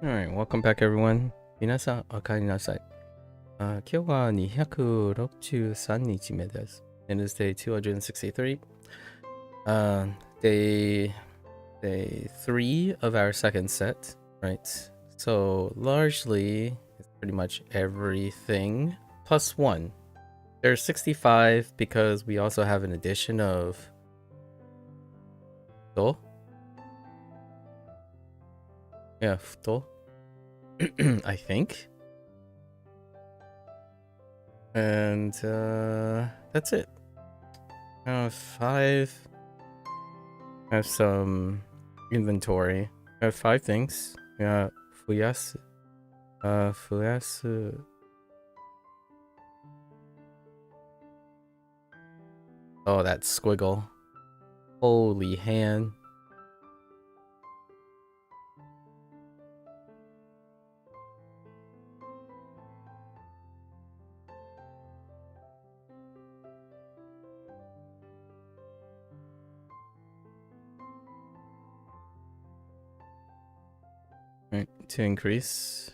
Alright, welcome back everyone. 皆さん、おかえりなさい。今日は263日目です. It is day 263. Uh, day 3 of our second set, right? So largely, it's pretty much everything plus 1. There's 65 because we also have an addition of futo. Yeah, futo. I think. And that's it. 5. I have some inventory. I have 5 things. Yeah, fuyasu. Fuyasu. Oh, that squiggle. Holy hand. Right, to increase.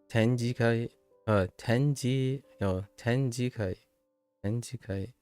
Tenjikai. Tenjikai. Tenjikai.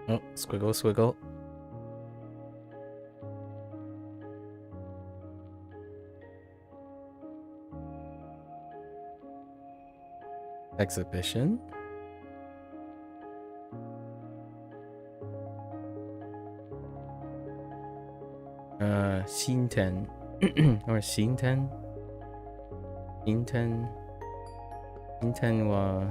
Oh, squiggle, squiggle. Exhibition. Shinten. Or Shinten. Shinten. Shinten wa.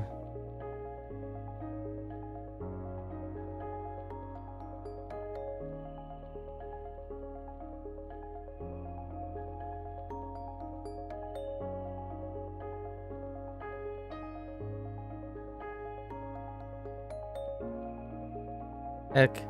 Heck.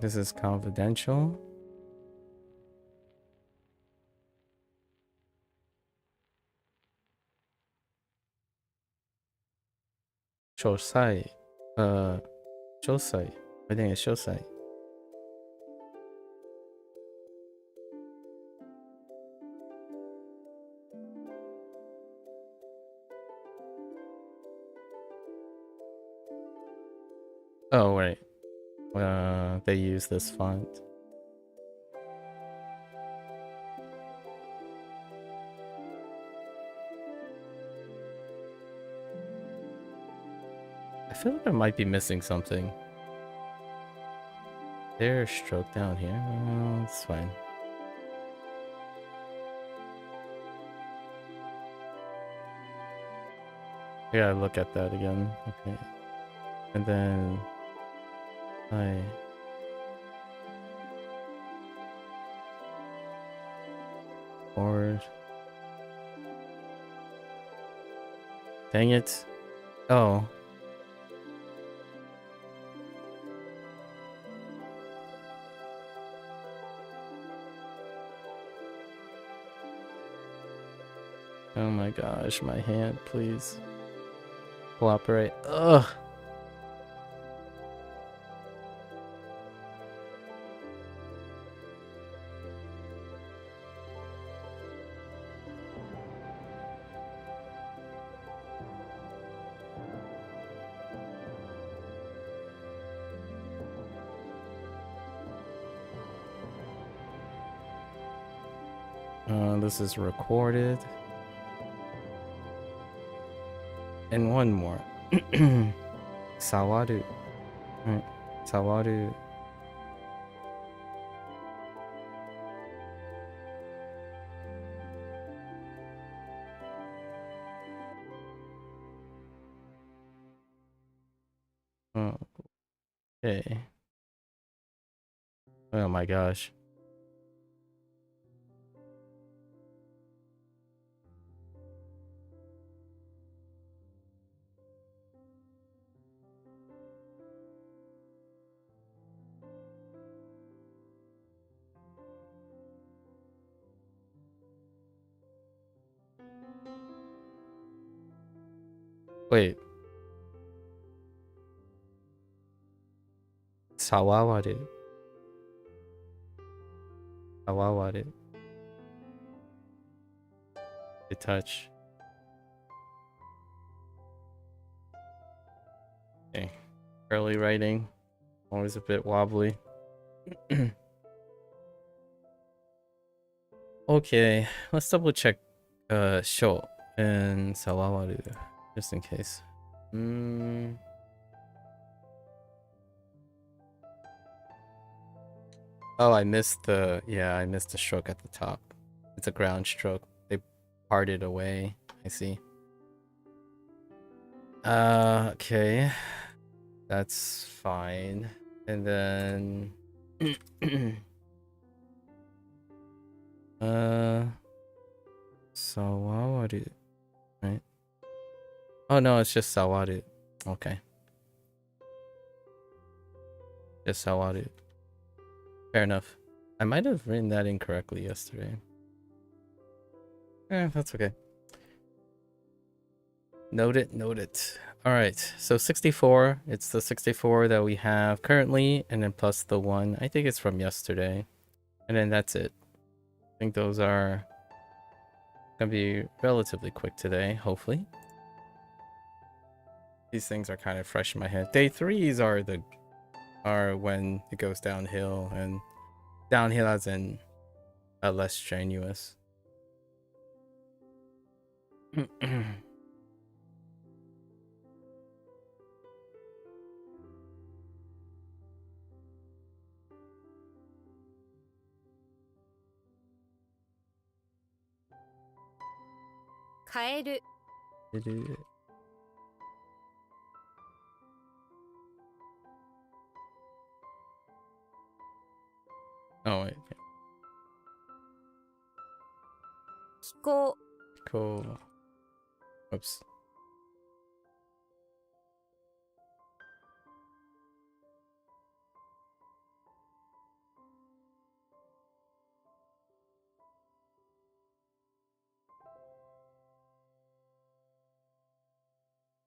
This is confidential. Shosai. Shosai. I think it's Shosai. Oh, wait. They use this font. I feel like I might be missing something. There's stroke down here. Oh, it's fine. I gotta look at that again. Okay. And then forward. Dang it. Oh. Oh my gosh, my hand, please. Cooperate. Ugh. This is recorded. And one more. Sawaru. Right. Sawaru. Okay. Oh my gosh. Wait. Sawawaru. Sawawaru. To touch. Okay. Early writing. Always a bit wobbly. Okay. Let's double check Sho and Sawawaru. Just in case. Oh, I missed the stroke at the top. It's a ground stroke. They parted away. I see. Okay. That's fine. And then Sawawaru, right? Oh no, it's just Sawaru. Okay. Just Sawaru. Fair enough. I might have written that incorrectly yesterday. That's okay. Note it, note it. Alright, so 64. It's the 64 that we have currently, and then plus the one. I think it's from yesterday. And then that's it. I think those are gonna be relatively quick today, hopefully. These things are kind of fresh in my head. Day 3s are when it goes downhill, and downhill as in less strenuous. Kaeru. Oh wait. Kiko. Cool. Oops.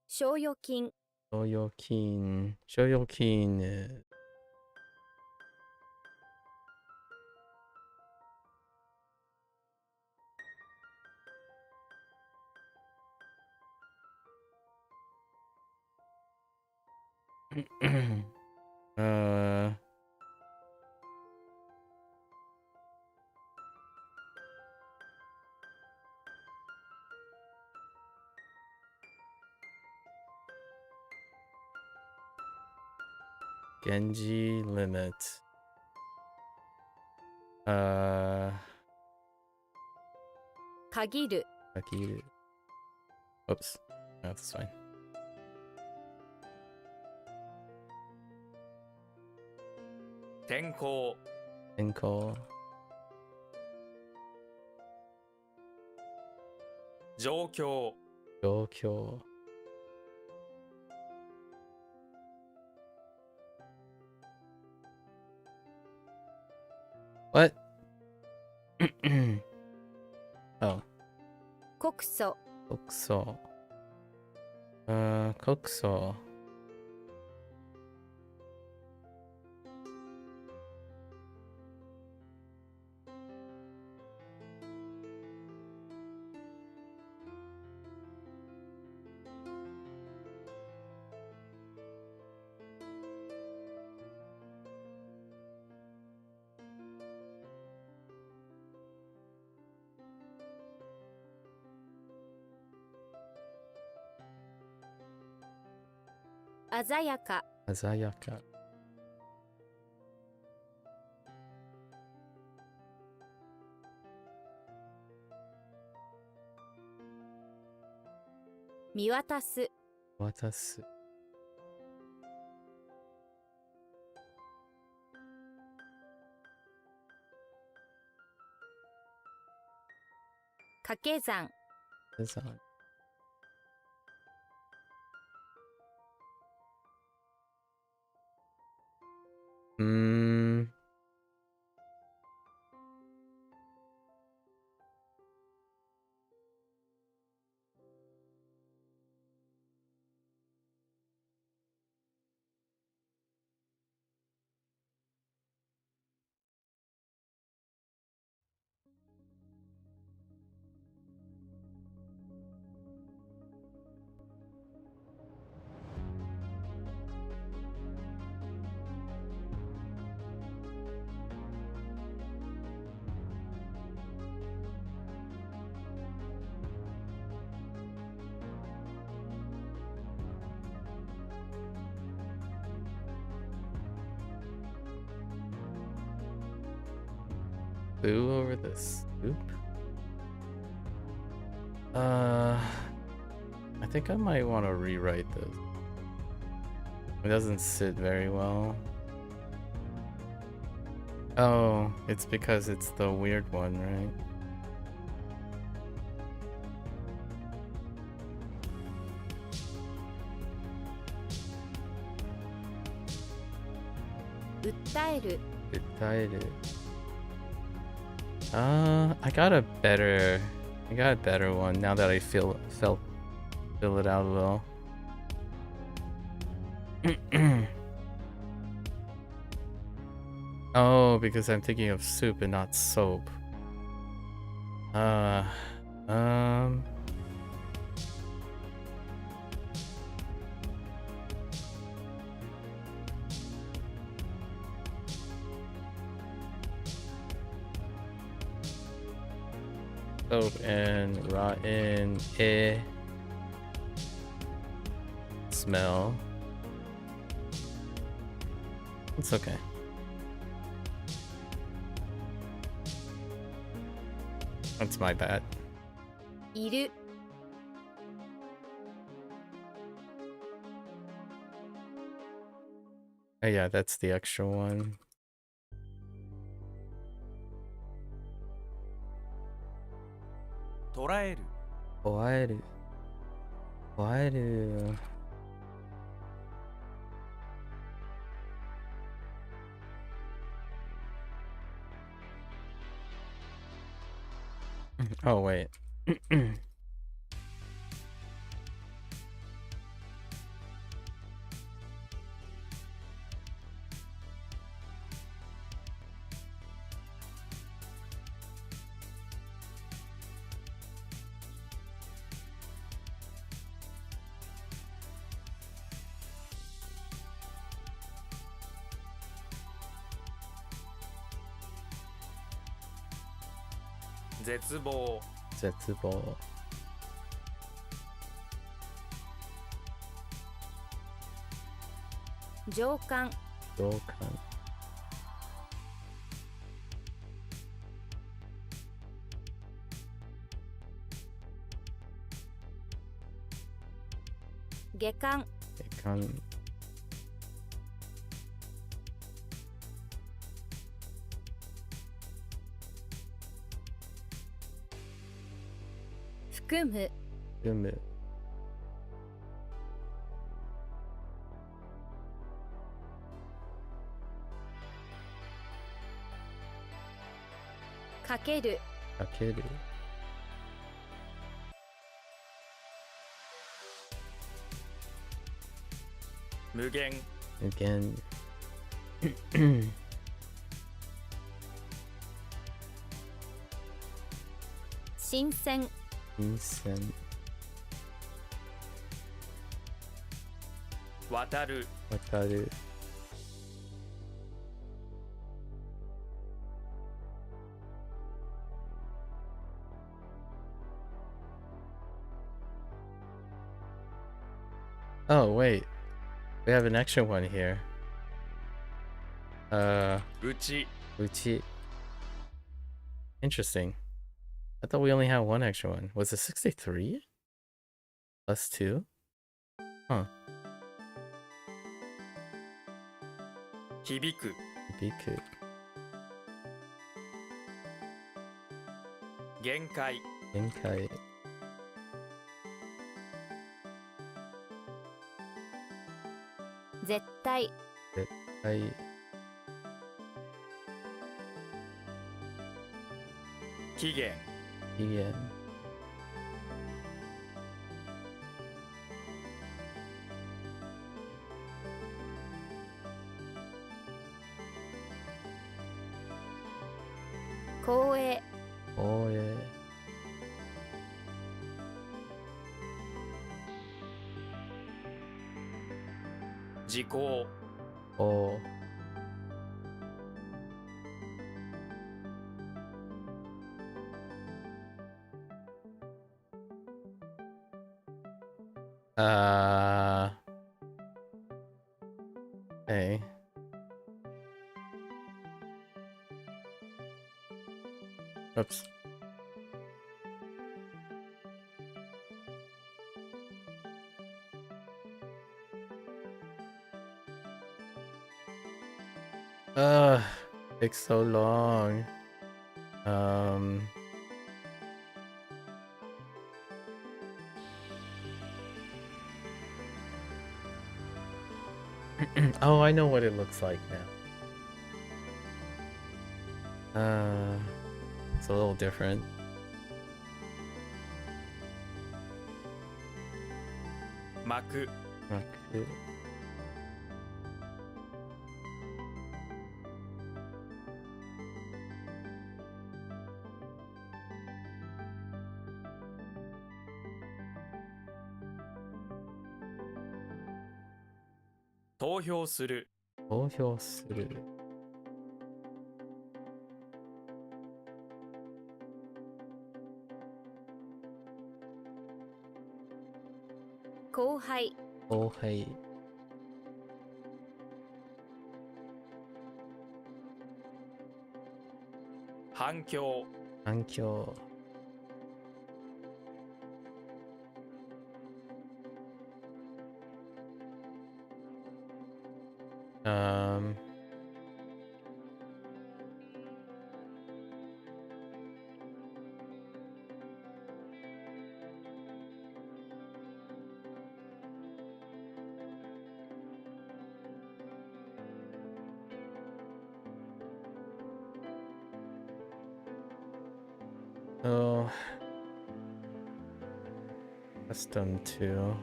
Shoyokin. Shoyokin. Shoyokin. Genji limit. Kagiru. Kagiru. Oops. No, that's fine. Tenkou. Tenkou. Joukyou. Joukyou. What? Oh. Kokuso. Kokuso. Kokuso. 鮮やか、鮮やか。見渡す、渡す。掛け算、デザイン。Flew over the stoop. I think I might want to rewrite this. It doesn't sit very well. Oh, it's because it's the weird one, right? Uttaeru. I got a better one now that I fill it out well. Oh, because I'm thinking of soup and not soap. Soap and rotten smell. It's okay. That's my bad. いる、 Oh yeah, that's the extra one. 捉える、捉える。捉える。Oh wait. .絶望、絶望。上巻、上巻。下巻、下巻。含む、含む。かける、かける。無限、無限。新鮮、新鮮。渡る、渡る。Oh wait. We have an extra one here. うち Uchi. Interesting. I thought we only had one extra one. Was it 63? Plus 2? Huh. 響く Biku. 限界 Inkai. 絶対 I. 期限 Ian. 光栄 Oe. 時効 O. Okay. Oops. Takes so long. Oh, I know what it looks like now. It's a little different. 幕 Maku. 投票する投票する後輩後輩反響反響 So custom to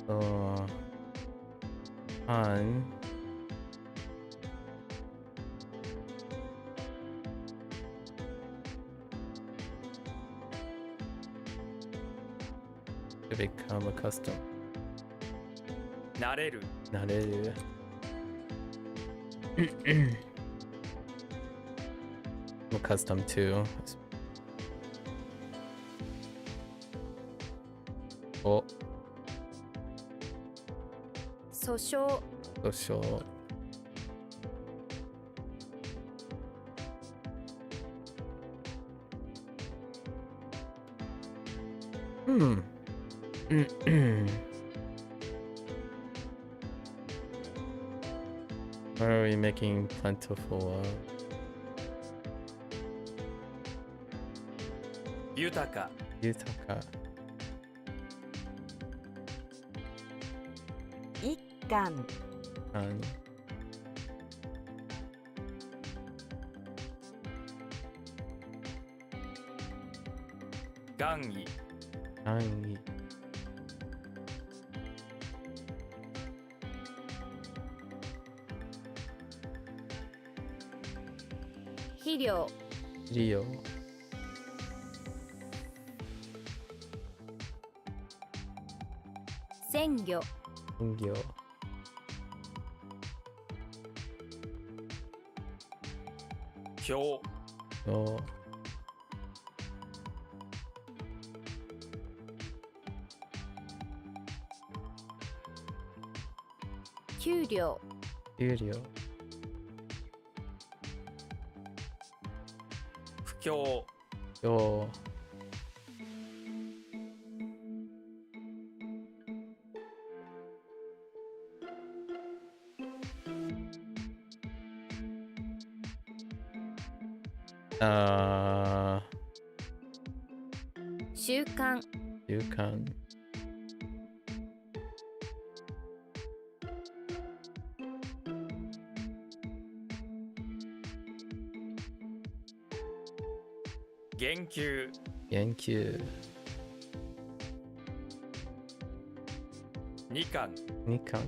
so on to become a custom なれるなれるa custom to お訴訟訴訟What are we making plentiful of? 豊か豊か一貫安願意安易肥料利用鮮魚産業表の給料 給料 不況 よ 習慣習慣 言及 研究 2巻 2巻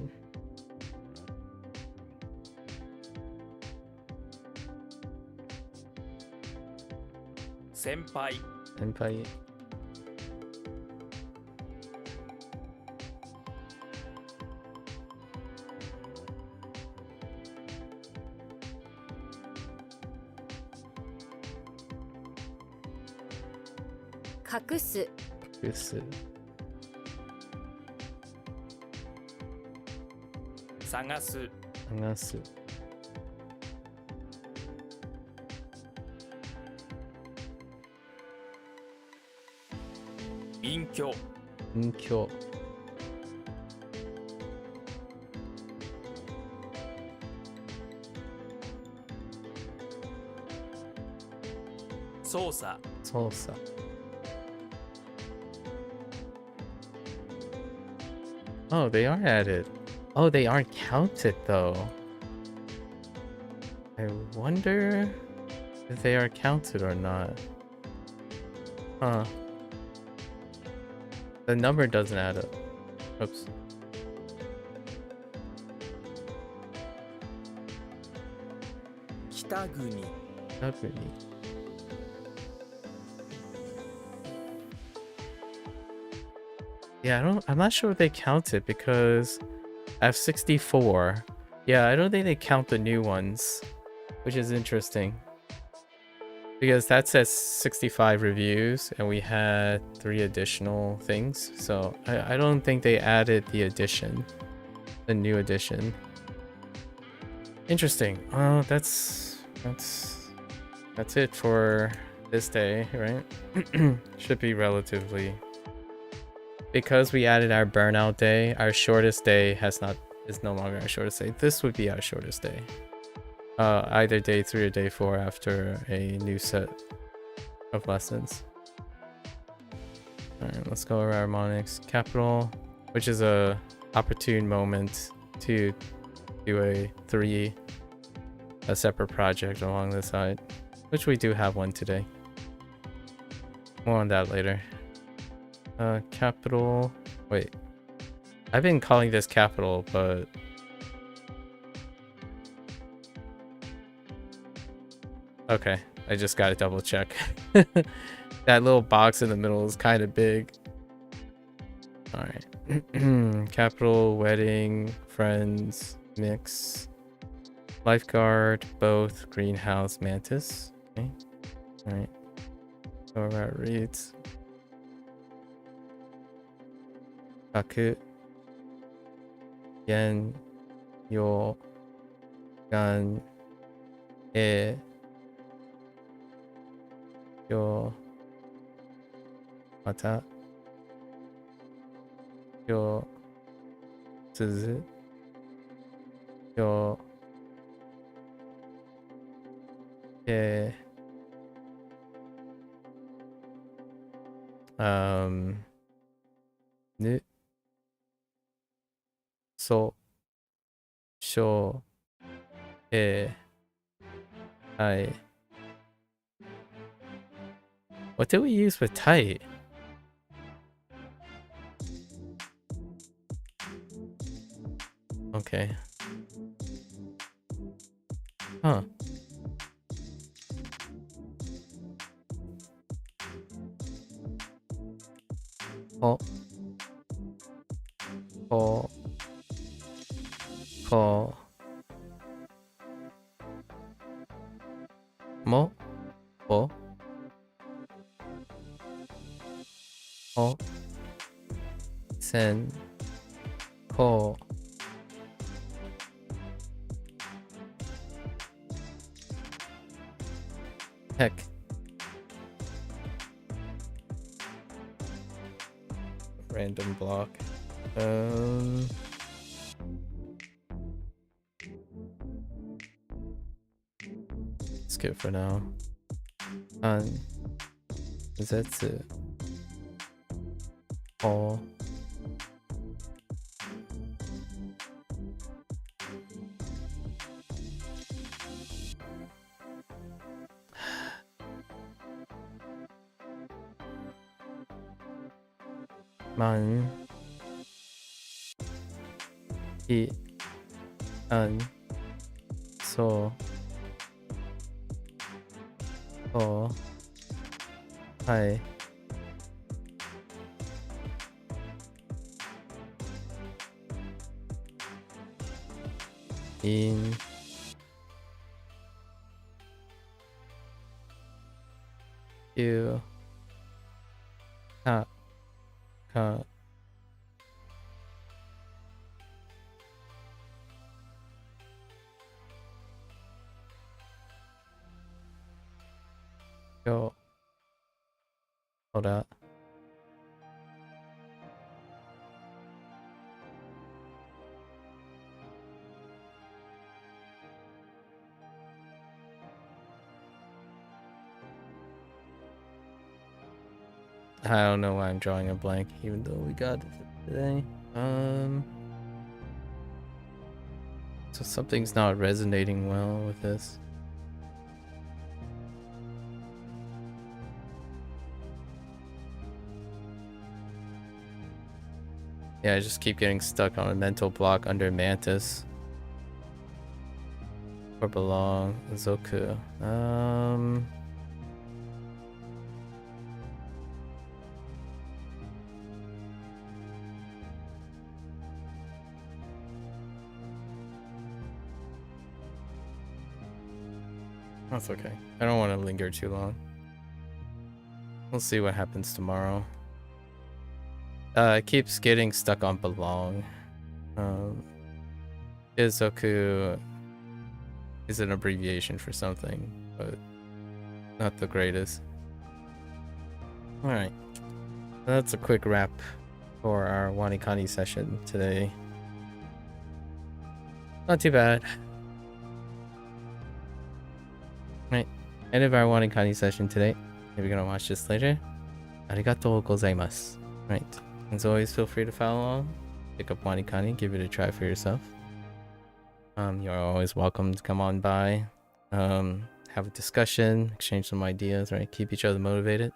先輩 先輩 隠す隠す 探す 探す 隠居 隠居 操作 操作 Oh, they are added. Oh, they aren't counted though. I wonder if they are counted or not. Huh. The number doesn't add up. Oops. Kitaguni Ugly. Yeah, I'm not sure if they count it because I have 64. Yeah, I don't think they count the new ones, which is interesting. Because that says 65 reviews and we had 3 additional things. So I don't think they added the addition, the new addition. Interesting. Oh, that's it for this day, right? Should be relatively. Because we added our burnout day, our shortest day is no longer our shortest day. This would be our shortest day. Either day 3 or day 4 after a new set of lessons. Alright, let's go over harmonics. Capital, which is a opportune moment to do a separate project along the side, which we do have one today. More on that later. Capital. Wait. I've been calling this capital, but okay, I just gotta double check. That little box in the middle is kind of big. Alright. Capital, wedding, friends, mix, lifeguard, both, greenhouse, mantis. Okay. Alright. Go over our reads. Kaku, yen, yo, gan, e, yo, mata, yo, tsuzu, yo, e, nu, so, sho, e, I. What did we use with tight? Okay. Huh. Oh. Oh. Oh. Mo. Oh. Oh. Sen. Ko. Heck. Random block. Skip for now. Zetsu. All. Man. I. An. So. Oh. Hi. In. You. Ka. Ka. Yo. Hold up. I don't know why I'm drawing a blank, even though we got it today. So something's not resonating well with this. Yeah, I just keep getting stuck on a mental block under Mantis. Or belong. Zoku. That's okay. I don't want to linger too long. We'll see what happens tomorrow. It keeps getting stuck on belong. Izoku is an abbreviation for something, but not the greatest. Alright. That's a quick wrap for our WaniKani session today. Not too bad. Right. End of our WaniKani session today. If you're gonna watch this later, arigatou gozaimasu. Right. As always, feel free to follow along. Pick up WaniKani, give it a try for yourself. You're always welcome to come on by, have a discussion, exchange some ideas, right? Keep each other motivated.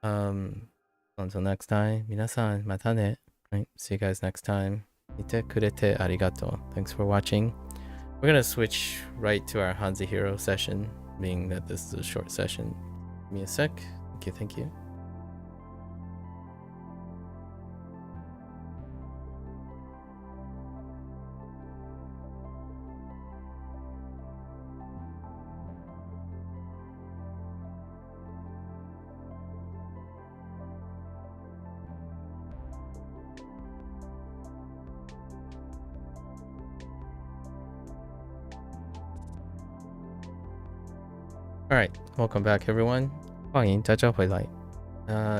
Until next time, minasan mata ne. Right? See you guys next time. Ite kurete arigato. Thanks for watching. We're gonna switch right to our HanziHero session, being that this is a short session. Give me a sec. Thank you. Alright, welcome back everyone. 欢迎大家回来。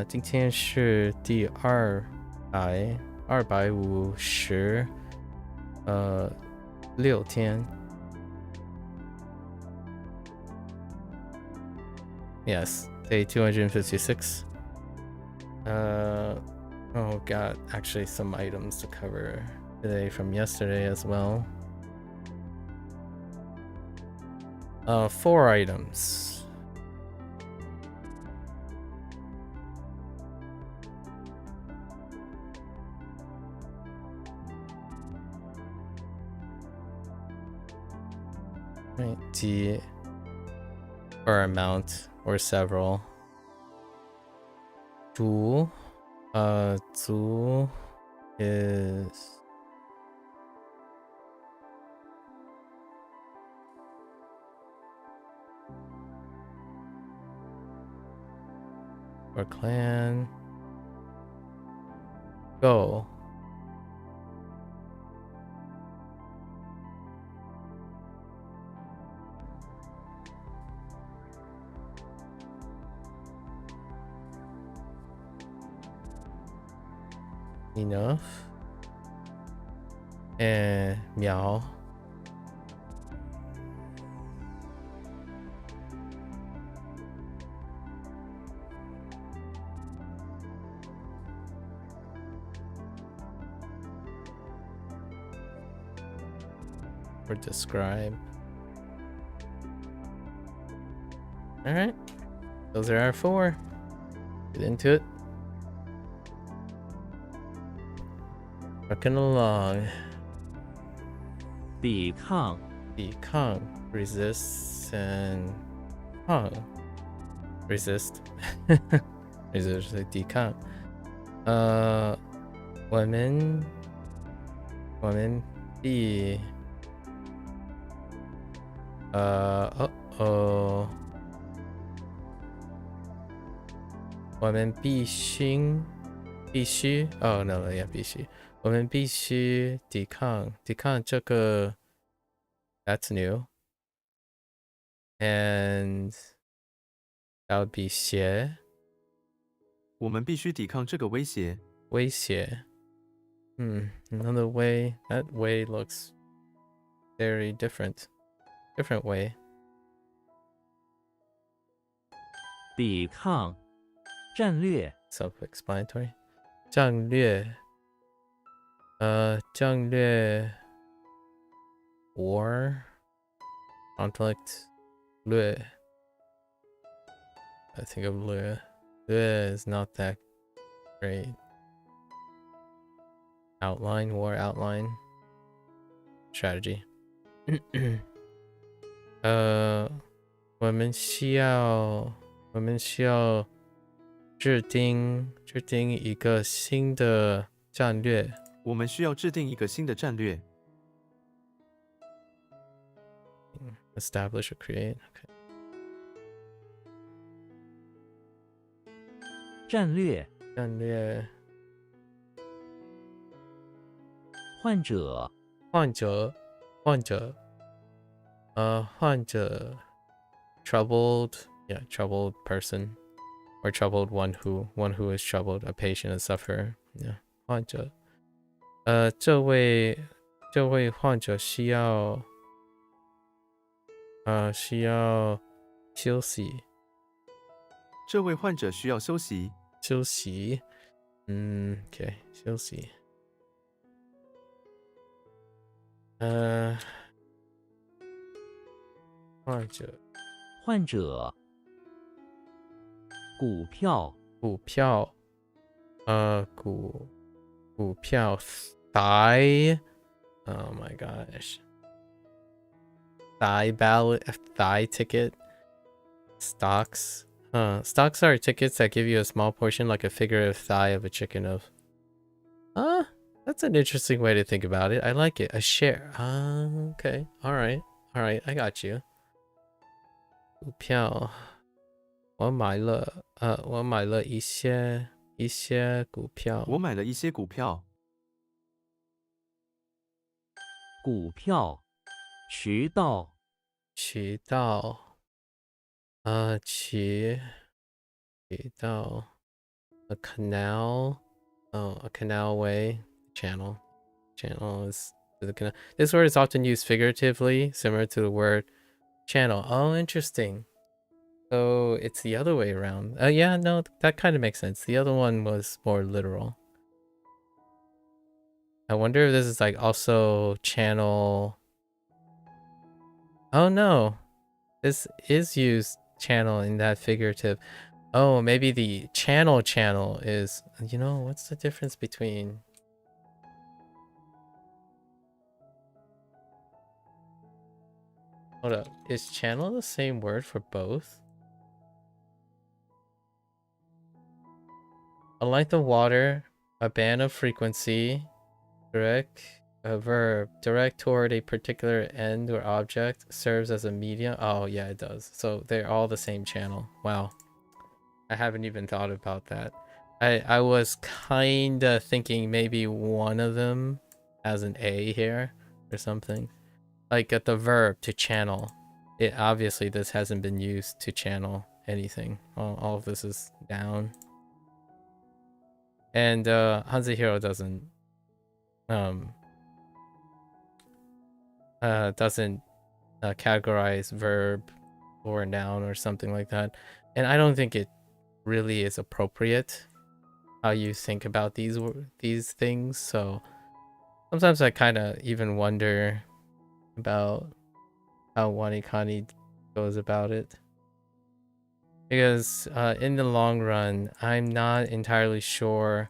今天是第256天。Yes, day 256. Oh, got actually some items to cover today from yesterday as well. 4 items. Right, D or amount or several. 猪 is or clan. Go. enough. And meow. Or describe. Alright. Those are our 4. Get into it. Working along. 抵抗 Kang resists and Hoang resist. Resist like Kang. 我们必我们必须 oh no yeah 必须我们必须抵抗这个 that's new and that would be 胁我们必须抵抗这个威胁。威胁 another way that way looks very different way 抵抗战略 self-explanatory 战略war conflict 略 I think of 略 is not that great outline war outline strategy 我们需要制定一个新的战略。我们需要制定一个新的战略。Establish or create. Okay. 战略患者troubled person or troubled one who is troubled, a patient, a sufferer. Yeah. 患者这位患者需要休息。这位患者需要休息。OK 休息。患者股票thigh oh my gosh thigh ticket stocks stocks are tickets that give you a small portion like a figure of thigh of a chicken of that's an interesting way to think about it. I like it. A share. Okay. All right. I got you. 股票我买了一些股票。我买了一些股票。股票渠道a canal a canalway channel is the canal. This word is often used figuratively, similar to the word channel. Oh, interesting. So it's the other way around. Yeah, no, that kind of makes sense. The other one was more literal. I wonder if this is like also channel. Oh no, this is used channel in that figurative. Oh, maybe the channel is, you know, what's the difference between hold up, is channel the same word for both? A length of water, a band of frequency, direct, a verb, direct toward a particular end or object, serves as a medium. Oh yeah, it does. So they're all the same channel. Wow. I haven't even thought about that. I was kinda thinking maybe one of them has an A here or something. Like at the verb to channel. It obviously this hasn't been used to channel anything. All of this is down. And HanziHero doesn't categorize verb or noun or something like that. And I don't think it really is appropriate how you think about these things. So sometimes I kind of even wonder about how WaniKani goes about it. Because in the long run, I'm not entirely sure.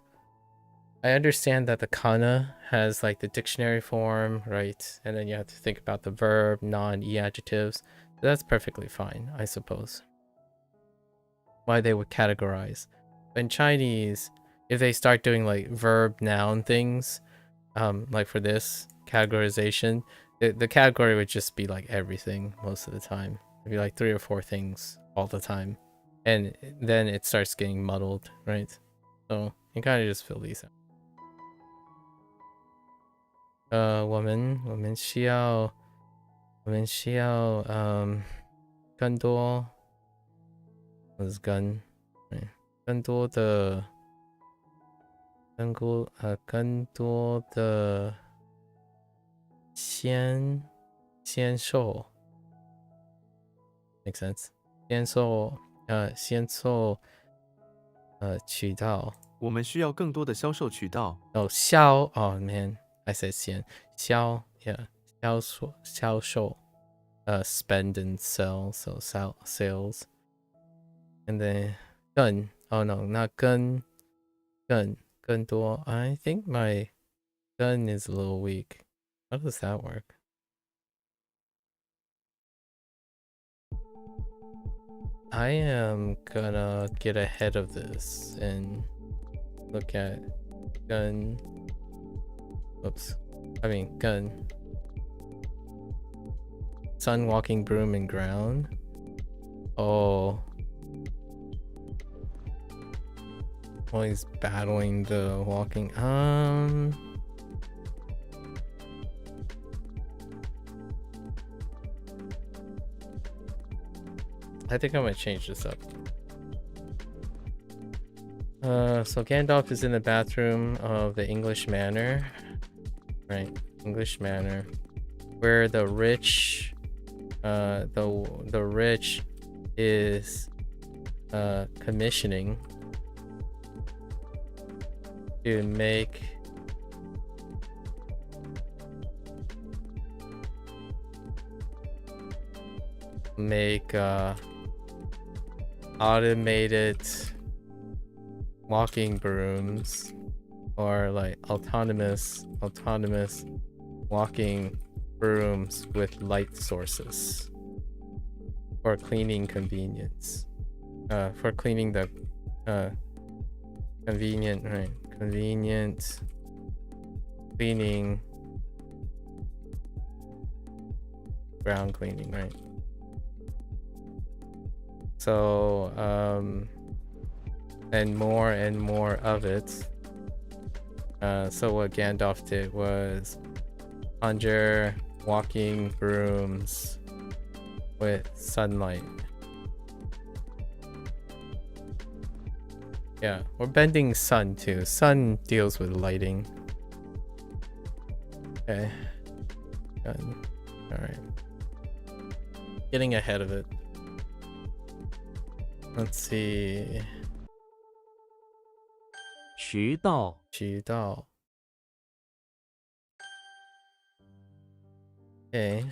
I understand that the kana has like the dictionary form, right? And then you have to think about the verb, non-e adjectives. That's perfectly fine, I suppose. Why they would categorize. But in Chinese, if they start doing like verb noun things, like for this categorization, the category would just be like everything most of the time. It'd be like 3 or 4 things all the time. And then it starts getting muddled, right? So you kind of just fill these out. 我们需要更多 was 更多的先受 make sense 先受渠道我们需要更多的销售渠道。oh man I said 先销 yeah 销售 spend and sell so sales and then 更 oh no not 更多 I think my 更 is a little weak. How does that work? I am gonna get ahead of this and look at 更 oops I mean 更 sun walking broom and ground. Oh, always battling the walking. I think I'm gonna change this up. So Gandalf is in the bathroom of the English Manor, right? English Manor, where the rich, the rich is commissioning to make automated walking brooms or like autonomous walking brooms with light sources for cleaning convenience, for cleaning the convenient cleaning, ground cleaning, right? So and more of it. So what Gandalf did was conjure walking brooms with sunlight. Yeah, we're bending sun too. Sun deals with lighting. Okay. Done. Alright. Getting ahead of it. Let's see. 渠道 渠道. Okay.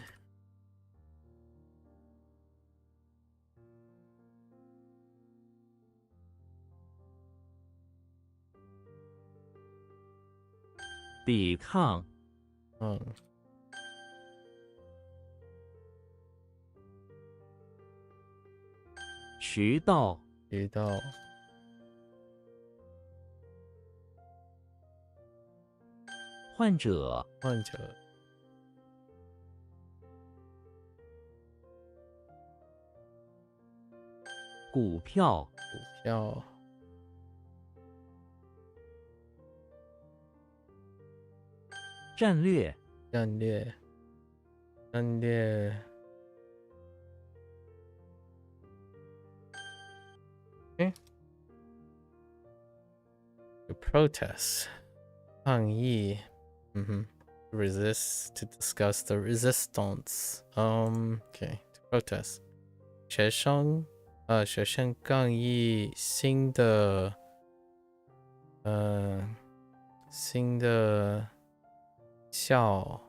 抵抗 渠道 渠道 患者 患者 股票 股票 战略 战略 战略 诶 To protest. 抗议. Resist, to discuss the resistance. Okay. To protest. 学生抗议新的校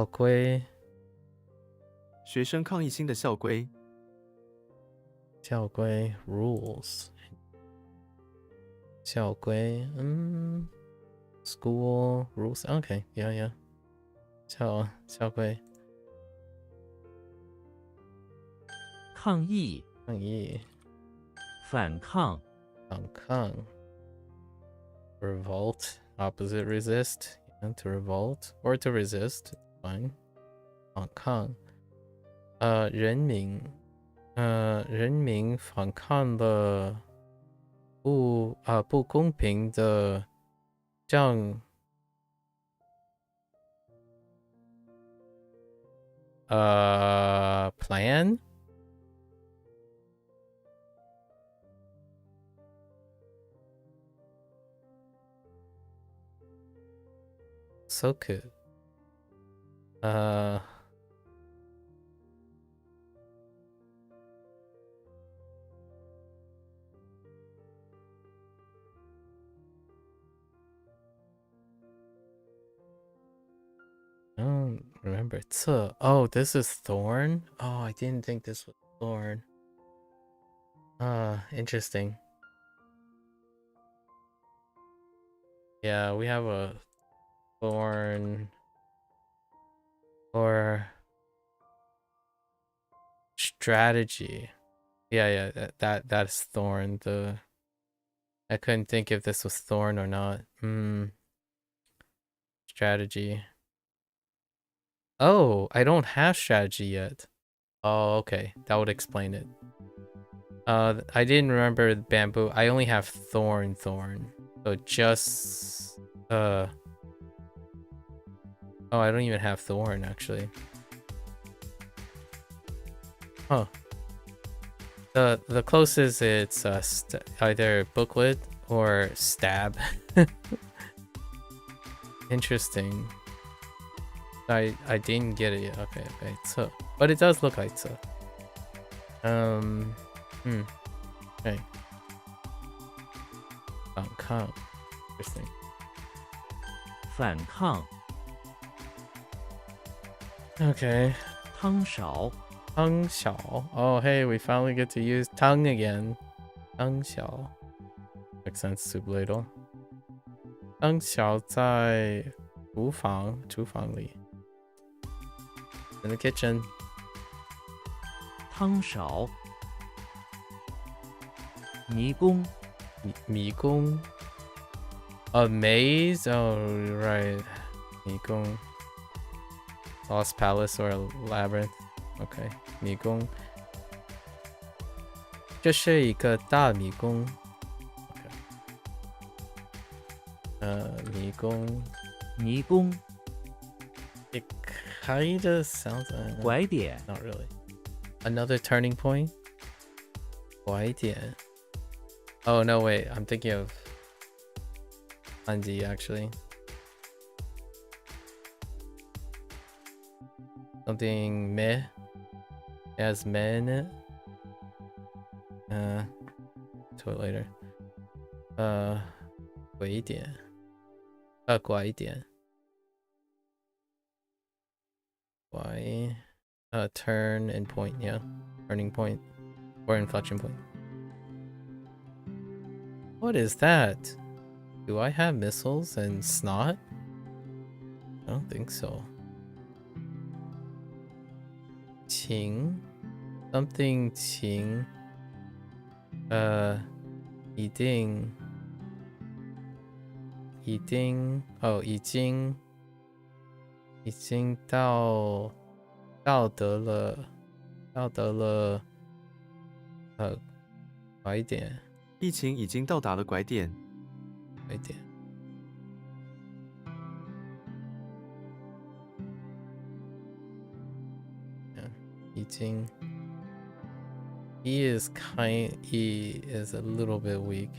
规。学生抗议新的校规。校规 rules. 校规 school rules. Okay, yeah. 校规。抗议、抗议。反抗、反抗。Revolt, opposite resist. Yeah, to revolt or to resist, it's fine. 反抗。人民反抗了不公平的plan. Soku. I don't remember. Oh, this is thorn? Oh, I didn't think this was thorn. Interesting. Yeah, we have a thorn or strategy. Yeah, that's thorn. I couldn't think if this was thorn or not. Strategy. Oh, I don't have strategy yet. Oh, okay. That would explain it. I didn't remember bamboo. I only have thorn. So just oh, I don't even have thorn actually. Huh. The closest it's either booklet or stab. Interesting. I didn't get it yet. Okay. So, but it does look like so. Okay. 反抗. Interesting. 反抗、 Okay. 汤勺、 汤勺. Oh, hey, we finally get to use tongue again. 汤勺. Makes sense, soup ladle. 汤勺在厨房里. In the kitchen. 汤勺、迷宫、迷宫. A maze? Oh, right. 迷宫. Lost Palace or a labyrinth. Okay. 迷宫. 这是一个大迷宫. Okay. 迷宫. 迷宫、 It kind of sounds like 拐点、 not really. Another turning point? 拐点. Oh, no, wait. I'm thinking of Hanzi, actually. Something meh. It has meh in it. To it later. 拐点. 拐点. 拐. Turn and point, yeah. Turning point. Or inflection point. What is that? Do I have missiles and snot? I don't think so. Qing? Something Qing. 一定 oh 已经到得了拐点疫情已经到达了拐点。拐点。已经 E is a little bit weak.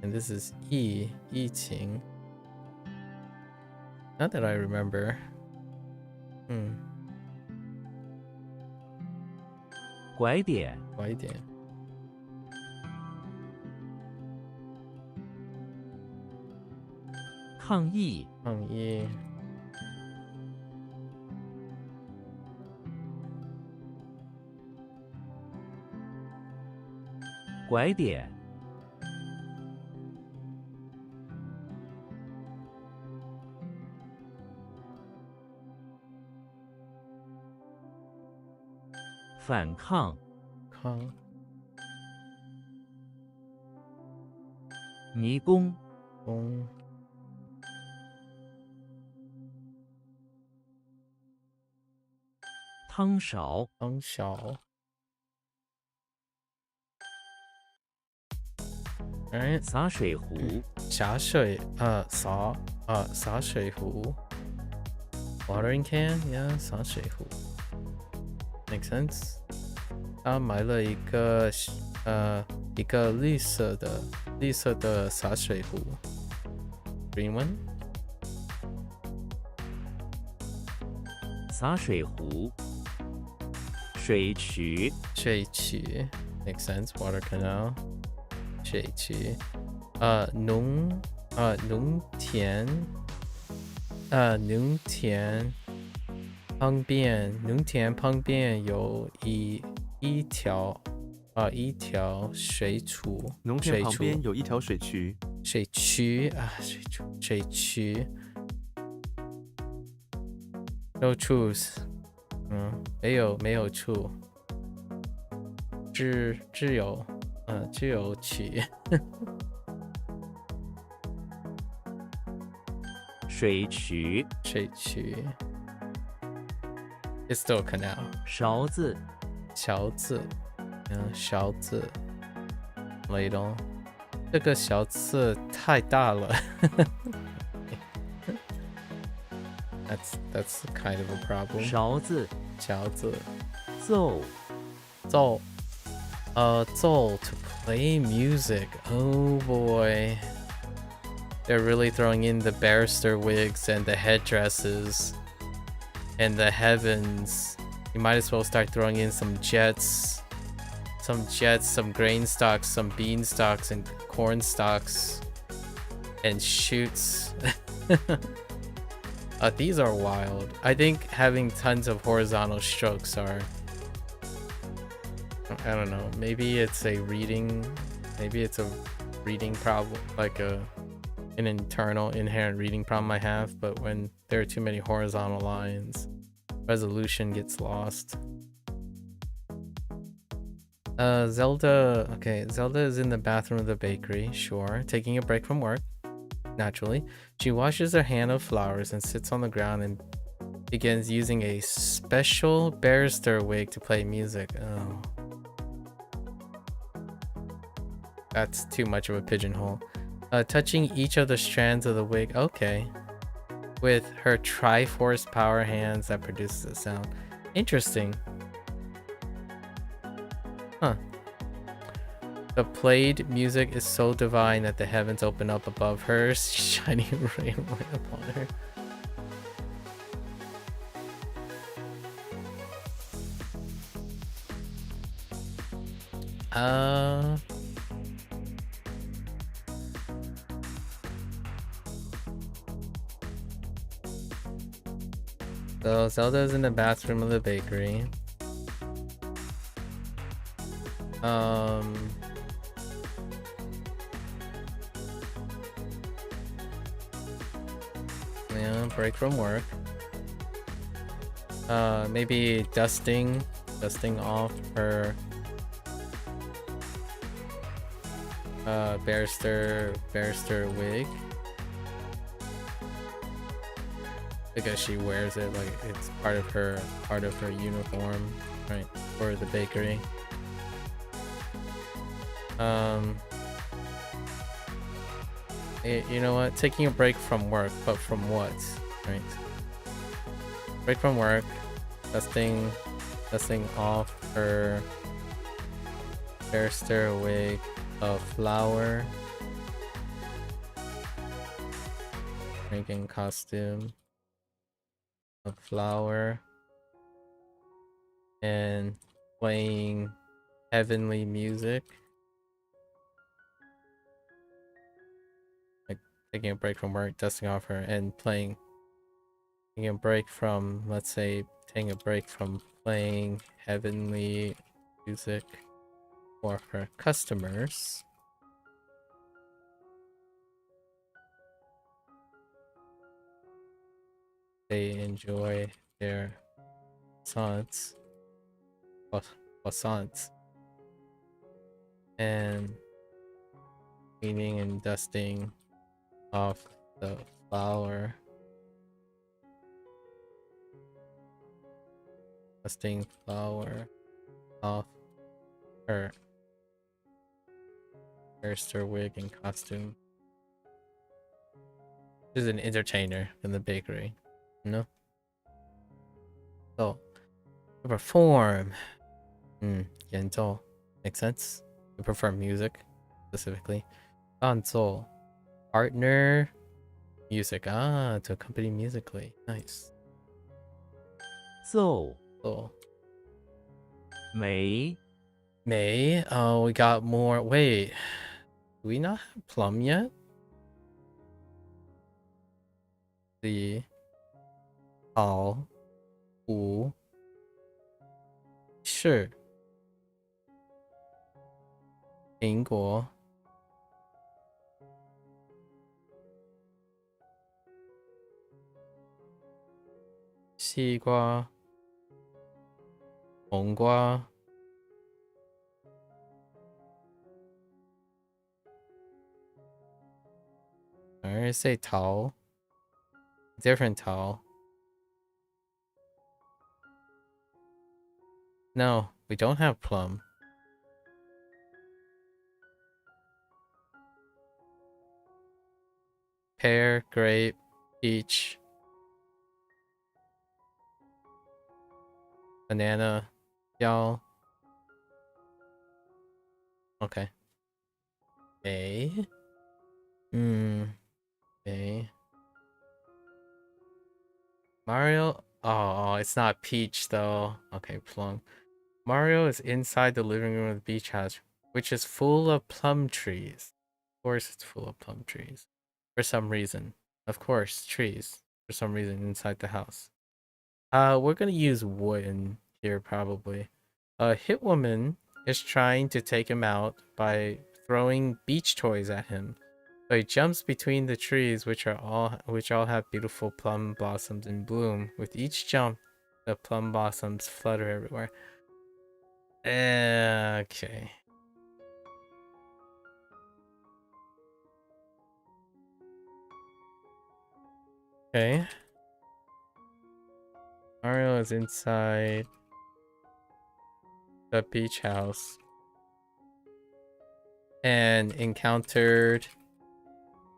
And this is E, Yiqing. Not that I remember. 拐点，晚一点。抗议，抗议。拐点，反抗，抗。迷宫，宫。汤勺，汤勺。Alright. 洒水壶，洒水洒水壶 watering can, yeah, 洒水壶 makes sense. 他买了一个绿色的洒水壶 green one. 洒水壶，水渠，水渠 makes sense, water canal. 水渠农田旁边有一条水渠。农田旁边有一条水渠。水渠 no choose. 没有处。只有渠。水渠，水渠 It's still a canal. 勺子，勺子 勺子 ladle 这个勺子太大了。That's kind of a problem. 勺子，勺子奏，奏to play music. Oh boy. They're really throwing in the barrister wigs and the headdresses and the heavens. You might as well start throwing in some jets, some grain stalks, some bean stalks and corn stalks and shoots. These are wild. I think having tons of horizontal strokes are, I don't know, maybe it's a reading problem, like an internal inherent reading problem I have, but when there are too many horizontal lines, resolution gets lost. Zelda is in the bathroom of the bakery, sure, taking a break from work. Naturally, she washes her hand of flowers and sits on the ground and begins using a special barrister wig to play music. Oh. That's too much of a pigeonhole. Touching each of the strands of the wig, okay. With her Triforce power hands that produces a sound. Interesting. Huh. The played music is so divine that the heavens open up above her, shining ray of light upon her. So Zelda's in the bathroom of the bakery. Yeah, break from work. Maybe dusting off her barrister wig. Because she wears it like it's part of her uniform, right, for the bakery. You know what? Taking a break from work, but from what? Right. Break from work, dusting off her barrister wig of flower. Drinking costume of flower. And playing heavenly music. Like taking a break from work, dusting off her, and taking a break from, let's say, taking a break from playing heavenly music for her customers. They enjoy their croissants, and cleaning and dusting off the flour. Dusting flour off her barrister wig and costume. This is an entertainer in the bakery, you know? So, to perform. 演奏 makes sense. To perform music, specifically. 伴奏 partner music. To accompany musically. Nice. 奏 So, 梅 May. Oh, we got more. Wait, do we not have plum yet? The 好 五是苹果西瓜红瓜 I say 桃 different 桃 No, we don't have plum. Pear, grape, peach, banana, y'all. Okay. A. A. Mario. Oh, it's not peach though. Okay, plum. Mario is inside the living room of the beach house, which is full of plum trees. Of course, it's full of plum trees. For some reason. Of course, trees. For some reason, inside the house. We're gonna use wooden here, probably. Hit Woman is trying to take him out by throwing beach toys at him. So he jumps between the trees, which all have beautiful plum blossoms in bloom. With each jump, the plum blossoms flutter everywhere. Okay. Okay. Mario is inside the beach house and encountered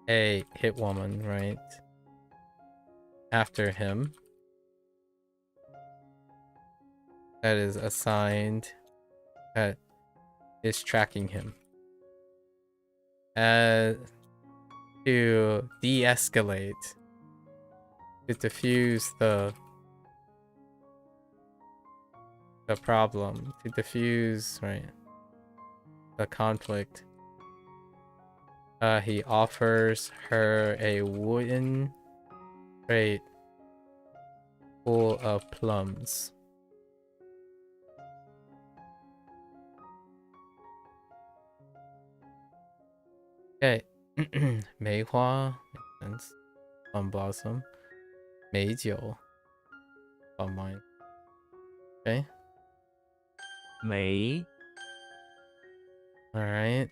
a hit woman, right? After him. That is assigned, that is tracking him. To de-escalate, to diffuse the problem, to diffuse, right, the conflict. He offers her a wooden crate full of plums. Okay. 梅花 makes sense. Plum blossom. 美酒 plum wine. Okay. 梅 All right.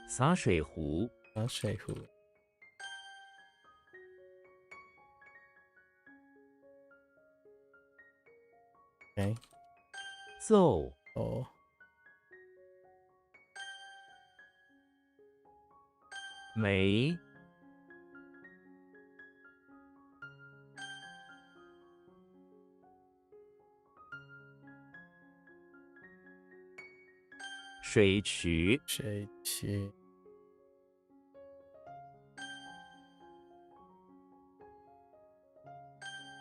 洒水壶水壶 Okay. 奏 Oh. 梅水渠，水渠。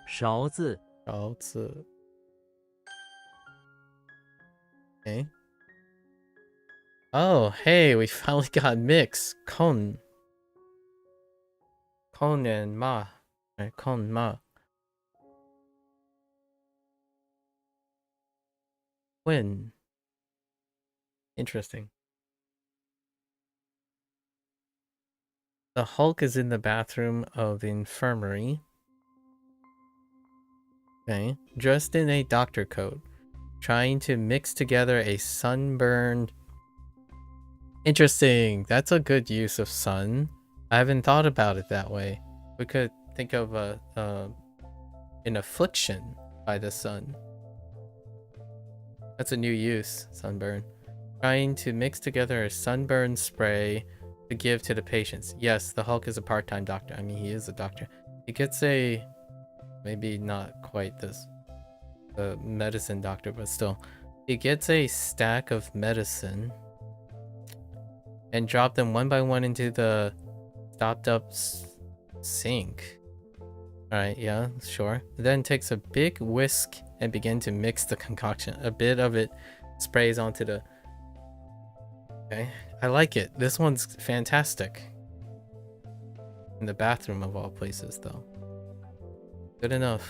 勺子，勺子。Okay. Oh, hey, we finally got mix. Kon. Kon and ma. Right, kon ma. When. Interesting. The Hulk is in the bathroom of the infirmary. Okay. Dressed in a doctor coat. Trying to mix together a sunburned... Interesting. That's a good use of sun. I haven't thought about it that way. We could think of an affliction by the sun. That's a new use, sunburn. Trying to mix together a sunburn spray to give to the patients. Yes, the Hulk is a part-time doctor. I mean, he is a doctor. He gets a... Maybe not quite this... medicine doctor, but still. He gets a stack of medicine and drop them one by one into the stopped up sink. Alright, yeah, sure. Then takes a big whisk and begin to mix the concoction. A bit of it sprays onto the... Okay, I like it. This one's fantastic. In the bathroom of all places, though. Good enough.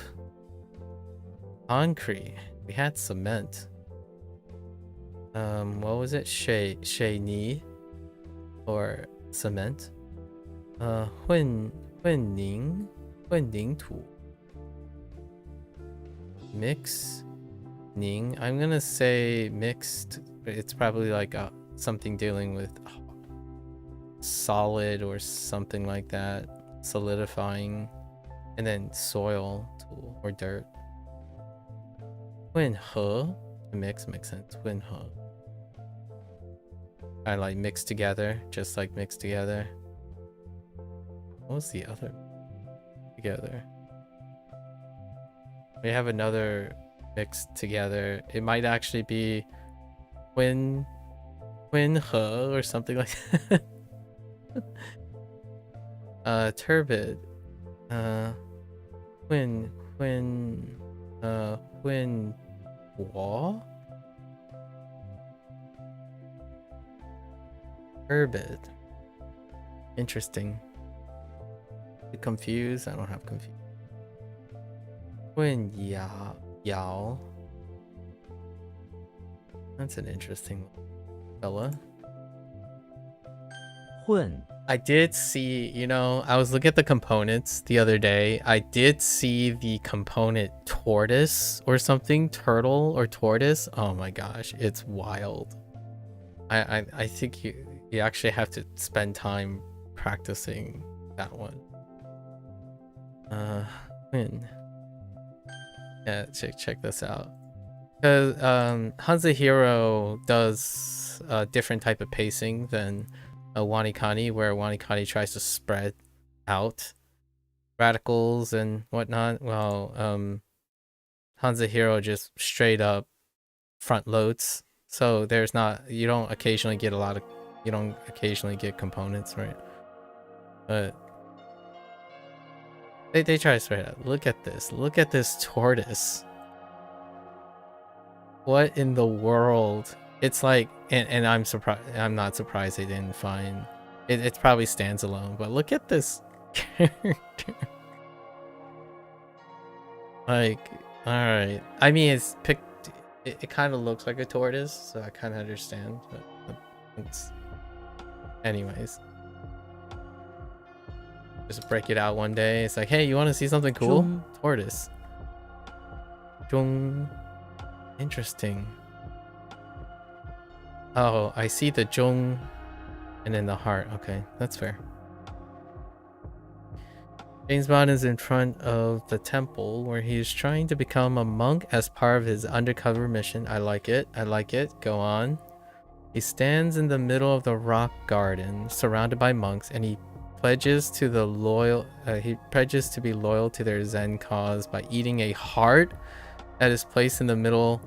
Concrete. We had cement. What was it? Shay ni? Or cement? Hun ning tu. Mix ning. I'm gonna say mixed, but it's probably like something dealing with solid or something like that, solidifying, and then soil tool or dirt. Wen he, mix makes sense. Wen he. I like mix together, just like mix together. What was the other? Together. We have another mixed together. It might actually be Wen he or something like that. Turbid. When wall? Turbid. Interesting. Confused? I don't have confused. When yao. That's an interesting fella. Hun, I did see, you know, I was looking at the components the other day. I did see the component tortoise or something, turtle or tortoise. Oh my gosh, it's wild. I think you actually have to spend time practicing that one. When? Yeah, check this out. Because HanziHero does a different type of pacing than WaniKani, where WaniKani tries to spread out radicals and whatnot. Well, HanziHero just straight up front loads. So there's not, you don't occasionally get components, right? But they try to spread out. Look at this tortoise. What in the world? It's like, and I'm surprised. I'm not surprised they didn't find it. It probably stands alone. But look at this character. Like, all right. I mean, it's picked. It kind of looks like a tortoise, so I kind of understand. But it's, anyways, just break it out one day. It's like, hey, you want to see something cool? Zhong. Tortoise. Zhong. Interesting. Oh, I see the Zhong and then the heart. Okay, that's fair. James Bond is in front of the temple where he is trying to become a monk as part of his undercover mission. I like it. I like it. Go on. He stands in the middle of the rock garden surrounded by monks, and he pledges to be loyal to their Zen cause by eating a heart that is placed in the middle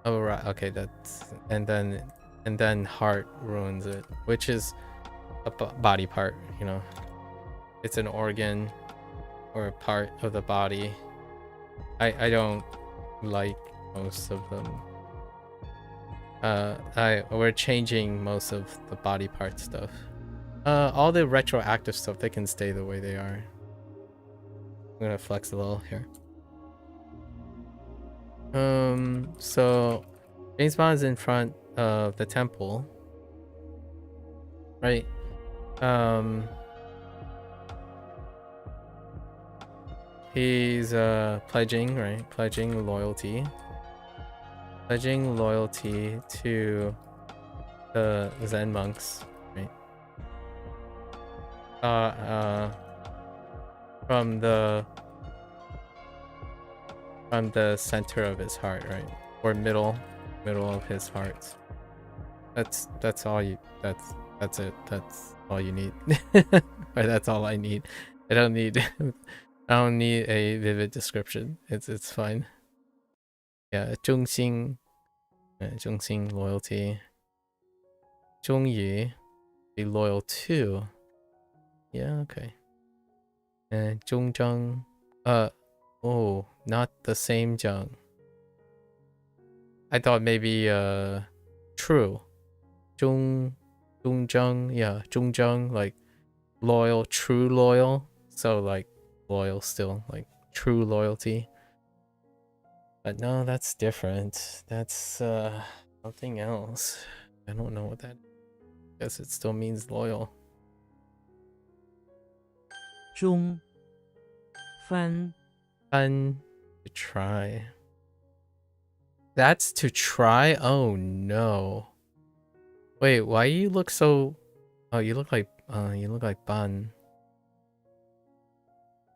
of a rock. Okay, that's, and then and then heart ruins it, which is a body part, you know. It's an organ or a part of the body. I don't like most of them. We're changing most of the body part stuff. All the retroactive stuff, they can stay the way they are. I'm gonna flex a little here. So James Bond is in front of the temple, right? He's pledging, right? Pledging loyalty to the Zen monks, right? From the center of his heart, right? Or middle of his heart. That's all you that's it. That's all you need. Or that's all I need. I don't need a vivid description. It's fine. Yeah, 忠心 loyalty. 忠于 be loyal to. Yeah, okay. And 忠贞 oh, not the same 忠. I thought maybe true. 忠贞, yeah, 忠贞 like loyal, true loyal. So like loyal still, like true loyalty. But no, that's different. That's something else. I don't know what that is. I guess it still means loyal. 中翻 Fun to try. That's to try? Oh no. Wait, why you look so... Oh, you look like Bun.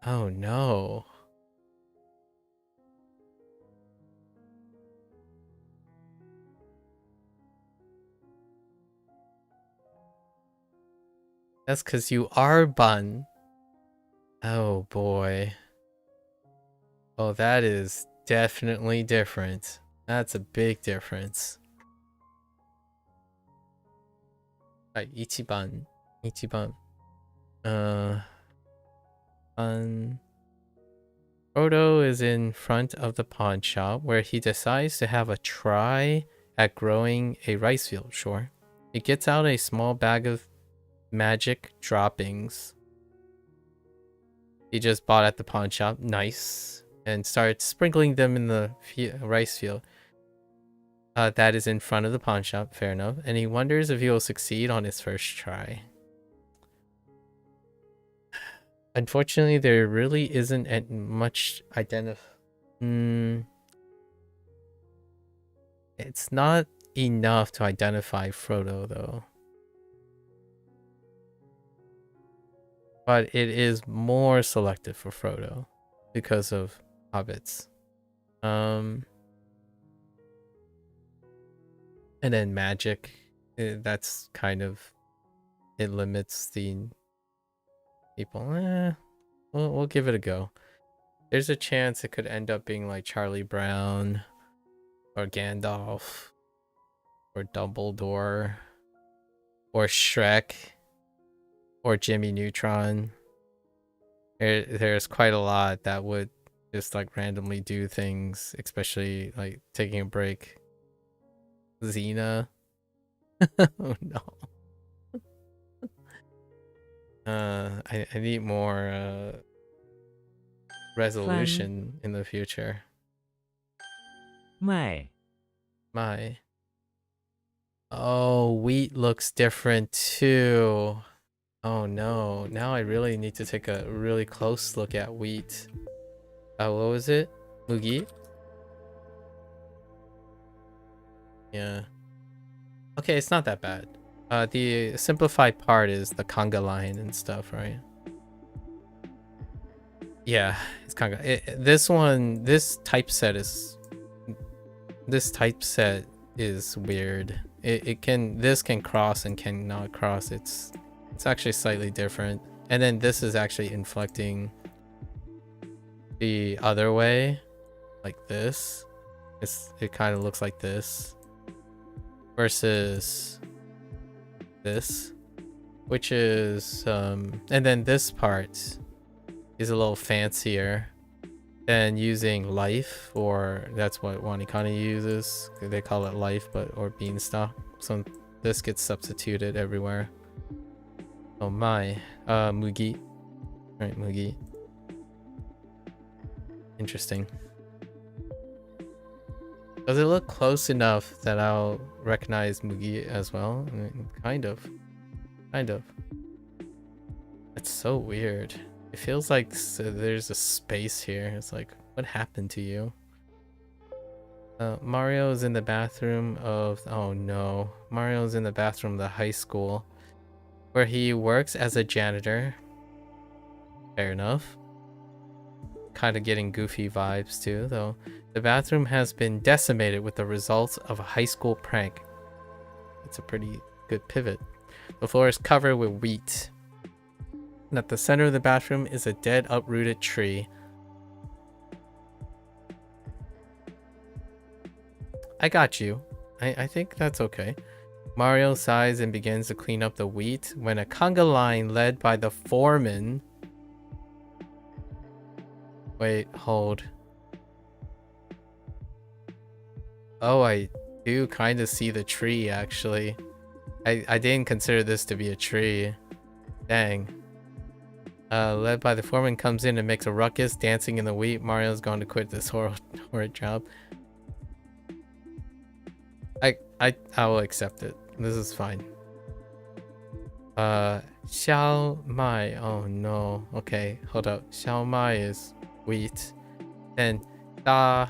Oh no. That's because you are Bun. Oh boy. Oh, that is definitely different. That's a big difference. Right, Ichiban. Frodo is in front of the pawn shop where he decides to have a try at growing a rice field. Sure. He gets out a small bag of magic droppings he just bought at the pawn shop. Nice. And starts sprinkling them in the rice field. That is in front of the pawn shop. Fair enough. And he wonders if he will succeed on his first try. Unfortunately, there really isn't much It's not enough to identify Frodo, though. But it is more selective for Frodo because of hobbits. And then magic. That's kind of... It limits the people. We'll give it a go. There's a chance it could end up being like Charlie Brown or Gandalf or Dumbledore or Shrek or Jimmy Neutron. There's quite a lot that would just like randomly do things, especially like taking a break. Xena. Oh no. I need more resolution in the future. 麦 My. Oh, wheat looks different too. Oh no. Now I really need to take a really close look at wheat. What was it? Mugi? Yeah. Okay, it's not that bad. The simplified part is the conga line and stuff, right? Yeah, it's conga. This typeset is weird. This can cross and cannot cross. It's actually slightly different. And then this is actually inflecting the other way, like this. It kind of looks like this. versus this, which is and then this part is a little fancier than using life, or that's what WaniKani uses. They call it life, but or beanstalk. So this gets substituted everywhere. Oh my, mugi, right? Mugi. Interesting. Does it look close enough that I'll recognize mugi as well? I mean, kind of. That's so weird. It feels like there's a space here. It's like, what happened to you? Mario's in the bathroom of... Oh no. Mario's in the bathroom of the high school, where he works as a janitor. Fair enough. Kind of getting goofy vibes too, though. The bathroom has been decimated with the results of a high school prank. It's a pretty good pivot. The floor is covered with wheat. And at the center of the bathroom is a dead, uprooted tree. I got you. I think that's okay. Mario sighs and begins to clean up the wheat when a conga line led by the foreman... Wait, hold. Oh, I do kind of see the tree, actually. I didn't consider this to be a tree. Dang. Led by the foreman comes in and makes a ruckus, dancing in the wheat. Mario's going to quit this horrid job. I will accept it. This is fine. Xiao Mai. Oh no. Okay, hold up. Xiao Mai is wheat. And Da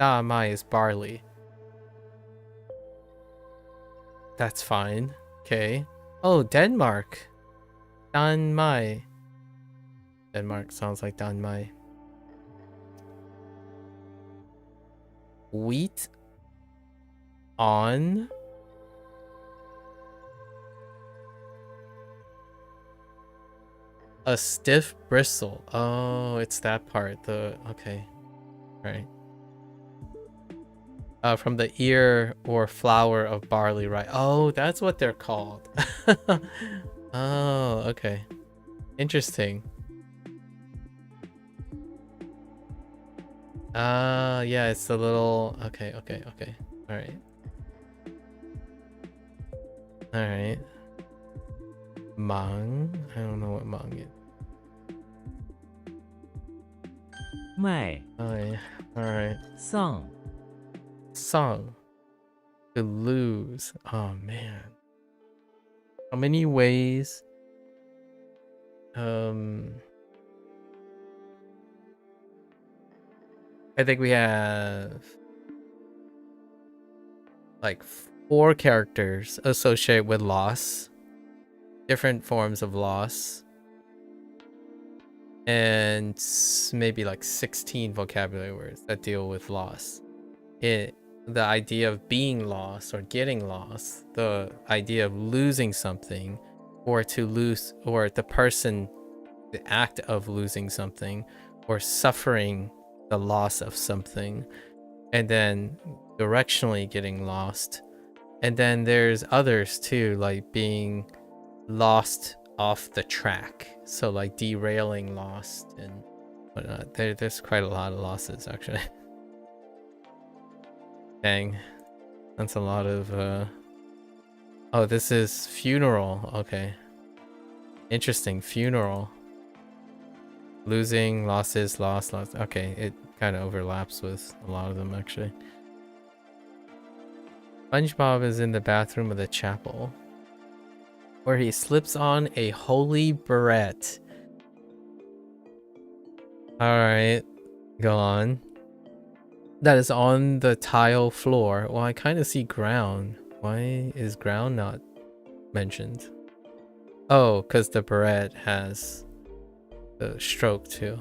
Mai is barley. That's fine. Okay. Oh, Denmark. Dan Mai. Denmark sounds like Dan Mai. Wheat on a stiff bristle. Oh, it's that part. Okay. Right. From the ear or flower of barley, right? Oh, that's what they're called. Oh, okay. Interesting. Yeah, it's the little... Okay. Alright. Mang? I don't know what mang is. 卖 Oh, yeah. Alright. 丧 Song. To lose. Oh, man. How many ways? I think we have like 4 characters associated with loss, different forms of loss, and maybe like 16 vocabulary words that deal with loss. The idea of being lost or getting lost, the idea of losing something, or to lose, or the person, the act of losing something, or suffering the loss of something, and then directionally getting lost. And then there's others too, like being lost off the track, so like derailing, lost, and whatnot. There's quite a lot of losses, actually. Dang, that's a lot of oh, this is funeral. Okay, interesting. Funeral, losing, losses, loss. Okay, it kind of overlaps with a lot of them, actually. SpongeBob is in the bathroom of the chapel, where he slips on a holy beret. Alright, go on. That is on the tile floor. Well, I kind of see ground. Why is ground not mentioned? Oh, because the beret has the stroke too.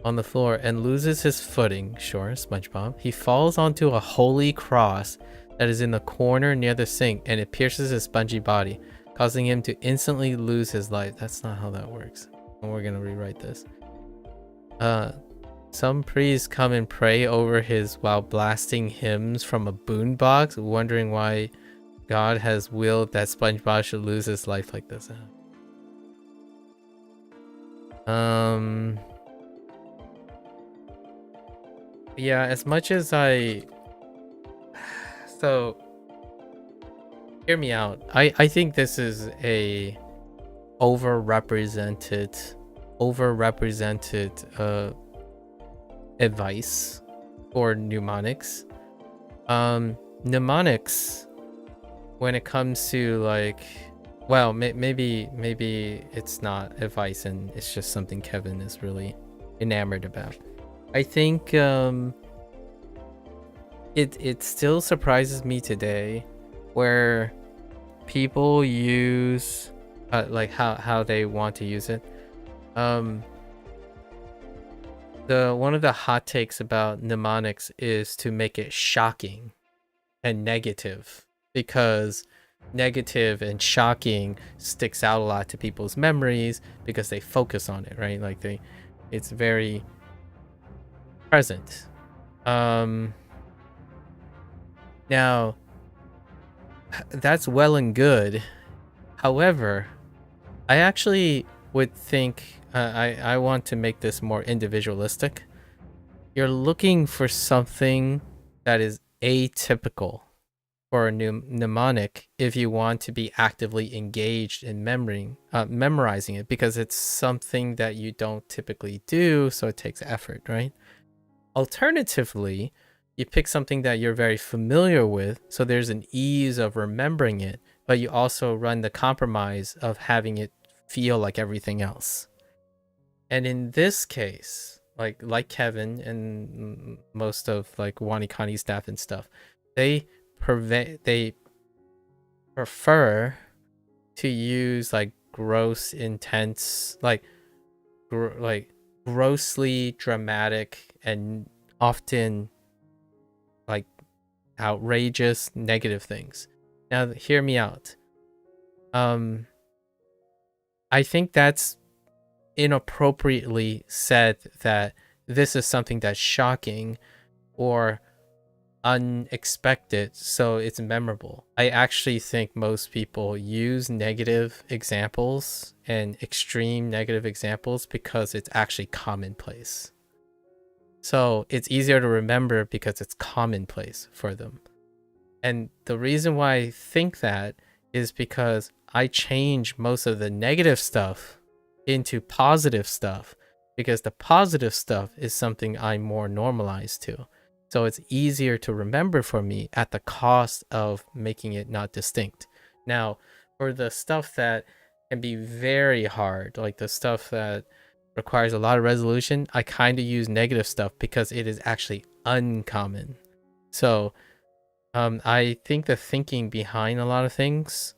On the floor and loses his footing. Sure, SpongeBob. He falls onto a holy cross that is in the corner near the sink, and it pierces his spongy body, causing him to instantly lose his life. That's not how that works. We're gonna rewrite this. Some priests come and pray over his while blasting hymns from a boombox, wondering why God has willed that SpongeBob should lose his life like this. Yeah, as much as so hear me out. I think this is a overrepresented advice for mnemonics. Mnemonics, when it comes to like, well, maybe it's not advice and it's just something Kevin is really enamored about. I think it still surprises me today where people use like how they want to use it. One of the hot takes about mnemonics is to make it shocking and negative, because negative and shocking sticks out a lot to people's memories because they focus on it, right? Like it's very present. Now that's well and good. However, I actually would think I want to make this more individualistic. You're looking for something that is atypical for a mnemonic if you want to be actively engaged in memorizing it, because it's something that you don't typically do, so it takes effort, right? Alternatively, you pick something that you're very familiar with, so there's an ease of remembering it, but you also run the compromise of having it feel like everything else. And in this case, like Kevin and most of like WaniKani staff and stuff, they prefer to use like gross, intense, like grossly dramatic and often like outrageous negative things. Now hear me out. I think that's inappropriately said that this is something that's shocking or unexpected, so it's memorable. I actually think most people use negative examples and extreme negative examples because it's actually commonplace. So it's easier to remember because it's commonplace for them. And the reason why I think that is because I change most of the negative stuff into positive stuff, because the positive stuff is something I'm more normalized to. So it's easier to remember for me at the cost of making it not distinct. Now, for the stuff that can be very hard, like the stuff that requires a lot of resolution, I kind of use negative stuff because it is actually uncommon. So I think the thinking behind a lot of things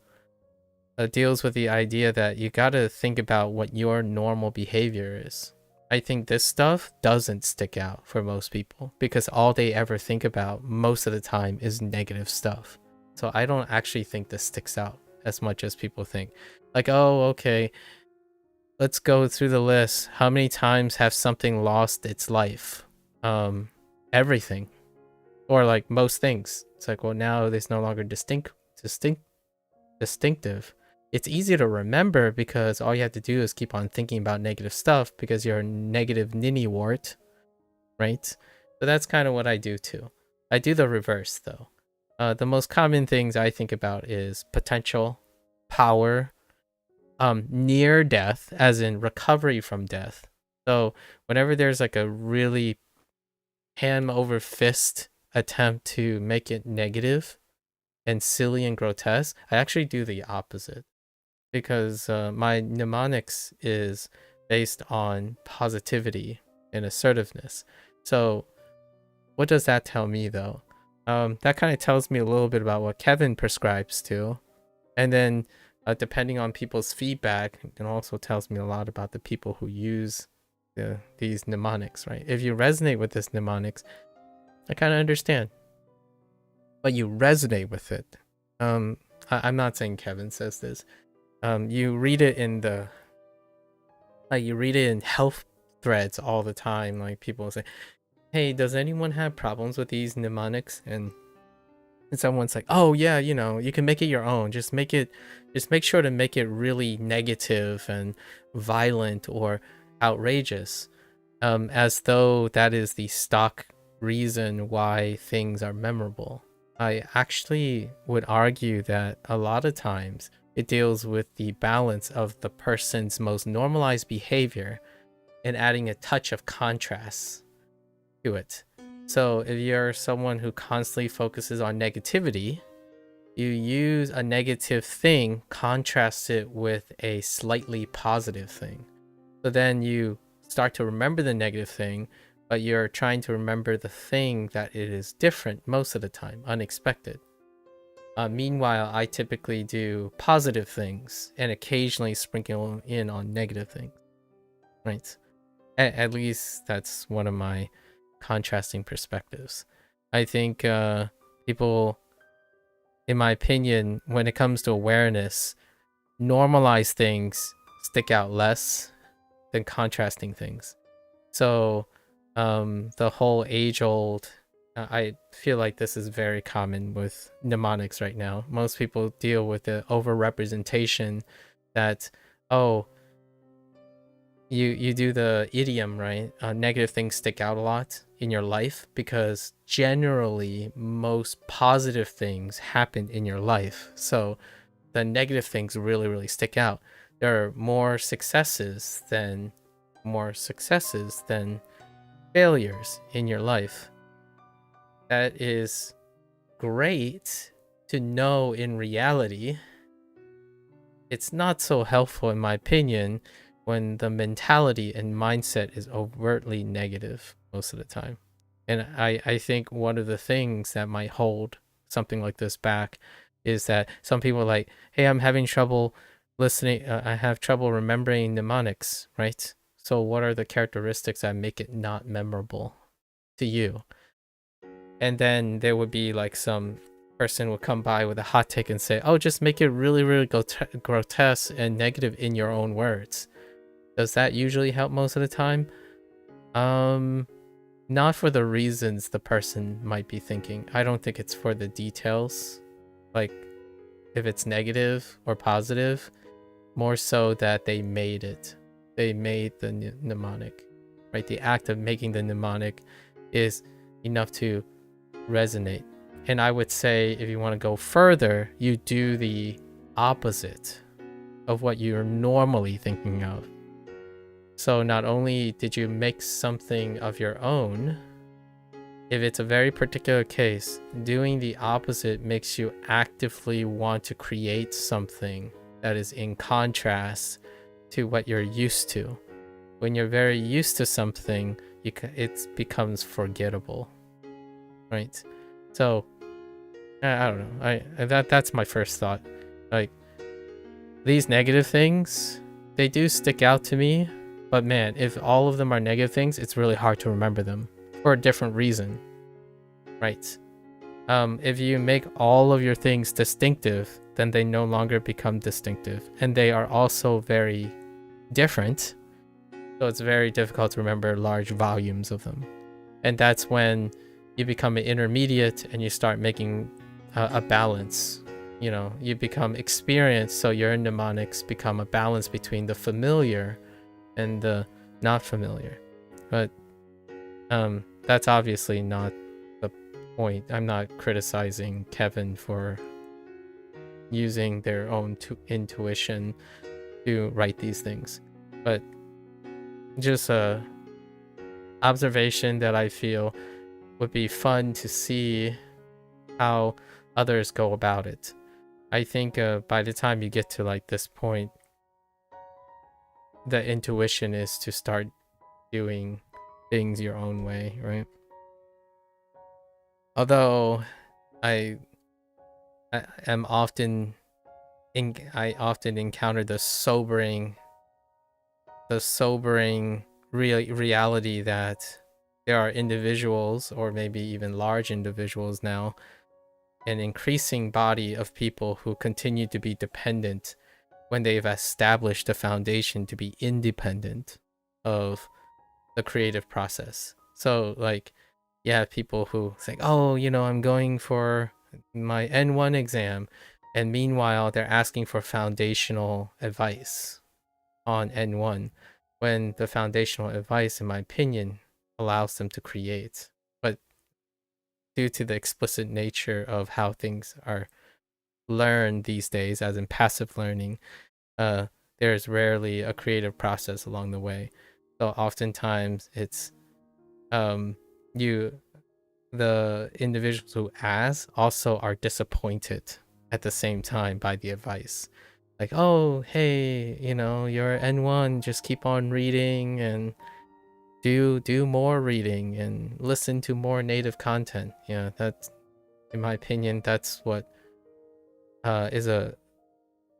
deals with the idea that you got to think about what your normal behavior is. I think this stuff doesn't stick out for most people because all they ever think about most of the time is negative stuff. So I don't actually think this sticks out as much as people think. Like, oh, okay, let's go through the list. How many times have something lost its life? Everything. Or like most things. It's like, well, now it's no longer distinctive. It's easy to remember because all you have to do is keep on thinking about negative stuff because you're a negative ninny wart, right? So that's kind of what I do too. I do the reverse though. The most common things I think about is potential, power, near death, as in recovery from death. So whenever there's like a really hand over fist attempt to make it negative and silly and grotesque, I actually do the opposite. Because my mnemonics is based on positivity and assertiveness. So what does that tell me though? That kind of tells me a little bit about what Kevin prescribes to. And then depending on people's feedback, it also tells me a lot about the people who use these mnemonics, right? If you resonate with this mnemonics, I kind of understand. But you resonate with it. I'm not saying Kevin says this. You read it in health threads all the time. Like people say, hey, does anyone have problems with these mnemonics? And someone's like, oh yeah, you know, you can make it your own. Just make sure to make it really negative and violent or outrageous, as though that is the stock reason why things are memorable. I actually would argue that a lot of times it deals with the balance of the person's most normalized behavior and adding a touch of contrast to it. So if you're someone who constantly focuses on negativity, you use a negative thing, contrast it with a slightly positive thing. So then you start to remember the negative thing, but you're trying to remember the thing that it is different most of the time, unexpected. Meanwhile, I typically do positive things and occasionally sprinkle in on negative things, right? At least that's one of my contrasting perspectives. I think people, in my opinion, when it comes to awareness, normalized things stick out less than contrasting things. So the whole age-old, I feel like this is very common with mnemonics right now. Most people deal with the over-representation that, oh, you do the idiom, right? Negative things stick out a lot in your life because generally most positive things happen in your life. So the negative things really, really stick out. There are more successes than failures in your life. That is great to know in reality. It's not so helpful, in my opinion, when the mentality and mindset is overtly negative most of the time. And I think one of the things that might hold something like this back is that some people are like, hey, I'm having trouble listening. I have trouble remembering mnemonics, right? So what are the characteristics that make it not memorable to you? And then there would be like some person would come by with a hot take and say, oh, just make it really, really grotesque and negative in your own words. Does that usually help most of the time? Not for the reasons the person might be thinking. I don't think it's for the details, like if it's negative or positive, more so that they made it. They made the mnemonic, right? The act of making the mnemonic is enough to resonate. And I would say if you want to go further, you do the opposite of what you're normally thinking of. So not only did you make something of your own, if it's a very particular case, doing the opposite makes you actively want to create something that is in contrast to what you're used to. When you're very used to something, it becomes forgettable, right? So I don't know. That's my first thought. Like, these negative things, they do stick out to me. But man, if all of them are negative things, it's really hard to remember them for a different reason, right? If you make all of your things distinctive, then they no longer become distinctive. And they are also very different. So it's very difficult to remember large volumes of them. And that's when you become an intermediate and you start making a balance. You know, you become experienced, so your mnemonics become a balance between the familiar and the not familiar. But that's obviously not the point. I'm not criticizing Kevin for using their own intuition to write these things, but just a observation that I feel would be fun to see how others go about it. I think by the time you get to like this point, the intuition is to start doing things your own way, right? Although I often encounter the sobering reality that there are individuals, or maybe even large individuals now, an increasing body of people who continue to be dependent when they've established a foundation to be independent of the creative process. So like you have people who say, oh, I'm going for my N1 exam, and meanwhile they're asking for foundational advice on N1, when the foundational advice, in my opinion, allows them to create. But due to the explicit nature of how things are learned these days, as in passive learning, there's rarely a creative process along the way. So oftentimes it's the individuals who ask also are disappointed at the same time by the advice. Like, oh, hey, you're N1, just keep on reading and do more reading and listen to more native content. That's, in my opinion, that's what is a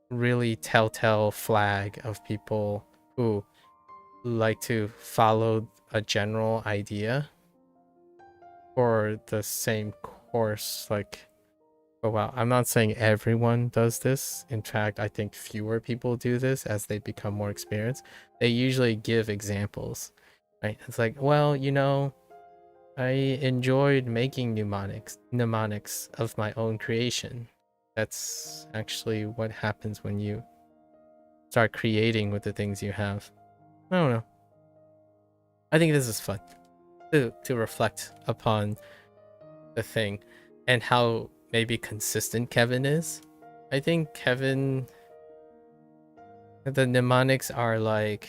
really telltale flag of people who like to follow a general idea for the same course. Like, oh wow, I'm not saying everyone does this. In fact, I think fewer people do this as they become more experienced. They usually give examples, right? It's like, well, I enjoyed making mnemonics of my own creation. That's actually what happens when you start creating with the things you have. I don't know. I think this is fun to reflect upon the thing and how maybe consistent Kevin is. I think Kevin, the mnemonics are like,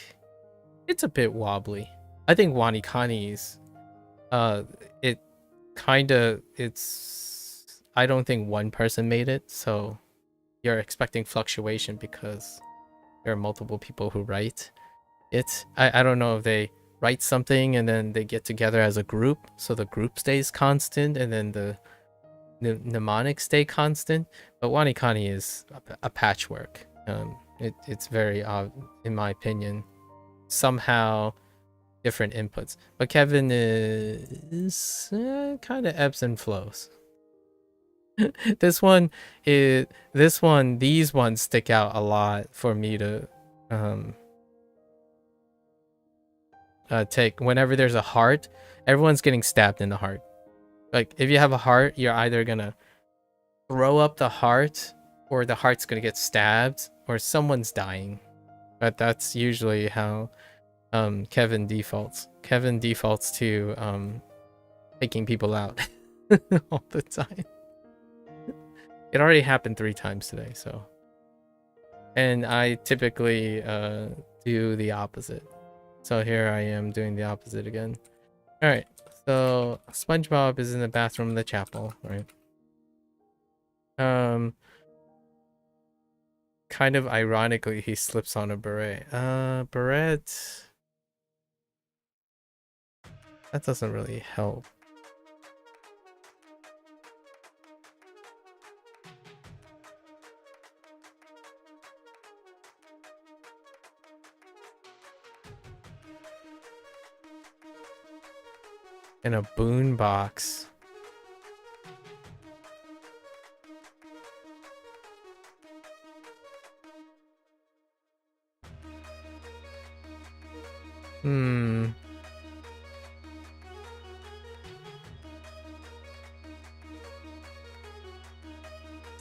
it's a bit wobbly. I think WaniKani's, I don't think one person made it, so you're expecting fluctuation because there are multiple people who write it. I don't know if they write something and then they get together as a group, so the group stays constant and then the mnemonics stay constant. But WaniKani is a patchwork. It's very in my opinion, somehow different inputs. But Kevin is kind of ebbs and flows. These ones stick out a lot for me to take. Whenever there's a heart, everyone's getting stabbed in the heart. Like, if you have a heart, you're either gonna throw up the heart, or the heart's gonna get stabbed, or someone's dying. But that's usually how Kevin defaults. Kevin defaults to taking people out all the time. It already happened 3 times today, so. And I typically do the opposite. So here I am doing the opposite again. Alright, so SpongeBob is in the bathroom in the chapel, right? Kind of ironically, he slips on a beret. Beret... That doesn't really help. In a boombox.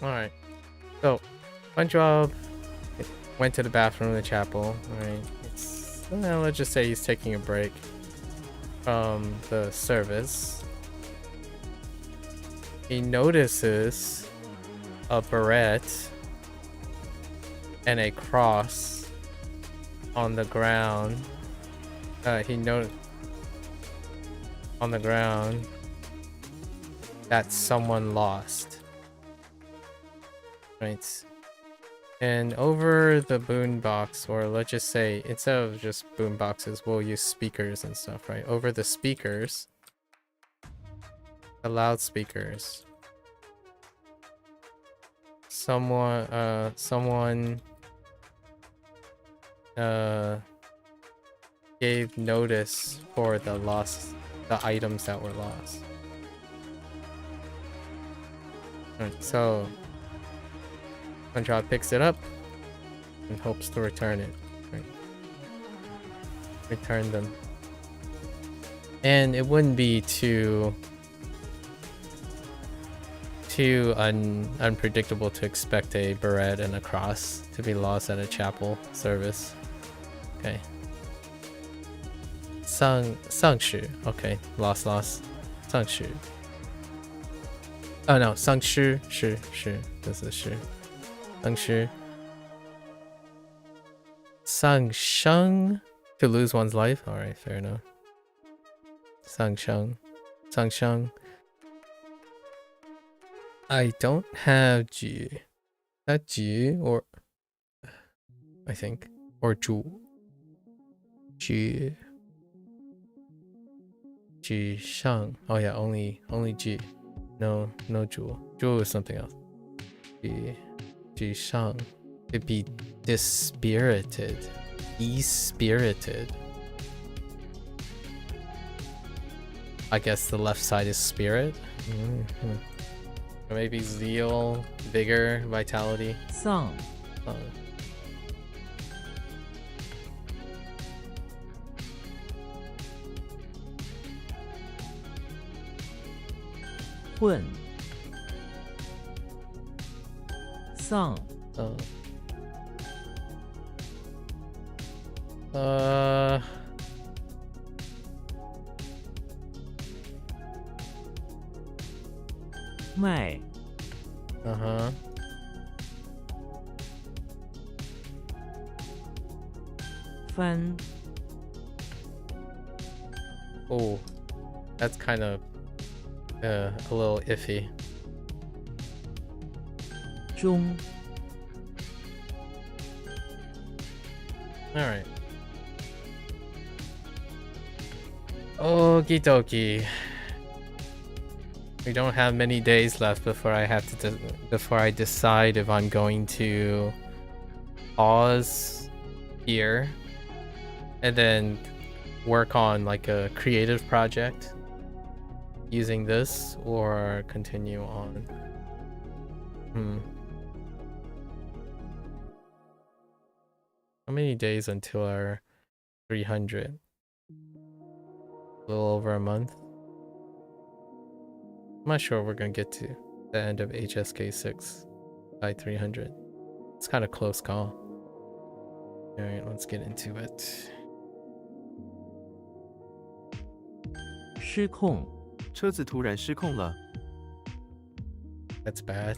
Alright. So, SpongeBob went to the bathroom in the chapel. Alright. Well, let's just say he's taking a break from the service. He notices a beret and a cross on the ground. He noticed on the ground that someone lost. Right. And over the boombox, or let's just say, instead of just boomboxes, we'll use speakers and stuff, right? Over the speakers, the loudspeakers, someone gave notice for the items that were lost. Alright, so SpongeBob picks it up and hopes to return it. Right. Return them. And it wouldn't be too unpredictable to expect a beret and a cross to be lost at a chapel service. Okay. 丧事. Okay, lost. 丧事. Oh no, 丧事 this is 事. 丧事. 丧生 to lose one's life. All right, fair enough. 丧生. I don't have 举. That 举 or I think or 主. 举 上. Oh yeah, only 举. No 主. 主 is something else. 举上. It'd be dispirited. Dispirited. I guess the left side is spirit. Or maybe zeal, vigor, vitality. 丧 混 丧 卖 Uh-huh. 翻 Oh, that's kind of a little iffy. 中 All right. Okie dokie. We don't have many days left before I decide if I'm going to pause here and then work on like a creative project using this or continue on. How many days until our 300? A little over a month. I'm not sure we're gonna get to the end of HSK6 by 300. It's kind of close call. Alright, let's get into it. 失控 车子突然失控了。 That's bad.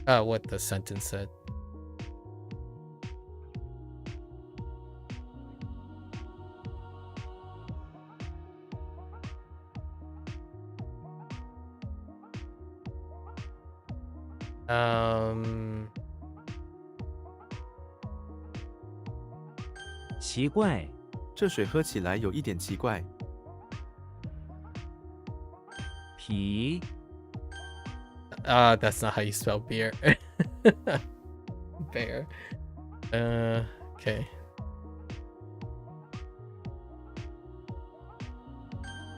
What the sentence said. Um, 奇怪 这水喝起来有一点奇怪。 皮 that's not how you spell beer. Bear. Okay.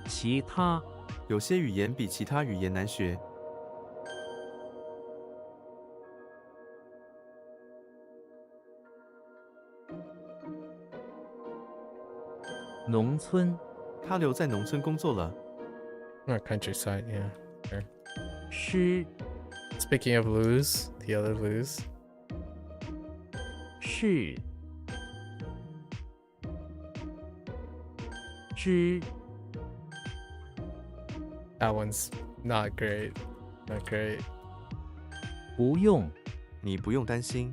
其他 有些语言比其他语言难学。 农村 他留在农村工作了。 Or countryside, yeah. Sure. 失 Speaking of lose, the other lose. 是知 That one's not great. Not great. 不用 你不用担心。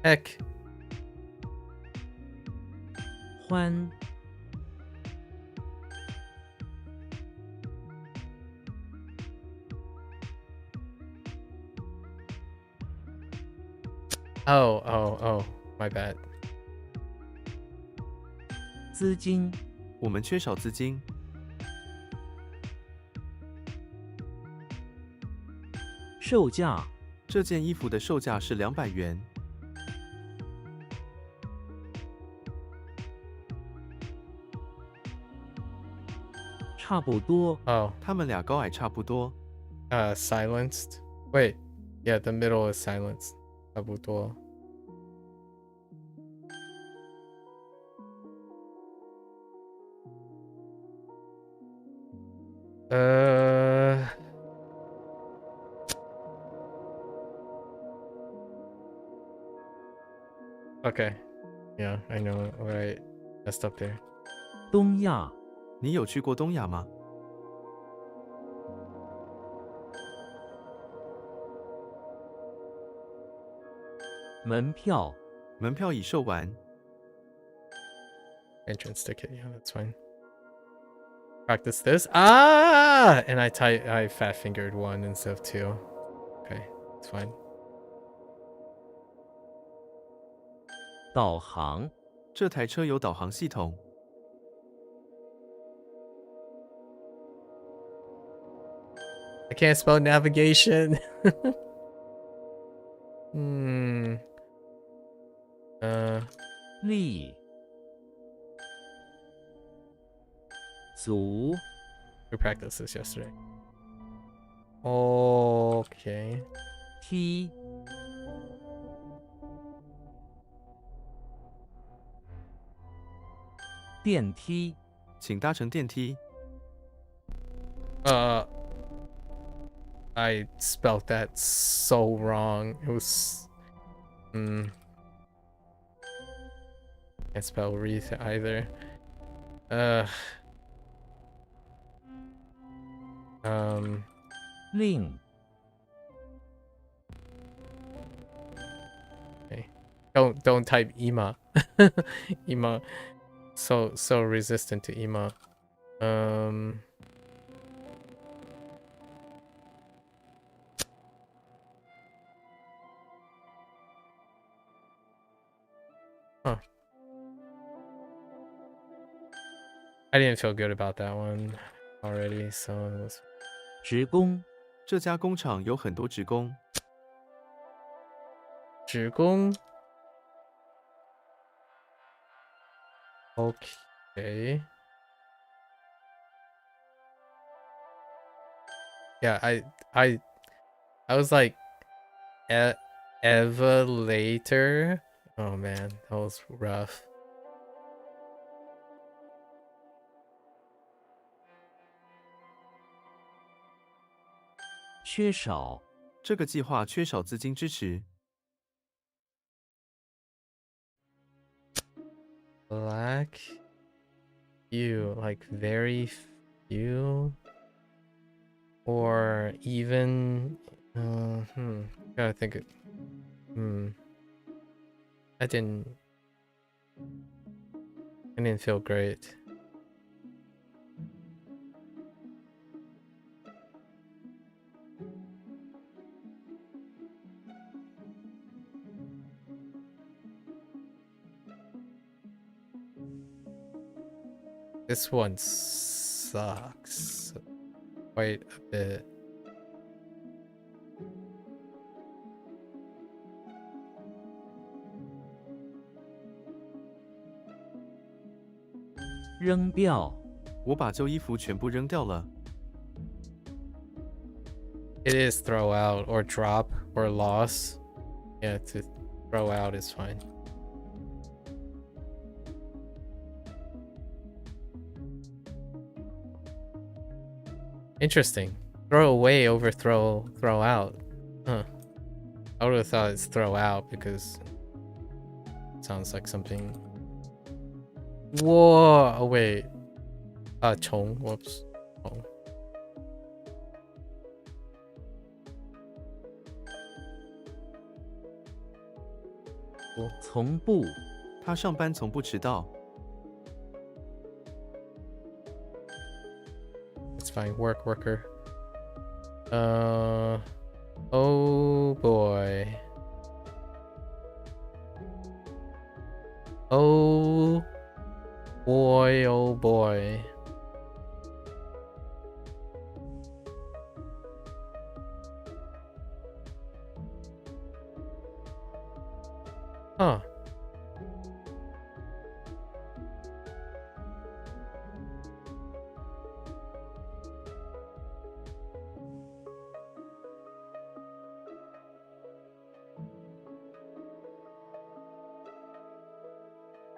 Heck. 欢 Oh, my bad. 资金 我们缺少资金。 售价 这件衣服的售价是200元。 差不多 Oh, 他们俩高矮差不多。Silenced. Wait. Yeah, the middle is silenced. 差不多. Okay. Yeah, I know what I messed up there. 东亚你有去过东亚吗？门票门票已售完。 Entrance ticket. Yeah, that's fine. Practice this. Ah! And I fat fingered 1 instead of 2. Okay, it's fine. 导航这台车有导航系统。 I can't spell navigation. Hmm. 力足 We practiced this yesterday. Okay. 梯电梯请搭乘电梯。 I spelled that so wrong. It was can't spell wreath either.令 Okay. Don't type Ima. Ima. So resistant to Ima. Huh. I didn't feel good about that one already, so it was 职工这家工厂有很多职工。 职工. Okay. Yeah, I was like Eva later. Oh man, that was rough. 缺少这个计划缺少资金支持。 Black few, like very few, or even. Gotta think. I didn't feel great. This one sucks quite a bit. "扔掉我把旧衣服全部扔掉了。 It is throw out or drop or loss. Yeah, to throw out is fine. Interesting. Throw away over throw out. Huh. I would have thought it's throw out because it sounds like something. Whoa! Oh wait. Chong. Whoops. Oh. 从不他上班从不迟到。 It's fine. Worker. Oh boy. Oh boy, oh boy. Huh.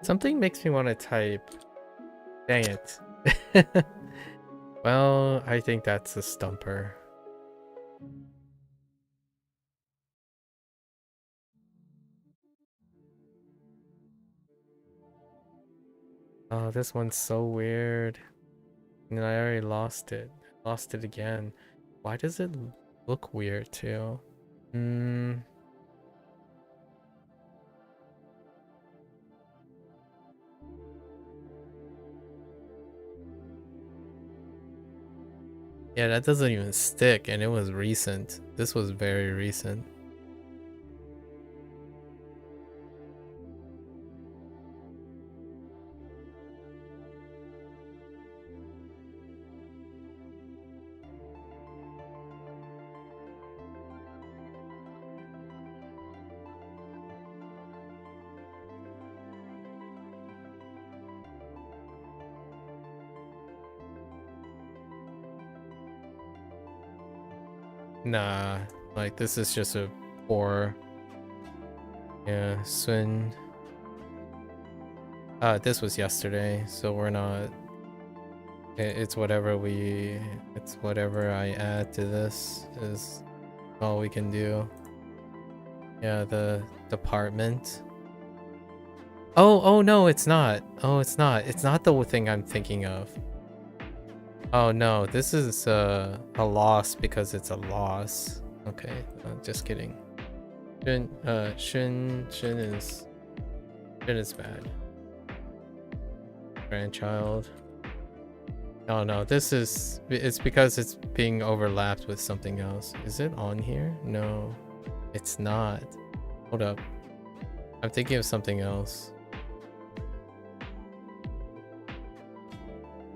Something makes me want to type. Dang it. Well, I think that's a stumper. Oh, this one's so weird. And I already lost it. Lost it again. Why does it look weird too? Yeah, that doesn't even stick, and it was recent. This was very recent. Nah, like this is just a poor. Yeah, Sun. This was yesterday, so we're not. It's whatever we. It's whatever I add to this is all we can do. Yeah, the department. Oh no, it's not. Oh, it's not. It's not the thing I'm thinking of. Oh no, this is a loss because it's a loss. Okay, just kidding. Shin is bad. Grandchild. Oh no, it's because it's being overlapped with something else. Is it on here? No, it's not. Hold up. I'm thinking of something else.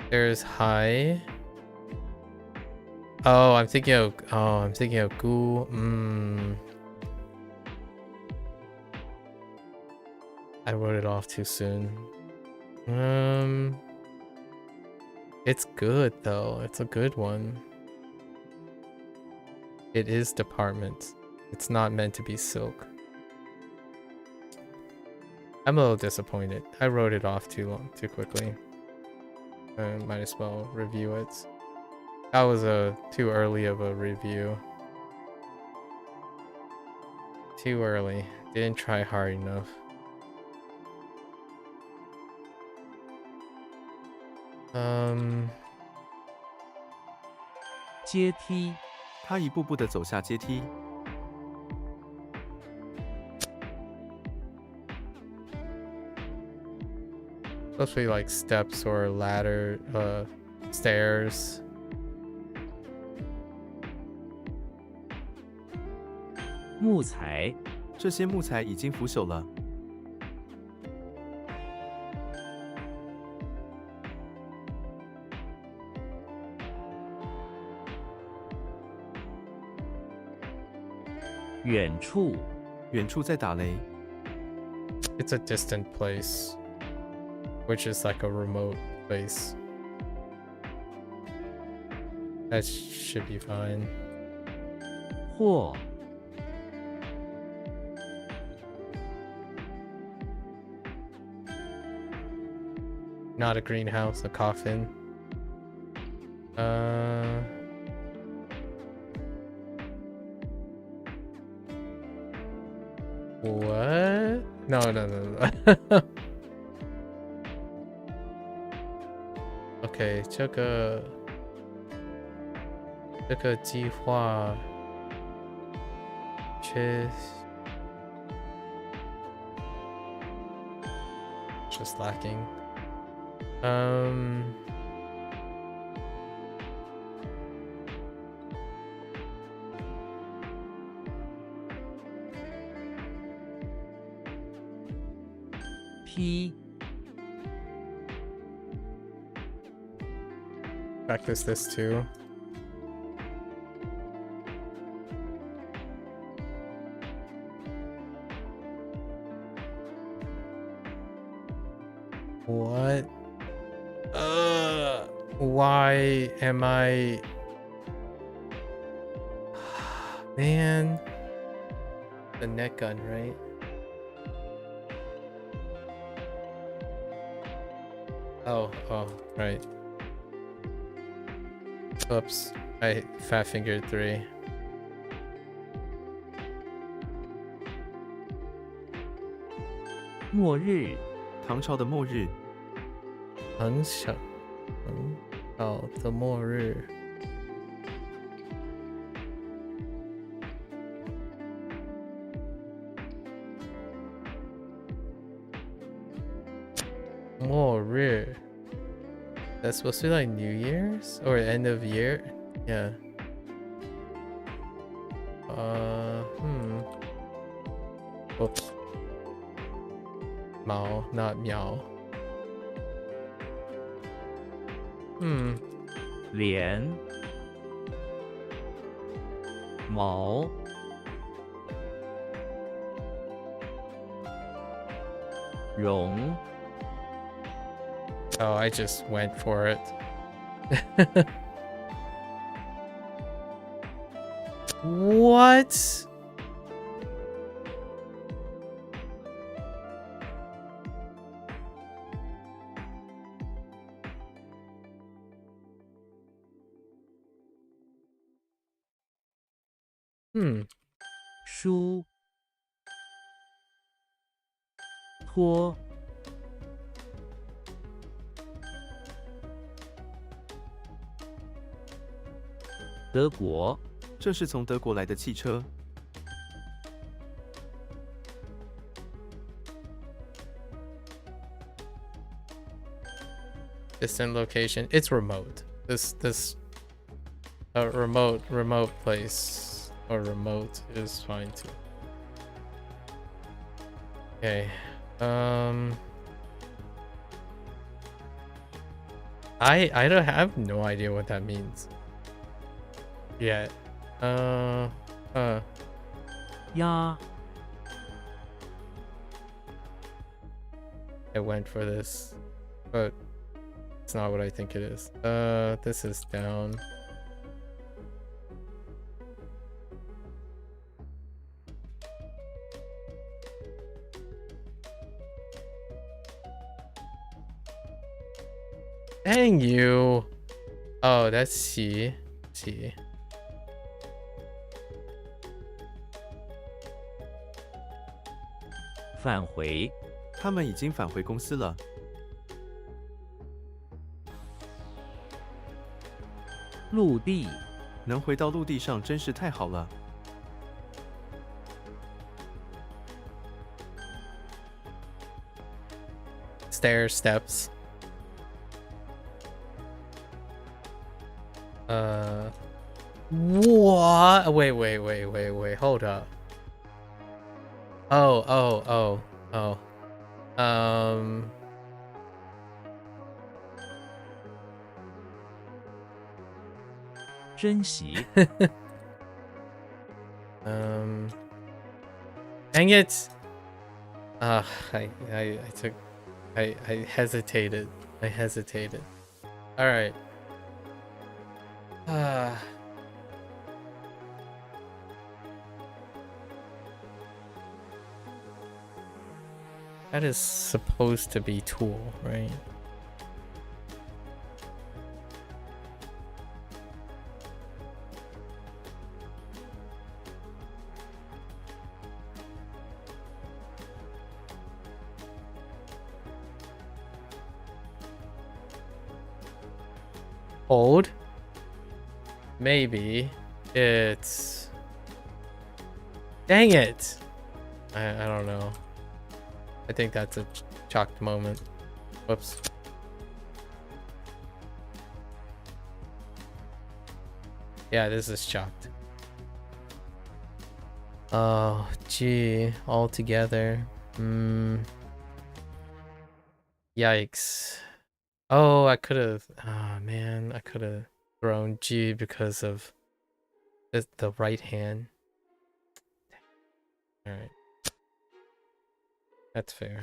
There's high. Oh, I'm thinking of gu. I wrote it off too soon. It's good though. It's a good one. It is department. It's not meant to be silk. I'm a little disappointed. I wrote it off too quickly. Might as well review it. That was too early of a review. Too early. Didn't try hard enough. 阶梯，他一步步地走下阶梯。 Supposed to be like steps or ladder, stairs. 木材，这些木材已经腐朽了。远处，远处在打雷。 It's a distant place, which is like a remote place. That should be fine. 或 Not a greenhouse, a coffin. What? No. Okay, 这个计划缺 just lacking. P Practice this too. What? Why am I... Man. The net gun, right? Oh, right. Oops. I fat fingered 3. 末日，唐朝的末日，唐朝的末日。末日. That's supposed to be like New Year's or end of year? Yeah. Oops. Mao, not meow. 连，毛，绒， Oh, I just went for it. What? Hmm. 书，托，德国，这是从德国来的汽车。 Distant location. It's remote. This remote place or remote is fine too. Okay. I don't have no idea what that means. Yet. 鸭， I went for this, but it's not what I think it is. This is down. Dang you. Oh, that's C. C. 返回，他们已经返回公司了。 陆地，能回到陆地上真是太好了。 Stairs, steps. What? Wait. Hold up. Oh. 珍惜， Dang it. I hesitated. All right. That is supposed to be tool, right? Hold. Maybe it's. Dang it! I don't know. I think that's a chalked moment. Whoops. Yeah, this is chalked. Oh, gee, all together. Yikes. Oh, I could have. Oh man, I could have thrown G because of the right hand. All right. That's fair.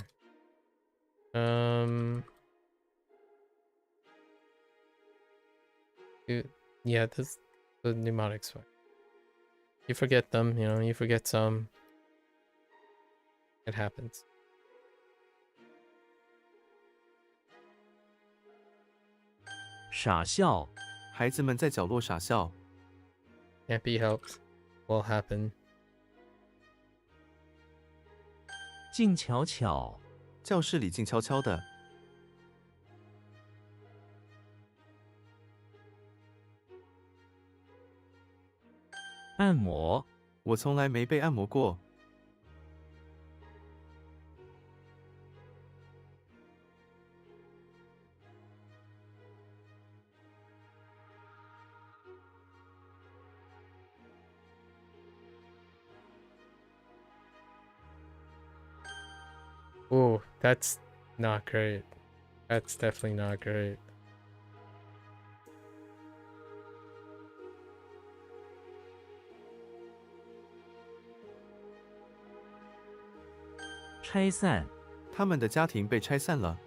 Yeah, this the mnemonics fine. You forget them, you know, you forget some. It happens. 傻笑，孩子们在角落傻笑。 Can't be helped. Will happen. 静悄悄，教室里静悄悄的。按摩，我从来没被按摩过。 Ooh, that's not great. That's definitely not great. 拆散，他们的家庭被拆散了。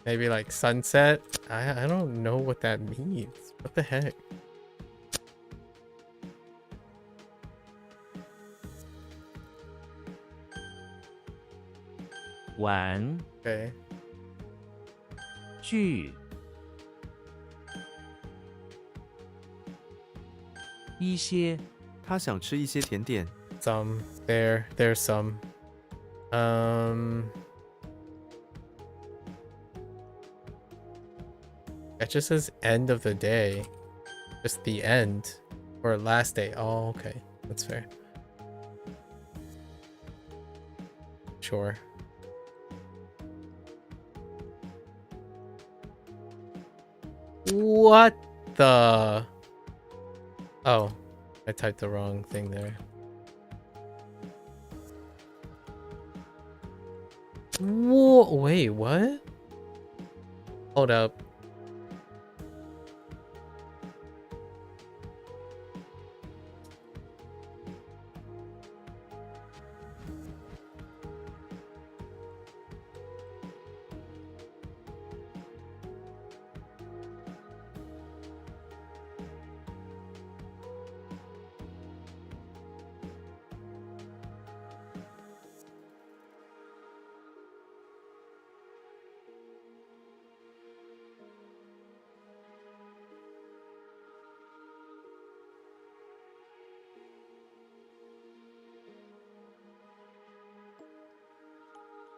Maybe like sunset? I don't know what that means. What the heck? 玩， Okay. 聚，一些，他想吃一些甜点。 Some. There's some. It just says end of the day. Just the end. Or last day. Oh, okay. That's fair. Sure. What the? Oh, I typed the wrong thing there. Whoa, wait, what? Hold up.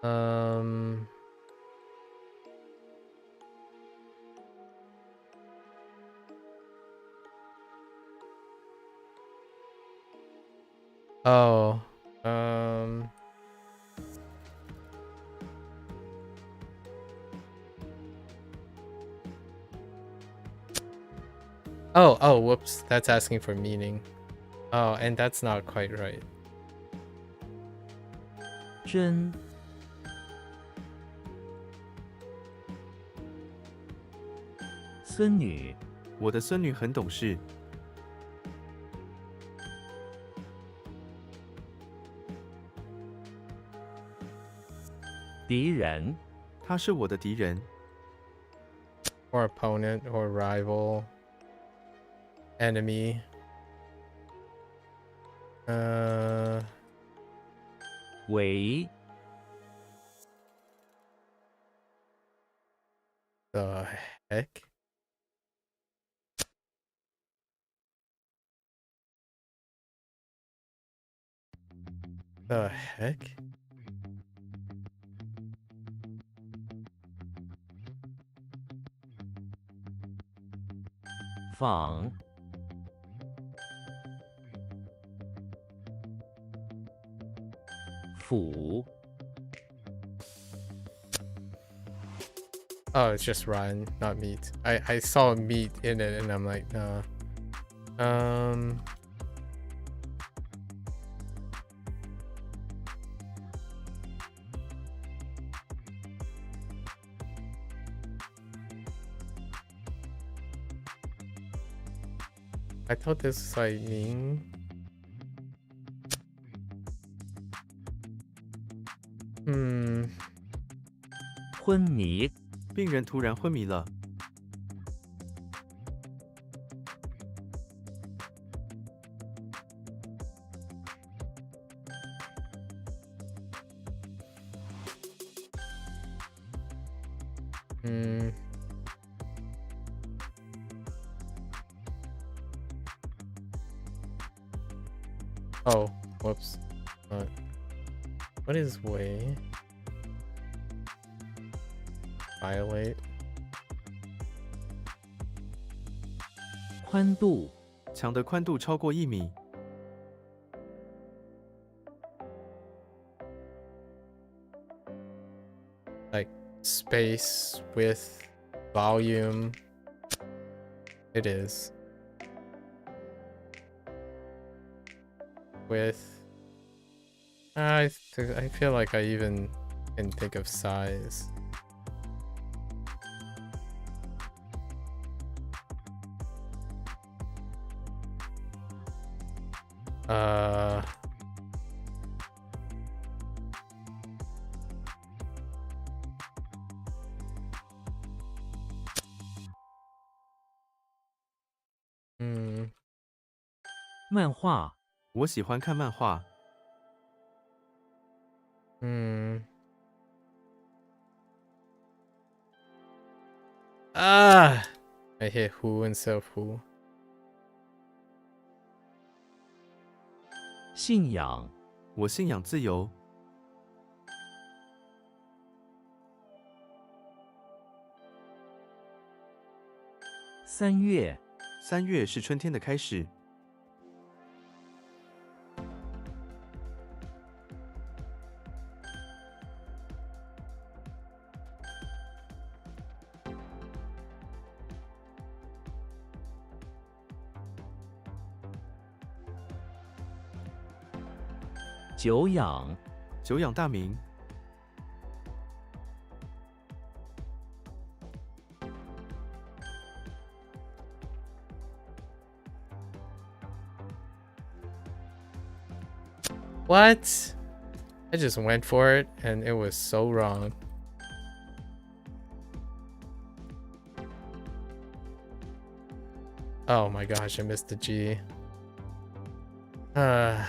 Um. Oh. Oh, whoops. That's asking for meaning. Oh, and that's not quite right. 真，孙女，我的孙女很懂事。敌人，他是我的敌人。 Or opponent, or rival. Enemy. Uh. 为， The heck? The heck? 仿，腐， Oh, it's just run, not meat. I saw meat in it and I'm like, nah. I thought this was like mean. 昏迷，病人突然昏迷了。Oh, whoops. What is way? Violate. 宽度，墙的宽度超过1米， Like space, width, volume. It is. Width. I feel like I even can think of size. Hmm. 漫画，我喜欢看漫画。 Ah! I hit who instead of who. 信仰，我信仰自由。 3月， 3月是春天的开始。 久仰，久仰大名。 What? I just went for it and it was so wrong. Oh my gosh, I missed the G. uh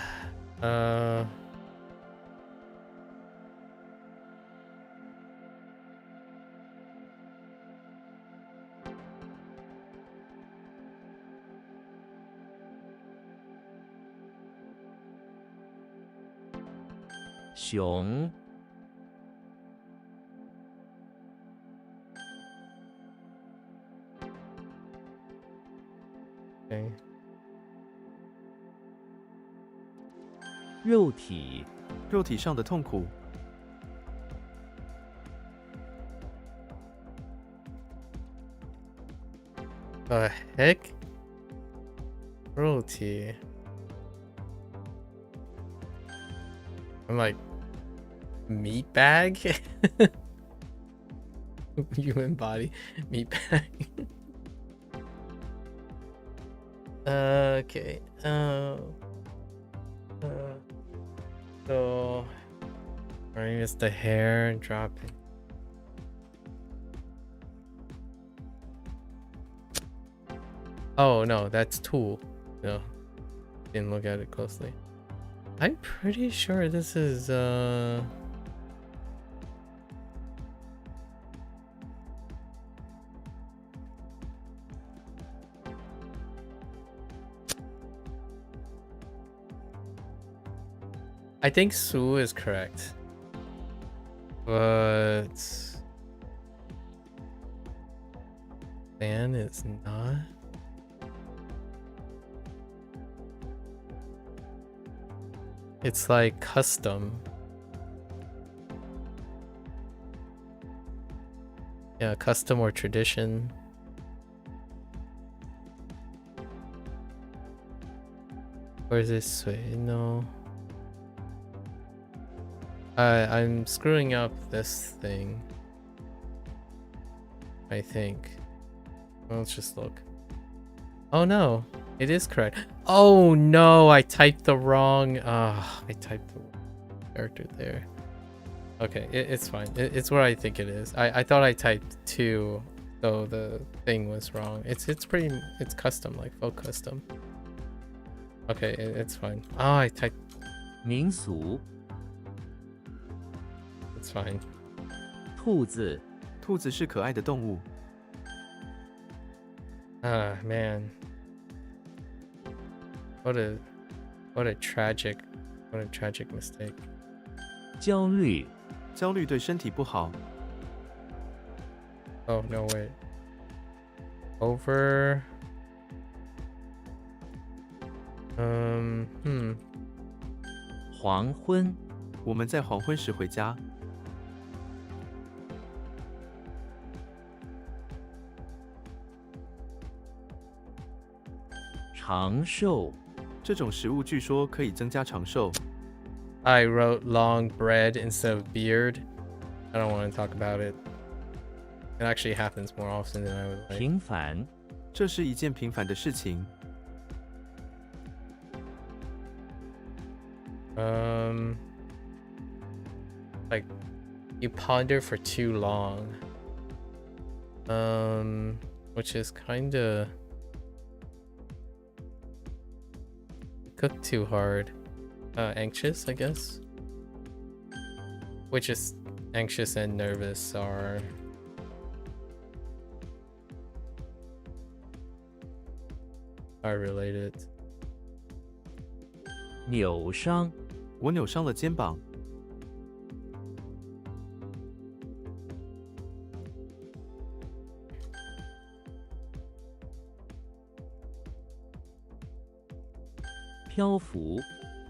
熊， okay. 肉体，肉体上的痛苦。 The heck? Cruelty. I'm like, meat bag? Human body, meat bag. Okay. So, I missed the hair and dropping. Oh no, that's tool. No, didn't look at it closely. I'm pretty sure this is I think Su is correct, but Fan is not. It's like custom. Yeah, custom or tradition. Or is it Sui? No. I'm screwing up this thing. I think. Well, let's just look. Oh no, it is correct. Oh no, I typed the wrong. I typed the wrong character there. Okay, it's fine. It's what I think it is. I thought I typed 2, though the thing was wrong. It's custom, like full custom. Okay, it's fine. Oh, I typed. 民俗， It's fine. 兔子， 兔子是可爱的动物。 Ah, man. What a What a tragic mistake. 焦虑，焦虑对身体不好。 Oh no, wait. Over. 黄昏，我们在黄昏时回家。长寿，这种食物据说可以增加长寿。 I wrote long bread instead of beard. I don't want to talk about it. It actually happens more often than I would like. 平凡，这是一件平凡的事情。 Like you ponder for too long. Which is kind of cook too hard. Anxious, I guess. Which is anxious and nervous are related. 扭伤，我扭伤了肩膀。 漂浮，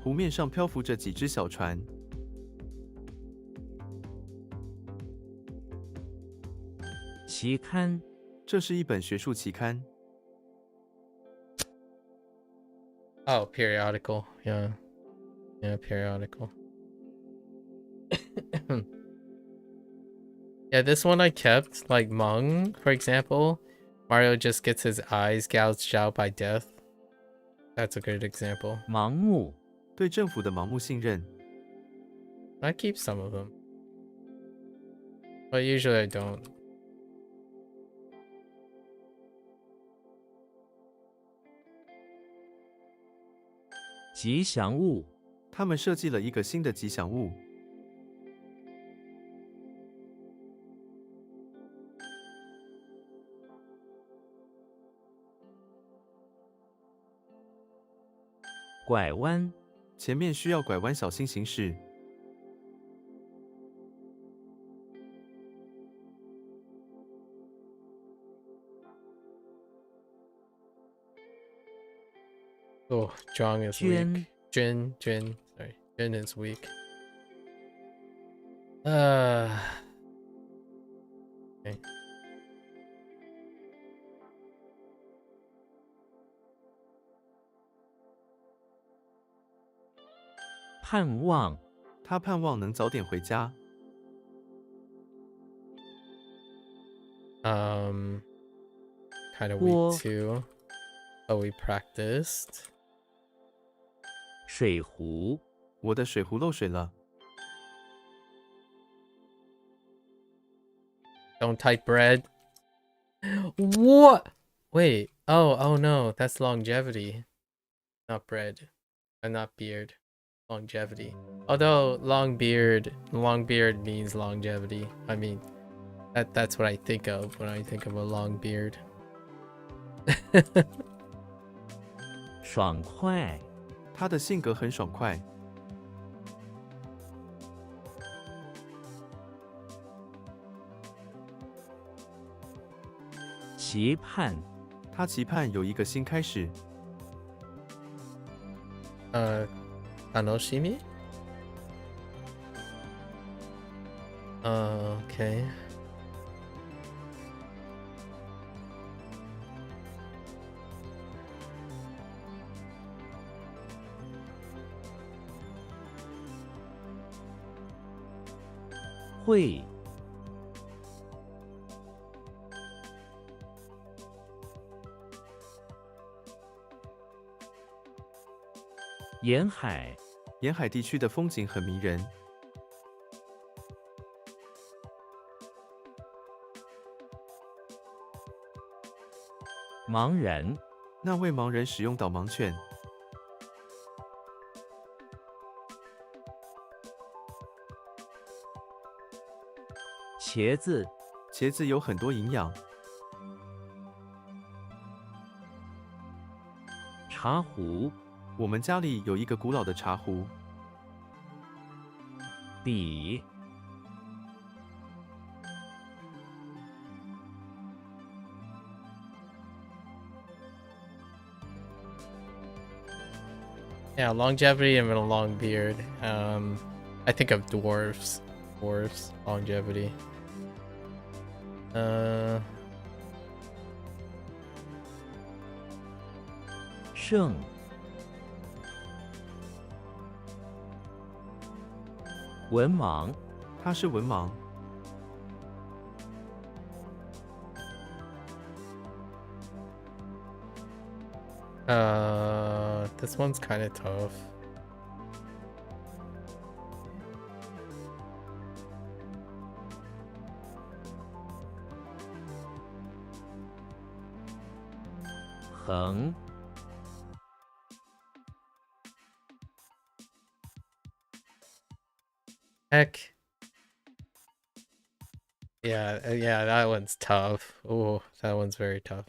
湖面上漂浮着几只小船。 期刊，这是一本学术期刊。 Oh, periodical. Yeah. Yeah, periodical. Yeah, this one I kept. Like Mung, for example. Mario just gets his eyes gouged out by death. That's a good example. 盲目，对政府的盲目信任。 I keep some of them. But usually I don't. 吉祥物，他们设计了一个新的吉祥物。 拐弯，前面需要拐弯，小心行驶。 Oh, Zhang is 捐 weak. Jin. Sorry. Jin is weak. Okay. 盼望，他盼望能早点回家。 Kind of Cool. weak too. But we practiced. 水壶，我的水壶漏水了。 Don't type bread. What? Wait. Oh no. That's longevity. Not bread. And not beard. Longevity. Although long beard means longevity. I mean, that's what I think of when I think of a long beard. 爽快，他的性格很爽快。 期盼，他期盼有一个新开始。 Anoshimi? Okay. “会”，沿海，沿海地区的风景很迷人。 茫然，那位盲人使用导盲犬。 茄子，茄子有很多营养。 茶壶，我们家里有一个古老的茶壶。底 Yeah, longevity and a long beard. I think of dwarves. Dwarves, longevity. 圣 文盲 他是文盲。This one's kind of tough. Heng 横 Heck. Yeah, that one's tough. Oh, that one's very tough.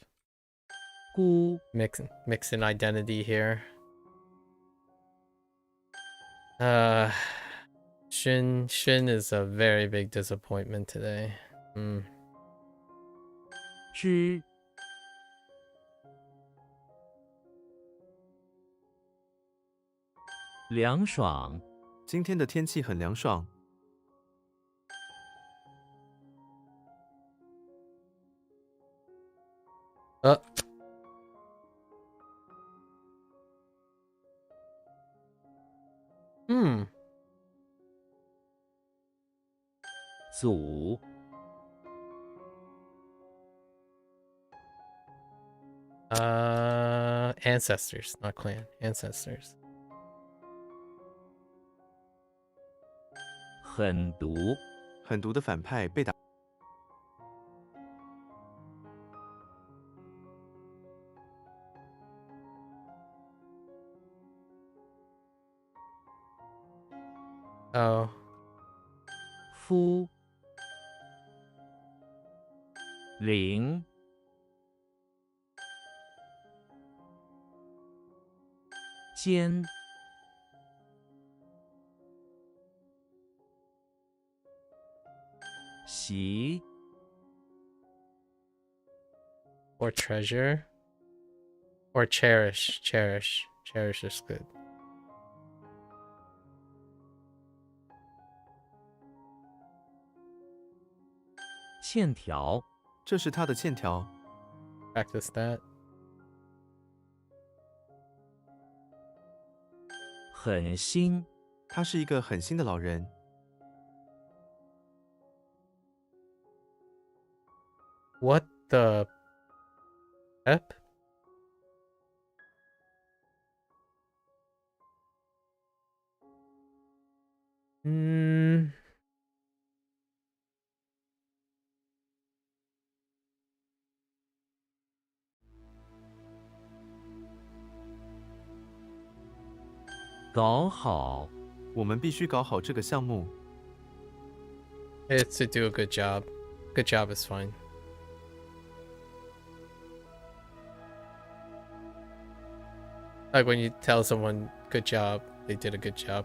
孤 Mixing identity here. Shin is a very big disappointment today. 知 凉爽 今天的天气很凉爽。祖 Ancestors, not clan. Ancestors. 狠毒狠毒的反派被打。Oh. 夫灵间 习 Or treasure. Or cherish. Cherish is good. 线条这是他的欠条。Practice that. 狠心他是一个狠心的老人。What the Pep? Hmm. 搞好我们必须搞好这个项目。 It's to do a good job. Good job is fine. Like when you tell someone good job, they did a good job.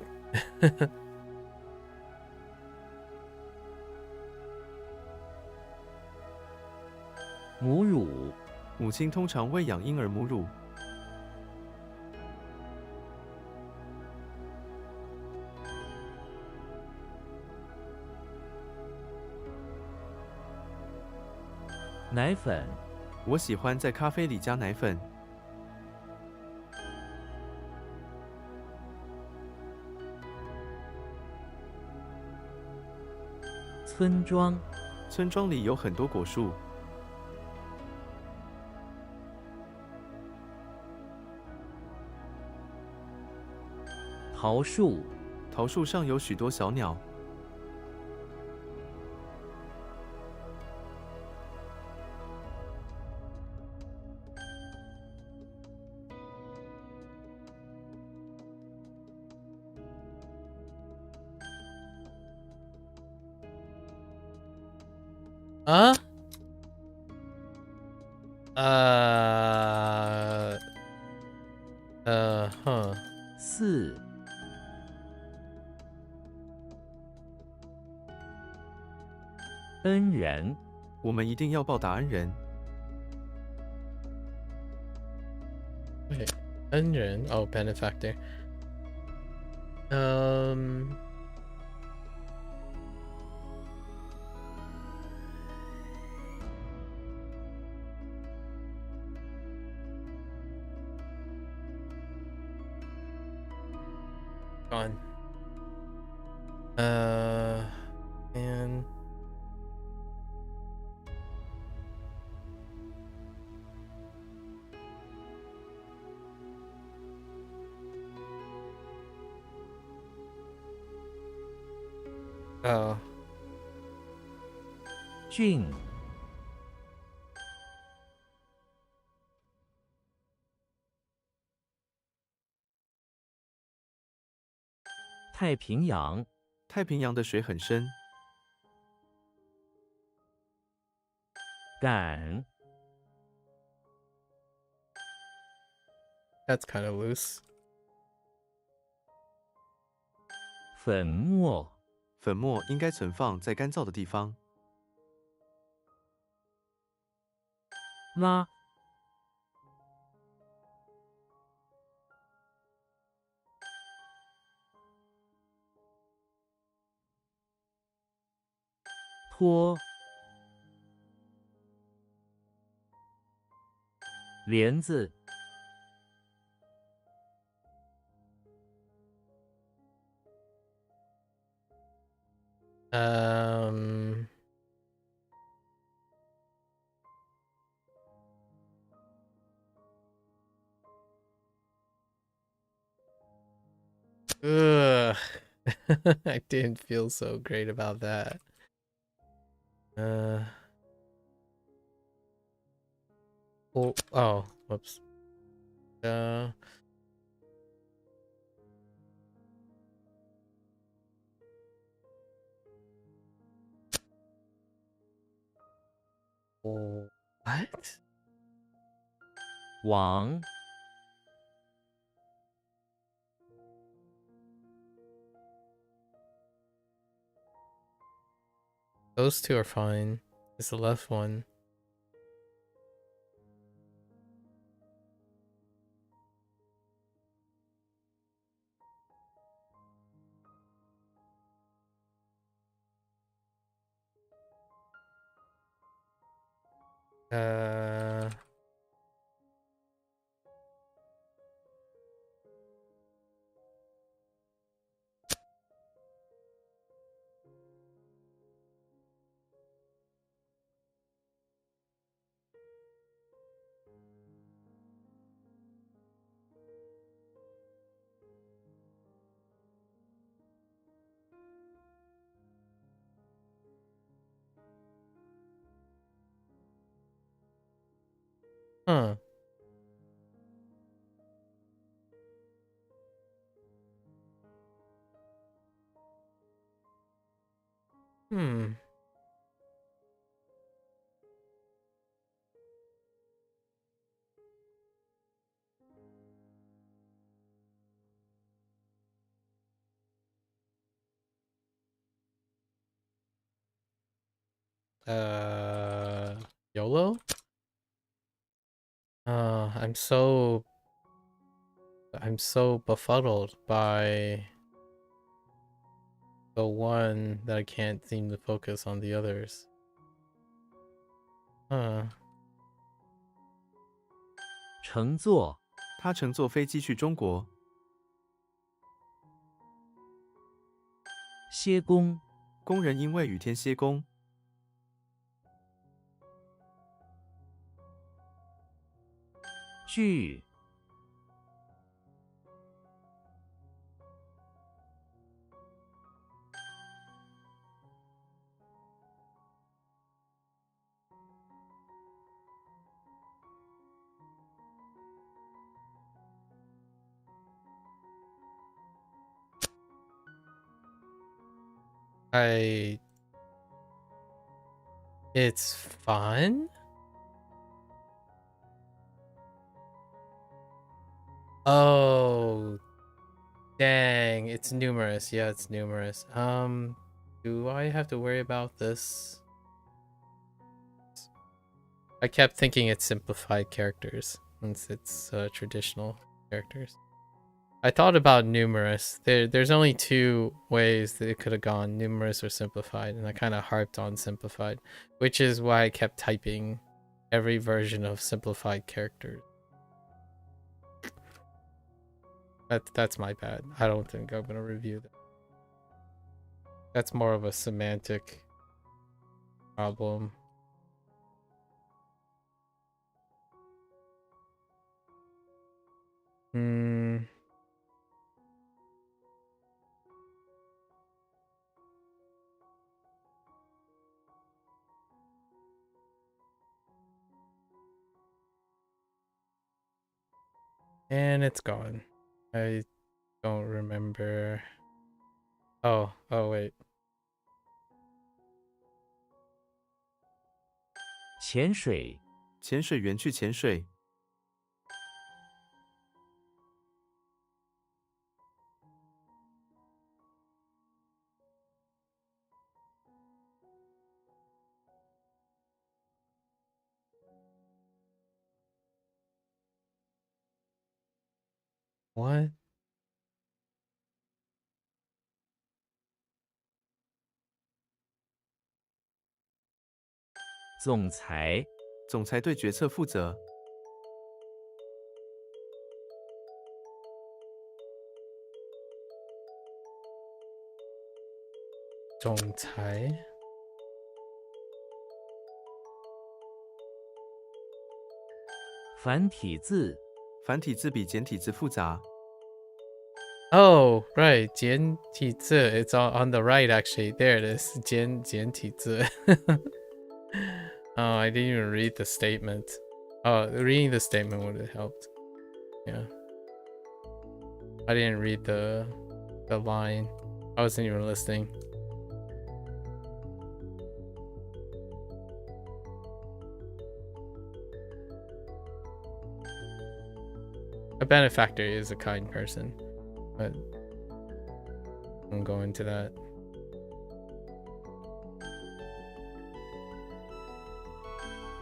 母乳母亲通常喂养婴儿母乳。奶粉我喜欢在咖啡里加奶粉。村庄村庄里有很多果树。桃树桃树上有许多小鸟。Huh? Huh. 4恩人我们一定要报答恩人。 Wait. Enren. Oh, benefactor. Gone. And oh, 郡太平洋太平洋的水很深，感 that's kind of loose. 粉末粉末应该存放在干燥的地方。拉拖帘子 Um. Ugh. I didn't feel so great about that. Oh, whoops. What? 王 Those two are fine. It's the left one. Uh. Huh. Hmm. YOLO? I'm so befuddled by the one that I can't seem to focus on the others. Huh. 乘坐他乘坐飞机去中国，歇工工人因为雨天歇工。聚 It's fun? Oh, dang. It's numerous. Yeah, it's numerous. Do I have to worry about this? I kept thinking it's simplified characters since it's traditional characters. I thought about numerous. There's only two ways that it could have gone, numerous or simplified, and I kind of harped on simplified, which is why I kept typing every version of simplified characters. That's my bad. I don't think I'm gonna review that. That's more of a semantic problem. Hmm. And it's gone. I don't remember. Oh, wait. 潜水潜水员去潜水。What? 总裁总裁对决策负责。总裁？繁体字繁体字比简体字复杂。Oh, right. 简体字. It's on the right, actually. There it is. 简体字. Oh, I didn't even read the statement. Oh, reading the statement would have helped. Yeah. I didn't read the line. I wasn't even listening. A benefactor is a kind person, but I won't go into that.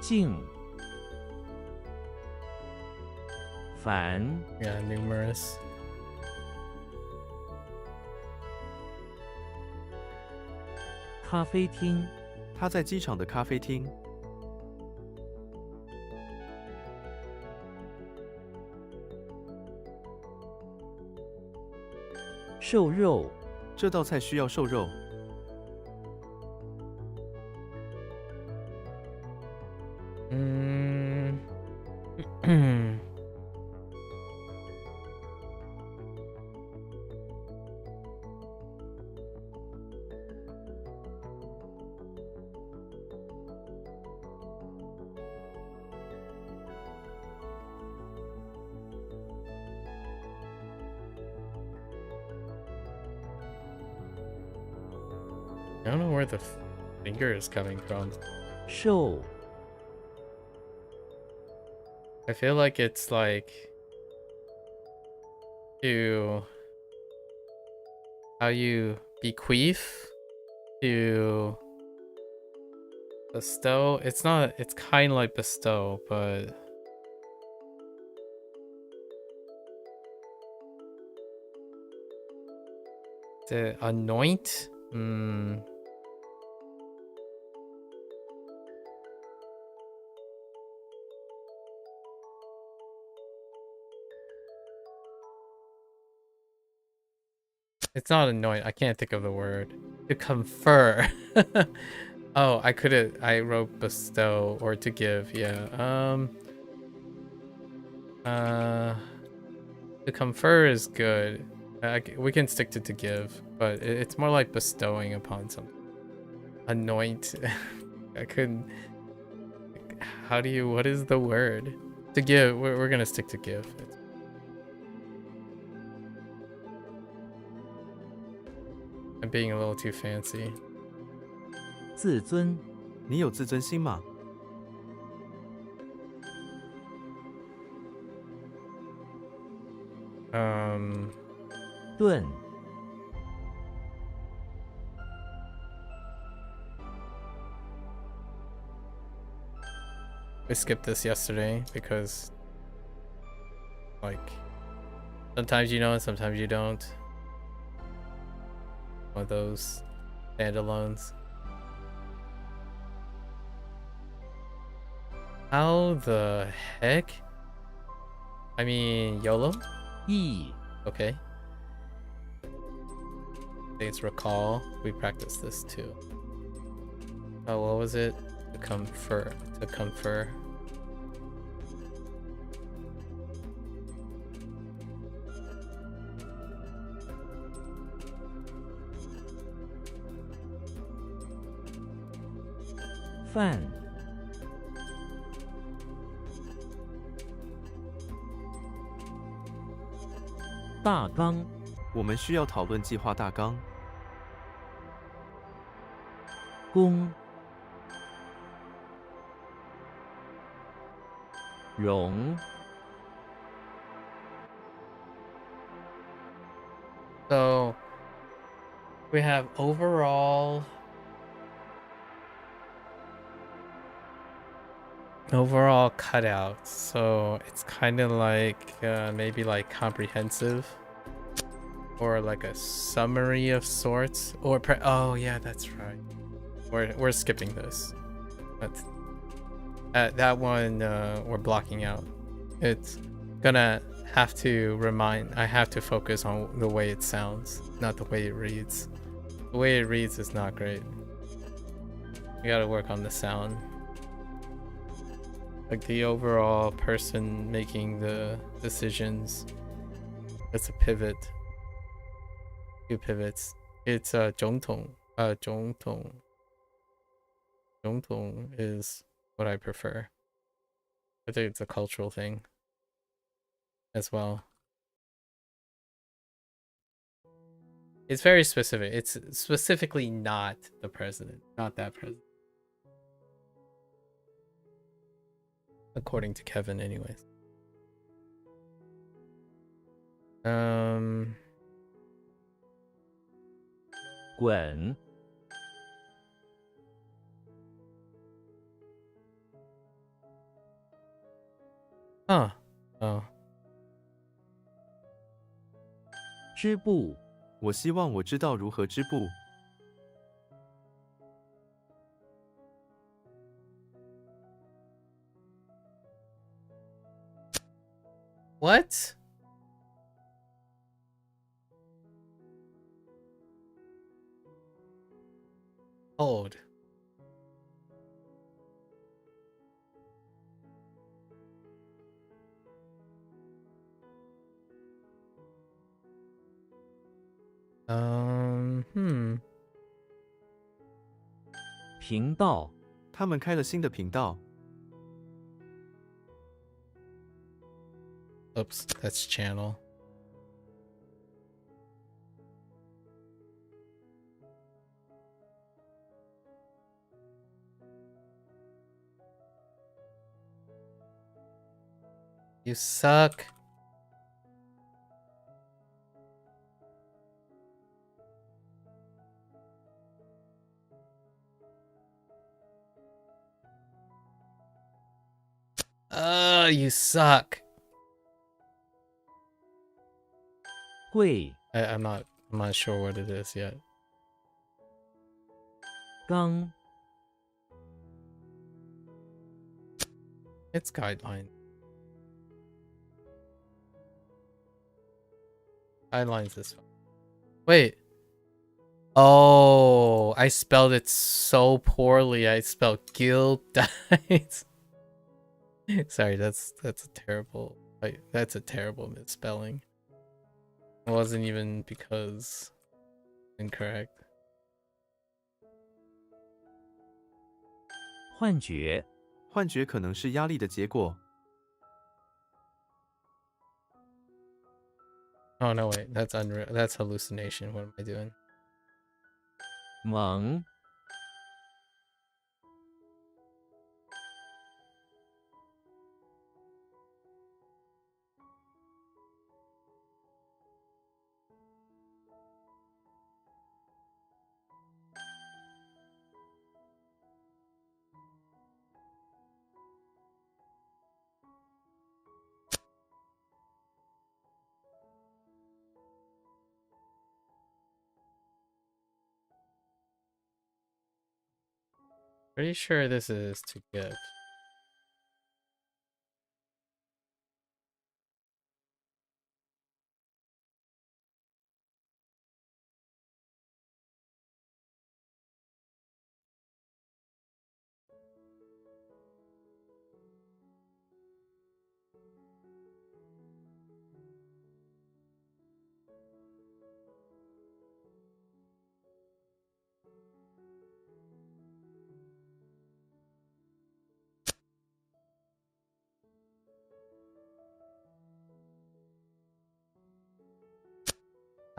静繁 Yeah, numerous. 咖啡厅他在机场的咖啡厅。瘦肉这道菜需要瘦肉。I don't know where the finger is coming from. 瘦 I feel like it's like to how you bequeath to bestow. It's not, it's kind of like bestow, but to anoint. It's not anoint. I can't think of the word. To confer. Oh, I wrote bestow or to give. Yeah. To confer is good. We can stick to give, but it's more like bestowing upon something. Anoint. I couldn't. How do you? What is the word? To give. We're gonna stick to give. I'm being a little too fancy. 自尊你有自尊心吗？盾 We skipped this yesterday because, like, sometimes you know and sometimes you don't. One of those standalones. How the heck? I mean, YOLO? 意 Okay. I think it's recall. We practiced this too. Oh, what was it? To confer. To confer. Fan 大纲我们需要讨论计划大纲。公容 So we have overall cutouts. So it's kind of like maybe like comprehensive or like a summary of sorts or oh yeah, that's right. We're skipping this. That's that one we're blocking out. It's gonna have to I have to focus on the way it sounds, not the way it reads. The way it reads is not great. We gotta work on the sound. Like the overall person making the decisions. It's a pivot. 2 pivots. It's 总统. 总统. 总统 is what I prefer. I think it's a cultural thing as well. It's very specific. It's specifically not the president, not that president. According to Kevin, anyways. 滚 Huh. Oh. 织布我希望我知道如何织布。 What? Hold. Hmm. 频道他们开了新的频道。 Oops, that's channel. You suck. You suck. 会 I'm not sure what it is yet. 纲 It's guideline. Guidelines this one. Wait. Oh, I spelled it so poorly. I spelled guild dies. Sorry, that's a terrible misspelling. It wasn't even because incorrect. 幻觉幻觉可能是压力的结果。 Oh no, wait, that's unreal. That's hallucination. What am I doing? 蒙 Pretty sure this is to give.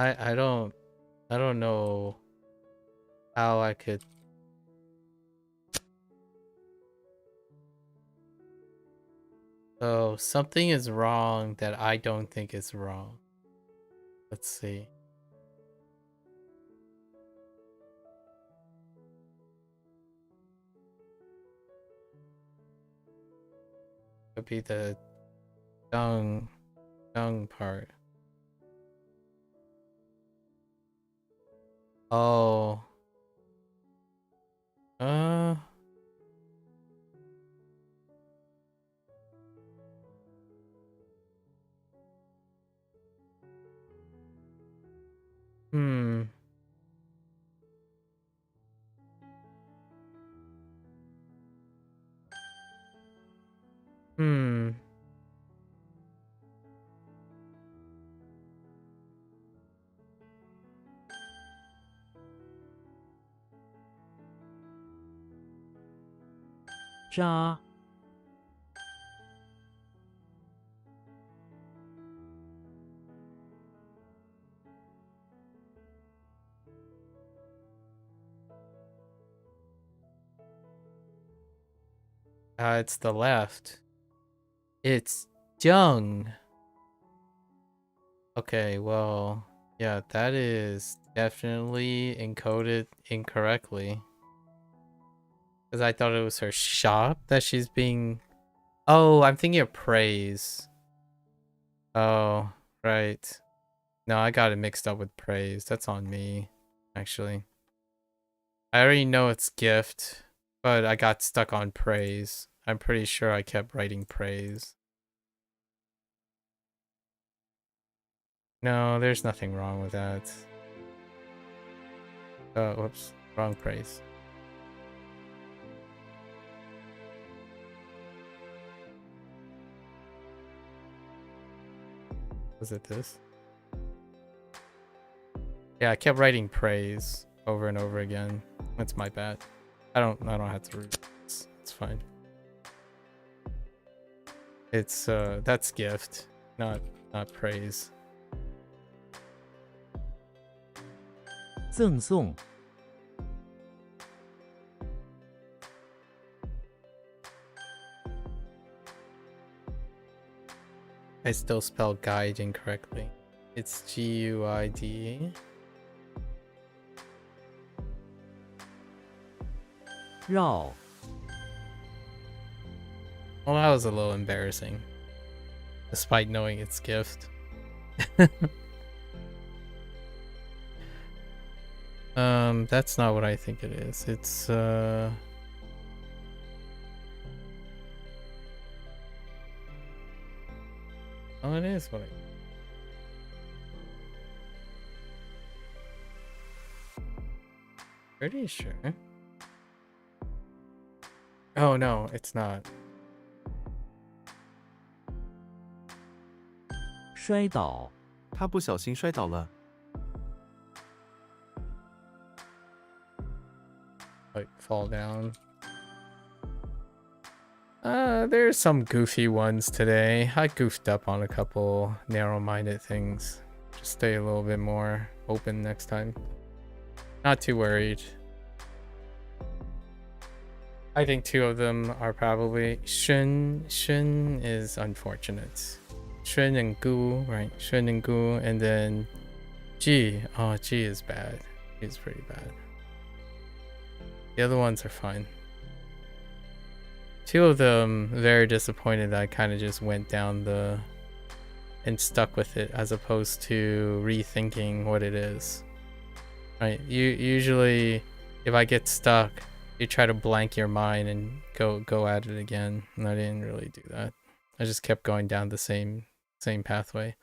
I don't know how I could. So something is wrong that I don't think is wrong. Let's see. Could be the dung part. Oh. Uh. Hmm. Hmm. Zha. It's the left. It's Jung. Okay, well, yeah, that is definitely encoded incorrectly. Because I thought it was her shop that she's being... Oh, I'm thinking of praise. Oh, right. No, I got it mixed up with praise. That's on me, actually. I already know it's gift, but I got stuck on praise. I'm pretty sure I kept writing praise. No, there's nothing wrong with that. Oh, whoops. Wrong praise. Was it this? Yeah, I kept writing praise over and over again. That's my bad. I don't have to read this. It's fine. It's that's gift, not praise. 赠送 I still spell guide incorrectly. It's G-U-I-D-E. 绕 Well, that was a little embarrassing, despite knowing it's gift. That's not what I think it is. It's oh, it is what I... Pretty sure. Oh no, it's not. 摔倒 他不小心摔倒了。 Like fall down. There's some goofy ones today. I goofed up on a couple narrow-minded things. Just stay a little bit more open next time. Not too worried. I think two of them are probably Shun. Shun is unfortunate. Shun and Gu, right? Shun and Gu, and then G. Oh, G is bad. G is pretty bad. The other ones are fine. Two of them, very disappointed that I kind of just went down the... and stuck with it as opposed to rethinking what it is. Right? Usually, if I get stuck, you try to blank your mind and go at it again. And I didn't really do that. I just kept going down the same pathway.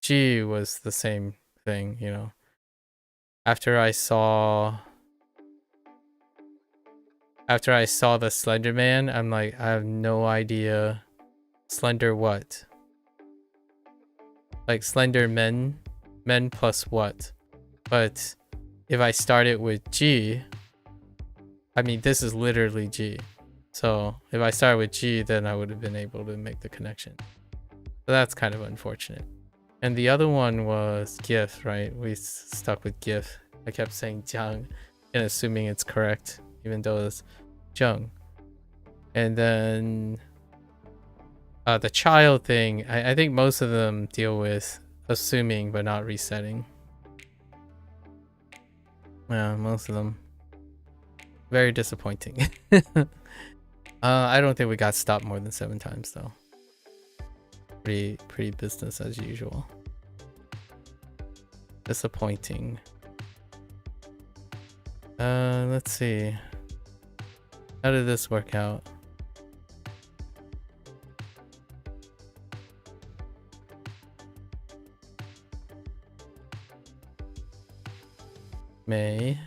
G was the same thing, you know. After I saw the Slender Man, I'm like, I have no idea. Slender what? Like Slender Men plus what? But if I started with G, I mean, this is literally G. So if I started with G, then I would have been able to make the connection. So that's kind of unfortunate. And the other one was GIF, right? We stuck with GIF. I kept saying Jiang and assuming it's correct, even though it's Zheng. And then the child thing, I think most of them deal with assuming but not resetting. Yeah, most of them. Very disappointing. I don't think we got stopped more than 7 times though. Pretty business as usual. Disappointing. Let's see. How did this work out? May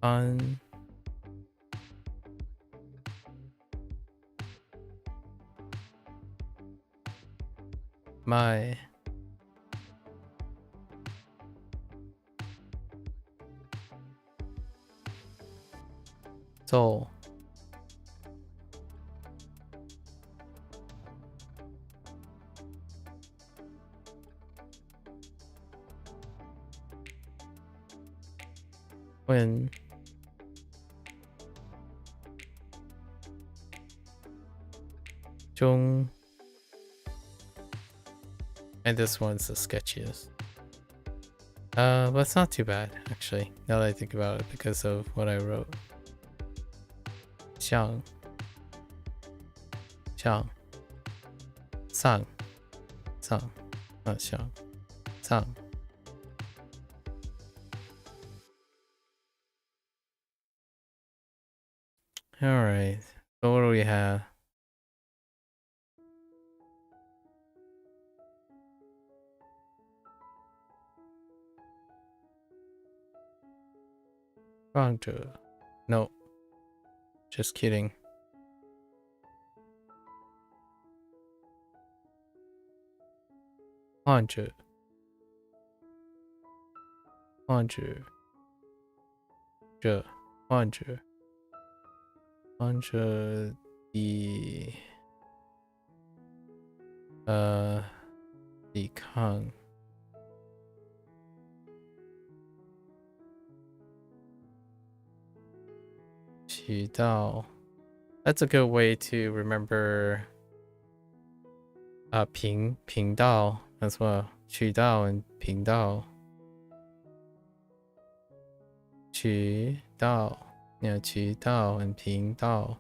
on my soul. When Jung, and this one's the sketchiest. But it's not too bad actually, now that I think about it, because of what I wrote. Xiang, Xiang, Sang, Sang, not Xiang, Sang. All right, so what do we have? Guangzhou. No, just kidding. Guangzhou. Guangzhou. Guangzhou. Guangzhou the Kang. Qidao. That's a good way to remember Ping Dao as well. Qidao and Ping Dao. Qidao. Yeah, Qidao and Ping Dao.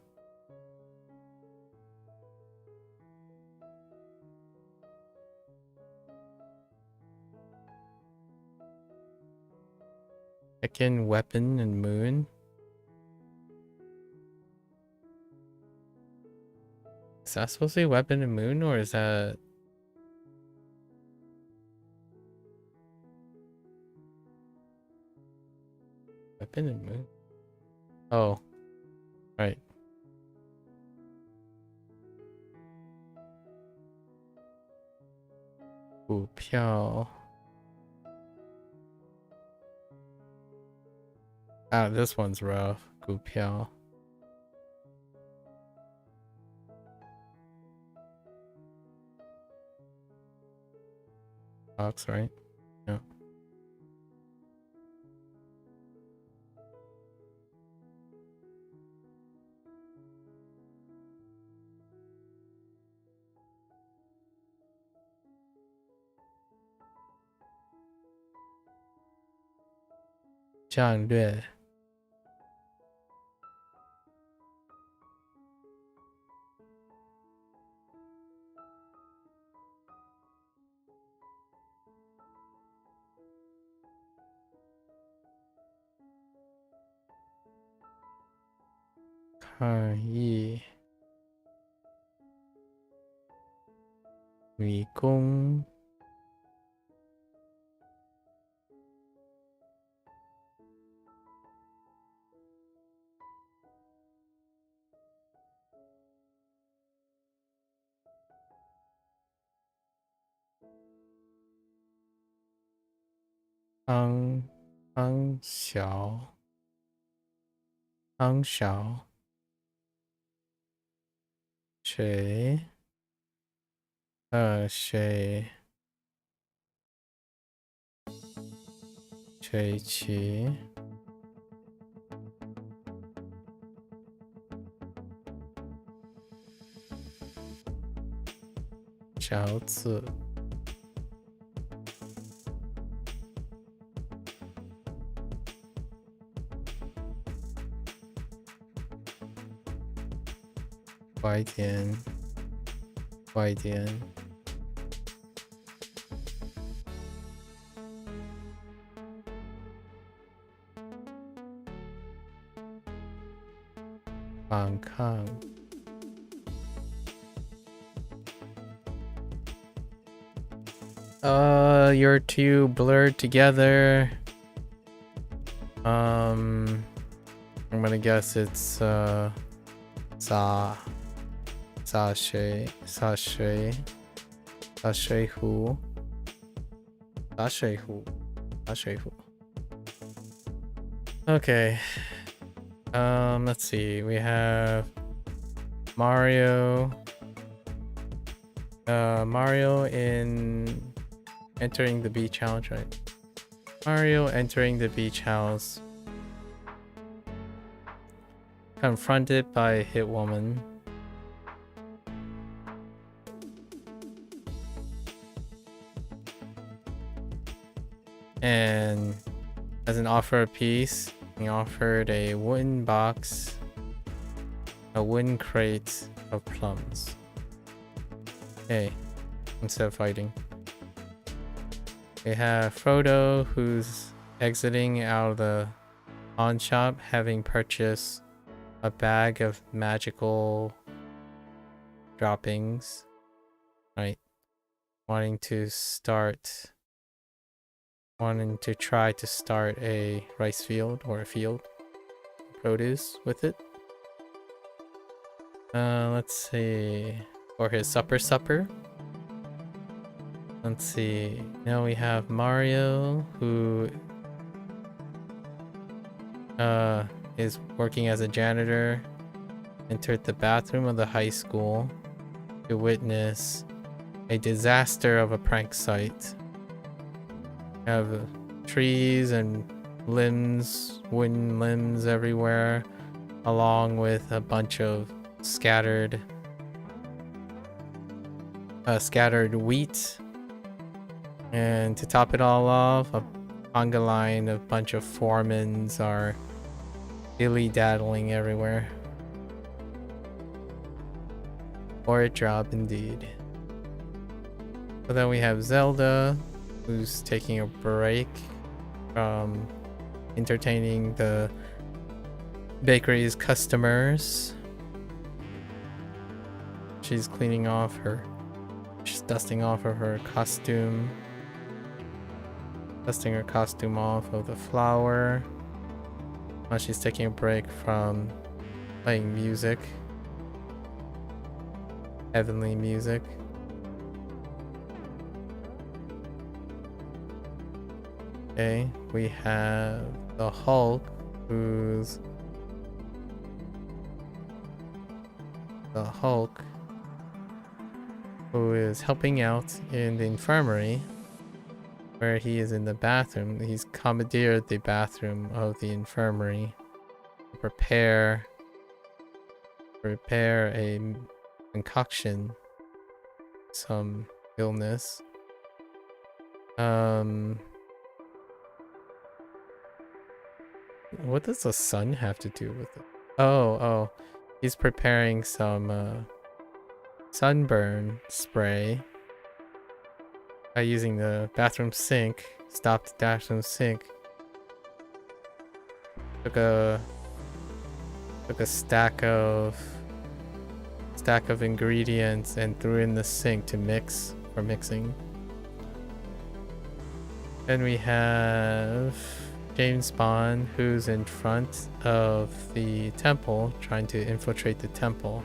Again, weapon and moon. Is that supposed to be weapon and moon, or is that weapon and moon? Oh, right. Gu Piao. Ah, this one's rough. Gu Piao. Box, right? Yeah. Zhang Lue. 抗议迷宫康小谁水旗小子快点快点反抗you're too blurred together. I'm gonna guess it's Sa Shui Hu. Okay. Let's see. We have Mario. Mario in entering the beach house, right? Mario entering the beach house. Confronted by a hit woman. And as an offer of peace, he offered a wooden box, a wooden crate of plums. Okay, instead of fighting. We have Frodo, who's exiting out of the pawn shop, having purchased a bag of magical droppings, right? Wanting to try to start a rice field or a field produce with it. Let's see, for his supper. Let's see. Now we have Mario, who is working as a janitor, entered the bathroom of the high school to witness a disaster of a prank site. We have trees and limbs, wooden limbs everywhere, along with a bunch of scattered wheat. And to top it all off, a conga line, a bunch of foremans are dilly-daddling everywhere. Or a job indeed. So then we have Zelda, who's taking a break from entertaining the bakery's customers. She's dusting off of her costume. Dusting her costume off of the flour. While she's taking a break from playing music. Heavenly music. Okay, we have the Hulk, who is helping out in the infirmary, where he is in the bathroom. He's commandeered the bathroom of the infirmary to prepare a concoction, some illness. What does the sun have to do with it? Oh, he's preparing some sunburn spray by using the bathroom sink. Stopped the bathroom sink. Took a took a stack of ingredients and threw in the sink to mix for mixing. Then we have James Bond, who's in front of the temple, trying to infiltrate the temple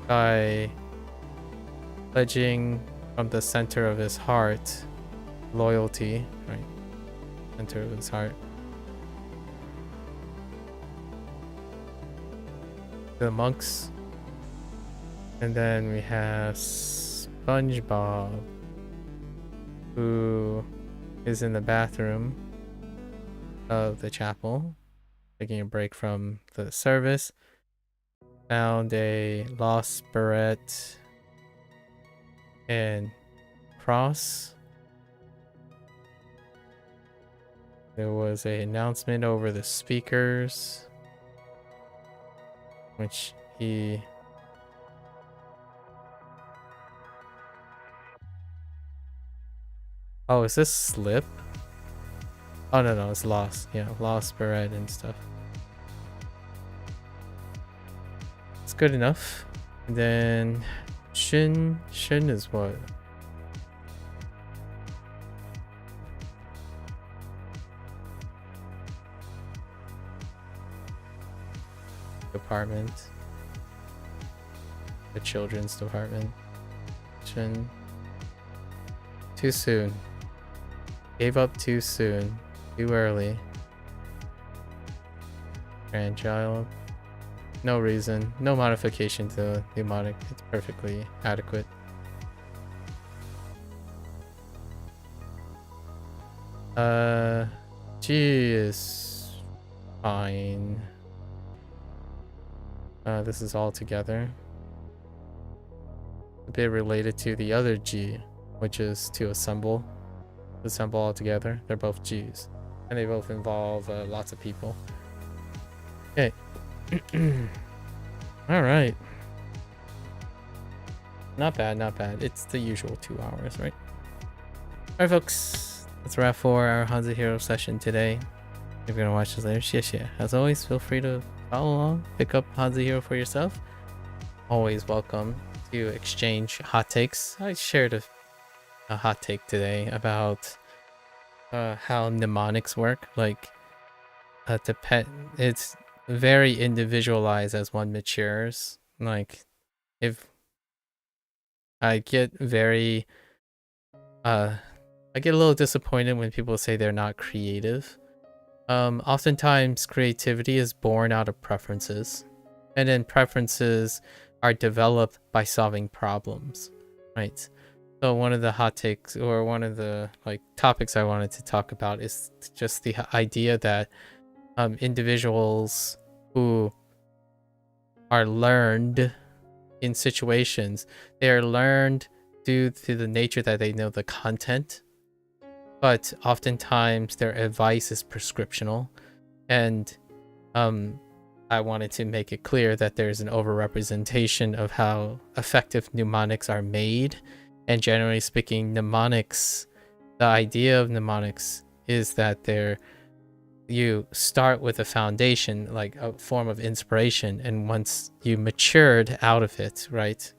by pledging from the center of his heart loyalty, right? Center of his heart. The monks. And then we have SpongeBob, who is in the bathroom of the chapel, taking a break from the service. Found a lost beret and cross. There was an announcement over the speakers, which he oh, is this slip? Oh no, it's lost. Yeah, lost beret and stuff. It's good enough. And then Shin is what? Department. The children's department. Shin. Too soon. Gave up too soon. Too early. Grandchild. No reason. No modification to mnemonic. It's perfectly adequate. G is fine. This is all together. A bit related to the other G, which is to assemble. Assemble all together. They're both G's. And they both involve lots of people. Okay. Alright. Not bad, not bad. It's the usual 2 hours, right? Alright, folks. That's a wrap for our HanziHero session today. If you're gonna watch this later, as always, feel free to follow along, pick up HanziHero for yourself. Always welcome to exchange hot takes. I shared a hot take today about how mnemonics work. Like, it's very individualized as one matures. Like, if I get very I get a little disappointed when people say they're not creative. Oftentimes creativity is born out of preferences, and then preferences are developed by solving problems, right? So one of the hot takes, or one of the topics I wanted to talk about, is just the idea that individuals who are learned in situations, they are learned due to the nature that they know the content, but oftentimes their advice is prescriptional. And I wanted to make it clear that there's an overrepresentation of how effective mnemonics are made. And generally speaking, mnemonics, the idea of mnemonics is that you start with a foundation, like a form of inspiration, and once you matured out of it, right,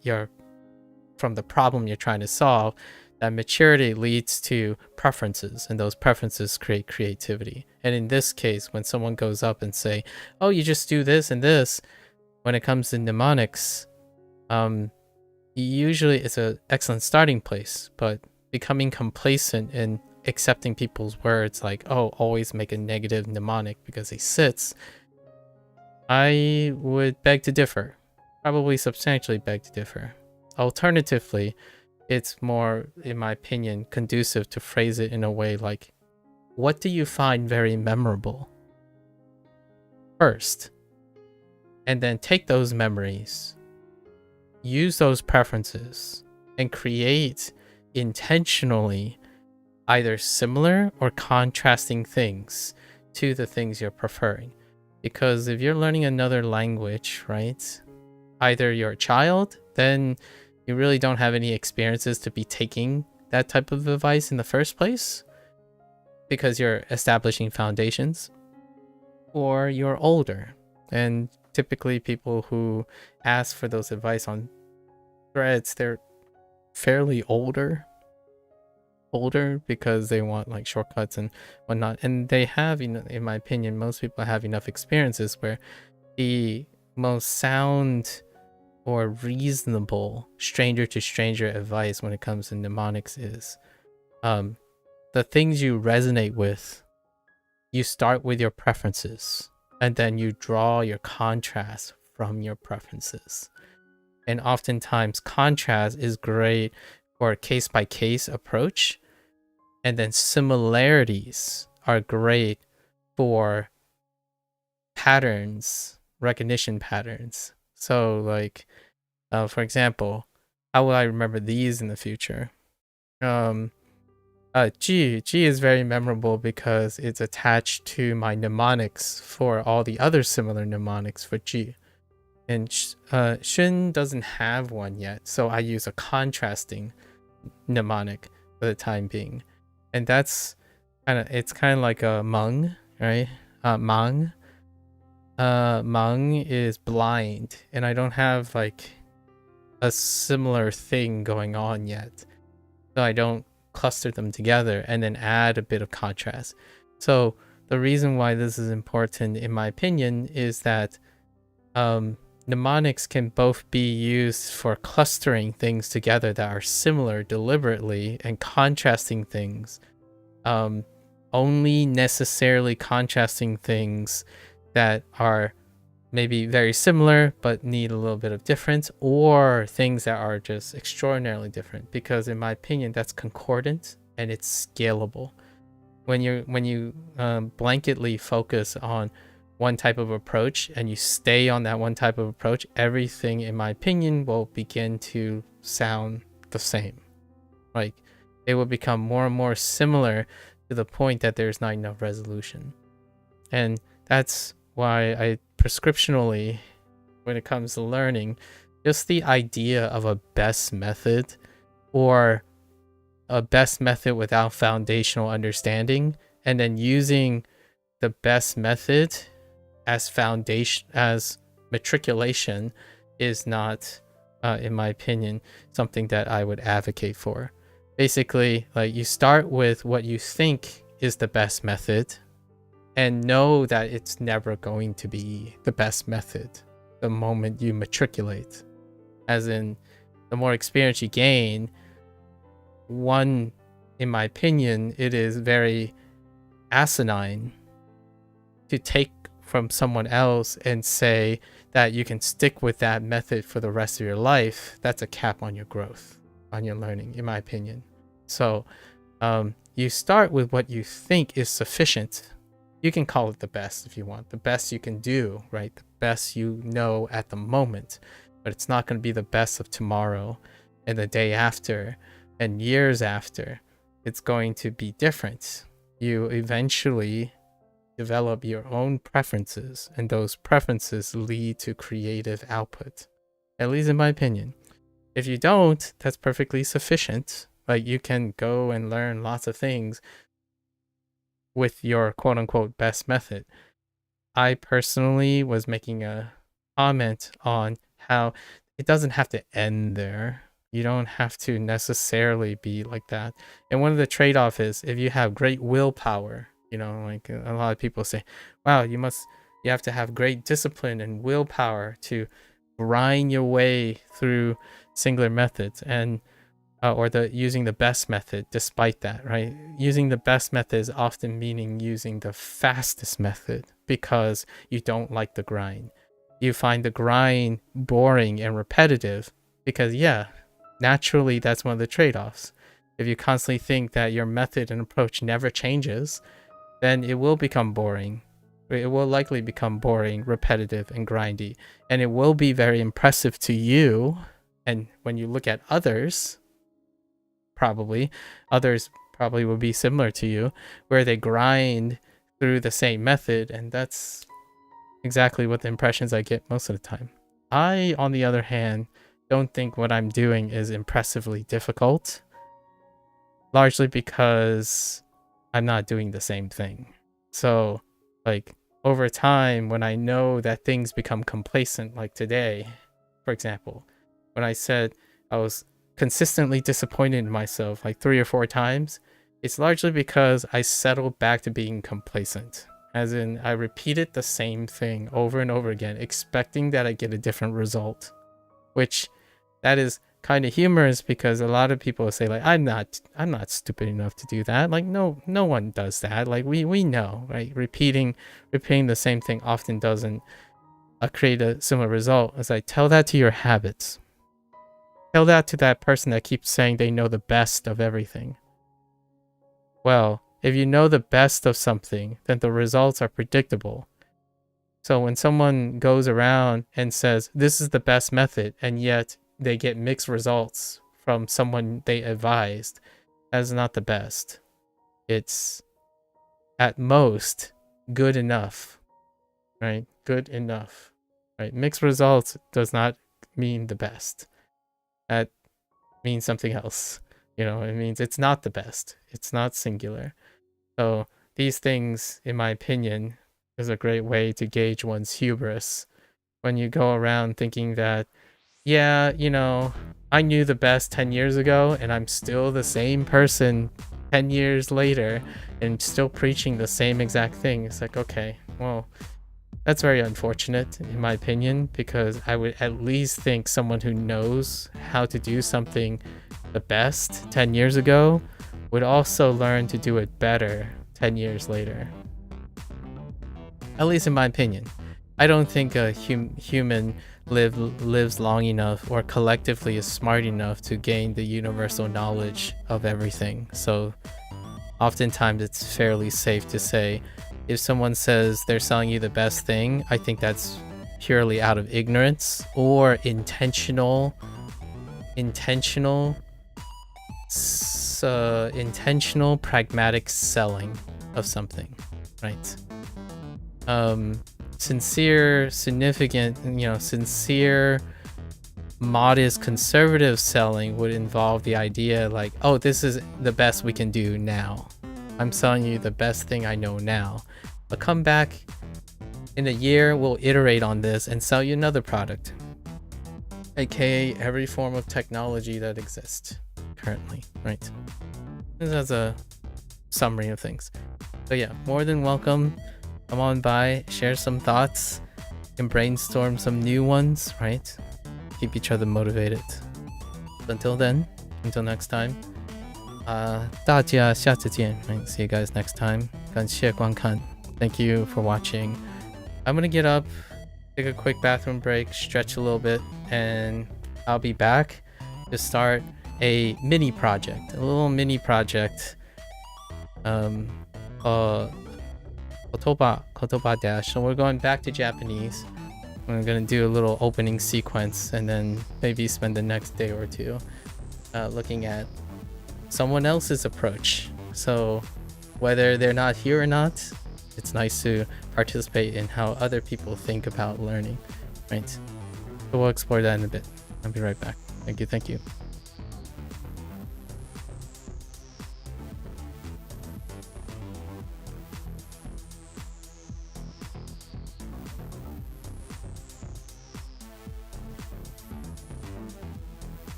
from the problem you're trying to solve, that maturity leads to preferences, and those preferences create creativity. And in this case, when someone goes up and say, oh, you just do this and this, when it comes to mnemonics, usually it's an excellent starting place, but becoming complacent and accepting people's words like, oh, always make a negative mnemonic because he sits, I would beg to differ. Probably substantially beg to differ. Alternatively, it's more, in my opinion, conducive to phrase it in a way like, what do you find very memorable first? And then take those memories, use those preferences, and create intentionally either similar or contrasting things to the things you're preferring. Because if you're learning another language, right, either you're a child, then you really don't have any experiences to be taking that type of advice in the first place because you're establishing foundations, or you're older And typically people who ask for those advice on threads, they're fairly older because they want like shortcuts and whatnot. And they have, in my opinion, most people have enough experiences where the most sound or reasonable stranger to stranger advice when it comes to mnemonics is the things you resonate with, you start with your preferences and then you draw your contrast from your preferences. And oftentimes contrast is great for a case by case approach, and then similarities are great for patterns, recognition patterns. So like for example, how will I remember these in the future? G is very memorable because it's attached to my mnemonics for all the other similar mnemonics for G. And Shun doesn't have one yet, so I use a contrasting mnemonic for the time being. And that's it's kind of like a Meng, right? Mang. Mang is blind, and I don't have like a similar thing going on yet. So I don't cluster them together and then add a bit of contrast. So the reason why this is important, in my opinion, is that mnemonics can both be used for clustering things together that are similar deliberately and contrasting things, only necessarily contrasting things that are maybe very similar but need a little bit of difference, or things that are just extraordinarily different, because in my opinion that's concordant and it's scalable. When you blanketly focus on one type of approach and you stay on that one type of approach, everything in my opinion will begin to sound the same. Like it will become more and more similar to the point that there's not enough resolution. And that's why I prescriptionally, when it comes to learning, just the idea of a best method or a best method without foundational understanding, and then using the best method as foundation, as matriculation, is not, in my opinion, something that I would advocate for. Basically, like you start with what you think is the best method and know that it's never going to be the best method the moment you matriculate. As in, the more experience you gain, one, in my opinion, it is very asinine to take from someone else and say that you can stick with that method for the rest of your life. That's a cap on your growth, on your learning, in my opinion. So you start with what you think is sufficient. You can call it the best if you want, the best you can do, right? The best you know at the moment, but it's not going to be the best of tomorrow and the day after and years after. It's going to be different. You eventually develop your own preferences, and those preferences lead to creative output, at least in my opinion. If you don't, that's perfectly sufficient. Like you can go and learn lots of things with your quote-unquote best method. I personally was making a comment on how it doesn't have to end there. You don't have to necessarily be like that. And one of the trade-off is if you have great willpower, like a lot of people say, wow, you have to have great discipline and willpower to grind your way through singular methods, and or using the best method despite that, right? Using the best method is often meaning using the fastest method because you don't like the grind. You find the grind boring and repetitive because, yeah, naturally that's one of the trade-offs. If you constantly think that your method and approach never changes, then it will become boring. It will likely become boring, repetitive, and grindy. And it will be very impressive to you. And when you look at others probably will be similar to you, where they grind through the same method, and that's exactly what the impressions I get most of the time. I, on the other hand, don't think what I'm doing is impressively difficult, largely because I'm not doing the same thing. So, like, over time, when I know that things become complacent, like today, for example, when I said I was consistently disappointed in myself like 3 or 4 times, it's largely because I settled back to being complacent. As in, I repeated the same thing over and over again, expecting that I get a different result. Which, that is kind of humorous because a lot of people say like, I'm not stupid enough to do that. Like, no one does that. Like, we know, right? Repeating the same thing often doesn't create a similar result. As I tell that to your habits. Tell that to that person that keeps saying they know the best of everything. Well, if you know the best of something, then the results are predictable. So when someone goes around and says, this is the best method, and yet they get mixed results from someone they advised, that's not the best. It's, at most, good enough, right? Good enough, right? Mixed results does not mean the best. That means something else. You know, it means it's not the best. It's not singular. So these things, in my opinion, is a great way to gauge one's hubris. When you go around thinking that, yeah, you know, I knew the best 10 years ago and I'm still the same person 10 years later and still preaching the same exact thing. It's like, okay, well, that's very unfortunate in my opinion, because I would at least think someone who knows how to do something the best 10 years ago would also learn to do it better 10 years later. At least in my opinion. I don't think a human lives long enough or collectively is smart enough to gain the universal knowledge of everything. So oftentimes it's fairly safe to say if someone says they're selling you the best thing, I think that's purely out of ignorance or intentional pragmatic selling of something, right? Sincere, significant, sincere, modest, conservative selling would involve the idea like, oh, this is the best we can do now. I'm selling you the best thing I know now. But come back in a year, we'll iterate on this and sell you another product. AKA every form of technology that exists currently, right? This is a summary of things. So yeah, more than welcome. Come on by, share some thoughts, and brainstorm some new ones, right? Keep each other motivated. But until then, until next time, 大家下次见, right? See you guys next time. 感谢观看. Thank you for watching. I'm gonna get up, take a quick bathroom break, stretch a little bit, and I'll be back to start a mini project, a little mini project. Kotoba dash. So we're going back to Japanese. We're gonna do a little opening sequence and then maybe spend the next day or two looking at someone else's approach. So whether they're not here or not, it's nice to participate in how other people think about learning, right? So we'll explore that in a bit. I'll be right back. Thank you.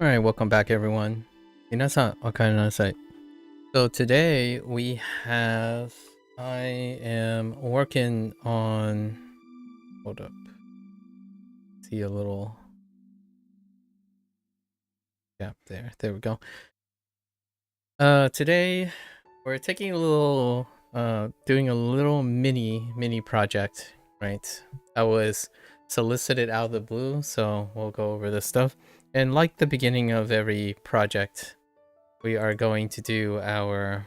Alright, welcome back everyone. Minasan, wakarinasai. So today I am working on, hold up, see a little gap there. There we go. Today we're taking a little, doing a little mini project, right? I was solicited out of the blue, so we'll go over this stuff. And like the beginning of every project, we are going to do our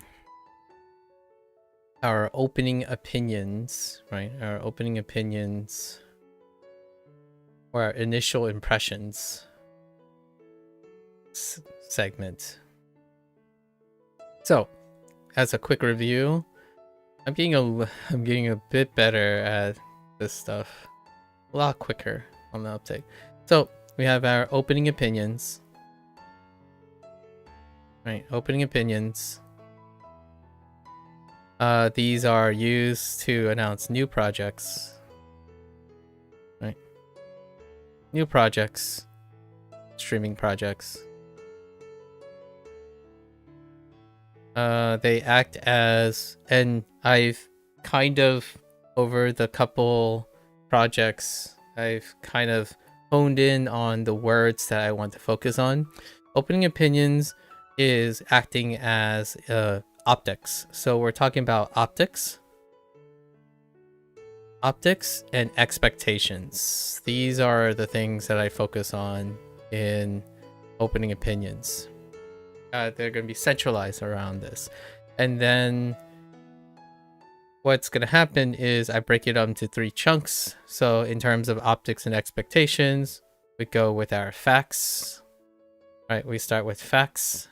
opening opinions, right? Our opening opinions, or our initial impressions segment. So, as a quick review, I'm getting a bit better at this stuff, a lot quicker on the uptake. So we have our opening opinions, right? Opening opinions. These are used to announce new projects, right? New projects, streaming projects. They act as, and I've kind of, over the couple projects, I've kind of honed in on the words that I want to focus on. Opening opinions is acting as optics. So we're talking about optics and expectations. These are the things that I focus on in opening opinions. They're going to be centralized around this. And then what's going to happen is I break it up into 3 chunks. So in terms of optics and expectations, we go with our facts. Right, we start with facts.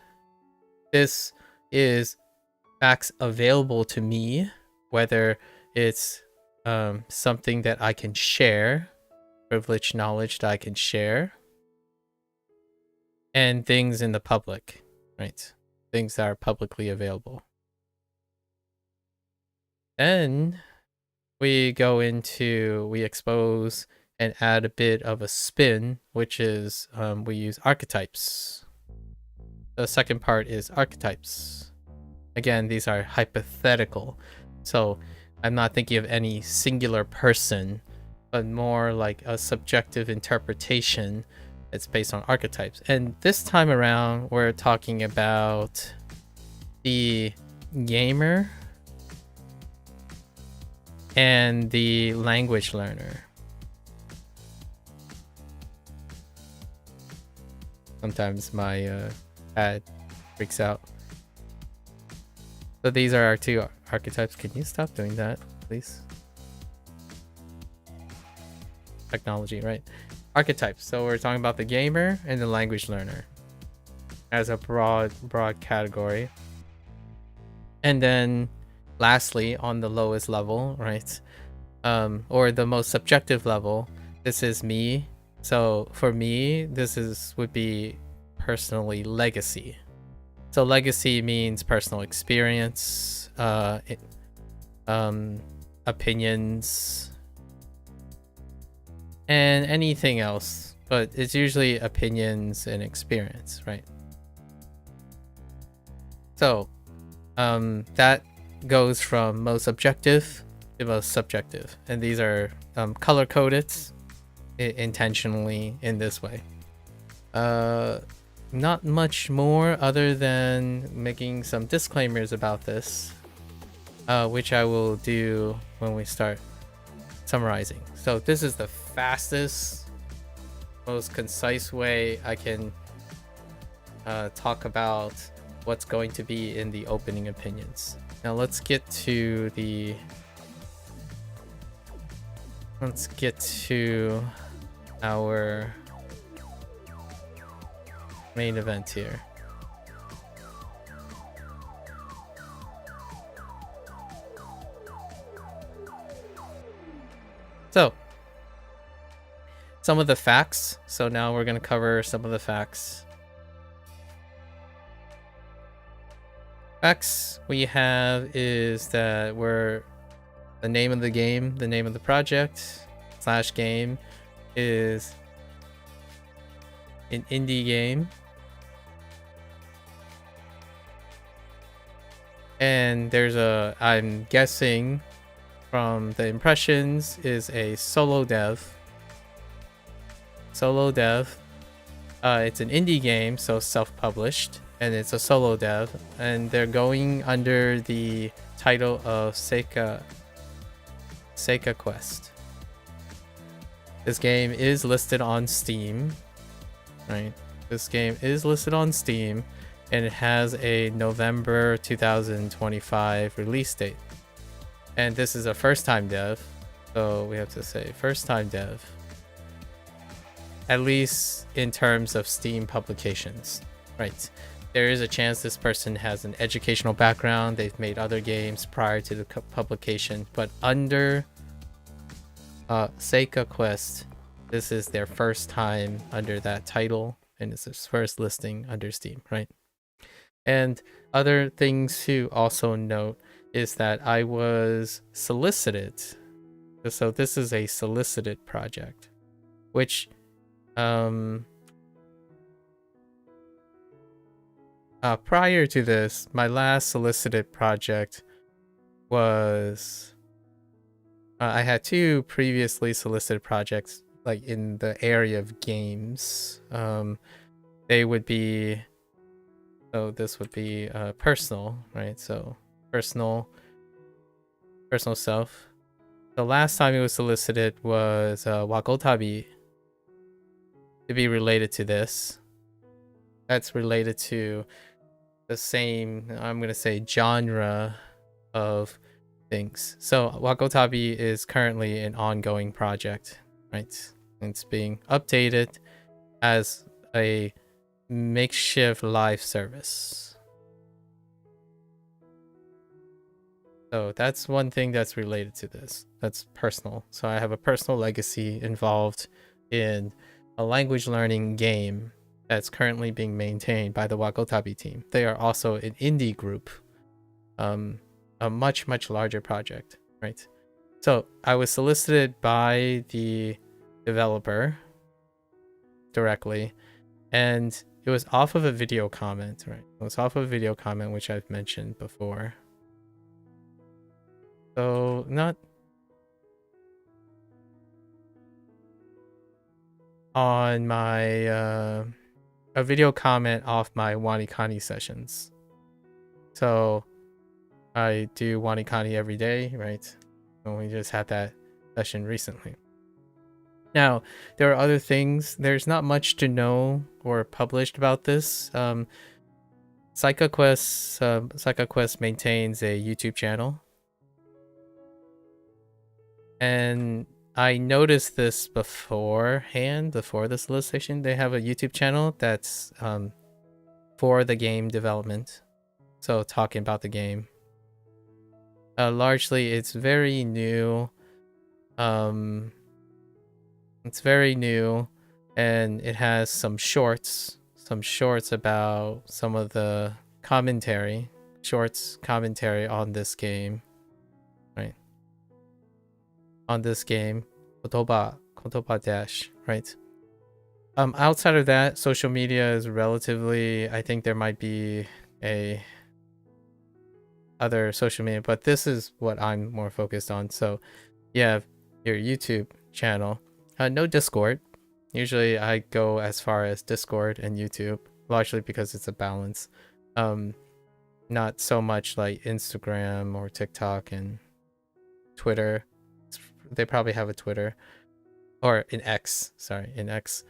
This is facts available to me, whether it's something that I can share, privileged knowledge that I can share, and things in the public, right? Things that are publicly available. Then we go into, we expose and add a bit of a spin, which is we use archetypes. The second part is archetypes. Again, these are hypothetical. So I'm not thinking of any singular person, but more like a subjective interpretation that's based on archetypes. And this time around, we're talking about the gamer and the language learner. Sometimes my ad freaks out. So these are our 2 archetypes. Can you stop doing that, please? Technology, right? Archetypes. So we're talking about the gamer and the language learner as a broad category. And then lastly, on the lowest level, right? Or the most subjective level, this is me. So for me, would be personally legacy. So legacy means personal experience, opinions, and anything else, but it's usually opinions and experience, right? So that goes from most objective to most subjective, and these are color coded intentionally in this way. Not much more other than making some disclaimers about this, which I will do when we start summarizing. So this is the fastest, most concise way I can talk about what's going to be in the opening opinions. Now let's get to our main event here. So some of the facts. So now we're going to cover some of the facts. Facts we have is that the name of the game, the name of the project / game is an indie game, And there's I'm guessing from the impressions, is a solo dev. It's an indie game, so self-published, and it's a solo dev, and they're going under the title of Seika Quest. This game is listed on Steam, right? This game is listed on Steam, and it has a November 2025 release date. And this is a first-time dev, so we have to say first-time dev. At least in terms of Steam publications, right? There is a chance this person has an educational background. They've made other games prior to the publication, but under Seika Quest, this is their first time under that title, and it's its first listing under Steam, right? And other things to also note is that I was solicited. So this is a solicited project, which prior to this, my last solicited project was I had two previously solicited projects, like in the area of games. They would be, so this would be personal, right? So personal self. The last time it was solicited was Wakotabi, to be related to this. That's related to the same, I'm gonna say, genre of things. So Wakotabi is currently an ongoing project, right? It's being updated as a makeshift live service. So that's one thing that's related to this. That's personal. So I have a personal legacy involved in a language learning game that's currently being maintained by the Wakotabi team. They are also an indie group, a much larger project, right? So I was solicited by the developer directly, and it was off of a video comment, right? It was off of a video comment, which I've mentioned before. So not on my a video comment off my WaniKani sessions. So I do WaniKani every day, right? And we just had that session recently. Now, there are other things. There's not much to know or published about this. Seika Quest maintains a YouTube channel. And I noticed this beforehand, before the solicitation. They have a YouTube channel that's for the game development. So talking about the game. Largely, it's very new. It's very new, and it has some shorts about some of the commentary on this game, right? On this game, Kotoba dash, right? Outside of that, social media is relatively, I think there might be a other social media, but this is what I'm more focused on. So you have your YouTube channel, no Discord. Usually I go as far as Discord and YouTube, largely because it's a balance. Not so much like Instagram or TikTok and Twitter. They probably have a Twitter or an X. Sorry, an X.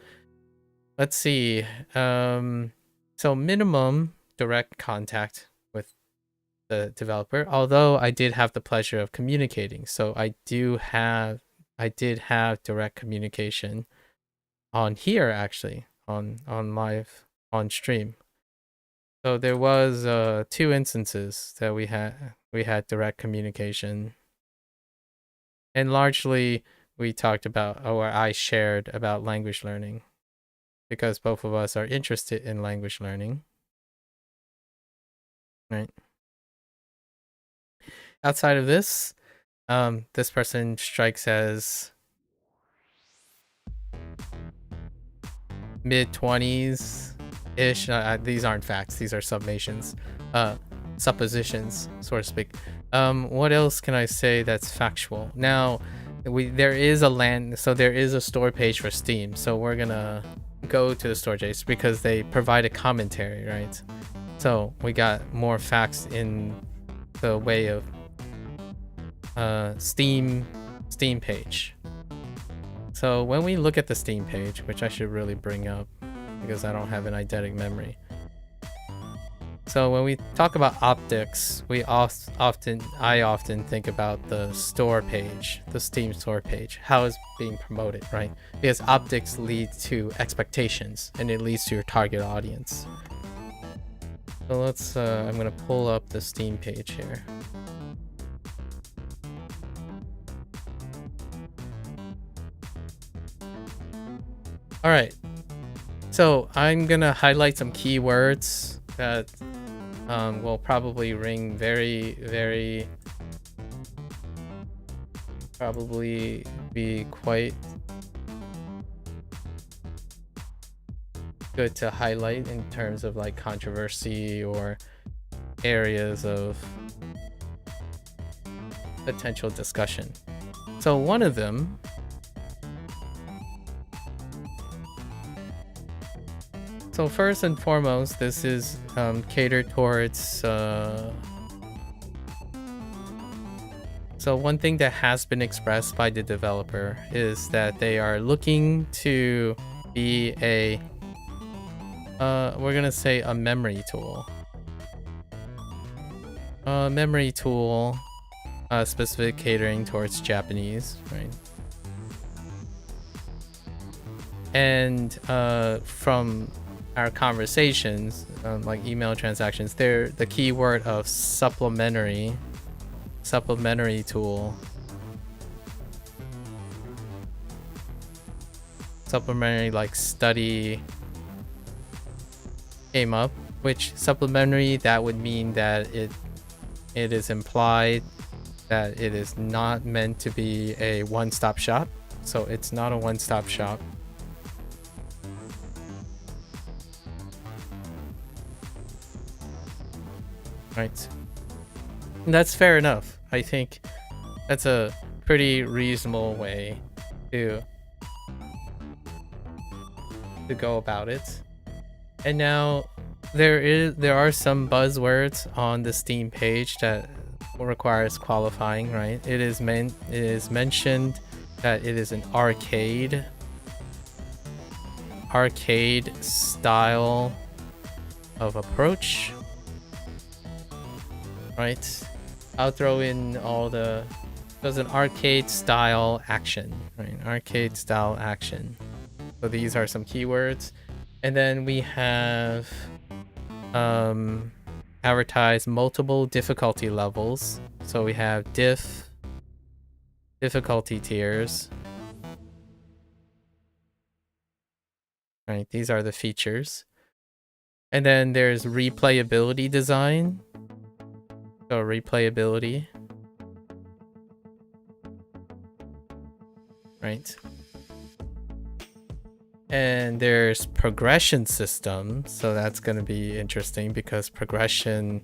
Let's see. So minimum direct contact with the developer, although I did have the pleasure of communicating. So I did have direct communication on here, actually, on live, on stream. So there was 2 instances that we had direct communication. And largely, we talked about, or I shared about language learning, because both of us are interested in language learning, right? Outside of this, this person strikes as mid-20s-ish. These aren't facts, these are summations. suppositions, so to speak. What else can I say that's factual? Now, there is a store page for Steam, so we're gonna go to the store page because they provide a commentary, right? So we got more facts in the way of Steam page. So when we look at the Steam page, which I should really bring up because I don't have an eidetic memory. So when we talk about optics, I often think about the store page, the Steam store page, how it's being promoted, right? Because optics lead to expectations and it leads to your target audience. So let's, I'm gonna pull up the Steam page here. All right, so I'm gonna highlight some keywords that will probably ring probably be quite good to highlight in terms of like controversy or areas of potential discussion. So one of them, so first and foremost, this is catered towards so one thing that has been expressed by the developer is that they are looking to be a we're gonna say a memory tool. Memory tool, specific catering towards Japanese, right? And from our conversations, like email transactions, they're the keyword of supplementary tool. Supplementary, like study, came up, which supplementary, that would mean that it is implied that it is not meant to be a one-stop shop. So it's not a one-stop shop. Right. And that's fair enough. I think that's a pretty reasonable way to go about it. And now there are some buzzwords on the Steam page that requires qualifying, right? It is mentioned that it is an arcade style of approach, right? I'll throw in all the, there's an arcade style action, right? Arcade style action. So these are some keywords. And then we have advertise multiple difficulty levels. So we have difficulty tiers. Right, these are the features. And then there's replayability design. So replayability. Right. And there's progression system. So that's going to be interesting because progression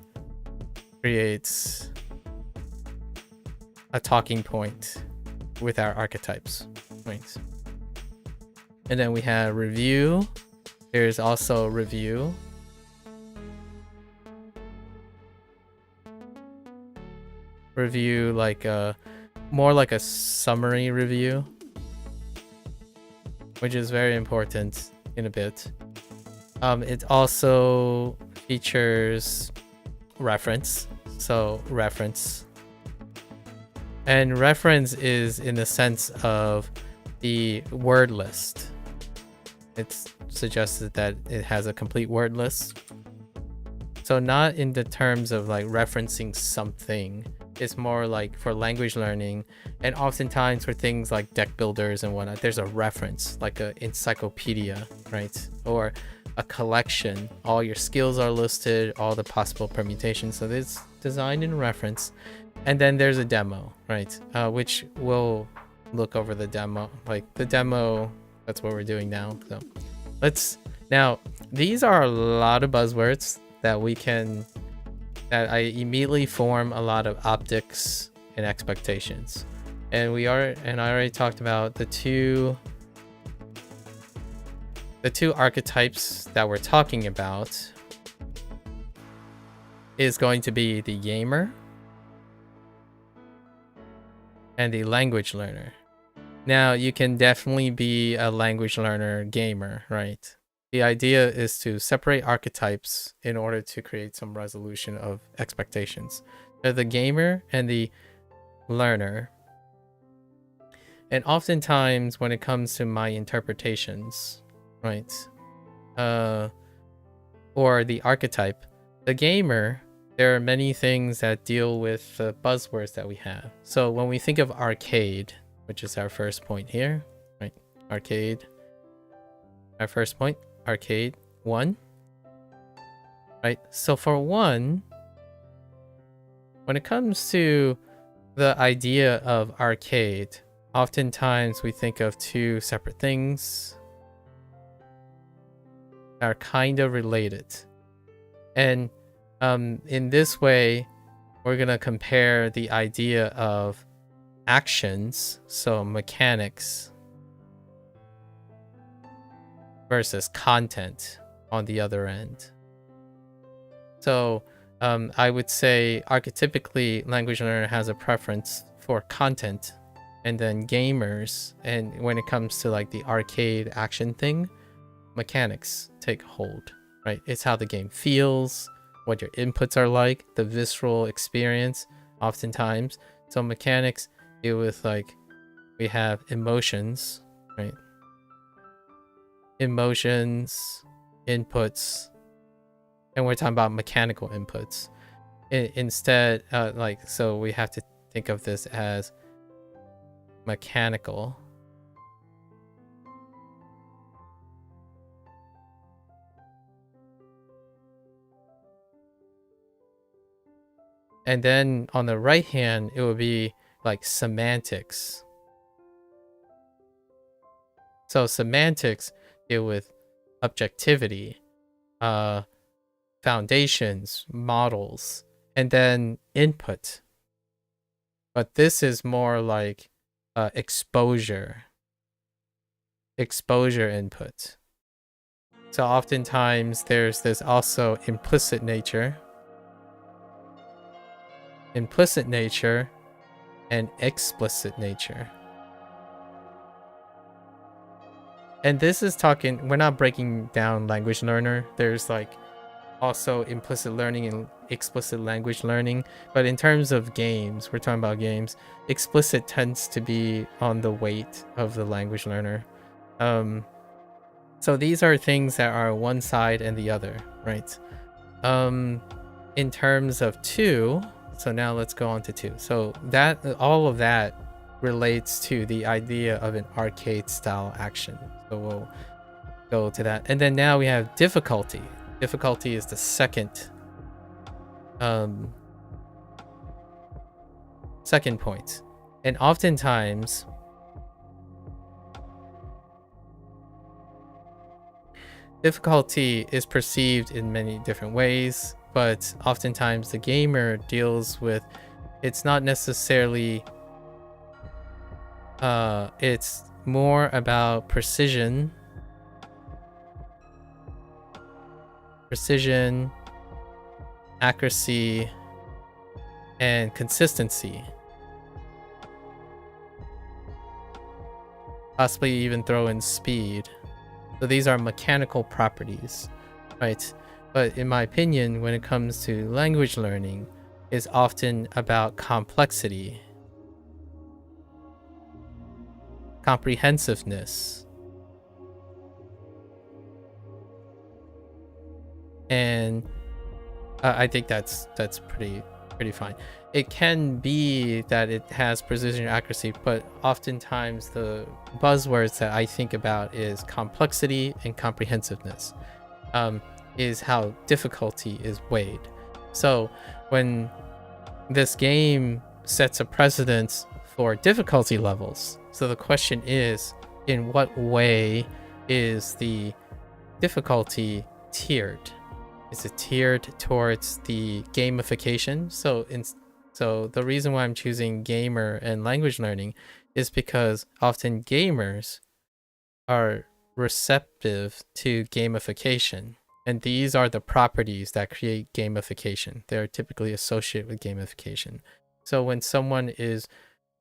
creates a talking point with our archetypes. Right. And then we have review. There's also review. Review, like more like a summary review, which is very important in a bit. It also features reference. So reference. And reference is in the sense of the word list. It's suggested that it has a complete word list. So not in the terms of like referencing something. It's more like for language learning, and oftentimes for things like deck builders and whatnot, there's a reference, like an encyclopedia, right? Or a collection. All your skills are listed, all the possible permutations. So it's designed in reference. And then there's a demo, right? Which we'll look over the demo. Like the demo, that's what we're doing now. So let's, now these are a lot of buzzwords that that I immediately form a lot of optics and expectations. And I already talked about the two archetypes that we're talking about is going to be the gamer and the language learner. Now, you can definitely be a language learner gamer, right? The idea is to separate archetypes in order to create some resolution of expectations. They're the gamer and the learner. And oftentimes when it comes to my interpretations, right? Or the archetype, the gamer, there are many things that deal with the buzzwords that we have. So when we think of arcade, which is our first point here, right? Arcade. Our first point, arcade 1. Right? So for 1, when it comes to the idea of arcade, oftentimes we think of two separate things that are kind of related. And in this way, we're going to compare the idea of actions, so mechanics, versus content on the other end. So I would say archetypically language learner has a preference for content, and then gamers, and when it comes to like the arcade action thing, mechanics take hold, right? It's how the game feels, what your inputs are like, the visceral experience oftentimes. So mechanics deal with, like, we have emotions, right? Emotions, inputs, and we're talking about mechanical inputs. Instead, so we have to think of this as mechanical. And then on the right hand, it would be like semantics. So semantics deal with objectivity, foundations, models, and then input. But this is more like exposure input. So oftentimes there's this also implicit nature and explicit nature. And this is talking, we're not breaking down language learner. There's like also implicit learning and explicit language learning. But in terms of games, we're talking about games, explicit tends to be on the weight of the language learner. So these are things that are one side and the other, right? In terms of 2, so now let's go on to 2. So that all of that relates to the idea of an arcade style action. So we'll go to that. And then now we have difficulty. Difficulty is the second point. And oftentimes difficulty is perceived in many different ways, but oftentimes the gamer deals with, it's not necessarily, it's more about precision, accuracy, and consistency. Possibly even throw in speed. So these are mechanical properties, right? But in my opinion, when it comes to language learning, it's often about complexity, comprehensiveness, and I think that's pretty fine. It can be that it has precision and accuracy, but oftentimes the buzzwords that I think about is complexity and comprehensiveness, is how difficulty is weighed. So when this game sets a precedence for difficulty levels, so the question is, in what way is the difficulty tiered? is it tiered towards the gamification? So the reason why I'm choosing gamer and language learning is because often gamers are receptive to gamification. And these are the properties that create gamification. They're typically associated with gamification. So when someone is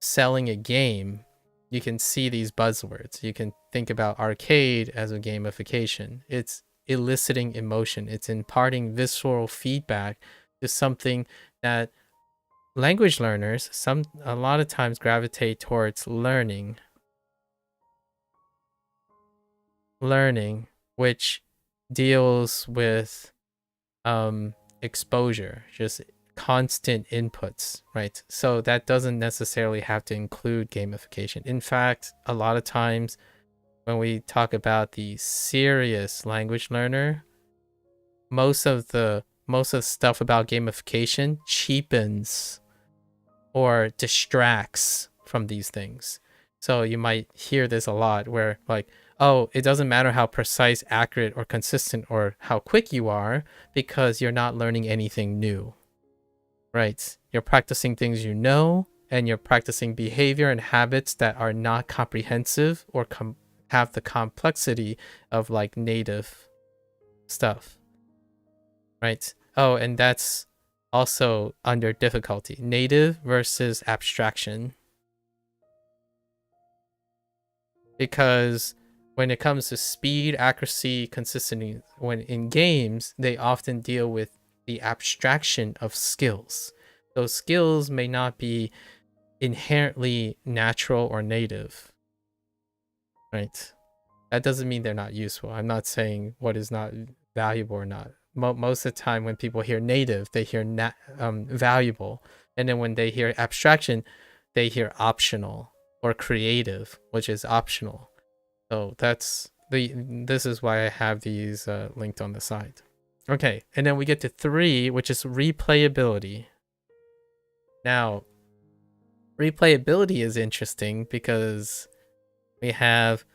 selling a game, you can see these buzzwords. You can think about arcade as a gamification. It's eliciting emotion. It's imparting visceral feedback to something that language learners a lot of times gravitate towards learning, which deals with exposure, just constant inputs, right? So that doesn't necessarily have to include gamification. In fact, a lot of times when we talk about the serious language learner, most of the stuff about gamification cheapens or distracts from these things. So you might hear this a lot where like, oh, it doesn't matter how precise, accurate, or consistent or how quick you are because you're not learning anything new, right? You're practicing things you know, and you're practicing behavior and habits that are not comprehensive or have the complexity of like native stuff, right? Oh, and that's also under difficulty. Native versus abstraction. Because when it comes to speed, accuracy, consistency, when in games, they often deal with the abstraction of skills. Those skills may not be inherently natural or native, right? That doesn't mean they're not useful. I'm not saying what is not valuable or not. Most of the time when people hear native, they hear valuable. And then when they hear abstraction, they hear optional or creative, which is optional. So this is why I have these linked on the side. Okay, and then we get to 3, which is replayability. Now, replayability is interesting because we have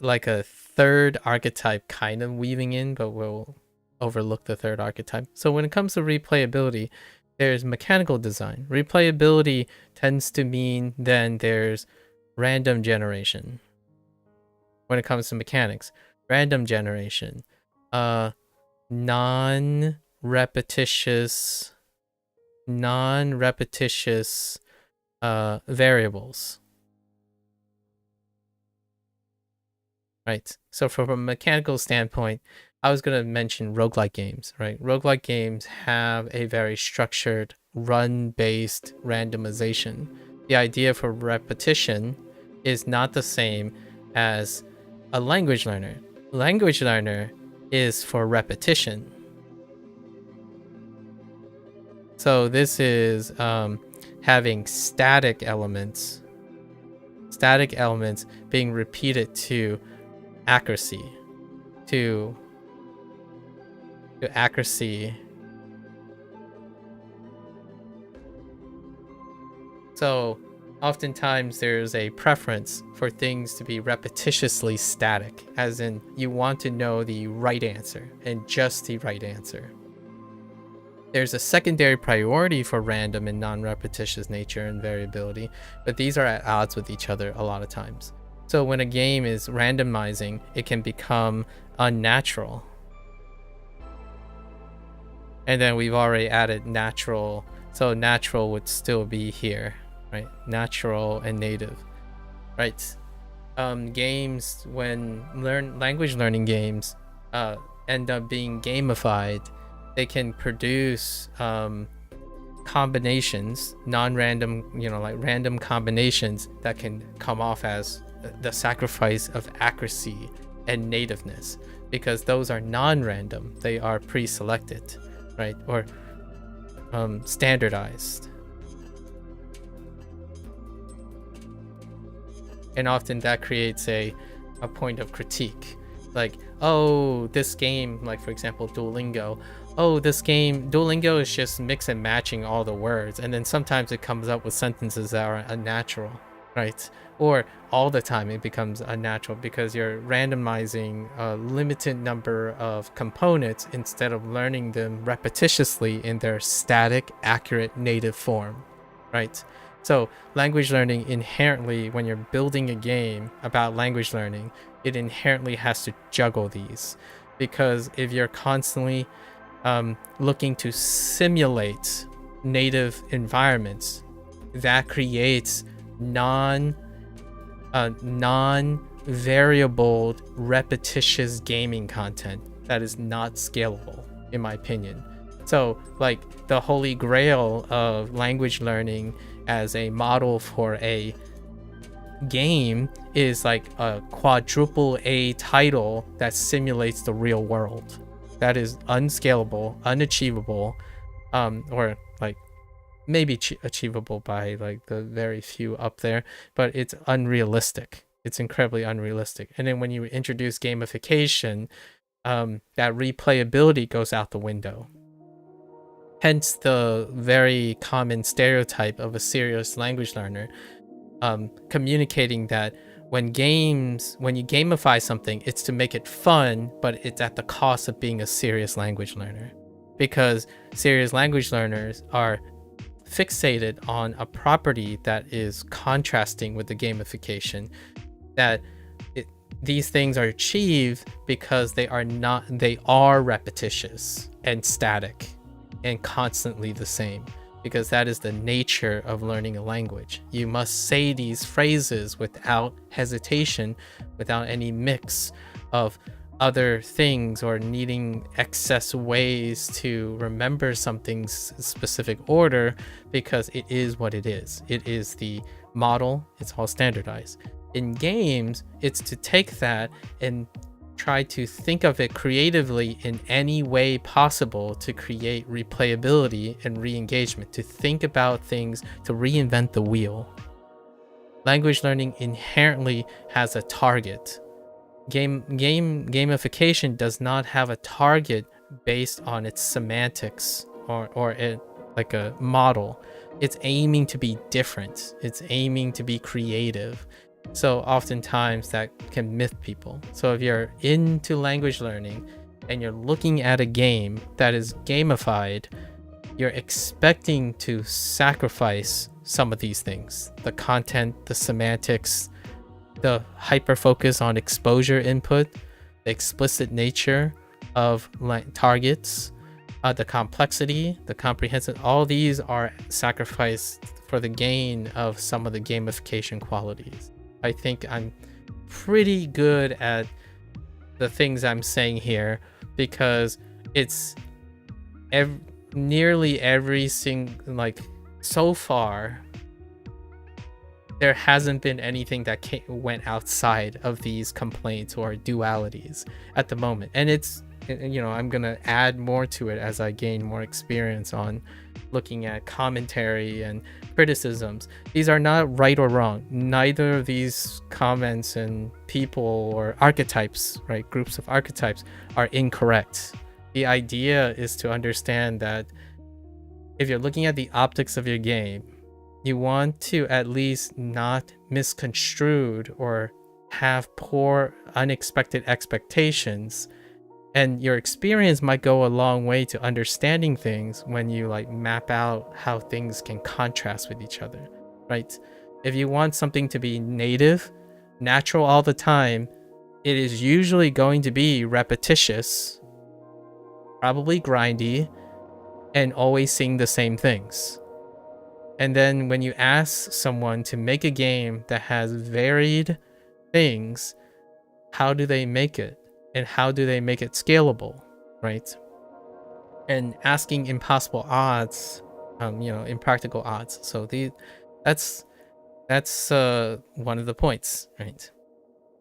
like a third archetype kind of weaving in, but we'll overlook the third archetype. So when it comes to replayability, there's mechanical design. Replayability tends to mean then there's random generation. When it comes to mechanics, random generation, non-repetitious variables. Right. So from a mechanical standpoint, I was going to mention roguelike games, right? Roguelike games have a very structured run-based randomization. The idea for repetition is not the same as a language learner. Language learner is for repetition. So this is having static elements being repeated to accuracy, to accuracy. So oftentimes there's a preference for things to be repetitiously static, as in you want to know the right answer and just the right answer. There's a secondary priority for random and non-repetitious nature and variability, but these are at odds with each other a lot of times. So when a game is randomizing, it can become unnatural. And then we've already added natural, so natural would still be here, right? Natural and native, right? Games, when language learning games end up being gamified, they can produce combinations, non-random, like random combinations that can come off as the sacrifice of accuracy and nativeness, because those are non-random. They are pre-selected, right? Or standardized. And often that creates a point of critique. Like, oh, this game, like for example, Duolingo. Oh, this game, Duolingo is just mix and matching all the words. And then sometimes it comes up with sentences that are unnatural, right? Or all the time it becomes unnatural because you're randomizing a limited number of components instead of learning them repetitiously in their static, accurate native form, right? So language learning inherently, when you're building a game about language learning, it inherently has to juggle these, because if you're constantly looking to simulate native environments, that creates non-variable repetitious gaming content that is not scalable, in my opinion. So like the holy grail of language learning as a model for a game is like a quadruple A title that simulates the real world. That is unscalable, unachievable, or like maybe achievable by like the very few up there, but it's unrealistic. It's incredibly unrealistic. And then when you introduce gamification, that replayability goes out the window. Hence the very common stereotype of a serious language learner, communicating that when you gamify something, it's to make it fun, but it's at the cost of being a serious language learner. Because serious language learners are fixated on a property that is contrasting with the gamification, that these things are achieved because they are repetitious and static and constantly the same, because that is the nature of learning a language. You must say these phrases without hesitation, without any mix of other things or needing excess ways to remember something's specific order, because it is what it is. It is the model. It's all standardized. In games, it's to take that and try to think of it creatively in any way possible to create replayability and re-engagement, to think about things, to reinvent the wheel. Language learning inherently has a target. Gamification does not have a target based on its semantics or it, like a model. It's aiming to be different. It's aiming to be creative. So oftentimes that can myth people. So if you're into language learning and you're looking at a game that is gamified, you're expecting to sacrifice some of these things: the content, the semantics, the hyper focus on exposure input, the explicit nature of targets, the complexity, the comprehensive. All these are sacrificed for the gain of some of the gamification qualities. I think I'm pretty good at the things I'm saying here, because it's nearly every single, like, so far there hasn't been anything that went outside of these complaints or dualities at the moment. And it's, you know, I'm gonna add more to it as I gain more experience on looking at commentary and criticisms. These are not right or wrong. Neither of these comments and people or archetypes, right, groups of archetypes, are incorrect. The idea is to understand that if you're looking at the optics of your game, you want to at least not misconstrued or have poor, unexpected expectations. And your experience might go a long way to understanding things when you like map out how things can contrast with each other, right? If you want something to be native, natural all the time, it is usually going to be repetitious, probably grindy, and always seeing the same things. And then when you ask someone to make a game that has varied things, how do they make it? And how do they make it scalable, right? And asking impossible odds, impractical odds. So that's one of the points, right?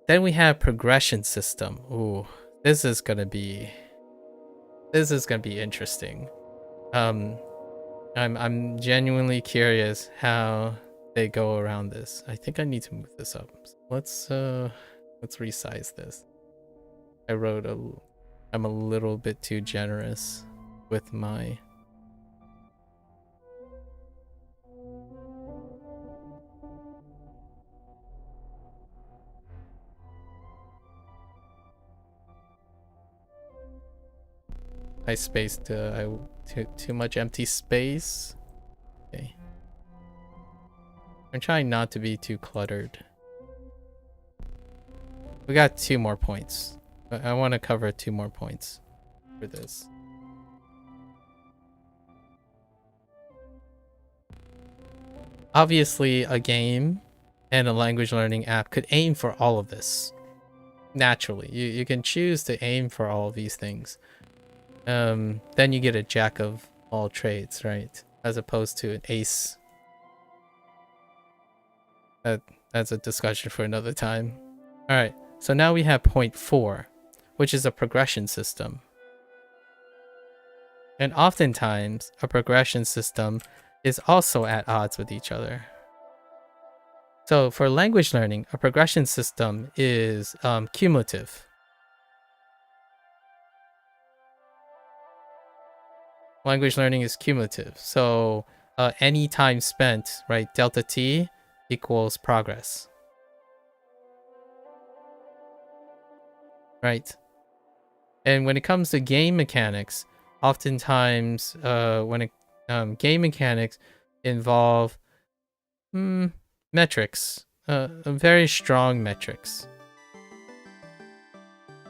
Then we have progression system. Ooh, this is gonna be interesting. I'm genuinely curious how they go around this. I think I need to move this up. Let's resize this. I'm a little bit too generous with my I spaced too much empty space. Okay. I'm trying not to be too cluttered. We got 2 more points. I want to cover 2 more points for this. Obviously, a game and a language learning app could aim for all of this. Naturally, you can choose to aim for all of these things. Then you get a jack of all trades, right? As opposed to an ace. That's a discussion for another time. All right, so now we have point 4, which is a progression system. And oftentimes, a progression system is also at odds with each other. So for language learning, a progression system is cumulative. Language learning is cumulative. So any time spent, right, delta t equals progress. Right? And when it comes to game mechanics, oftentimes game mechanics involve metrics, very strong metrics.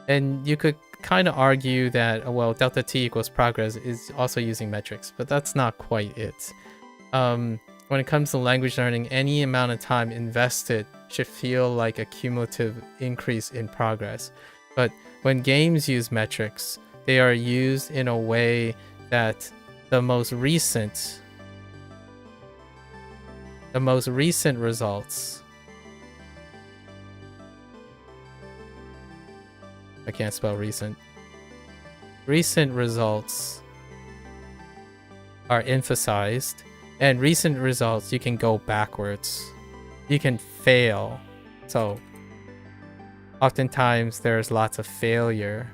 And you could kind of argue that, well, delta t equals progress is also using metrics, but that's not quite it. When it comes to language learning, any amount of time invested should feel like a cumulative increase in progress. But when games use metrics, they are used in a way that the most recent results, I can't spell recent. Recent results are emphasized, and recent results, you can go backwards. You can fail. So oftentimes there's lots of failure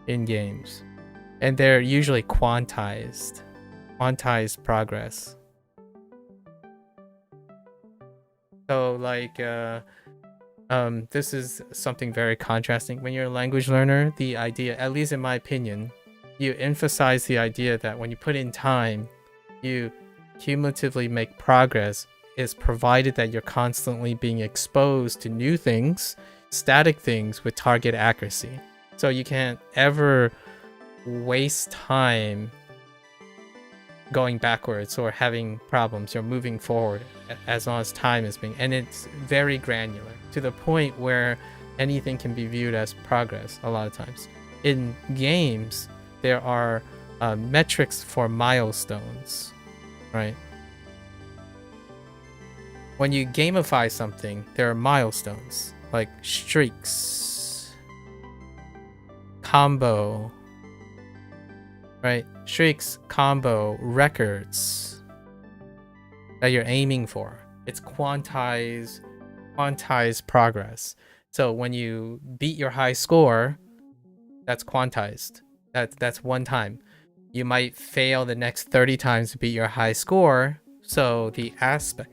in games, and they're usually quantized progress. So like this is something very contrasting. When you're a language learner, the idea, at least in my opinion, you emphasize the idea that when you put in time, you cumulatively make progress, is provided that you're constantly being exposed to new things, static things with target accuracy. So you can't ever waste time going backwards or having problems. You're moving forward as long as time is being, and it's very granular to the point where anything can be viewed as progress a lot of times. In games, there are metrics for milestones, right? When you gamify something, there are milestones like streaks, combo, right? Streaks, combo, records that you're aiming for. It's quantized progress. So when you beat your high score, that's quantized. That's one time. You might fail the next 30 times to beat your high score. So the aspect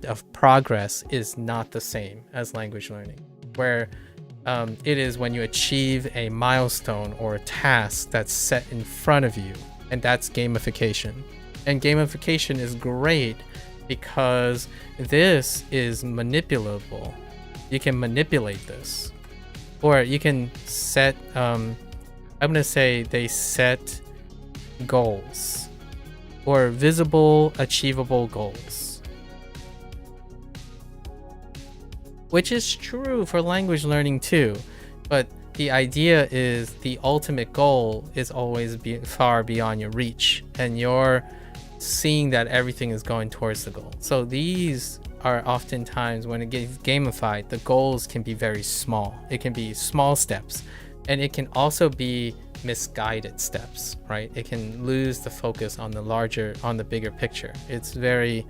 of progress is not the same as language learning, where it is when you achieve a milestone or a task that's set in front of you, and that's gamification. And gamification is great because this is manipulable. You can manipulate this, or you can set I'm gonna say they set goals or visible achievable goals, which is true for language learning too, but the idea is the ultimate goal is always far beyond your reach, and you're seeing that everything is going towards the goal. So these are oftentimes, when it gets gamified, the goals can be very small. It can be small steps, and it can also be misguided steps, right? It can lose the focus on the bigger picture. It's very,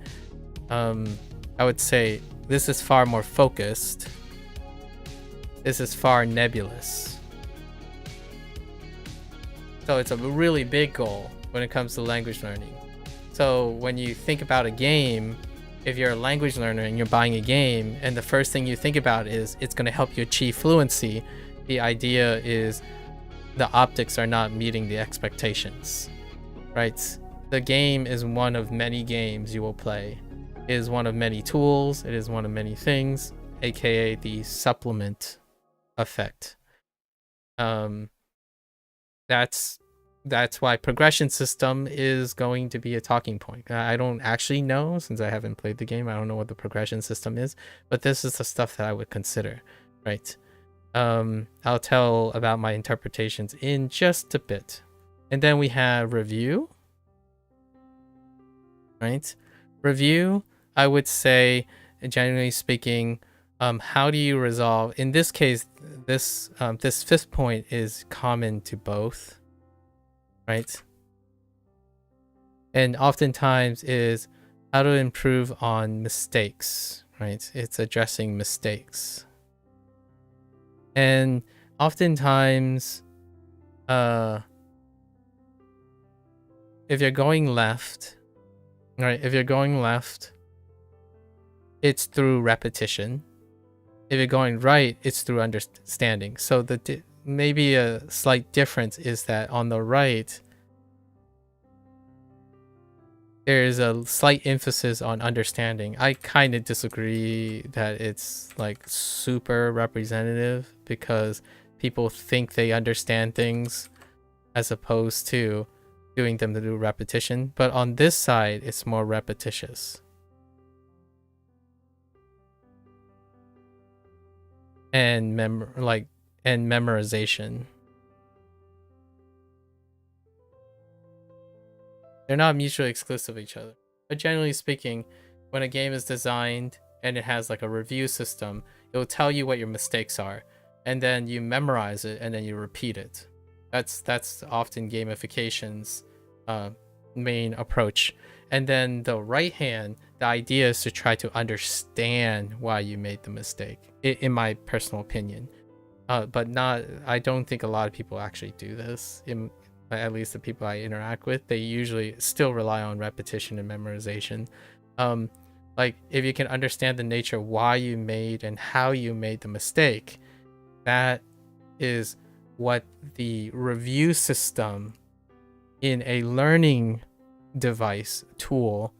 I would say, this is far more focused. This is far nebulous. So it's a really big goal when it comes to language learning. So when you think about a game, if you're a language learner and you're buying a game, and the first thing you think about is it's going to help you achieve fluency, the idea is the optics are not meeting the expectations, right? The game is one of many games you will play. It is one of many tools. It is one of many things, aka the supplement effect. That's why progression system is going to be a talking point. I don't actually know, since I haven't played the game. I don't know what the progression system is, but this is the stuff that I would consider, right? I'll tell about my interpretations in just a bit. And then we have review, right? Review, I would say, generally speaking, how do you resolve? In this case, this fifth point is common to both, right? And oftentimes is how to improve on mistakes, right? It's addressing mistakes. And oftentimes, if you're going left, right? If you're going left, it's through repetition. If you're going right, it's through understanding. So maybe a slight difference is that on the right, there's a slight emphasis on understanding. I kind of disagree that it's like super representative, because people think they understand things as opposed to doing them through repetition. But on this side, it's more repetitious. And memorization. They're not mutually exclusive of each other. But generally speaking, when a game is designed and it has like a review system, it will tell you what your mistakes are, and then you memorize it and then you repeat it. That's often gamification's main approach. And then the right hand, the idea is to try to understand why you made the mistake, in my personal opinion. But I don't think a lot of people actually do this. At least the people I interact with, they usually still rely on repetition and memorization. Like, if you can understand the nature of why you made and how you made the mistake, that is what the review system in a learning device tool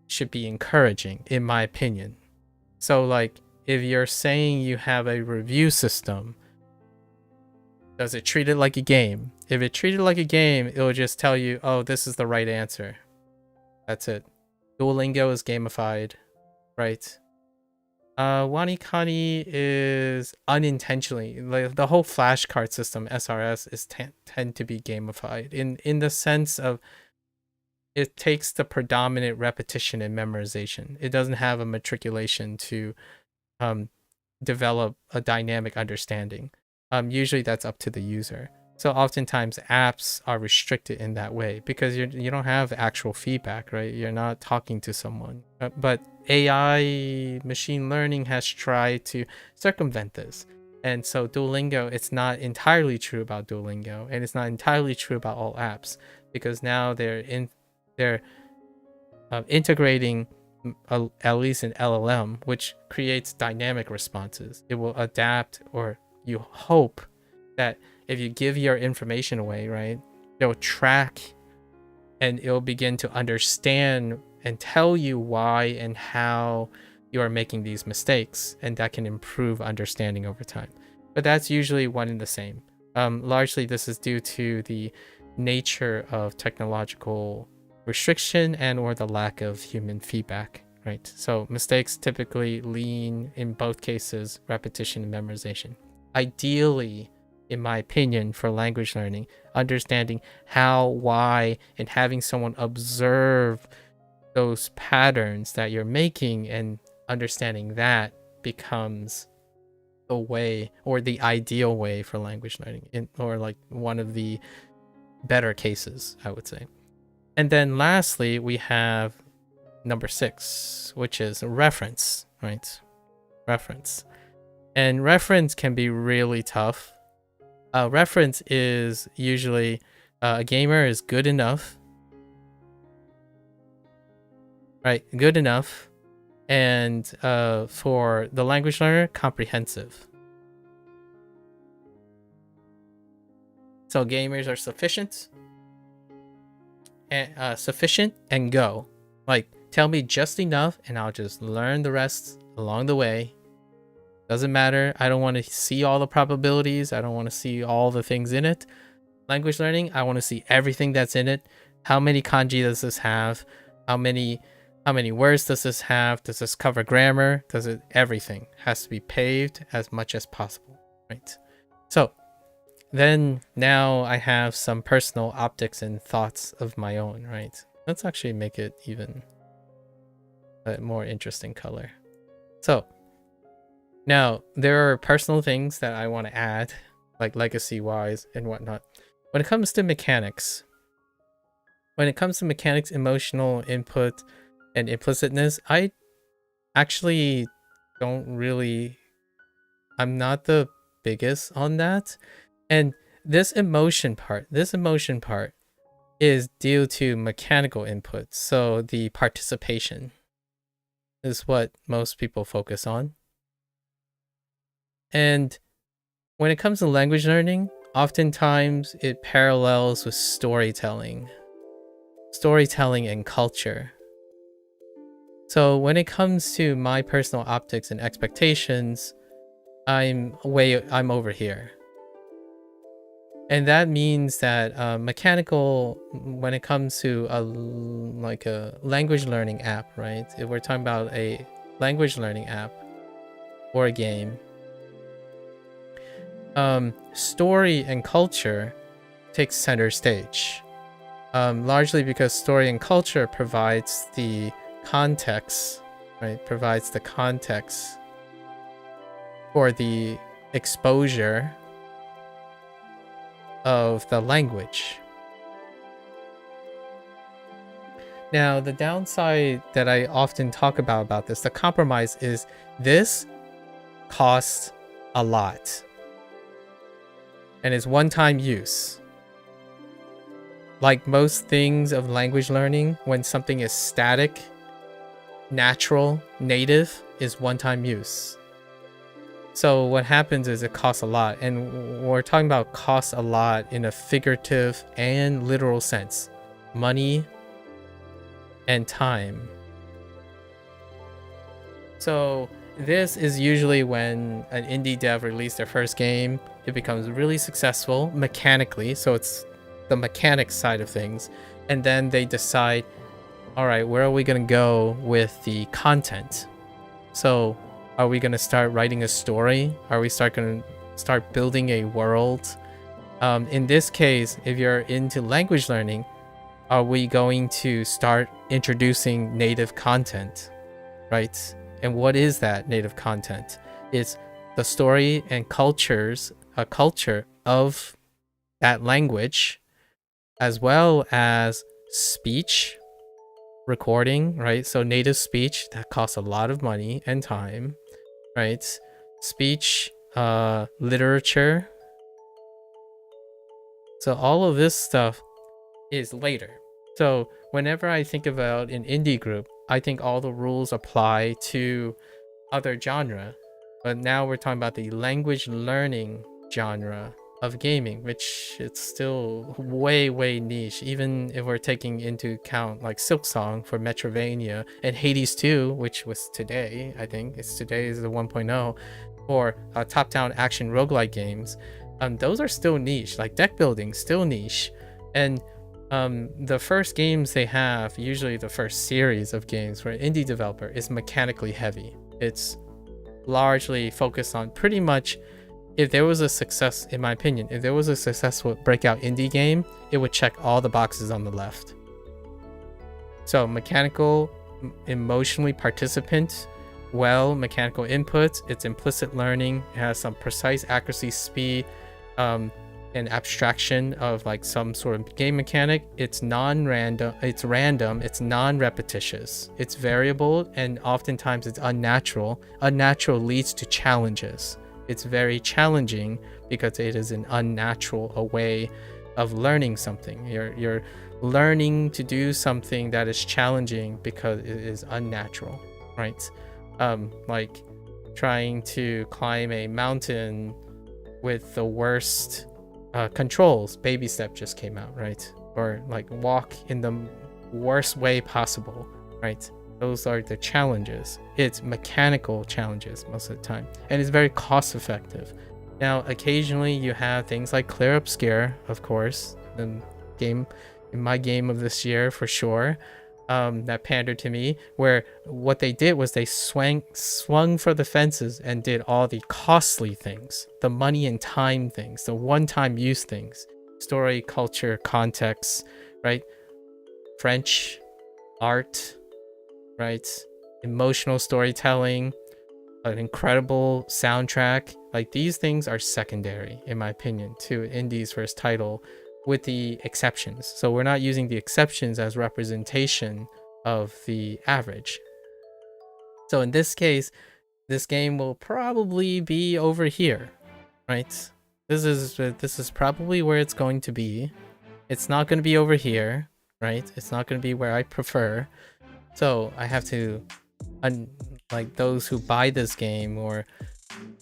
should be encouraging, in my opinion. So like, if you're saying you have a review system, does it treat it like a game? If it treated like a game, it will just tell you, oh, this is the right answer. That's it. Duolingo is gamified, right? WaniKani is unintentionally, like the whole flashcard system, SRS, is tend to be gamified in the sense of it takes the predominant repetition and memorization. It doesn't have a matriculation to develop a dynamic understanding. Usually that's up to the user. So oftentimes apps are restricted in that way because you don't have actual feedback, right? You're not talking to someone. But AI machine learning has tried to circumvent this. And so Duolingo, it's not entirely true about Duolingo, and it's not entirely true about all apps, because now they're integrating at least an LLM, which creates dynamic responses. It will adapt, or you hope that if you give your information away, right, it'll track and it'll begin to understand and tell you why and how you are making these mistakes, and that can improve understanding over time. But that's usually one and the same. Largely this is due to the nature of technological restriction and or the lack of human feedback, right? So mistakes typically lean, in both cases, repetition and memorization. Ideally, in my opinion, for language learning, understanding how, why, and having someone observe those patterns that you're making and understanding that becomes the way, or the ideal way for language learning, or like one of the better cases, I would say. And then lastly, we have number 6, which is reference, right? Reference. And reference can be really tough. Reference is usually a gamer is good enough, right? Good enough. And for the language learner, comprehensive. So gamers are sufficient and go. Like, tell me just enough and I'll just learn the rest along the way. Doesn't matter. I don't want to see all the probabilities. I don't want to see all the things in it. Language learning, I want to see everything that's in it. How many kanji does this have? How many words does this have? Does this cover grammar? Does it everything has to be paved as much as possible, right? So then now I have some personal optics and thoughts of my own, right? Let's actually make it even a more interesting color. So now there are personal things that I want to add, like legacy wise and whatnot. When it comes to mechanics, emotional input and implicitness, I actually I'm not the biggest on that. And this emotion part is due to mechanical input. So the participation is what most people focus on. And when it comes to language learning, oftentimes it parallels with storytelling and culture. So when it comes to my personal optics and expectations, I'm over here. And that means that mechanical, when it comes to a language learning app, right? If we're talking about a language learning app or a game, story and culture takes center stage. Largely because story and culture provides the context, right? Provides the context for the exposure of the language. Now, the downside that I often talk about this, the compromise, is this costs a lot and is one-time use. Like most things of language learning, when something is static, natural, native, is one-time use. So what happens is it costs a lot, and we're talking about costs a lot in a figurative and literal sense. Money and time. So this is usually when an indie dev releases their first game, it becomes really successful mechanically, so it's the mechanics side of things, and then they decide, all right, where are we going to go with the content? So are we going to start writing a story? Are we going to start building a world? In this case, if you're into language learning, are we going to start introducing native content, right? And what is that native content? It's the story and culture of that language, as well as speech recording, right? So native speech, that costs a lot of money and time, right? Speech, literature. So all of this stuff is later. So whenever I think about an indie group, I think all the rules apply to other genre. But now we're talking about the language learning genre of gaming, which it's still way niche, even if we're taking into account like Silksong for Metrovania and Hades 2, which was today, I think today is the 1.0, or top-down action roguelike games. Those are still niche, like deck building still niche. And the first games they have, usually the first series of games for an indie developer, is mechanically heavy. It's largely focused on pretty much, if there was a success, in my opinion, if there was a successful breakout indie game, it would check all the boxes on the left. So mechanical, emotionally participant, mechanical inputs, it's implicit learning, it has some precise accuracy, speed, and abstraction of like some sort of game mechanic. It's non-random, it's random, it's non-repetitious, it's variable, and oftentimes it's unnatural. Unnatural leads to challenges. It's very challenging because it is an unnatural way of learning something. You're learning to do something that is challenging because it is unnatural, right? Like trying to climb a mountain with the worst Controls, Baby Step just came out, right? Or like walk in the worst way possible, right? Those are the challenges. It's mechanical challenges most of the time, and it's very cost effective. Now, occasionally you have things like Clear Obscure, of course, the game in my game of this year for sure, that pandered to me, where what they did was they swung for the fences and did all the costly things, the money and time things, the one-time use things, story, culture, context, right? French, art, right? Emotional storytelling, an incredible soundtrack. Like, these things are secondary, in my opinion, to Indie's first title, with the exceptions. So we're not using the exceptions as representation of the average. So in this case, this game will probably be over here, right? This is probably where it's going to be. It's not going to be over here, right? It's not going to be where I prefer. So I have to, like, those who buy this game or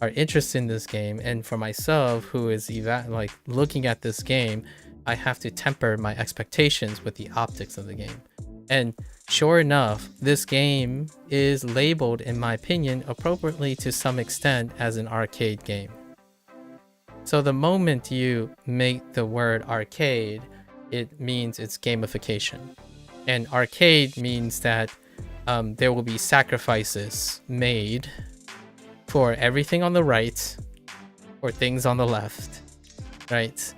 are interested in this game, and for myself who is like looking at this game, I have to temper my expectations with the optics of the game. And sure enough, this game is labeled, in my opinion, appropriately to some extent as an arcade game. So the moment you make the word arcade, it means it's gamification. And arcade means that there will be sacrifices made for everything on the right or things on the left, right?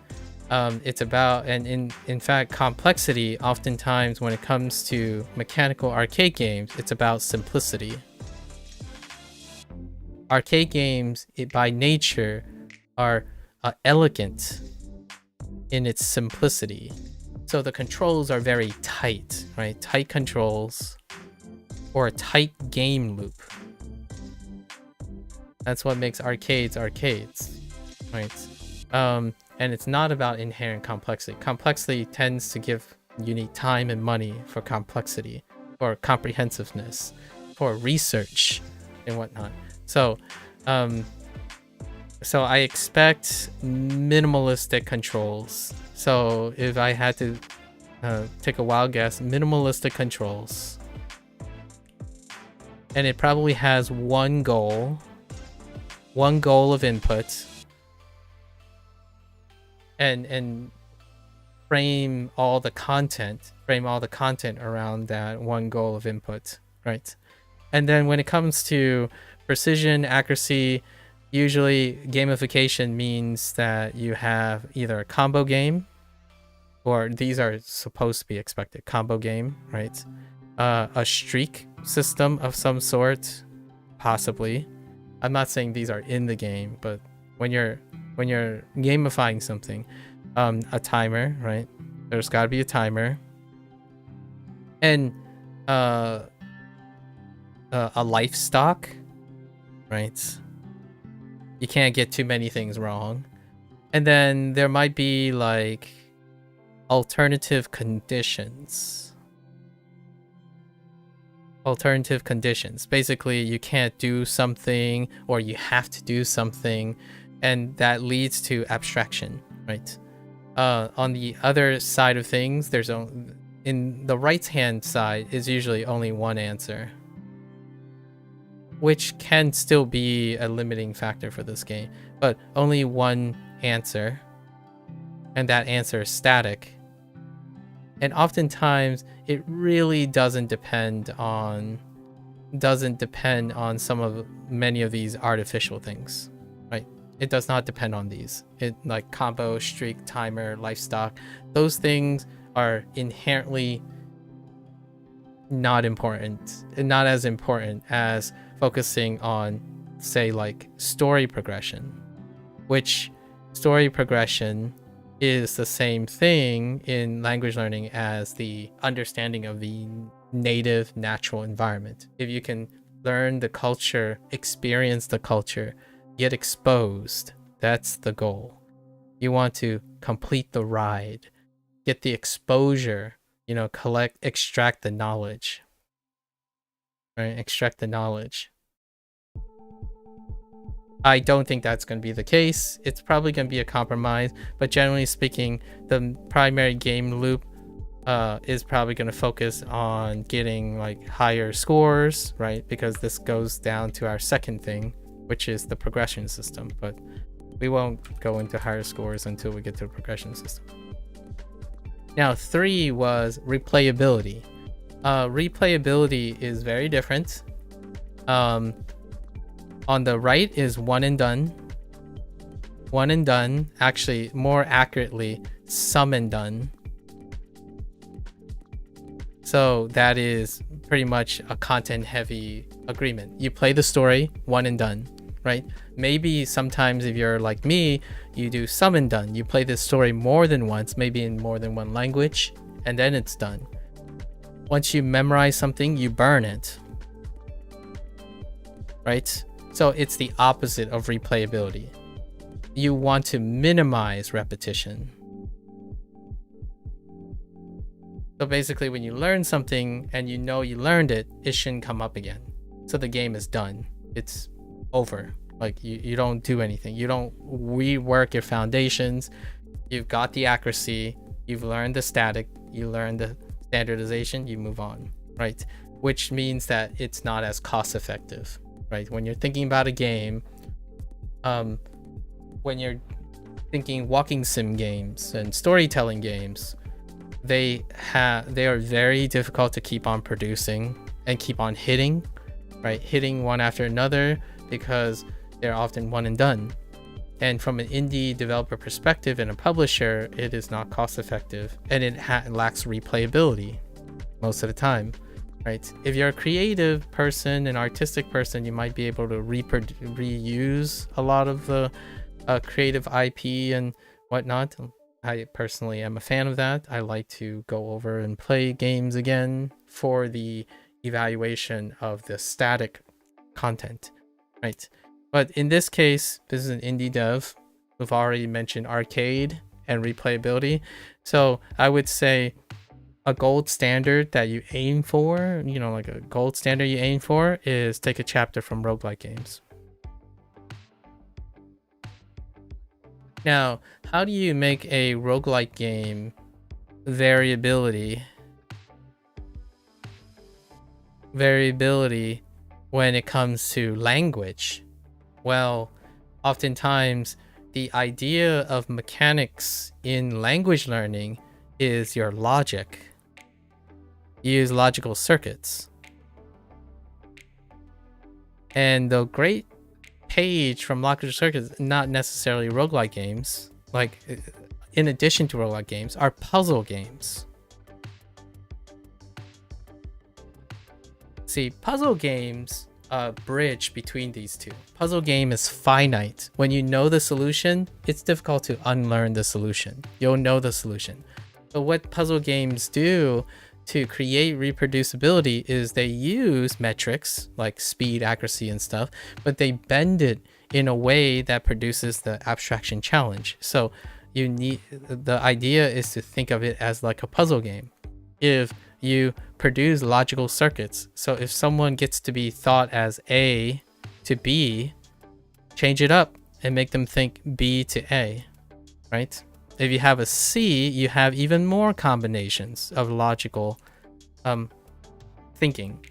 It's about, and in fact, complexity, oftentimes when it comes to mechanical arcade games, it's about simplicity. Arcade games, by nature, are elegant in its simplicity. So the controls are very tight, right? Tight controls, or a tight game loop. That's what makes arcades, right? And it's not about inherent complexity. Complexity tends to give you need time and money for complexity, for comprehensiveness, for research and whatnot. So I expect minimalistic controls. So if I had to take a wild guess, minimalistic controls. And it probably has one goal of input, and frame all the content around that one goal of input, right? And then when it comes to precision, accuracy, usually gamification means that you have either a combo game, or these are supposed to be expected, combo game, right? A streak system of some sort, possibly. I'm not saying these are in the game, but when you're gamifying something, a timer, right? There's got to be a timer, and a life stock, right? You can't get too many things wrong. And then there might be like alternative conditions. Basically, you can't do something, or you have to do something, and that leads to abstraction, right? On the other side of things, in the right hand side is usually only one answer, which can still be a limiting factor for this game, but only one answer, and that answer is static. And oftentimes it really doesn't depend on many of these artificial things, right? It does not depend on these. It, like combo, streak, timer, life stock, those things are inherently not important, and not as important as focusing on, say, like story progression, which story progression is the same thing in language learning as the understanding of the native natural environment. If you can learn the culture, experience the culture, get exposed, that's the goal. You want to complete the ride, get the exposure, extract the knowledge, right? Extract the knowledge. I don't think that's going to be the case. It's probably going to be a compromise, but generally speaking, the primary game loop is probably going to focus on getting like higher scores, right? Because this goes down to our second thing, which is the progression system, but we won't go into higher scores until we get to the progression system. Now, 3 was replayability. Replayability is very different. On the right is one and done. One and done, actually more accurately, some and done. So that is pretty much a content heavy agreement. You play the story, one and done, right? Maybe sometimes if you're like me, you do some and done. You play the story more than once, maybe in more than one language, and then it's done. Once you memorize something, you burn it, right? So it's the opposite of replayability. You want to minimize repetition. So basically when you learn something and you know you learned it, it shouldn't come up again. So the game is done. It's over. Like you don't do anything. You don't rework your foundations. You've got the accuracy. You've learned the static. You learned the standardization. You move on, right? Which means that it's not as cost effective, right? When you're thinking about a game, when you're thinking walking sim games and storytelling games, they are very difficult to keep on producing and keep on hitting, right? Hitting one after another because they're often one and done. And from an indie developer perspective and a publisher, it is not cost effective and it lacks replayability most of the time, right? If you're a creative person, an artistic person, you might be able to reuse a lot of the creative IP and whatnot. I personally am a fan of that. I like to go over and play games again for the evaluation of the static content, right? But in this case, this is an indie dev. We've already mentioned arcade and replayability. So I would say a gold standard that you aim for, like a gold standard you aim for is take a chapter from roguelike games. Now, how do you make a roguelike game variability when it comes to language? Well, oftentimes the idea of mechanics in language learning is your logic. You use logical circuits. And the great page from logical circuits, not necessarily roguelike games, like in addition to roguelike games, are puzzle games. See, puzzle games bridge between these two. Puzzle game is finite. When you know the solution, it's difficult to unlearn the solution. You'll know the solution. But what puzzle games do to create reproducibility is they use metrics like speed, accuracy, and stuff, but they bend it in a way that produces the abstraction challenge. So the idea is to think of it as like a puzzle game. If you produce logical circuits, so if someone gets to be thought as A to B, change it up and make them think B to A, right? If you have a C, you have even more combinations of logical thinking.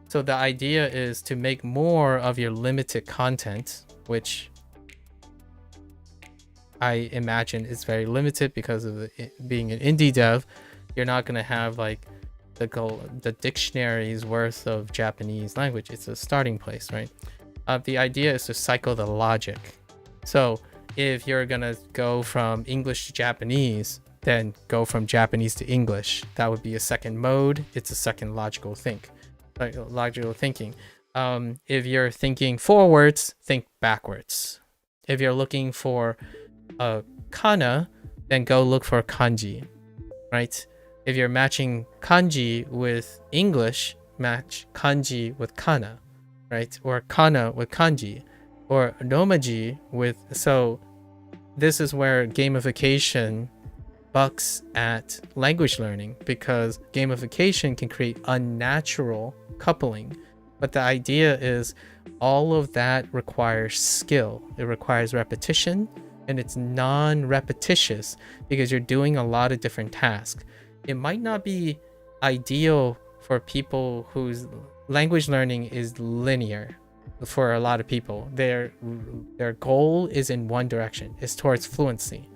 So the idea is to make more of your limited content, which I imagine is very limited because of being an indie dev. You're not going to have like the dictionary's worth of Japanese language. It's a starting place, right? The idea is to cycle the logic. So if you're gonna go from English to Japanese, then go from Japanese to English. That would be a second mode. It's a second logical thinking. If you're thinking forwards, think backwards. If you're looking for a kana, then go look for kanji, right? If you're matching kanji with English, match kanji with kana, right? Or kana with kanji, or romaji with... So this is where gamification bucks at language learning, because gamification can create unnatural coupling But the idea is all of that requires skill. It requires repetition, and it's non-repetitious because you're doing a lot of different tasks. It might not be ideal for people whose language learning is linear. For a lot of people, their goal is in one direction, is towards fluency.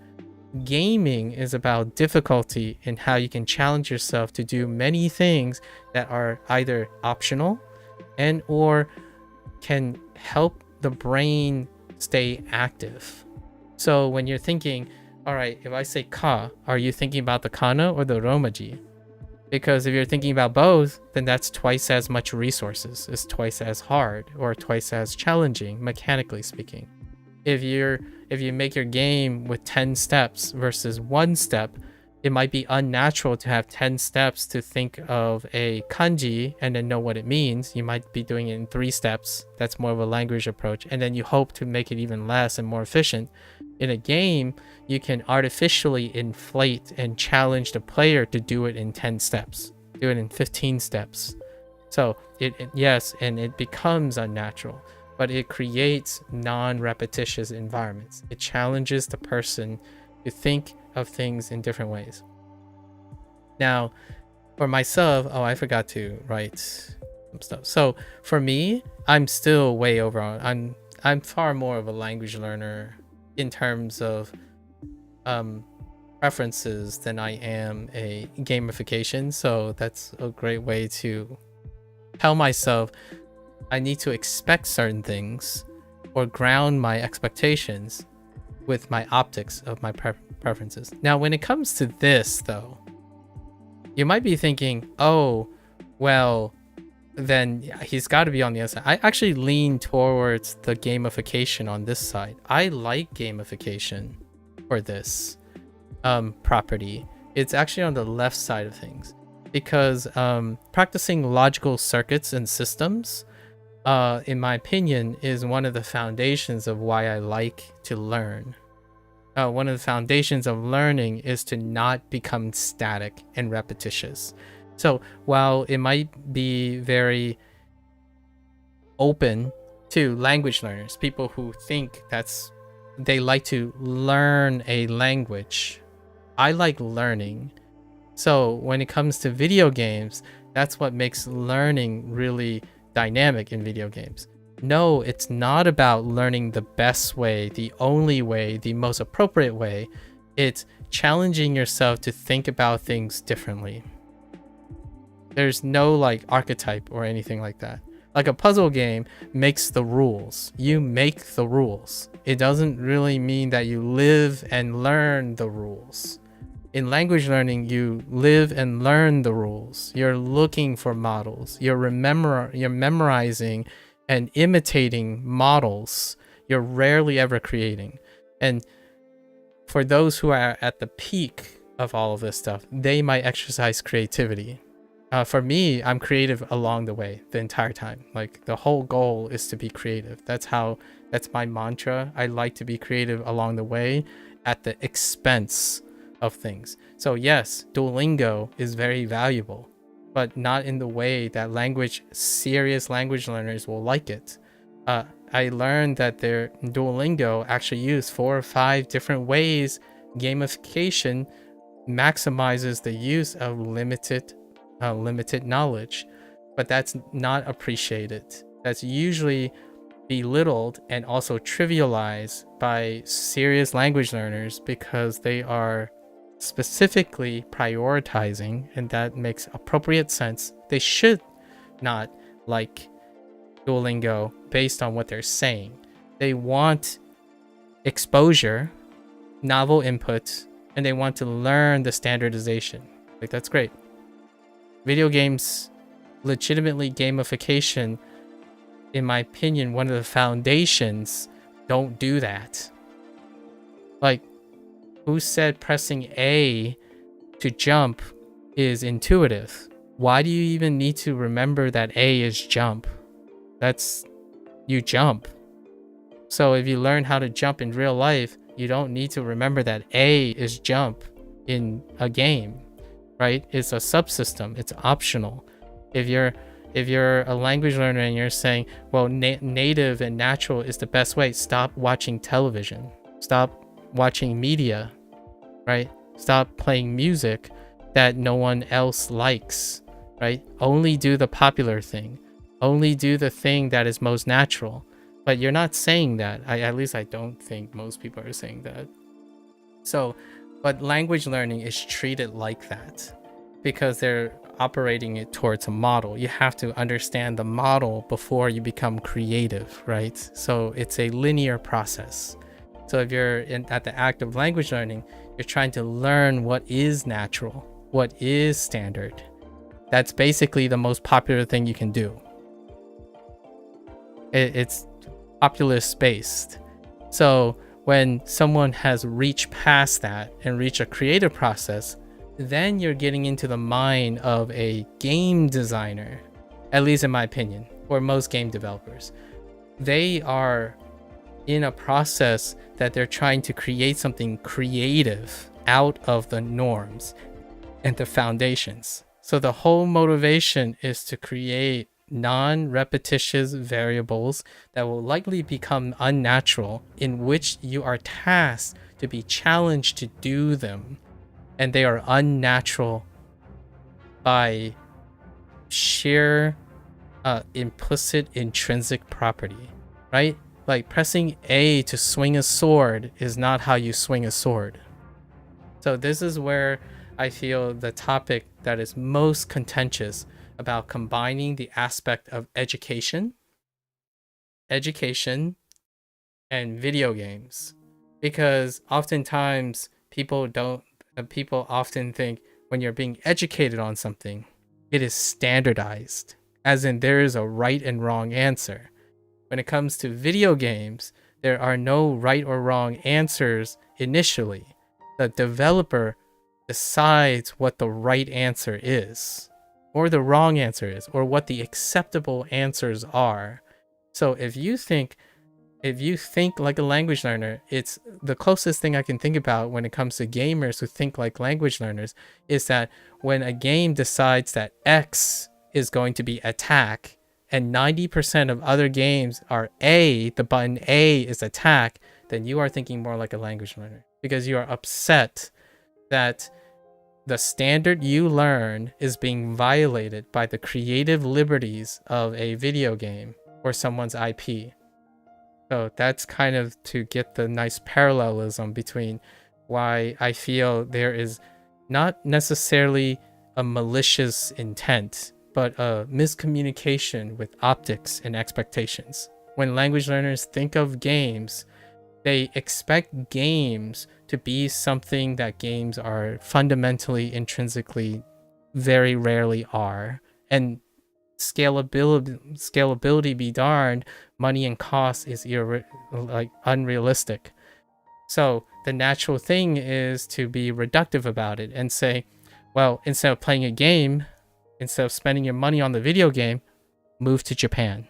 Gaming is about difficulty and how you can challenge yourself to do many things that are either optional and or can help the brain stay active. So when you're thinking, all right, if I say ka, are you thinking about the kana or the romaji? Because if you're thinking about both, then that's twice as much resources. It's twice as hard or twice as challenging, mechanically speaking. If you make your game with 10 steps versus 1 step, it might be unnatural to have 10 steps to think of a kanji and then know what it means. You might be doing it in 3 steps. That's more of a language approach. And then you hope to make it even less and more efficient. In a game, you can artificially inflate and challenge the player to do it in 10 steps, do it in 15 steps. So yes, and it becomes unnatural, but it creates non-repetitious environments. It challenges the person to think of things in different ways. Now, for myself, I forgot to write some stuff. So for me, I'm still way over on. I'm far more of a language learner in terms of preferences than I am a gamification. So that's a great way to tell myself I need to expect certain things or ground my expectations with my optics of my preferences. Now, when it comes to this, though, you might be thinking, oh, well, then he's got to be on the other side. I actually lean towards the gamification on this side. I like gamification for this property. It's actually on the left side of things because practicing logical circuits and systems, in my opinion, is one of the foundations of why I like to learn. One of the foundations of learning is to not become static and repetitious. So while it might be very open to language learners, people who think they like to learn a language, I like learning. So when it comes to video games, that's what makes learning really dynamic in video games. No, it's not about learning the best way, the only way, the most appropriate way. It's challenging yourself to think about things differently. There's no like archetype or anything like that. Like a puzzle game makes the rules. You make the rules. It doesn't really mean that you live and learn the rules. In language learning, you live and learn the rules. You're looking for models. You're memorizing and imitating models. You're rarely ever creating. And for those who are at the peak of all of this stuff, they might exercise creativity. For me, I'm creative along the way, the entire time. Like the whole goal is to be creative. That's my mantra. I like to be creative along the way at the expense of things. So yes, Duolingo is very valuable, but not in the way that serious language learners will like it. I learned that their Duolingo actually used 4 or 5 different ways gamification maximizes the use of limited knowledge, but that's not appreciated. That's usually belittled and also trivialized by serious language learners because they are specifically prioritizing, and that makes appropriate sense. They should not like Duolingo based on what they're saying. They want exposure, novel input, and they want to learn the standardization. Like that's great. Video games, legitimately gamification, in my opinion, one of the foundations, don't do that. Like, who said pressing A to jump is intuitive? Why do you even need to remember that A is jump? You jump. So if you learn how to jump in real life, you don't need to remember that A is jump in a game, right? It's a subsystem. It's optional. If you're if you're a language learner and you're saying, well, native and natural is the best way, stop watching television, stop watching media, right? Stop playing music that no one else likes, right? Only do the popular thing, only do the thing that is most natural. But you're not saying that. At least I don't think most people are saying that. So, but language learning is treated like that because they're operating it towards a model. You have to understand the model before you become creative, right? So it's a linear process. So if you're at the act of language learning, you're trying to learn what is natural, what is standard. That's basically the most popular thing you can do. It's populist based. So when someone has reached past that and reached a creative process, then you're getting into the mind of a game designer, at least in my opinion, or most game developers. They are in a process that they're trying to create something creative out of the norms and the foundations. So the whole motivation is to create non-repetitious variables that will likely become unnatural, in which you are tasked to be challenged to do them, and they are unnatural by sheer implicit intrinsic property, right? Like pressing A to swing a sword is not how you swing a sword. So this is where I feel the topic that is most contentious about combining the aspect of education and video games, because oftentimes people often think when you're being educated on something, it is standardized, as in there is a right and wrong answer. When it comes to video games, there are no right or wrong answers initially. The developer decides what the right answer is, or the wrong answer is, or what the acceptable answers are. So if you think like a language learner, it's the closest thing I can think about when it comes to gamers who think like language learners is that when a game decides that X is going to be attack, and 90% of other games are A, the button A is attack, then you are thinking more like a language learner, because you are upset that the standard you learn is being violated by the creative liberties of a video game or someone's IP. So that's kind of to get the nice parallelism between why I feel there is not necessarily a malicious intent, but a miscommunication with optics and expectations. When language learners think of games, they expect games to be something that games are fundamentally, intrinsically, very rarely are. And scalability be darned, money and cost is unrealistic. So the natural thing is to be reductive about it and say, well, instead of playing a game, instead of spending your money on the video game, move to Japan.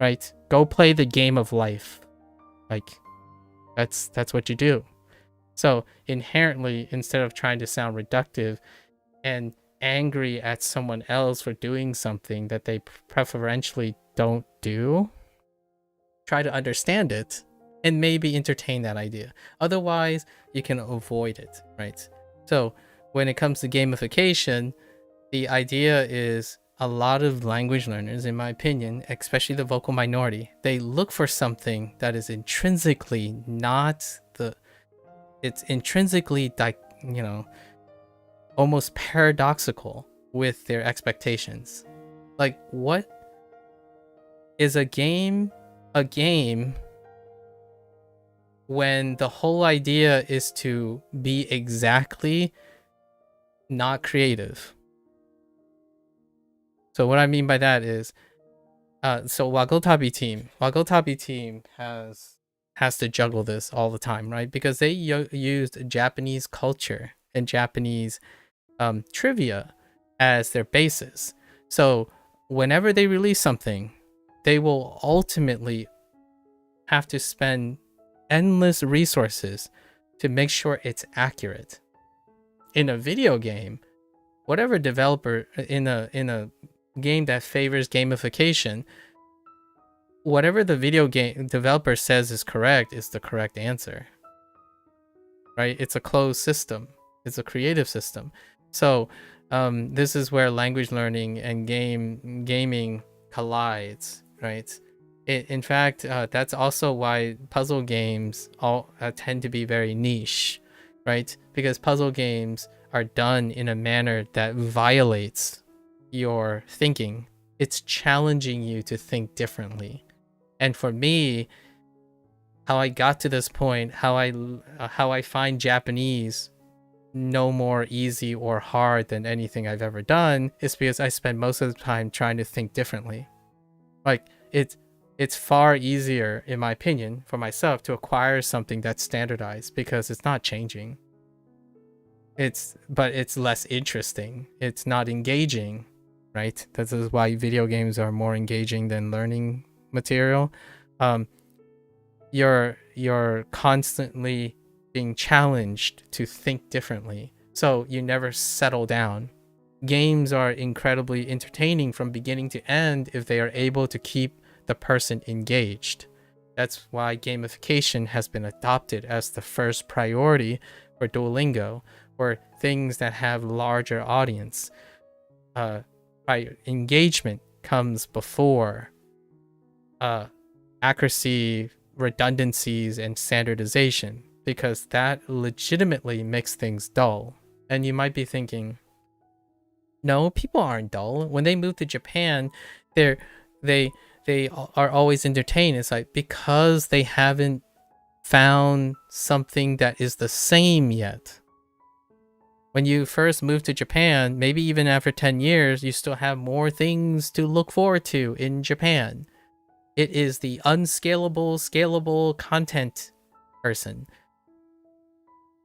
Right? Go play the game of life. Like, that's what you do. So inherently, instead of trying to sound reductive and angry at someone else for doing something that they preferentially don't do, try to understand it and maybe entertain that idea. Otherwise, you can avoid it, right? So when it comes to gamification, the idea is a lot of language learners, in my opinion, especially the vocal minority, they look for something that is intrinsically almost paradoxical with their expectations. Like, what is a game when the whole idea is to be exactly not creative? So what I mean by that is, so Wagotabi team has to juggle this all the time, right? Because they used Japanese culture and Japanese trivia as their basis. So whenever they release something, they will ultimately have to spend endless resources to make sure it's accurate. In a video game, whatever developer in a game that favors gamification, whatever the video game developer says is correct is the correct answer. Right? It's a closed system. It's a creative system. So this is where language learning and gaming collides, right? In fact, that's also why puzzle games all tend to be very niche, right? Because puzzle games are done in a manner that violates your thinking. It's challenging you to think differently. And for me, how I got to this point, how I find Japanese no more easy or hard than anything I've ever done is because I spend most of the time trying to think differently. Like it's far easier, in my opinion, for myself to acquire something that's standardized because it's not changing. But it's less interesting. It's not engaging, right? This is why video games are more engaging than learning material. You're constantly being challenged to think differently, so you never settle down. Games are incredibly entertaining from beginning to end if they are able to keep the person engaged. That's why gamification has been adopted as the first priority for Duolingo, or things that have larger audience. Engagement comes before accuracy, redundancies, and standardization, because that legitimately makes things dull. And you might be thinking, no, people aren't dull. When they move to Japan, they are always entertained. It's like because they haven't found something that is the same yet. When you first move to Japan, maybe even after 10 years, you still have more things to look forward to in Japan. It is the unscalable, scalable content person.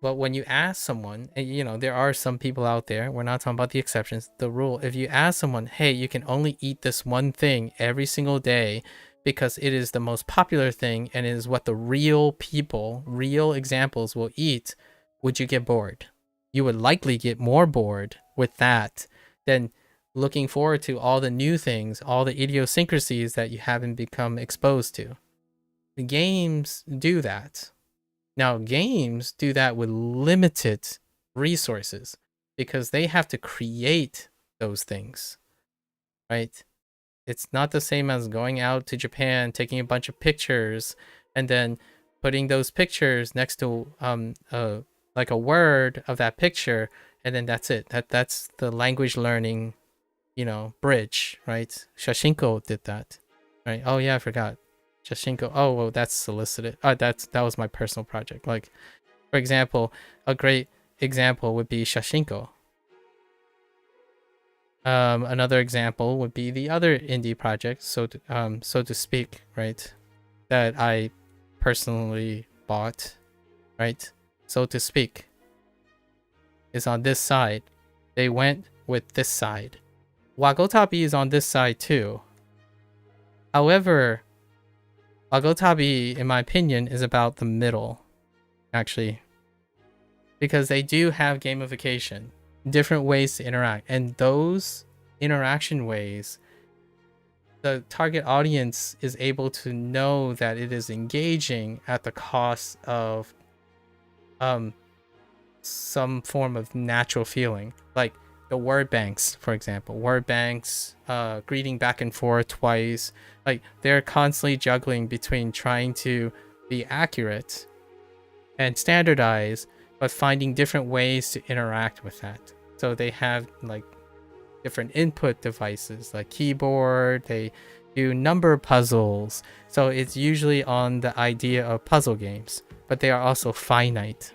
But when you ask someone, and you know, there are some people out there, we're not talking about the exceptions, the rule, if you ask someone, hey, you can only eat this one thing every single day because it is the most popular thing and it is what the real people, real examples will eat, would you get bored? You would likely get more bored with that than looking forward to all the new things, all the idiosyncrasies that you haven't become exposed to. The games do that. Now, games do that with limited resources because they have to create those things, right? It's not the same as going out to Japan, taking a bunch of pictures, and then putting those pictures next to like a word of that picture, and then that's it. That's the language learning, you know, bridge, right? Shashinko did that, right? Oh yeah, I forgot. Shashinko. Oh, well, that's solicited. That was my personal project. Like, for example, a great example would be Shashinko. Another example would be the other indie project, so to speak, right? That I personally bought, right? So to speak, is on this side. They went with this side. Wagotabi is on this side too. However, Wagotabi, in my opinion, is about the middle, actually. Because they do have gamification, different ways to interact. And those interaction ways, the target audience is able to know that it is engaging at the cost of some form of natural feeling. Like the word banks, for example. Word banks, greeting back and forth twice. Like they're constantly juggling between trying to be accurate and standardize, but finding different ways to interact with that. So they have like different input devices like keyboard, they do number puzzles. So it's usually on the idea of puzzle games, but they are also finite,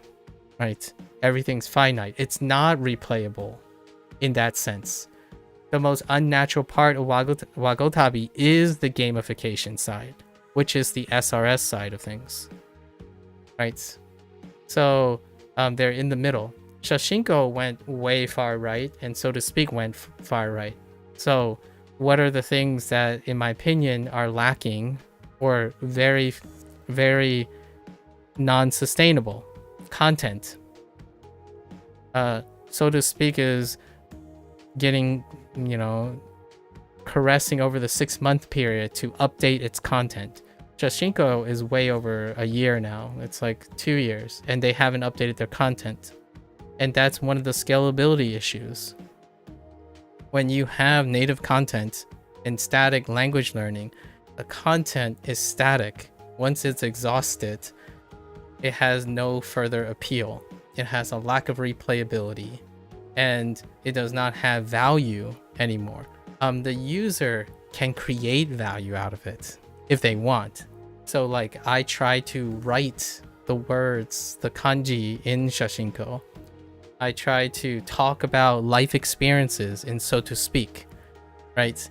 right? Everything's finite. It's not replayable in that sense. The most unnatural part of Wagotabi is the gamification side, which is the SRS side of things, right? So they're in the middle. Shashinko went way far right, and so to speak went far right. So what are the things that, in my opinion, are lacking or very, very non-sustainable content? So to speak is getting, you know, caressing over the 6-month period to update its content. Shashinko is way over a year now. It's like 2 years, and they haven't updated their content. And that's one of the scalability issues. When you have native content and static language learning, the content is static. Once it's exhausted, it has no further appeal. It has a lack of replayability, and it does not have value anymore. The user can create value out of it if they want. So like I try to write the words, the kanji in Shashinko. I try to talk about life experiences in so to speak, right?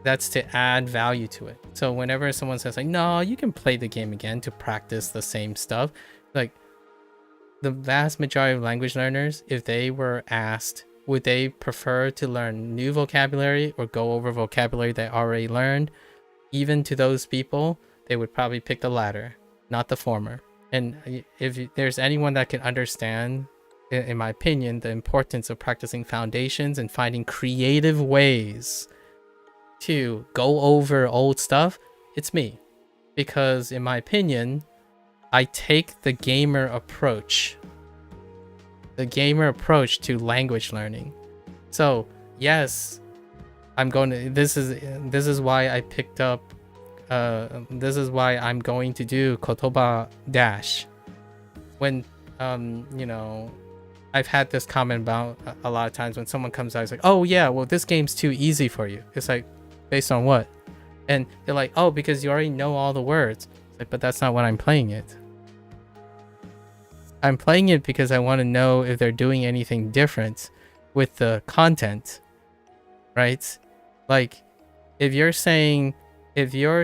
That's to add value to it. So whenever someone says like, no, you can play the game again to practice the same stuff, like the vast majority of language learners, if they were asked, would they prefer to learn new vocabulary or go over vocabulary they already learned? Even to those people, they would probably pick the latter, not the former. And if there's anyone that can understand, in my opinion, the importance of practicing foundations and finding creative ways to go over old stuff, it's me. Because in my opinion, I take the gamer approach to language learning. So yes, I'm going to, this is why I picked up, this is why I'm going to do Kotoba Dash. When, you know, I've had this comment about a lot of times when someone comes out, it's like, oh yeah, well this game's too easy for you. It's like, based on what? And they're like, oh, because you already know all the words. It's like, but that's not what I'm playing it. I'm playing it because I want to know if they're doing anything different with the content, right? Like, if you're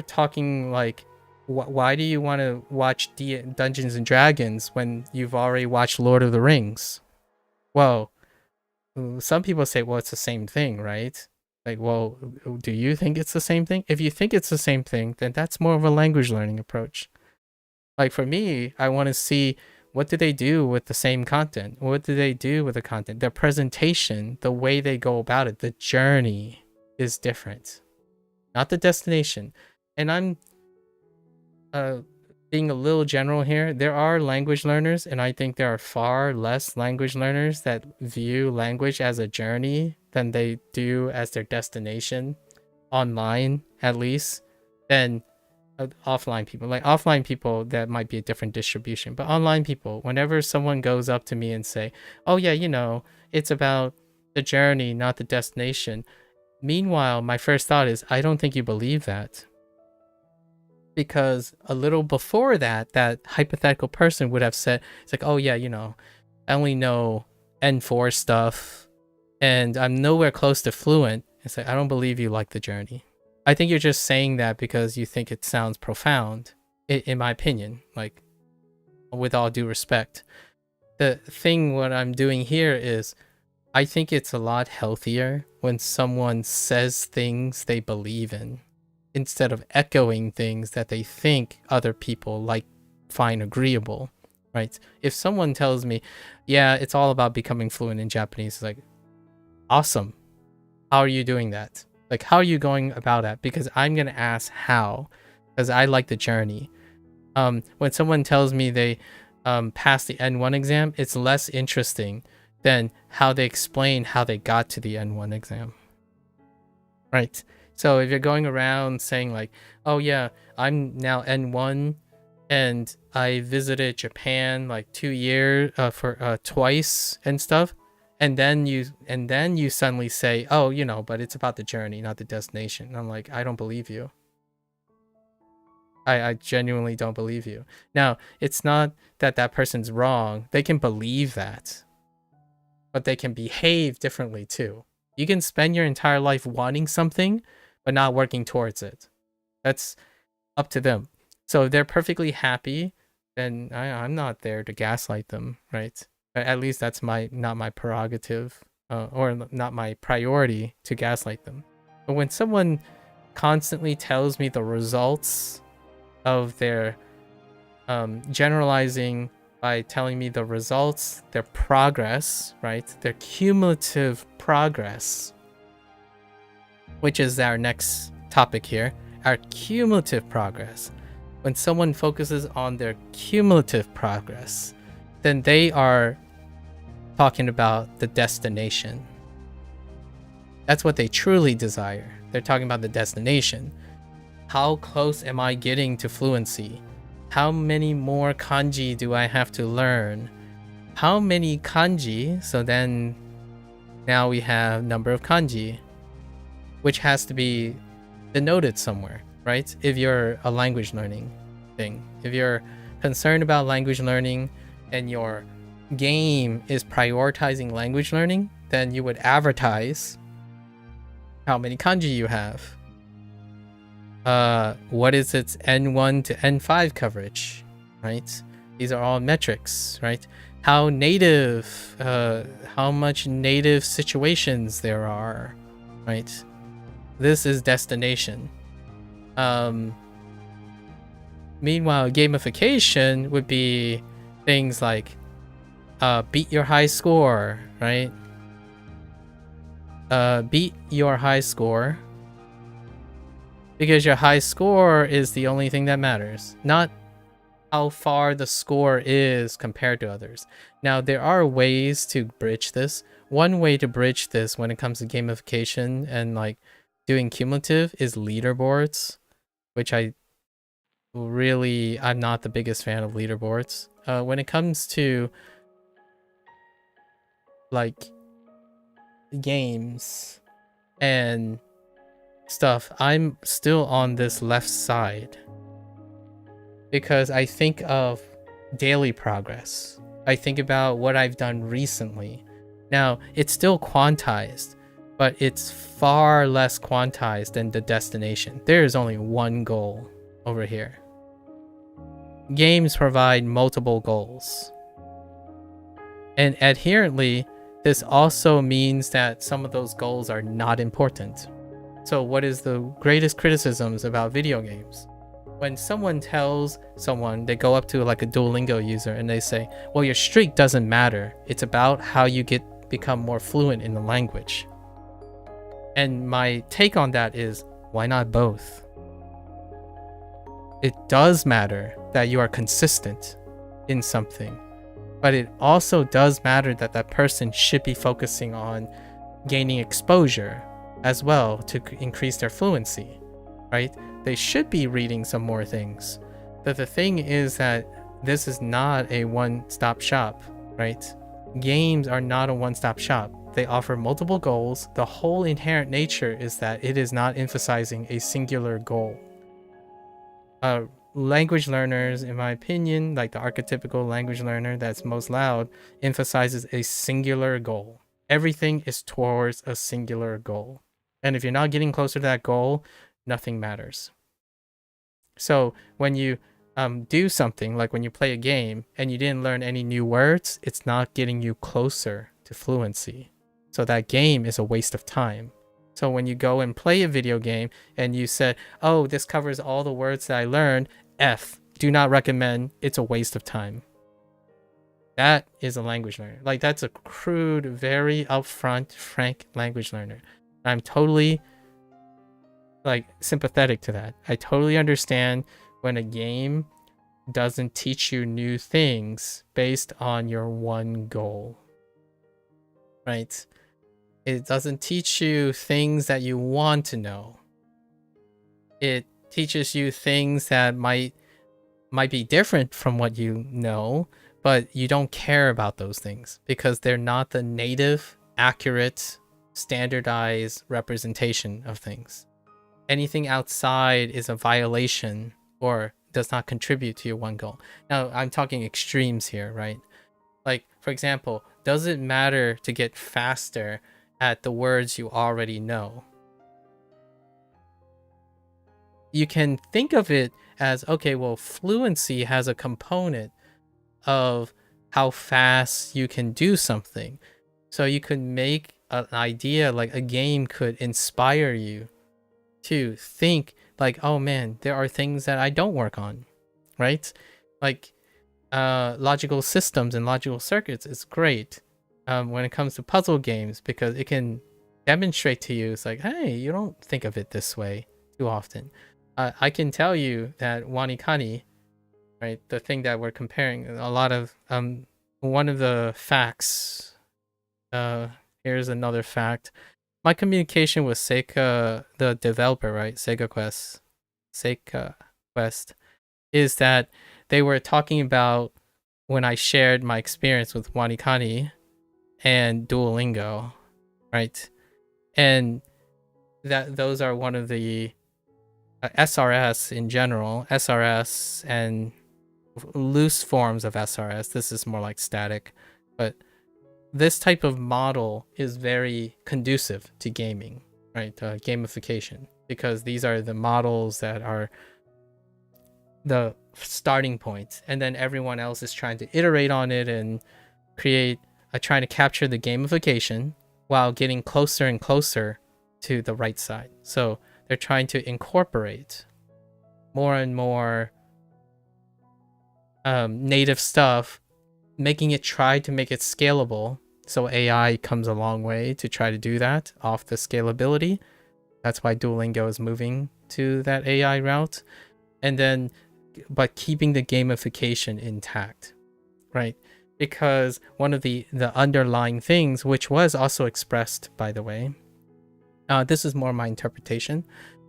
talking like, why do you want to watch Dungeons and Dragons when you've already watched Lord of the Rings? Well, some people say, well, it's the same thing, right? Like, well, do you think it's the same thing? If you think it's the same thing, then that's more of a language learning approach. Like for me, I want to see, what do they do with the same content? What do they do with the content? Their presentation, the way they go about it, the journey is different, not the destination. And I'm being a little general here. There are language learners, and I think there are far less language learners that view language as a journey than they do as their destination, online at least, than offline people. Like offline people, that might be a different distribution, but online people, whenever someone goes up to me and say, oh yeah, you know, it's about the journey, not the destination. Meanwhile, my first thought is, I don't think you believe that. Because a little before that, that hypothetical person would have said, it's like, oh yeah, you know, I only know N4 stuff and I'm nowhere close to fluent. It's like, I don't believe you like the journey. I think you're just saying that because you think it sounds profound, in my opinion, like, with all due respect. The thing, what I'm doing here is, I think it's a lot healthier when someone says things they believe in, instead of echoing things that they think other people like find agreeable, right? If someone tells me, yeah, it's all about becoming fluent in Japanese, it's like, awesome. How are you doing that? Like, how are you going about that? Because I'm going to ask how, because I like the journey. When someone tells me they passed the N1 exam, it's less interesting than how they explain how they got to the N1 exam, right? So if you're going around saying like, oh yeah, I'm now N1 and I visited Japan like 2 years for twice and stuff, and then you suddenly say, oh, you know, but it's about the journey, not the destination. And I'm like, I don't believe you. I genuinely don't believe you. Now, it's not that that person's wrong. They can believe that, but they can behave differently too. You can spend your entire life wanting something, but not working towards it. That's up to them. So if they're perfectly happy, then I'm not there to gaslight them, right? At least that's not my prerogative, or not my priority to gaslight them. But when someone constantly tells me the results of their generalizing by telling me the results, their progress, right? Their cumulative progress, which is our next topic here, our cumulative progress. When someone focuses on their cumulative progress, then they are talking about the destination. That's what they truly desire. They're talking about the destination. How close am I getting to fluency? How many more kanji do I have to learn? How many kanji? So then now we have number of kanji, which has to be denoted somewhere, right? If you're a language learning thing, if you're concerned about language learning and your game is prioritizing language learning, then you would advertise how many kanji you have. What is its N1 to N5 coverage, right? These are all metrics, right? How native, how much native situations there are, right? This is destination. Meanwhile, gamification would be things like beat your high score, right? Beat your high score, because your high score is the only thing that matters, not how far the score is compared to others. Now, there are ways to bridge this. One way to bridge this when it comes to gamification and like doing cumulative is leaderboards, which I'm not the biggest fan of leaderboards. When it comes to like games and stuff, I'm still on this left side because I think of daily progress. I think about what I've done recently. Now, it's still quantized, but it's far less quantized than the destination. There is only one goal over here. Games provide multiple goals. And adherently, this also means that some of those goals are not important. So what is the greatest criticisms about video games? When someone tells someone, they go up to like a Duolingo user and they say, well, your streak doesn't matter. It's about how you become more fluent in the language. And my take on that is, why not both? It does matter that you are consistent in something, but it also does matter that that person should be focusing on gaining exposure as well to increase their fluency, right? They should be reading some more things. But the thing is that this is not a one-stop shop, right? Games are not a one-stop shop. They offer multiple goals. The whole inherent nature is that it is not emphasizing a singular goal. Language learners, in my opinion, like the archetypical language learner that's most loud, emphasizes a singular goal. Everything is towards a singular goal. And if you're not getting closer to that goal, nothing matters. So when you do something, like when you play a game and you didn't learn any new words, it's not getting you closer to fluency. So that game is a waste of time. So when you go and play a video game and you said, oh, this covers all the words that I learned, F, do not recommend, it's a waste of time. That is a language learner. Like, that's a crude, very upfront, frank language learner. I'm totally like sympathetic to that. I totally understand when a game doesn't teach you new things based on your one goal, right? It doesn't teach you things that you want to know. It teaches you things that might be different from what you know, but you don't care about those things because they're not the native, accurate, standardized representation of things. Anything outside is a violation or does not contribute to your one goal. Now, I'm talking extremes here, right? Like, for example, does it matter to get faster at the words you already know? You can think of it as, okay, well, fluency has a component of how fast you can do something. So you could make an idea, like a game could inspire you to think like, oh man, there are things that I don't work on, right? Like logical systems and logical circuits is great when it comes to puzzle games because it can demonstrate to you, it's like, hey, you don't think of it this way too often. I can tell you that WaniKani, right, the thing that we're comparing, a lot of one of the facts, here's another fact. My communication with Seika, the developer, right, Seika Quest, is that they were talking about when I shared my experience with WaniKani and Duolingo, right? And that those are one of the SRS in general, SRS and loose forms of SRS. This is more like static, but this type of model is very conducive to gaming, right? Gamification, because these are the models that are the starting point, and then everyone else is trying to iterate on it and create trying to capture the gamification while getting closer and closer to the right side. So they're trying to incorporate more and more native stuff, making it try to make it scalable. So AI comes a long way to try to do that off the scalability. That's why Duolingo is moving to that AI route. And then, but keeping the gamification intact, right? Because one of the underlying things, which was also expressed, by the way, this is more my interpretation,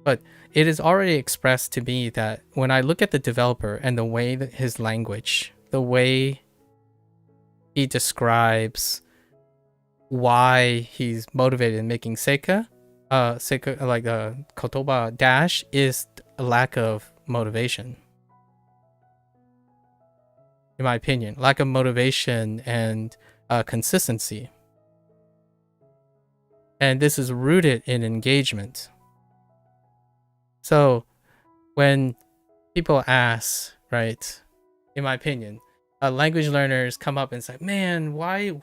but it is already expressed to me that when I look at the developer and the way that his language, the way he describes why he's motivated in making Seika, like Kotoba dash, is a lack of motivation. In my opinion, lack of motivation and consistency. And this is rooted in engagement. So when people ask, right, in my opinion, language learners come up and say, man, why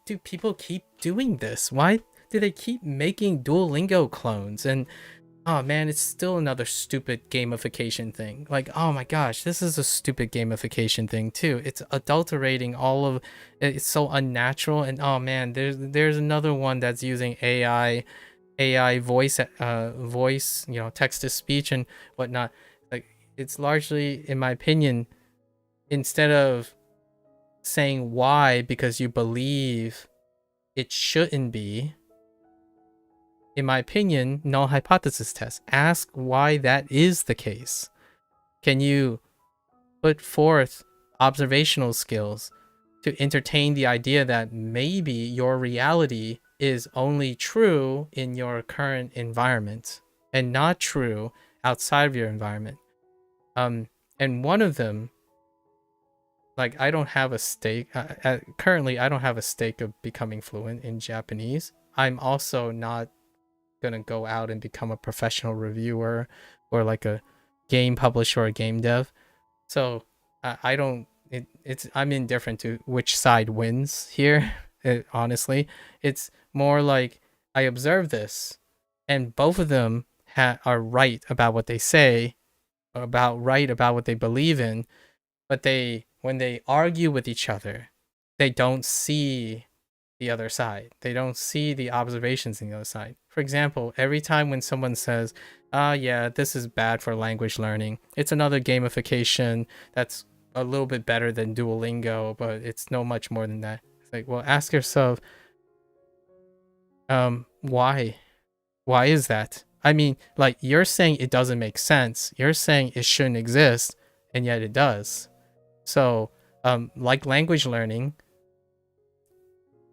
do people keep doing this? Why do they keep making Duolingo clones? And oh man, it's still another stupid gamification thing. Like, oh my gosh, this is a stupid gamification thing too. It's adulterating all of it's so unnatural. And oh man, there's another one that's using AI voice, text to speech and whatnot. Like, it's largely, in my opinion, instead of saying why because you believe it shouldn't be, in my opinion, null hypothesis test. Ask why that is the case. Can you put forth observational skills to entertain the idea that maybe your reality is only true in your current environment and not true outside of your environment? And one of them, like, I don't have a stake. Currently, I don't have a stake of becoming fluent in Japanese. I'm also not gonna go out and become a professional reviewer or like a game publisher or a game dev. So I don't. I'm indifferent to which side wins here. Honestly, it's more like I observe this, and both of them are right about what they say, right about what they believe in, but when they argue with each other, they don't see the other side. They don't see the observations on the other side. For example, every time when someone says, yeah, this is bad for language learning, it's another gamification that's a little bit better than Duolingo, but it's no much more than that. It's like, well, ask yourself, why? Why is that? I mean, like, you're saying it doesn't make sense. You're saying it shouldn't exist, and yet it does. So, like language learning,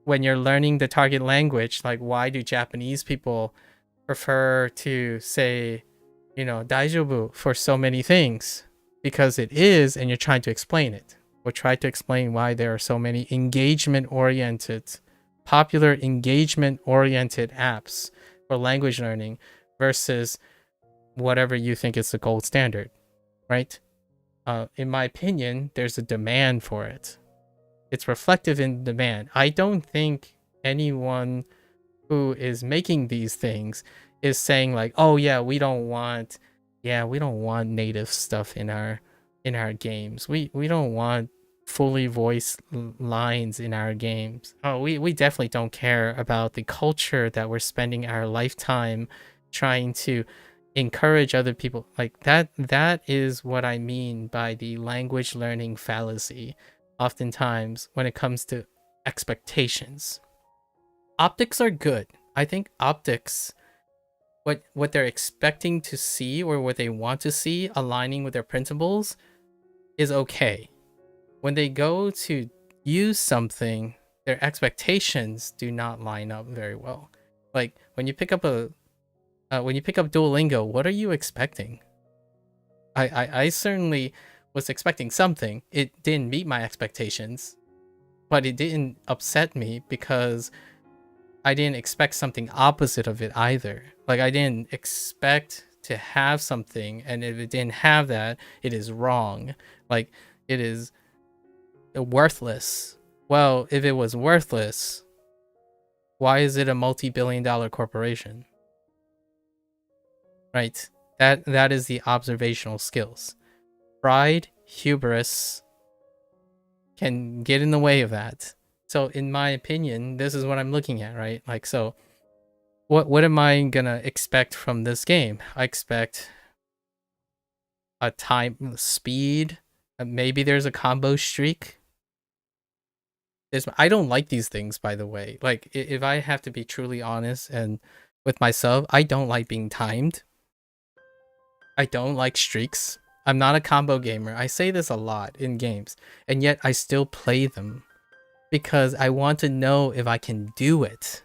when you're learning the target language, like, why do Japanese people prefer to say, daijoubu for so many things? Because it is, and you're trying to explain it. Or try to explain why there are so many popular engagement-oriented apps for language learning versus whatever you think is the gold standard, right? In my opinion, there's a demand for it. It's reflective in demand. I don't think anyone who is making these things is saying like, oh yeah, we don't want native stuff in our games. We don't want fully voiced lines in our games. Oh, we definitely don't care about the culture that we're spending our lifetime trying to encourage other people. Like that is what I mean by the language learning fallacy. Oftentimes when it comes to expectations. Optics are good. I think optics, what they're expecting to see or what they want to see aligning with their principles is okay. When they go to use something, their expectations do not line up very well. Like when you pick up Duolingo, what are you expecting? I certainly was expecting something. It didn't meet my expectations, but it didn't upset me because I didn't expect something opposite of it either. Like I didn't expect to have something, and if it didn't have that, it is wrong. Like it is worthless. Well, if it was worthless, why is it a multi-billion-dollar corporation? Right? That is the observational skills. Pride, hubris can get in the way of that. So in my opinion, this is what I'm looking at, right? Like, so what am I gonna expect from this game? I expect a time speed. Maybe there's a combo streak. I don't like these things, by the way. Like, if I have to be truly honest and with myself, I don't like being timed. I don't like streaks. I'm not a combo gamer. I say this a lot in games, and yet I still play them because I want to know if I can do it.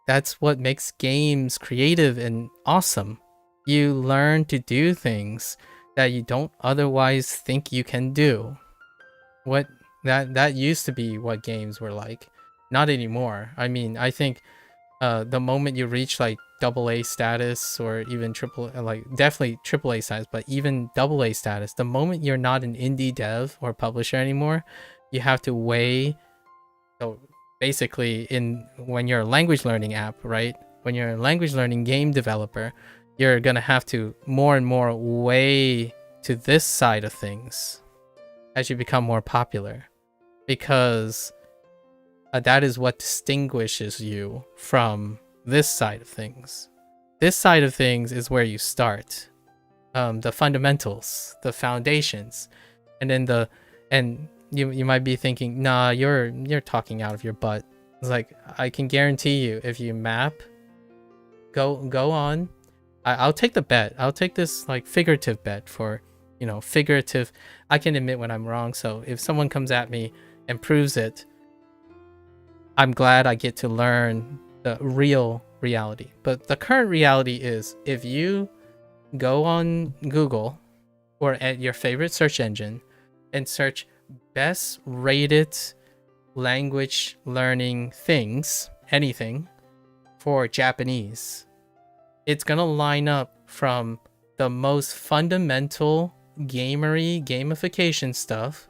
That's what makes games creative and awesome. You learn to do things that you don't otherwise think you can do. That used to be what games were like. Not anymore. I mean, I think the moment you reach like AA status or even definitely AAA status, but even AA status, the moment you're not an indie dev or publisher anymore, you have to weigh. So basically, when you're a language learning app, right? When you're a language learning game developer, you're gonna have to more and more weigh to this side of things as you become more popular, because that is what distinguishes you from this side of things. This side of things is where you start, the fundamentals, the foundations, and then you might be thinking, nah, you're talking out of your butt. It's like, I can guarantee you, if you map, go on. I'll take the bet. I'll take this like figurative bet for, figurative. I can admit when I'm wrong. So if someone comes at me and proves it, I'm glad I get to learn the real reality. But the current reality is, if you go on Google or at your favorite search engine and search best rated language learning things, anything for Japanese, it's gonna line up from the most fundamental gamification stuff,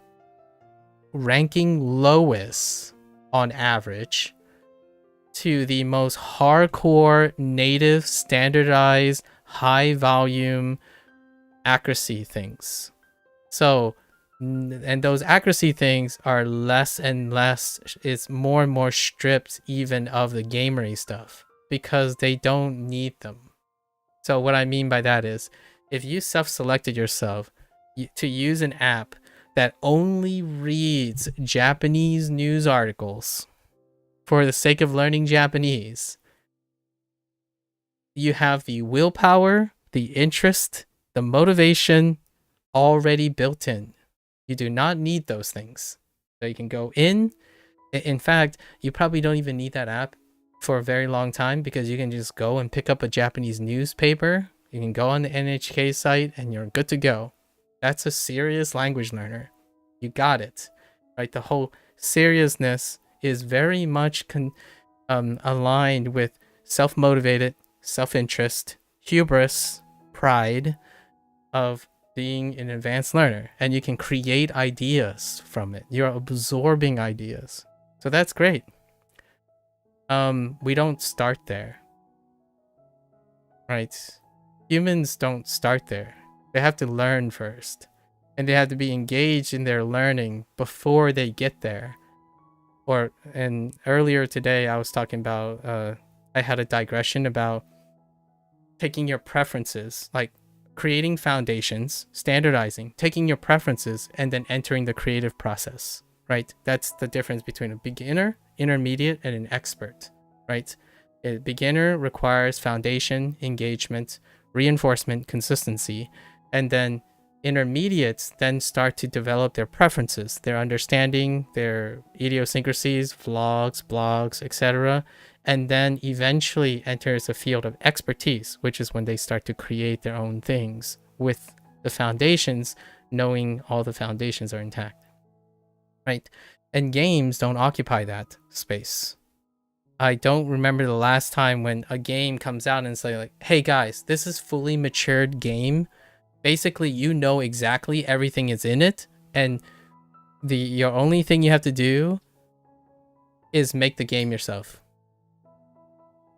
ranking lowest on average, to the most hardcore native standardized high volume accuracy things. So, and those accuracy things are less and less, it's more and more stripped even of the gamery stuff because they don't need them. So what I mean by that is, if you self-selected yourself to use an app that only reads Japanese news articles for the sake of learning Japanese, you have the willpower, the interest, the motivation already built in. You do not need those things. So you can go in. In fact, you probably don't even need that app for a very long time, because you can just go and pick up a Japanese newspaper. You can go on the NHK site and you're good to go. That's a serious language learner. You got it, right? The whole seriousness is very much aligned with self-motivated, self-interest, hubris, pride of being an advanced learner, and you can create ideas from it. You're absorbing ideas. So that's great. We don't start there, right? Humans don't start there. They have to learn first. and they have to be engaged in their learning before they get there. And earlier today I was talking about I had a digression about taking your preferences, like creating foundations, standardizing, taking your preferences, and then entering the creative process, right? That's the difference between a beginner, intermediate, and an expert, right? A beginner requires foundation, engagement, reinforcement, consistency, and then intermediates then start to develop their preferences, their understanding, their idiosyncrasies, vlogs, blogs, etc., and then eventually enters a field of expertise, which is when they start to create their own things with the foundations, knowing all the foundations are intact, right? And games don't occupy that space. I don't remember the last time when a game comes out and say like, hey guys, this is fully matured game. Basically, you know exactly everything is in it, and your only thing you have to do is make the game yourself.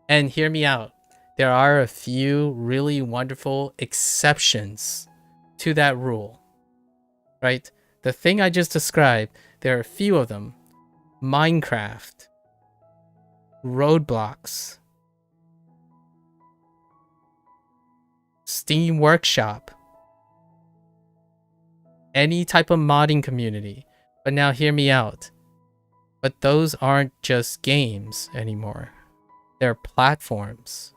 And hear me out. There are a few really wonderful exceptions to that rule, right? The thing I just described, there are a few of them. Minecraft, Roblox, Steam Workshop, any type of modding community. But now hear me out. But those aren't just games anymore. They're platforms.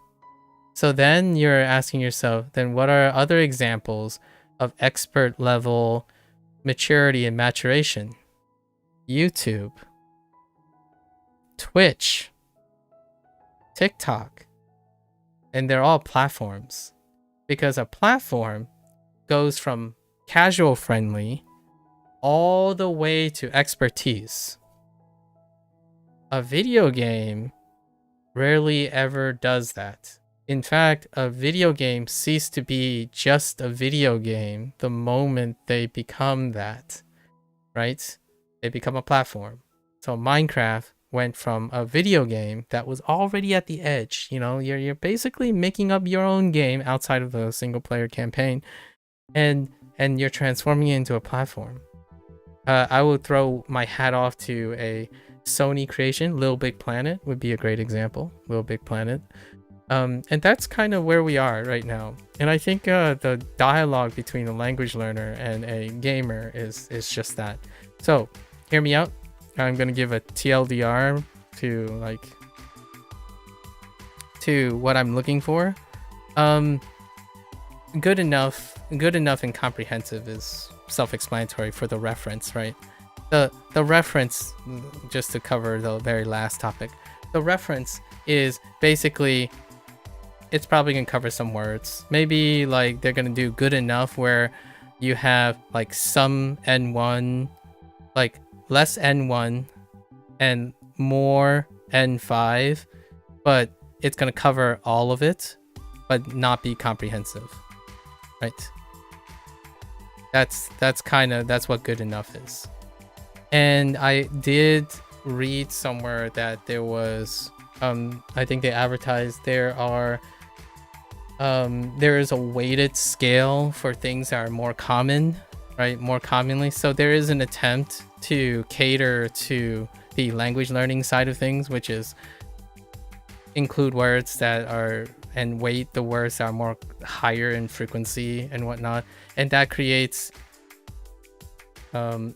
So then you're asking yourself, then what are other examples of expert level maturity and maturation? YouTube, Twitch, TikTok, and they're all platforms, because a platform goes from casual friendly all the way to expertise. A video game rarely ever does that. In fact, a video game ceases to be just a video game the moment they become that, right? They become a platform. So Minecraft went from a video game that was already at the edge. You know, you're basically making up your own game outside of the single player campaign, and you're transforming it into a platform. I would throw my hat off to a Sony creation. Little Big Planet would be a great example. Little Big Planet. And that's kind of where we are right now. And I think the dialogue between a language learner and a gamer is just that. So hear me out. I'm gonna give a TLDR to what I'm looking for. Good enough and comprehensive is self-explanatory for the reference, right? The reference, just to cover the very last topic, the reference is basically, it's probably gonna cover some words. Maybe like they're gonna do good enough where you have like some N1, like less N1 and more N5, but it's gonna cover all of it, but not be comprehensive, right? That's what good enough is. And I did read somewhere that there was, I think they advertised there is a weighted scale for things that are more common, right? More commonly. So there is an attempt to cater to the language learning side of things, which is include words that are, and weight the words that are more higher in frequency and whatnot. And that creates an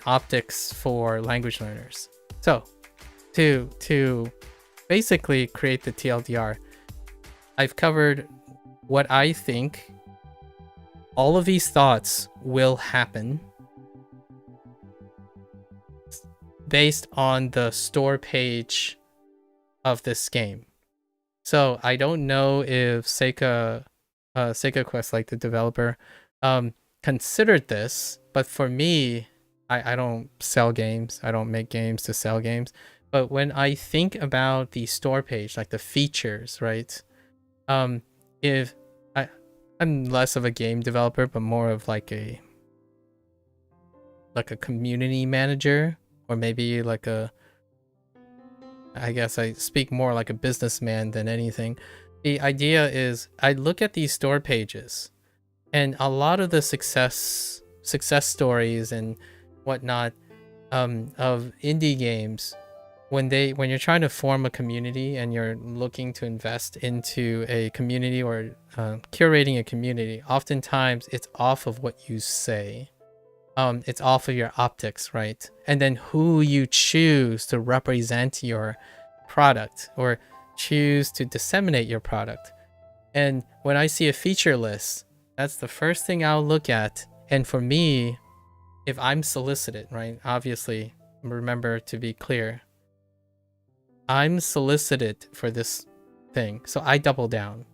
optics for language learners. So to basically create the TLDR, I've covered what I think all of these thoughts will happen based on the store page of this game. So I don't know if Seika Quest, like the developer, considered this, but for me, I don't sell games. I don't make games to sell games. But when I think about the store page, like the features, right? If I'm less of a game developer, but more of like a community manager, or maybe like I guess I speak more like a businessman than anything. The idea is I look at these store pages, and a lot of the success success stories and whatnot of indie games, when you're trying to form a community and you're looking to invest into a community or curating a community, oftentimes it's off of what you say. It's off of your optics, right? And then who you choose to represent your product or choose to disseminate your product. And when I see a feature list, that's the first thing I'll look at. And for me, if I'm solicited, right? Obviously, remember to be clear, I'm solicited for this thing, so I double down.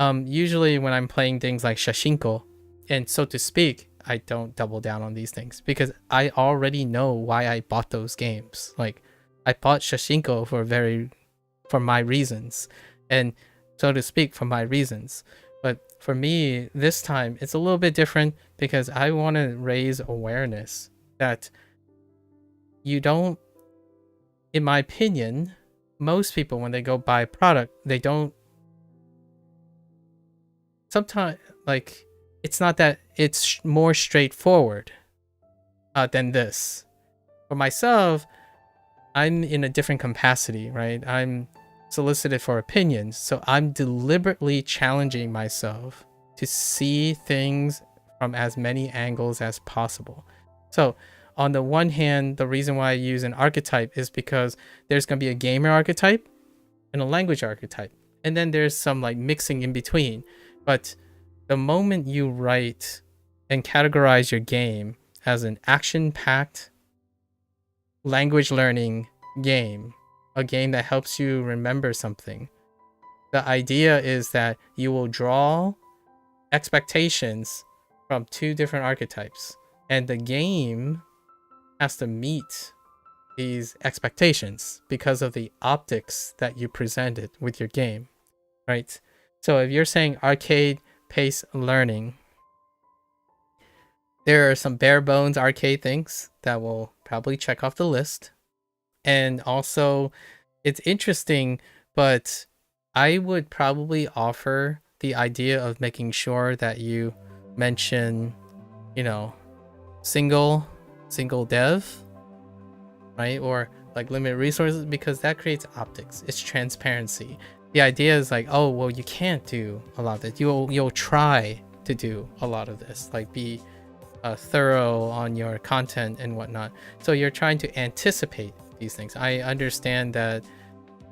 Usually when I'm playing things like Shashinko, and so to speak, I don't double down on these things because I already know why I bought those games. Like, I bought Shashinko for my reasons, and so to speak, for my reasons. But for me, this time, it's a little bit different because I want to raise awareness that you don't, in my opinion, most people, when they go buy a product, they don't, sometimes, like, it's not that, it's more straightforward than this. For myself, I'm in a different capacity, right? I'm solicited for opinions, so I'm deliberately challenging myself to see things from as many angles as possible. So on the one hand, the reason why I use an archetype is because there's going to be a gamer archetype and a language archetype, and then there's some like mixing in between. But the moment you write and categorize your game as an action-packed language learning game, a game that helps you remember something, the idea is that you will draw expectations from two different archetypes, and the game has to meet these expectations because of the optics that you presented with your game, right? So if you're saying arcade pace learning, there are some bare bones arcade things that will probably check off the list. And also, it's interesting, but I would probably offer the idea of making sure that you mention, you know, single dev, right? Or like limited resources, because that creates optics. It's transparency. The idea is like, oh, well, you can't do a lot of this. You'll try to do a lot of this, like be thorough on your content and whatnot. So you're trying to anticipate these things. I understand that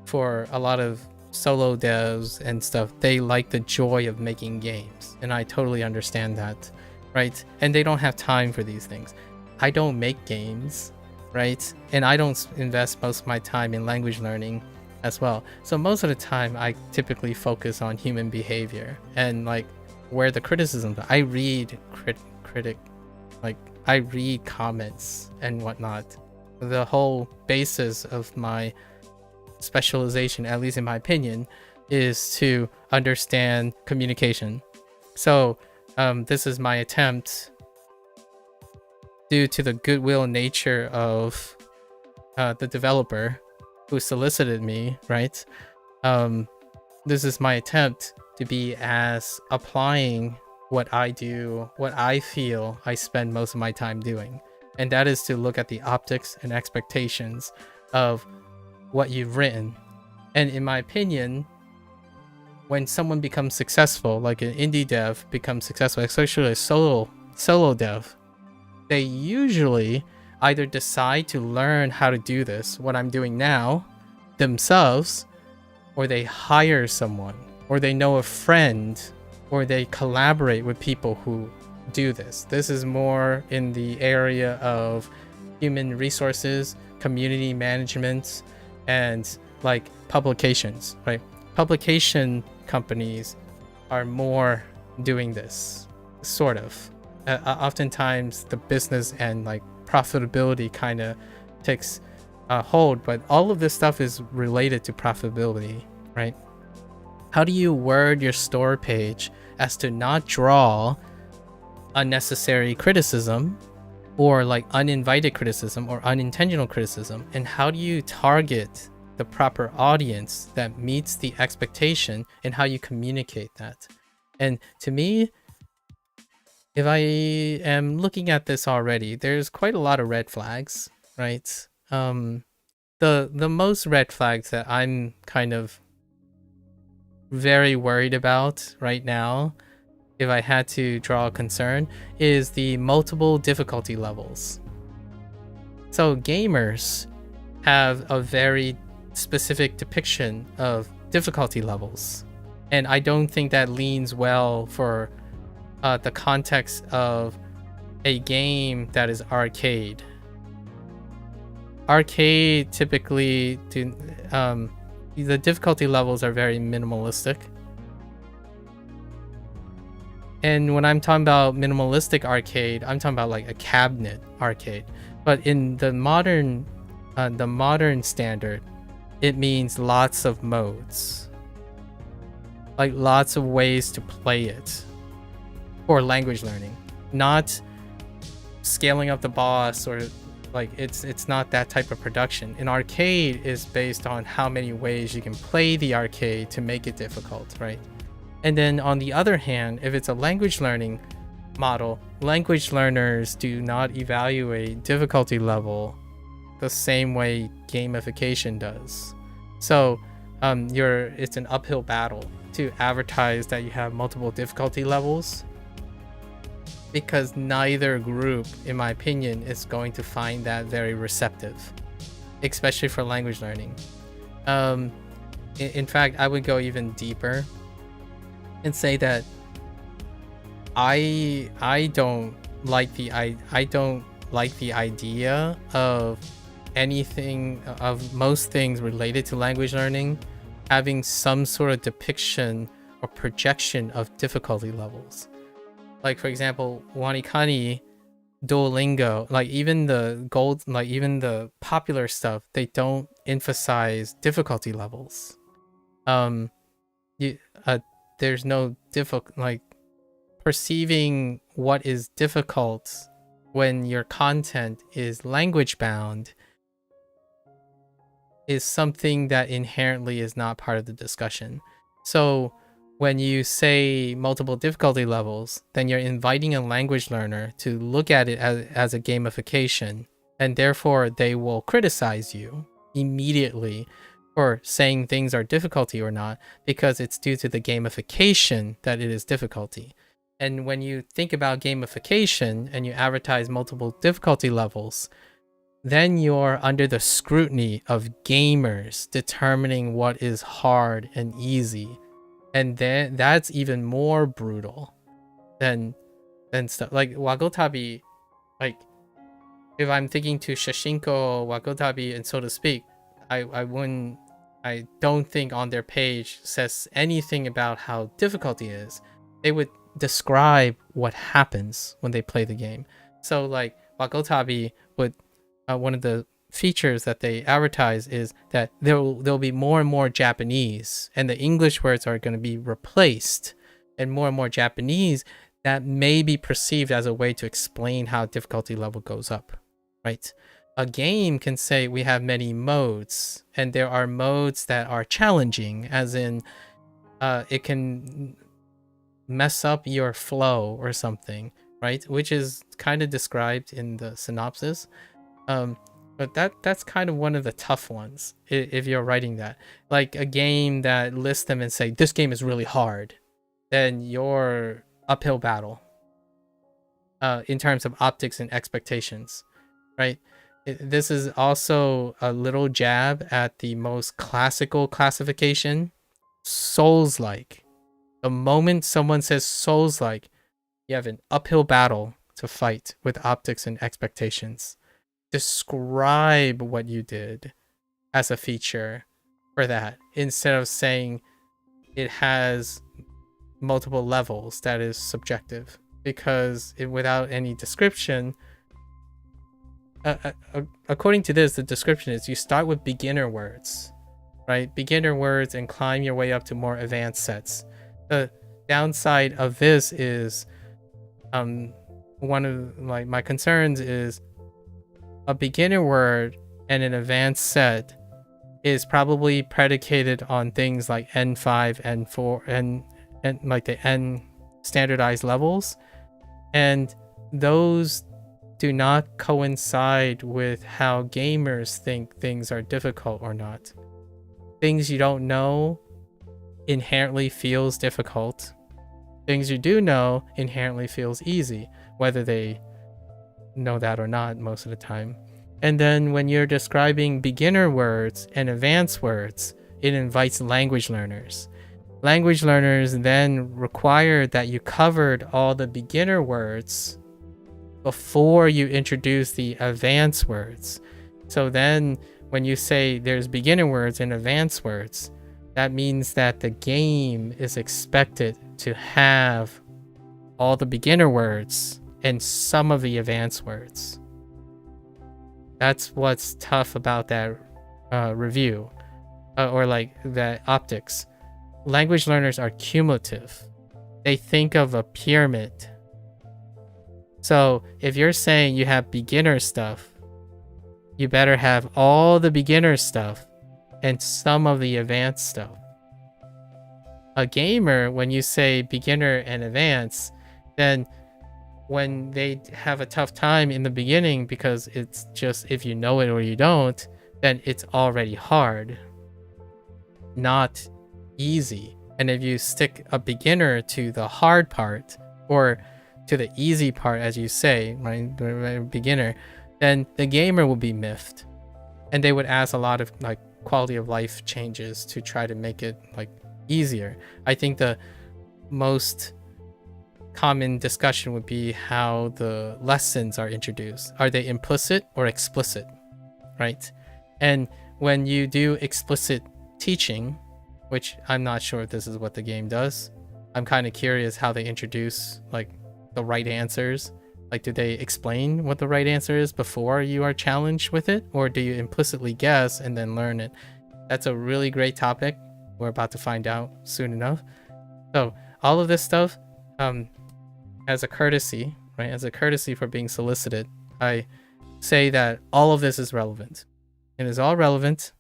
for a lot of solo devs and stuff, they like the joy of making games, and I totally understand that, right? And they don't have time for these things. I don't make games, right? And I don't invest most of my time in language learning as well. So most of the time I typically focus on human behavior and like where the criticisms are. I read I read comments and whatnot. The whole basis of my specialization, at least in my opinion, is to understand communication. So this is my attempt, due to the goodwill nature of the developer who solicited me, right? This is my attempt to be as applying what I do, what I feel I spend most of my time doing. And that is to look at the optics and expectations of what you've written. And in my opinion, when someone becomes successful, like an indie dev becomes successful, especially a solo dev, they usually either decide to learn how to do this, what I'm doing now, themselves, or they hire someone, or they know a friend, or they collaborate with people who do this. This is more in the area of human resources, community management, and like publications, right? Publication companies are more doing this, sort of. Oftentimes the business and like profitability kind of takes hold, but all of this stuff is related to profitability, right? How do you word your store page as to not draw unnecessary criticism or like uninvited criticism or unintentional criticism? And how do you target the proper audience that meets the expectation, and how you communicate that? And to me, if I am looking at this already, there's quite a lot of red flags, right? The most red flags that I'm kind of very worried about right now, if I had to draw a concern, is the multiple difficulty levels. So gamers have a very specific depiction of difficulty levels, and I don't think that leans well for the context of a game that is arcade. Arcade typically do the difficulty levels are very minimalistic. And when I'm talking about minimalistic arcade, I'm talking about like a cabinet arcade. But in the modern standard, it means lots of modes, like lots of ways to play it for language learning, not scaling up the boss, or like it's not that type of production. An arcade is based on how many ways you can play the arcade to make it difficult, right? And then on the other hand, if it's a language learning model, language learners do not evaluate difficulty level the same way gamification does. So it's an uphill battle to advertise that you have multiple difficulty levels, because neither group, in my opinion, is going to find that very receptive, especially for language learning. In fact, I would go even deeper and say that I don't like the idea of most things related to language learning having some sort of depiction or projection of difficulty levels. Like for example, WaniKani, Duolingo, like even the popular stuff, they don't emphasize difficulty levels. There's no perceiving what is difficult when your content is language bound is something that inherently is not part of the discussion. So when you say multiple difficulty levels, then you're inviting a language learner to look at it as a gamification, and therefore they will criticize you immediately for saying things are difficulty or not, because it's due to the gamification that it is difficulty. And when you think about gamification and you advertise multiple difficulty levels, then you're under the scrutiny of gamers determining what is hard and easy. And then that's even more brutal than stuff like Wagotabi. Like if I'm thinking to Shashinko, Wagotabi, and so to speak, I don't think on their page says anything about how difficulty is. They would describe what happens when they play the game. So like Wagotabi would, one of the features that they advertise is that there'll be more and more Japanese, and the English words are going to be replaced, and more Japanese that may be perceived as a way to explain how difficulty level goes up, right? A game can say we have many modes, and there are modes that are challenging, as in it can mess up your flow or something, right? Which is kind of described in the synopsis. But that's kind of one of the tough ones if you're writing that. Like a game that lists them and say, this game is really hard, then you're uphill battle in terms of optics and expectations, right? This is also a little jab at the most classical classification, Souls-like. The moment someone says Souls-like, you have an uphill battle to fight with optics and expectations. Describe what you did as a feature for that, instead of saying it has multiple levels. That is subjective, because without any description, according to this, the description is you start with beginner words, right? Beginner words, and climb your way up to more advanced sets. The downside of this is one of my concerns is a beginner word and an advanced set is probably predicated on things like N5, N4, and like the N standardized levels. And those do not coincide with how gamers think things are difficult or not. Things you don't know inherently feels difficult. Things you do know inherently feels easy, whether they know that or not most of the time. And then when you're describing beginner words and advanced words, it invites language learners. Language learners then require that you covered all the beginner words before you introduce the advanced words. So then when you say there's beginner words and advanced words, that means that the game is expected to have all the beginner words and some of the advanced words. That's what's tough about that review, or like that optics. Language learners are cumulative. They think of a pyramid. So if you're saying you have beginner stuff, you better have all the beginner stuff and some of the advanced stuff. A gamer, when you say beginner and advanced, then when they have a tough time in the beginning because it's just if you know it or you don't, then it's already hard, not easy. And if you stick a beginner to the hard part or to the easy part, as you say, right, beginner, then the gamer will be miffed, and they would ask a lot of like quality of life changes to try to make it like easier. I think the most common discussion would be how the lessons are introduced. Are they implicit or explicit, right? And when you do explicit teaching, which I'm not sure if this is what the game does, I'm kind of curious how they introduce like the right answers. Like, do they explain what the right answer is before you are challenged with it, or do you implicitly guess and then learn it? That's a really great topic. We're about to find out soon enough. So all of this stuff, as a courtesy, right? As a courtesy for being solicited, I say that all of this is relevant. It is all relevant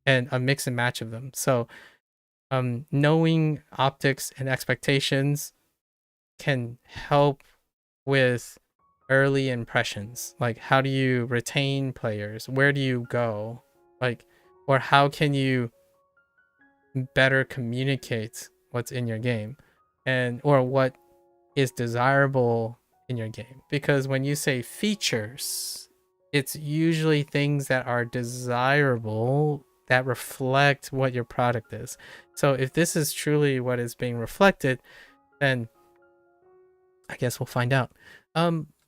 and a mix and match of them. So knowing optics and expectations can help with early impressions. Like, how do you retain players? Where do you go? Like, or how can you better communicate what's in your game, and or what is desirable in your game? Because when you say features, it's usually things that are desirable that reflect what your product is. So if this is truly what is being reflected, then I guess we'll find out.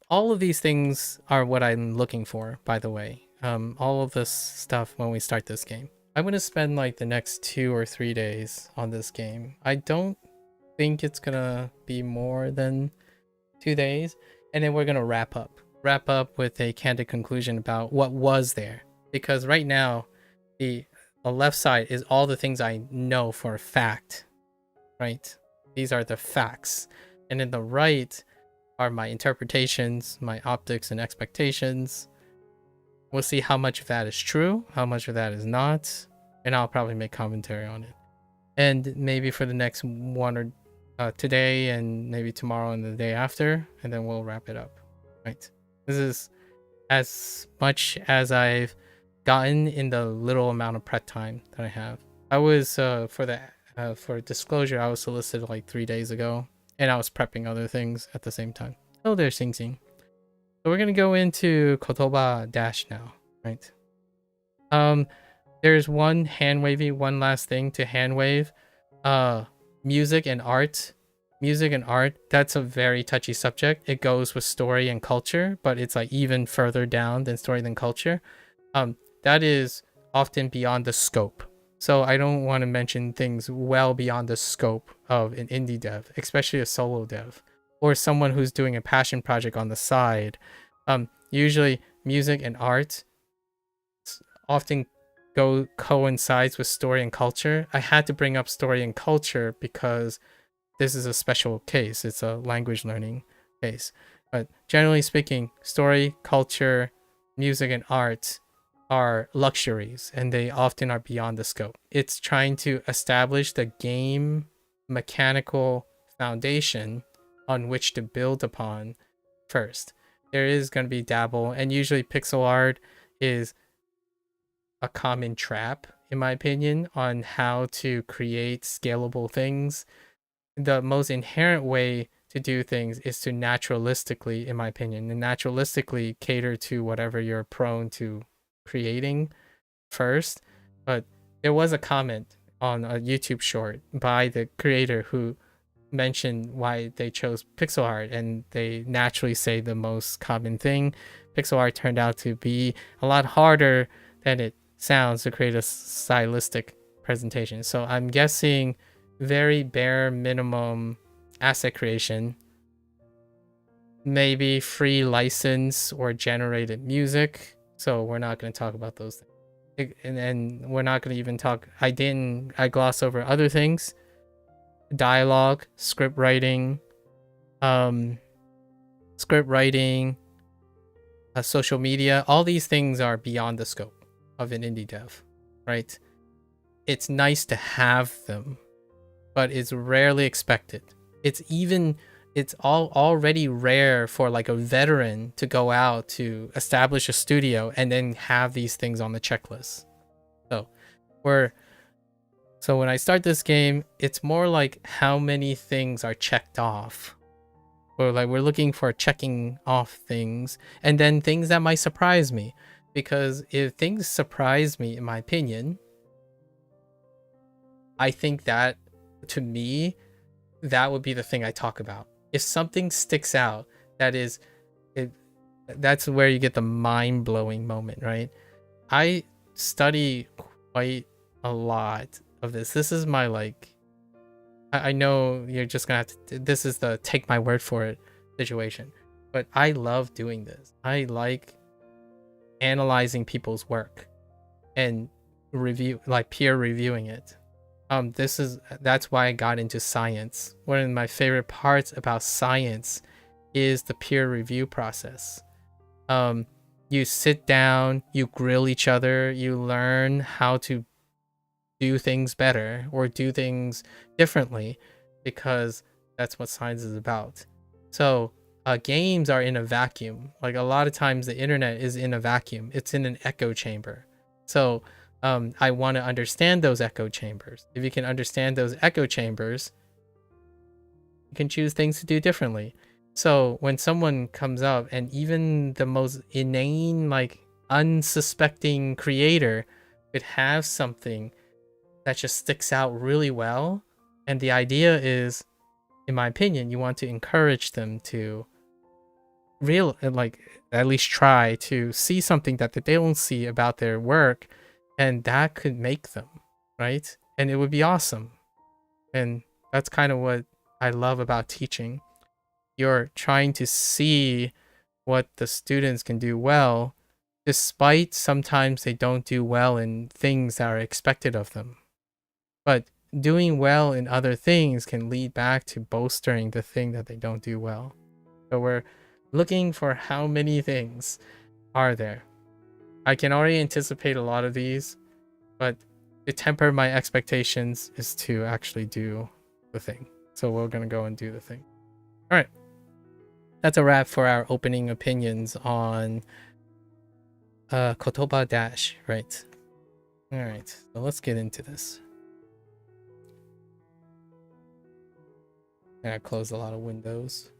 All of these things are what I'm looking for, by the way. All of this stuff when we start this game. I'm going to spend like the next 2 or 3 days on this game. I don't think it's going to be more than 2 days. And then we're going to wrap up with a candid conclusion about what was there. Because right now, the left side is all the things I know for a fact, right? These are the facts. And then the right are my interpretations, my optics and expectations. We'll see how much of that is true, how much of that is not, and I'll probably make commentary on it. And maybe for the next one or today and maybe tomorrow and the day after, and then we'll wrap it up, right? This is as much as I've gotten in the little amount of prep time that I have. I was, for disclosure, I was solicited like 3 days ago, and I was prepping other things at the same time. Oh, there's Sing Sing. So we're gonna go into Kotoba Dash now, right? There's one last thing to hand wave. Music and art. Music and art, that's a very touchy subject. It goes with story and culture, but it's like even further down than story than culture. That is often beyond the scope. So I don't want to mention things well beyond the scope of an indie dev, especially a solo dev, or someone who's doing a passion project on the side. Usually music and art often coincides with story and culture. I had to bring up story and culture because this is a special case. It's a language learning case. But generally speaking, story, culture, music, and art are luxuries, and they often are beyond the scope. It's trying to establish the game mechanical foundation on which to build upon first. There is going to be dabble, and usually pixel art is a common trap, in my opinion, on how to create scalable things. The most inherent way to do things is to naturalistically, in my opinion, and naturalistically cater to whatever you're prone to creating first. But there was a comment on a YouTube short by the creator who mentioned why they chose pixel art, and they naturally say the most common thing. Pixel art turned out to be a lot harder than it sounds to create a stylistic presentation. So I'm guessing very bare minimum asset creation, maybe free license or generated music. So we're not going to talk about those things. And we're not going to even talk. I gloss over other things: dialogue, script writing, social media. All these things are beyond the scope of an indie dev, right? It's nice to have them, but it's rarely expected. It's already rare for like a veteran to go out to establish a studio and then have these things on the checklist. So when I start this game, it's more like how many things are checked off. Or like we're looking for checking off things, and then things that might surprise me. Because if things surprise me, in my opinion, I think that, to me, that would be the thing I talk about. If something sticks out, that's where you get the mind-blowing moment, right? I study quite a lot of this. This is my, like, I know you're just gonna have to, this is the take my word for it situation, but I love doing this. I like analyzing people's work and peer reviewing it. That's why I got into science. One of my favorite parts about science is the peer review process. You sit down, you grill each other, you learn how to do things better or do things differently, because that's what science is about. So games are in a vacuum. Like a lot of times the internet is in a vacuum. It's in an echo chamber. So I want to understand those echo chambers. If you can understand those echo chambers, you can choose things to do differently. So when someone comes up, and even the most inane, like unsuspecting creator could have something that just sticks out really well, and the idea is, in my opinion, you want to encourage them to at least try to see something that they don't see about their work, and that could make them, right? And it would be awesome. And that's kind of what I love about teaching. You're trying to see what the students can do well, despite sometimes they don't do well in things that are expected of them. But doing well in other things can lead back to bolstering the thing that they don't do well. So we're looking for how many things are there. I can already anticipate a lot of these, but to temper my expectations is to actually do the thing. So we're going to go and do the thing. All right. That's a wrap for our opening opinions on Kotoba Dash, right? All right. So let's get into this. I closed a lot of windows.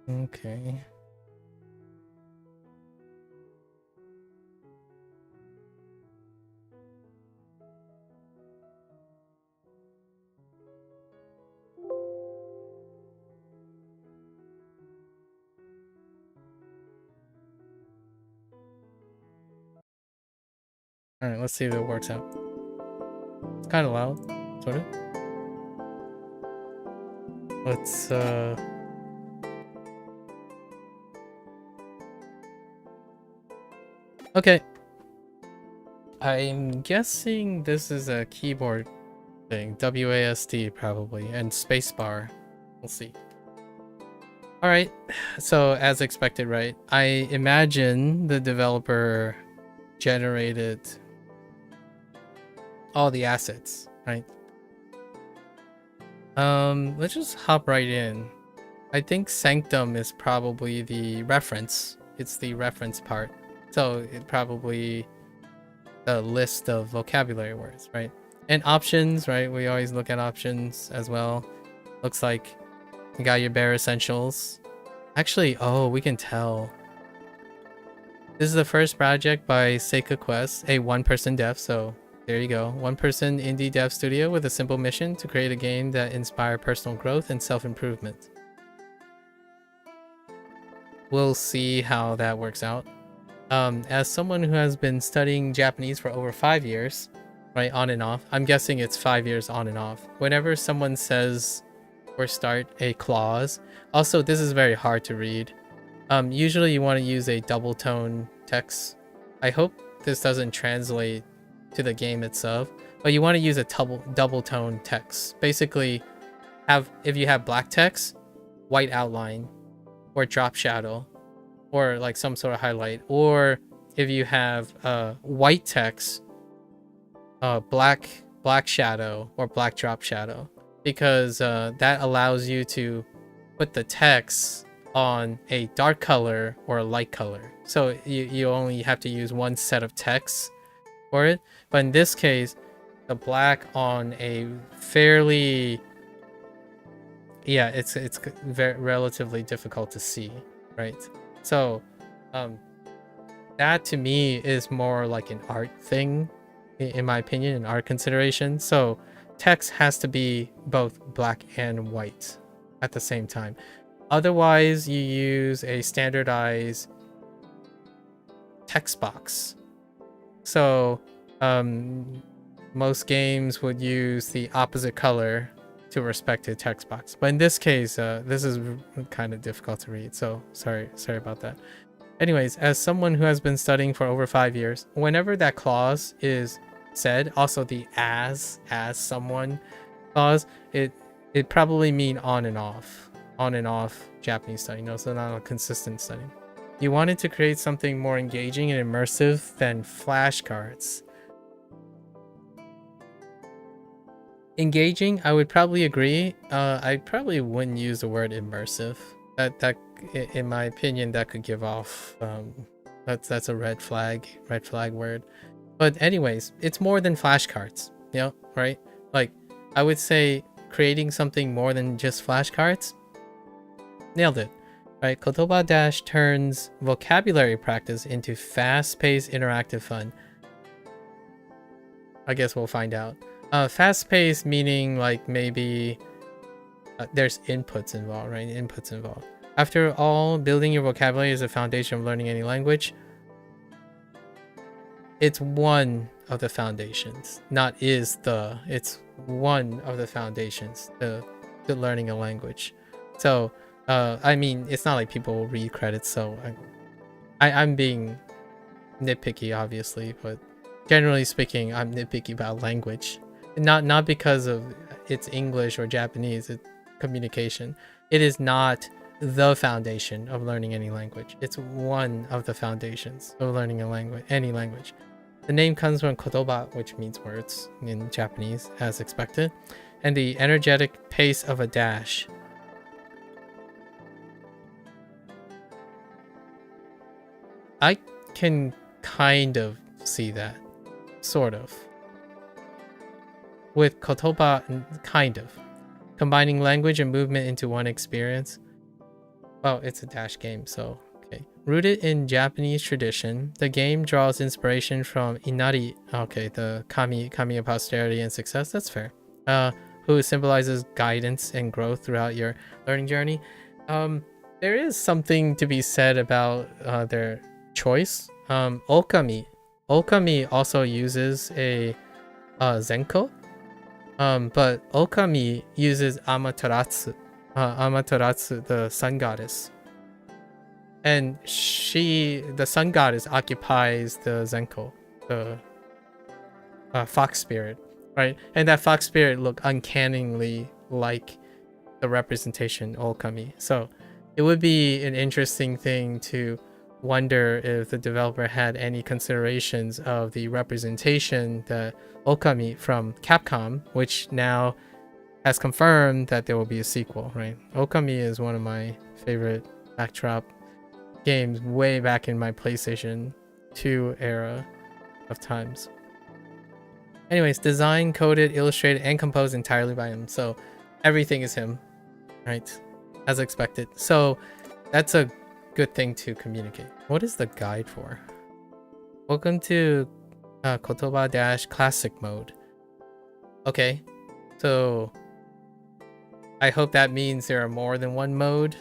Okay. All right, let's see if it works out. It's kind of loud, sort of. Let's okay. I'm guessing this is a keyboard thing. WASD probably, and spacebar. We'll see. All right. So as expected, right? I imagine the developer generated all the assets, right? Let's just hop right in. I think sanctum is probably the reference. It's the reference part. So it probably the list of vocabulary words, right? And options, right? We always look at options as well. Looks like you got your bare essentials. Actually, oh, we can tell. This is the first project by Seika Quest, a one-person dev, so there you go. One-person indie dev studio with a simple mission to create a game that inspires personal growth and self-improvement. We'll see how that works out. As someone who has been studying Japanese for over 5 years, right, on and off, I'm guessing it's 5 years on and off. Whenever someone says or start a clause, also this is very hard to read. Usually you want to use a double tone text. I hope this doesn't translate to the game itself, but you want to use a double tone text. Basically, if you have black text, white outline, or drop shadow, or like some sort of highlight, or if you have white text, black shadow or black drop shadow, because that allows you to put the text on a dark color or a light color. So you only have to use one set of text for it. But in this case, the black on a fairly, yeah, it's very relatively difficult to see, right? So that to me is more like an art thing, in my opinion, an art consideration. So text has to be both black and white at the same time. Otherwise, you use a standardized text box. So most games would use the opposite color to respective text box. But in this case, this is kind of difficult to read. So sorry about that. Anyways, as someone who has been studying for over 5 years, whenever that clause is said, also the as someone clause, it probably mean on and off Japanese study, so not a consistent study. You wanted to create something more engaging and immersive than flashcards. Engaging, I would probably agree. I probably wouldn't use the word immersive. That in my opinion, that could give off that's a red flag word. But anyways, it's more than flashcards, right? Like, I would say creating something more than just flashcards. Nailed it, right? Kotoba Dash turns vocabulary practice into fast-paced interactive fun. I guess we'll find out. Fast-paced meaning like maybe there's inputs involved, right? Inputs involved. After all, building your vocabulary is the foundation of learning any language. It's one of the foundations, it's one of the foundations to learning a language. So I mean, it's not like people will read credits, so I'm being nitpicky, obviously, but generally speaking, I'm nitpicky about language. Not because of it's English or Japanese, it's communication. It is not the foundation of learning any language. It's one of the foundations of learning any language. The name comes from Kotoba, which means words in Japanese, as expected, and the energetic pace of a dash. I can kind of see that, sort of. With Kotoba, kind of. Combining language and movement into one experience. Well, it's a dash game, so okay. Rooted in Japanese tradition, the game draws inspiration from Inari, okay, the kami of posterity and success, that's fair. Who symbolizes guidance and growth throughout your learning journey. There is something to be said about their choice. Okami also uses a zenko, but Okami uses Amaterasu, the sun goddess, and the sun goddess occupies the zenko, the fox spirit, right? And that fox spirit look uncannily like the representation Okami. So it would be an interesting thing to wonder if the developer had any considerations of the representation that Okami from Capcom, which now has confirmed that there will be a sequel, right? Okami is one of my favorite backdrop games way back in my PlayStation 2 era of times. Anyways, designed, coded, illustrated, and composed entirely by him. So everything is him, right? As expected. So that's a good thing to communicate. What is the guide for? Welcome to Kotoba Classic mode. Okay, so I hope that means there are more than one mode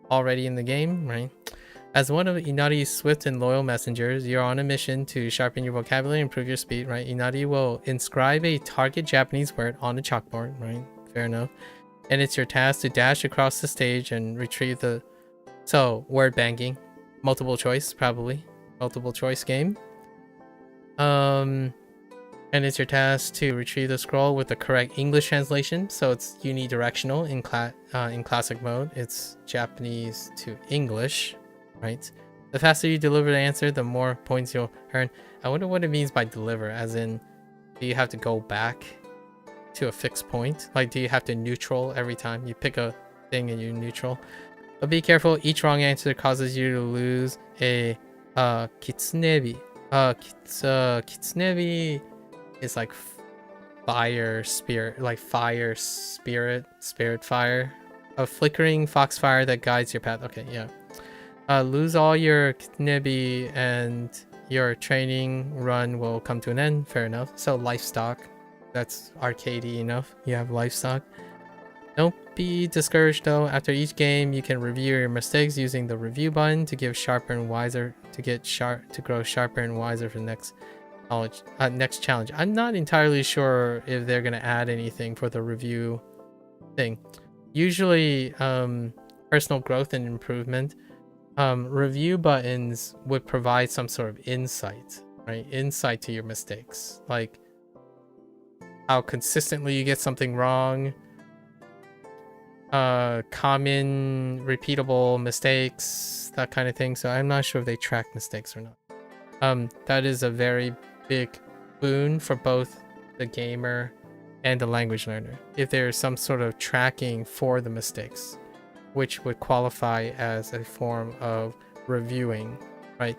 already in the game, right? As one of Inari's swift and loyal messengers, you're on a mission to sharpen your vocabulary and improve your speed, right? Inari will inscribe a target Japanese word on a chalkboard, right? Fair enough. And it's your task to dash across the stage and retrieve the... So, word banking. Multiple choice, probably. Multiple choice game. And it's your task to retrieve the scroll with the correct English translation. So it's unidirectional in classic mode. It's Japanese to English, right? The faster you deliver the answer, the more points you'll earn. I wonder what it means by deliver, as in, do you have to go back to a fixed point? Like, do you have to neutral every time you pick a thing and you neutral? But be careful, each wrong answer causes you to lose a kitsunebi. Kitsunebi is like fire spirit, like fire spirit fire. A flickering foxfire that guides your path. Okay, yeah. Lose all your kitsunebi and your training run will come to an end. Fair enough. So livestock. That's arcadey enough. You have livestock. Don't be discouraged though. After each game, you can review your mistakes using the review button to grow sharper and wiser for the next challenge. I'm not entirely sure if they're gonna add anything for the review thing. Usually, personal growth and improvement, review buttons would provide some sort of insight, right? Insight to your mistakes, like how consistently you get something wrong, common repeatable mistakes, that kind of thing. So I'm not sure if they track mistakes or not. That is a very big boon for both the gamer and the language learner, if there's some sort of tracking for the mistakes, which would qualify as a form of reviewing, right?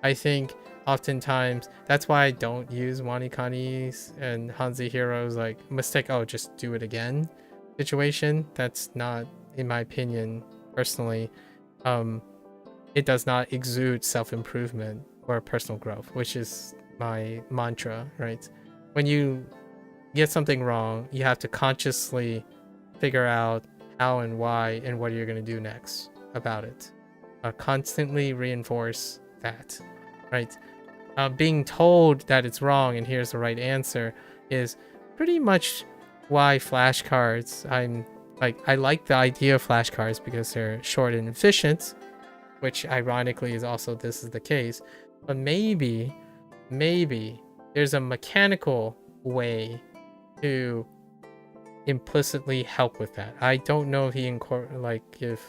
I think oftentimes that's why I don't use WaniKani's and HanziHero's like mistake, oh just do it again situation. That's not, in my opinion personally, it does not exude self-improvement or personal growth, which is my mantra, right? When you get something wrong, you have to consciously figure out how and why and what you're going to do next about it. Constantly reinforce that, right? Being told that it's wrong and here's the right answer is pretty much why flashcards, I like the idea of flashcards because they're short and efficient, which ironically is also this is the case. But maybe there's a mechanical way to implicitly help with that. I don't know if if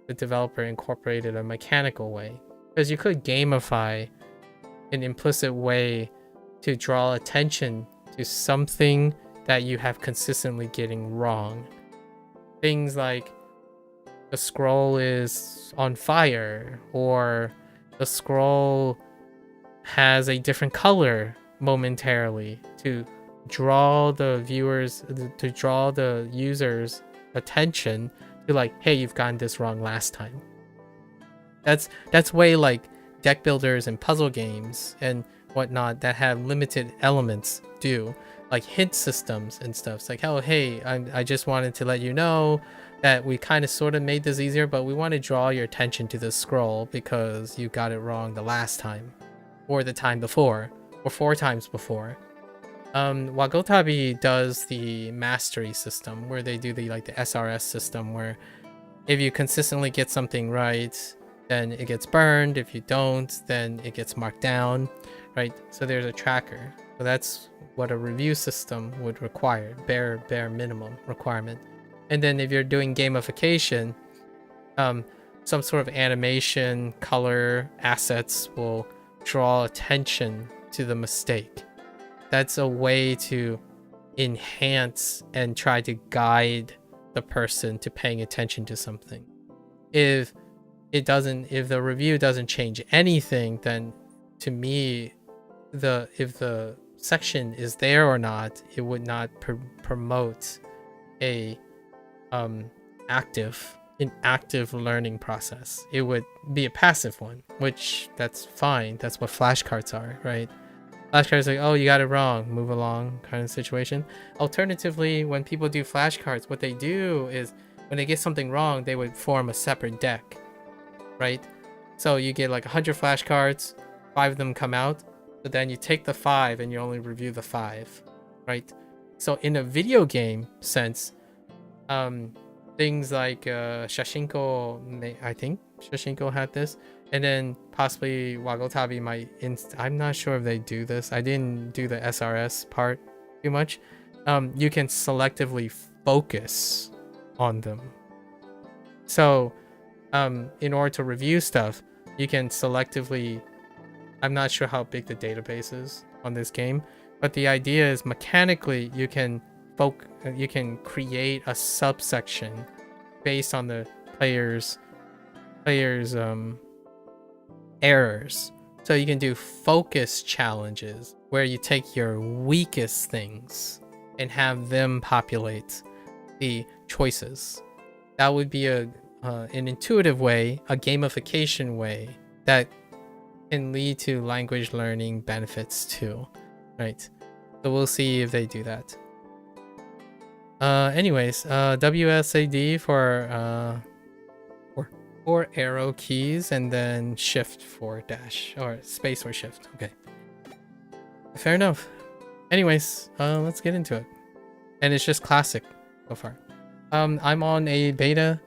the developer incorporated a mechanical way, because you could gamify an implicit way to draw attention to something that you have consistently getting wrong. Things like the scroll is on fire, or the scroll has a different color momentarily to draw the user's attention to like, hey, you've gotten this wrong last time. That's way like deck builders and puzzle games and whatnot that have limited elements do, like hint systems and stuff. It's like, oh hey, I just wanted to let you know that we kind of sort of made this easier, but we want to draw your attention to the scroll because you got it wrong the last time, or the time before, or 4 times before. Wagotabi does the mastery system, where they do the SRS system, where if you consistently get something right, then it gets burned. If you don't, then it gets marked down, right? So there's a tracker. So that's what a review system would require, bare minimum requirement. And then if you're doing gamification, some sort of animation, color, assets will draw attention to the mistake. That's a way to enhance and try to guide the person to paying attention to something. If the review doesn't change anything, then to me, if the section is there or not, it would not promote a active learning process. It would be a passive one, which that's fine. That's what flashcards are, right? Flashcards like, oh, you got it wrong, move along kind of situation. Alternatively, when people do flashcards, what they do is when they get something wrong, they would form a separate deck, right? So you get like 100 flashcards, 5 of them come out, but then you take the 5 and you only review the 5, right? So in a video game sense, things like Shashinko, I think Shashinko had this, and then possibly Wagotabi might. I'm not sure if they do this. I didn't do the SRS part too much. You can selectively focus on them. So, in order to review stuff, you can selectively. I'm not sure how big the database is on this game, but the idea is mechanically you can create a subsection based on the player's errors. So you can do focus challenges where you take your weakest things and have them populate the choices. That would be an intuitive way, a gamification way that can lead to language learning benefits too, right? So we'll see if they do that. Anyways, WSAD for arrow keys, and then shift for dash, or space or shift. Okay, fair enough. Anyways, let's get into it. And it's just classic so far. I'm on a beta,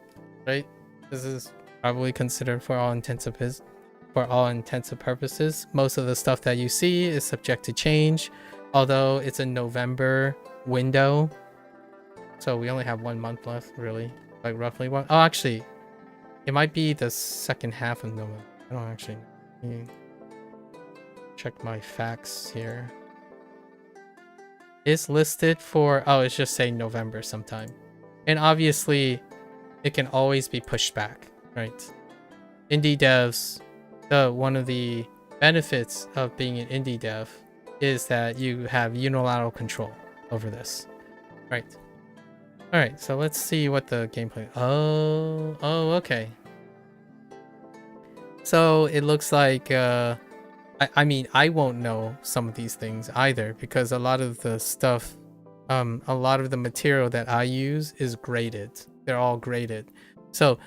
right? This is probably considered for all intents and purposes. Most of the stuff that you see is subject to change, although it's a November window. So we only have 1 month left, really. Like roughly one. Oh, actually, it might be the second half of November. I don't actually know. Let me check my facts here. It's listed for, oh, it's just saying November sometime. And obviously, it can always be pushed back, right? Indie devs, one of the benefits of being an indie dev is that you have unilateral control over this, right? All right, so let's see what the gameplay. Oh, okay. So it looks like, I mean, I won't know some of these things either because a lot of the stuff, a lot of the material that I use is graded. They're all graded. So,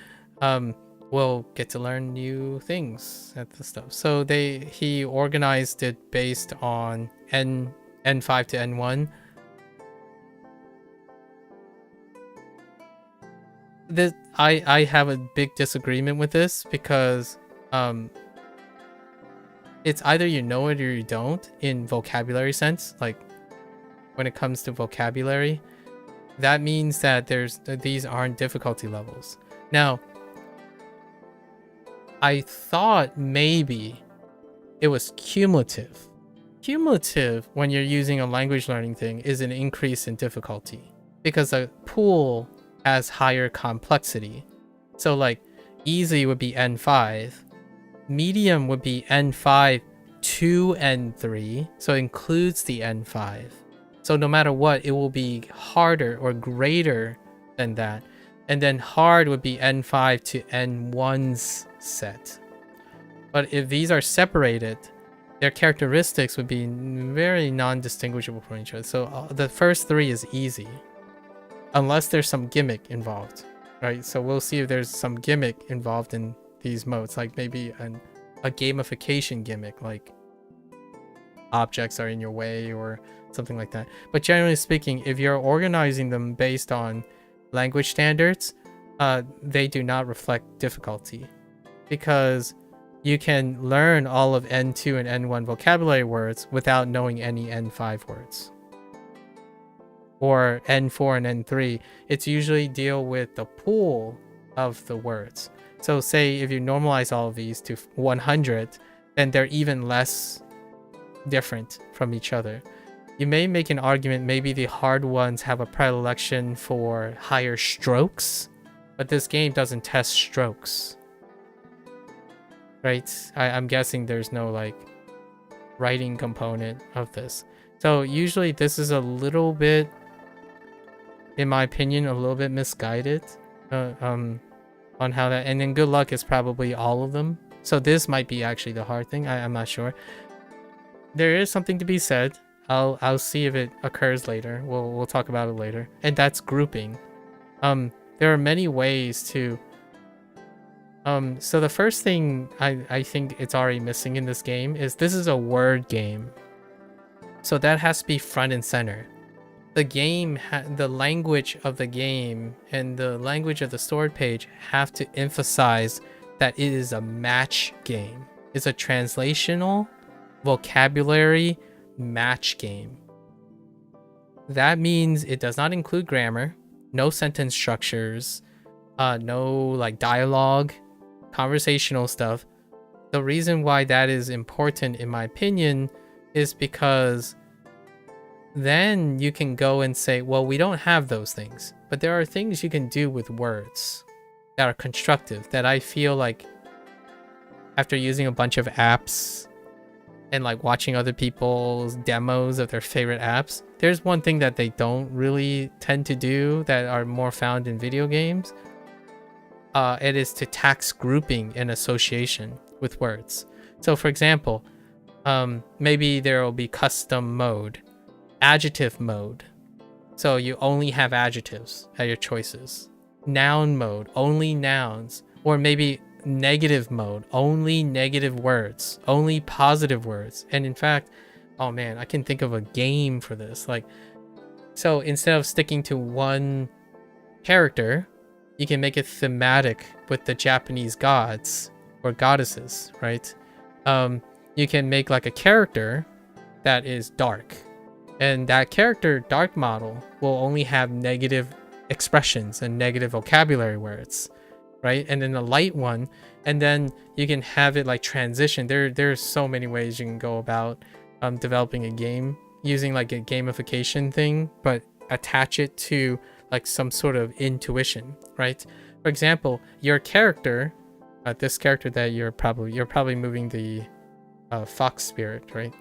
we'll get to learn new things at the stuff. So he organized it based on N5 to N1. I have a big disagreement with this because it's either you know it or you don't in vocabulary sense. Like when it comes to vocabulary, that means that these aren't difficulty levels. Now, I thought maybe it was cumulative. Cumulative when you're using a language learning thing is an increase in difficulty because a pool has higher complexity. So like easy would be N5, medium would be N5 to N3, so it includes the N5. So no matter what, it will be harder or greater than that. And then hard would be N5 to N1's set. But if these are separated, their characteristics would be very non-distinguishable from each other. So the first 3 is easy. Unless there's some gimmick involved, right? So we'll see if there's some gimmick involved in these modes, like maybe a gamification gimmick, like objects are in your way or something like that. But generally speaking, if you're organizing them based on language standards, they do not reflect difficulty because you can learn all of N2 and N1 vocabulary words without knowing any N5 words. Or N4 and N3, it's usually deal with the pool of the words. So say if you normalize all of these to 100, then they're even less different from each other. you may make an argument maybe the hard ones have a predilection for higher strokes, but this game doesn't test strokes. Right? I'm guessing there's no like writing component of this. So usually this is a little bit, in my opinion, a little bit misguided on how that, and then good luck is probably all of them. So this might be actually the hard thing. I'm not sure. There is something to be said. I'll see if it occurs later. We'll talk about it later. And that's grouping. There are many ways to. So the first thing I think it's already missing in this game is this is a word game. So that has to be front and center. The game, the language of the game and the language of the stored page have to emphasize that it is a match game. It's a translational vocabulary match game. That means it does not include grammar, no sentence structures, no like dialogue, conversational stuff. The reason why that is important, in my opinion, is because then you can go and say, well, we don't have those things, but there are things you can do with words that are constructive, that I feel like after using a bunch of apps and like watching other people's demos of their favorite apps, there's one thing that they don't really tend to do that are more found in video games. It is to tax grouping and association with words. So for example, maybe there will be custom mode, adjective mode. So you only have adjectives at your choices. Noun mode, only nouns. Or maybe negative mode, only negative words, only positive words. And in fact, oh man, I can think of a game for this. Like, so instead of sticking to one character, you can make it thematic with the Japanese gods or goddesses, right? You can make like a character that is dark, and that character dark model will only have negative expressions and negative vocabulary words, right? And then the light one, and then you can have it like transition. There's so many ways you can go about developing a game using like a gamification thing, but attach it to like some sort of intuition, right? For example, your character, this character that you're probably moving the fox spirit, right?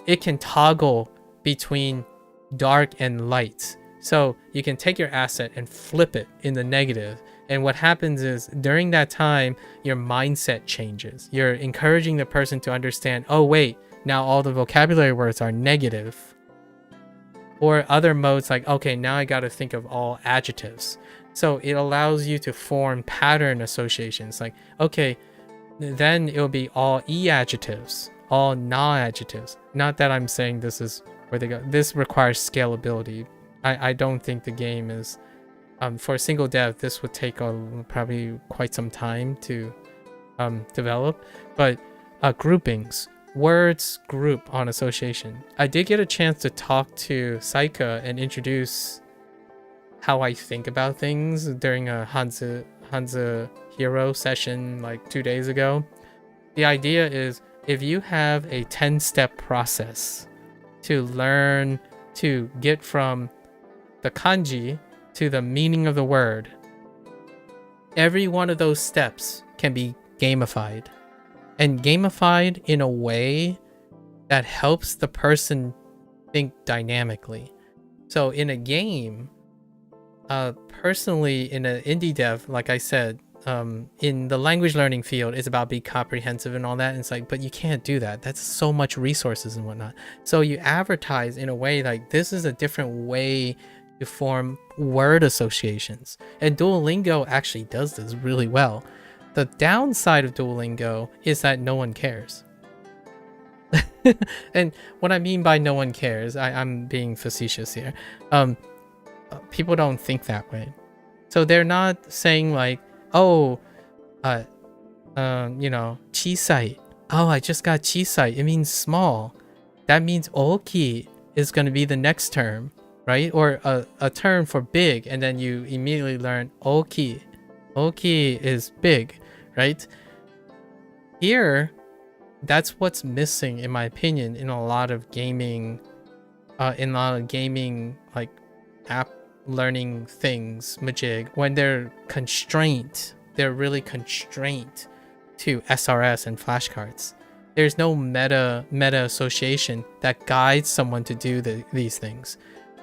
It can toggle between dark and light. So you can take your asset and flip it in the negative. And what happens is during that time, your mindset changes. You're encouraging the person to understand, oh wait, now all the vocabulary words are negative. Or other modes like, okay, now I got to think of all adjectives. So it allows you to form pattern associations. Like, okay, then it'll be all e-adjectives, all na-adjectives. Not that I'm saying this is where they go. This requires scalability. I don't think the game is, for a single dev, this would take probably quite some time to develop. But groupings. Words group on association. I did get a chance to talk to Seika and introduce how I think about things during a HanziHero session like 2 days ago. The idea is if you have a 10-step process to learn to get from the kanji to the meaning of the word, every one of those steps can be gamified. And gamified in a way that helps the person think dynamically. So in a game, personally in an indie dev, like I said, in the language learning field, it's about being comprehensive and all that. And it's like, but you can't do that. That's so much resources and whatnot. So you advertise in a way like this is a different way to form word associations. And Duolingo actually does this really well. The downside of Duolingo is that no one cares. And what I mean by no one cares, I'm being facetious here. People don't think that way. So they're not saying like, oh, chisai. Oh, I just got chisai. It means small. That means oki is going to be the next term, right? Or a term for big, and then you immediately learn oki. Oki is big. Right? Here, that's what's missing, in my opinion, in a lot of gaming in a lot of gaming like app learning things, Majig, when they're really constrained to SRS and flashcards. There's no meta association that guides someone to do these things.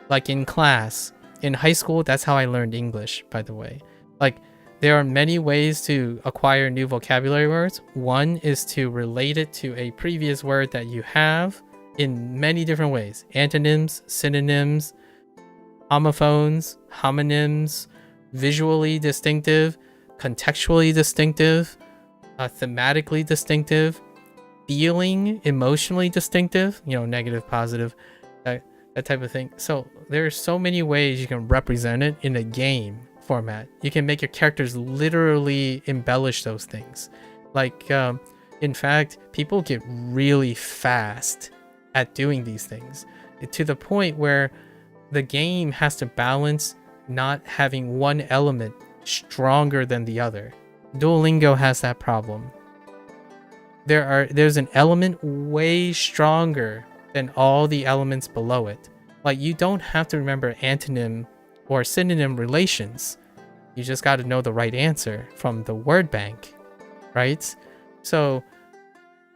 Like in class, in high school, that's how I learned English, by the way. Like, there are many ways to acquire new vocabulary words. One is to relate it to a previous word that you have in many different ways. Antonyms, synonyms, homophones, homonyms, visually distinctive, contextually distinctive, thematically distinctive, feeling, emotionally distinctive, negative, positive, that type of thing. So there are so many ways you can represent it in a game format. You can make your characters literally embellish those things. Like, in fact, people get really fast at doing these things to the point where the game has to balance not having one element stronger than the other. Duolingo has that problem. There's an element way stronger than all the elements below it. Like, you don't have to remember antonym or synonym relations. You just got to know the right answer from the word bank, right? So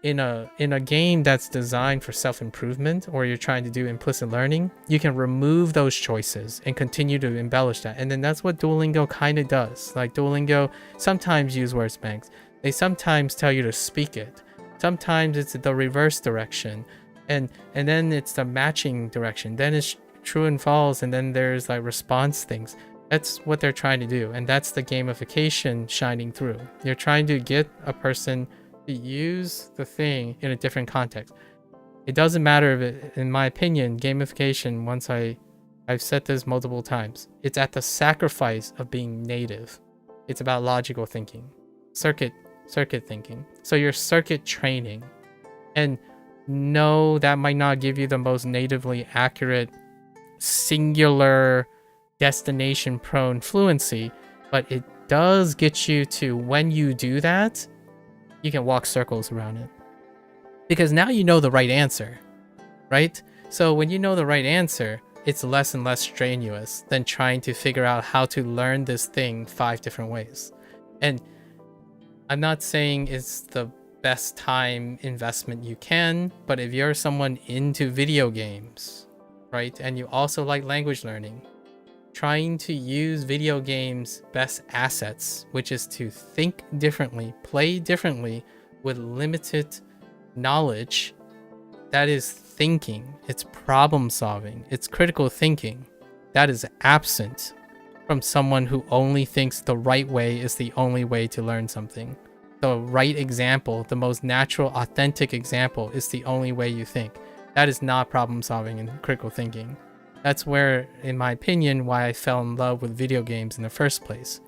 in a game that's designed for self-improvement, or you're trying to do implicit learning, you can remove those choices and continue to embellish that. And then that's what Duolingo kind of does. Like, Duolingo sometimes use word banks. They sometimes tell you to speak it. Sometimes it's the reverse direction. And then it's the matching direction. Then it's true and false, and then there's like response things. That's what they're trying to do, and that's the gamification shining through. You're trying to get a person to use the thing in a different context. It doesn't matter if it, in my opinion, gamification, I've said this multiple times, it's at the sacrifice of being native. It's about logical thinking, circuit thinking. So your circuit training, and no, that might not give you the most natively accurate, singular, destination prone fluency, but it does get you to, when you do that, you can walk circles around it, because now you know the right answer, right? So when you know the right answer, it's less and less strenuous than trying to figure out how to learn this thing 5 different ways. And I'm not saying it's the best time investment you can, but if you're someone into video games, right, and you also like language learning, trying to use video games' best assets, which is to think differently, play differently with limited knowledge, that is thinking, it's problem solving, it's critical thinking, that is absent from someone who only thinks the right way is the only way to learn something. The right example, the most natural, authentic example is the only way you think. That is not problem solving and critical thinking. That's where, in my opinion, why I fell in love with video games in the first place.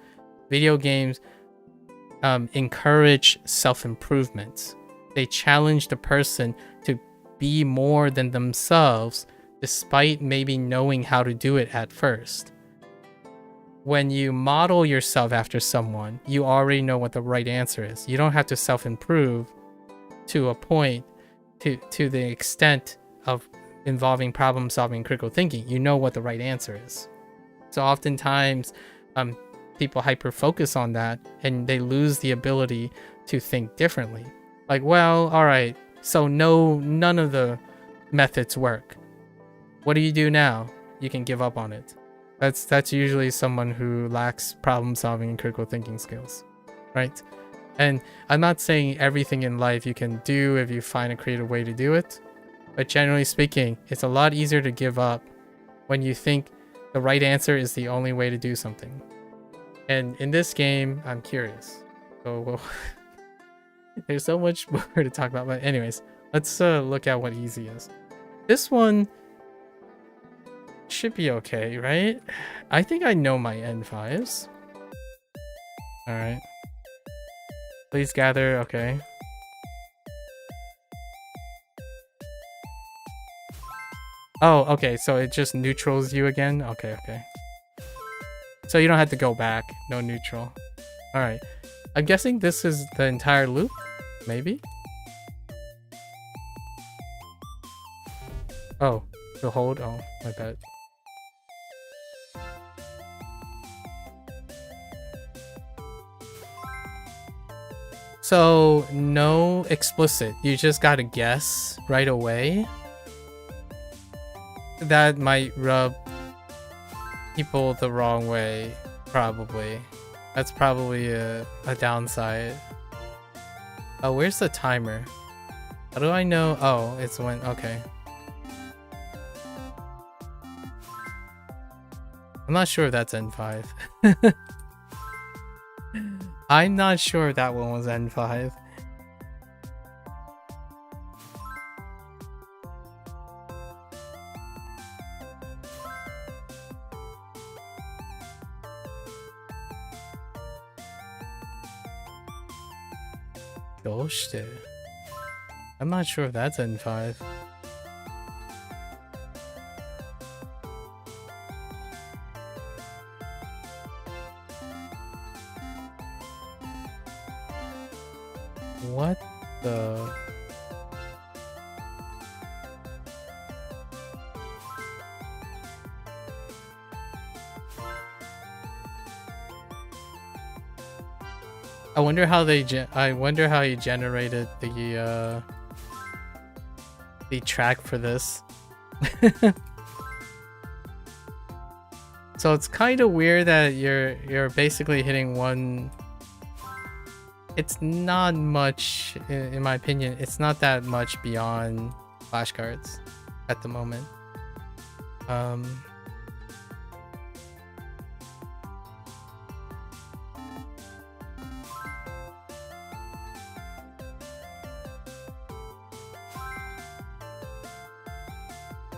Video games encourage self-improvement. They challenge the person to be more than themselves, despite maybe knowing how to do it at first. When you model yourself after someone, you already know what the right answer is. You don't have to self-improve to a point, to the extent of involving problem solving, critical thinking. You know what the right answer is. So oftentimes people hyper focus on that, and they lose the ability to think differently. Like, well, all right, so none of the methods work. What do you do now? You can give up on it. That's usually someone who lacks problem solving and critical thinking skills, right? And I'm not saying everything in life you can do if you find a creative way to do it, but generally speaking, it's a lot easier to give up when you think the right answer is the only way to do something. And in this game, I'm curious. So well, there's so much more to talk about. But anyways, let's look at what easy is. This one should be okay, right? I think I know my N5s. Alright. Please gather, okay. Oh, okay, so it just neutrals you again? Okay. So you don't have to go back. No neutral. Alright. I'm guessing this is the entire loop? Maybe? Oh, To hold? Oh, my bad. So, no explicit. You just gotta guess right away. That might rub people the wrong way, probably. That's probably a downside. Oh, where's the timer? How do I know? Oh, it's when... Okay. I'm not sure if that's N5. I'm not sure that one was N5. Gosh, I'm not sure if that's N5. What the... I wonder how they I wonder how he generated the track for this. So it's kind of weird that you're basically hitting one. It's not much, in my opinion. It's not that much beyond flashcards at the moment.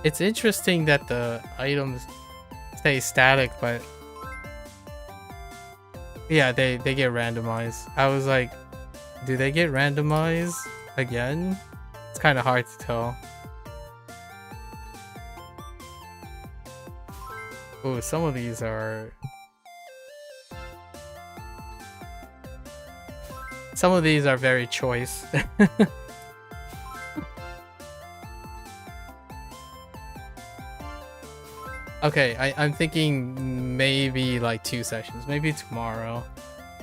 It's interesting that the items stay static, but yeah, they get randomized. I was like, do they get randomized again? It's kind of hard to tell. Oh, some of these are... Some of these are very choice. Okay, I'm thinking maybe like 2 sessions, maybe tomorrow,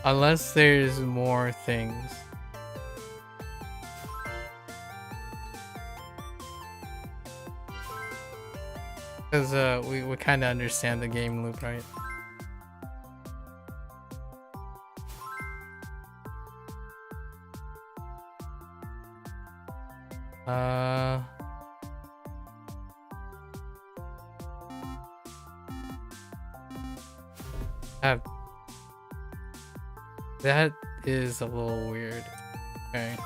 unless there's more things. Because we kind of understand the game loop, right? That is a little weird. Okay.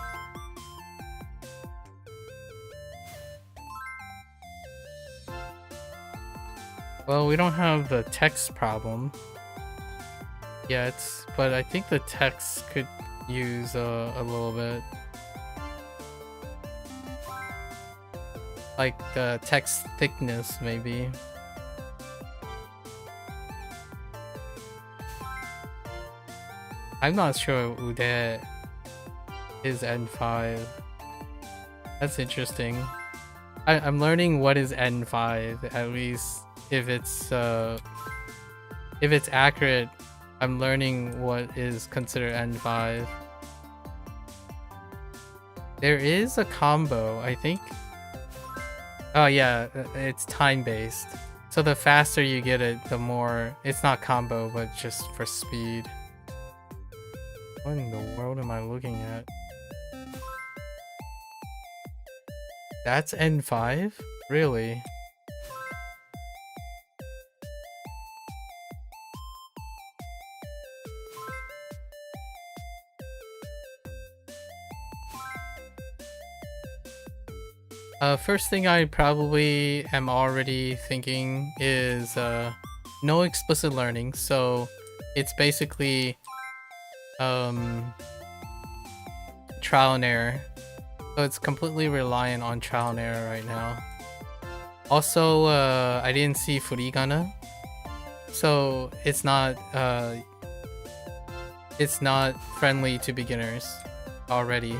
Well, we don't have the text problem yet, but I think the text could use a little bit. Like the text thickness, maybe. I'm not sure Ude is N5. That's interesting. I'm learning what is N5, at least if it's accurate. I'm learning what is considered N5. There is a combo, I think. Oh yeah, it's time-based. So the faster you get it, the more... It's not combo, but just for speed. What in the world am I looking at? That's N5? Really? First thing I probably am already thinking is no explicit learning, so it's basically trial and error. So it's completely reliant on trial and error right now. Also, I didn't see furigana, so it's not friendly to beginners already.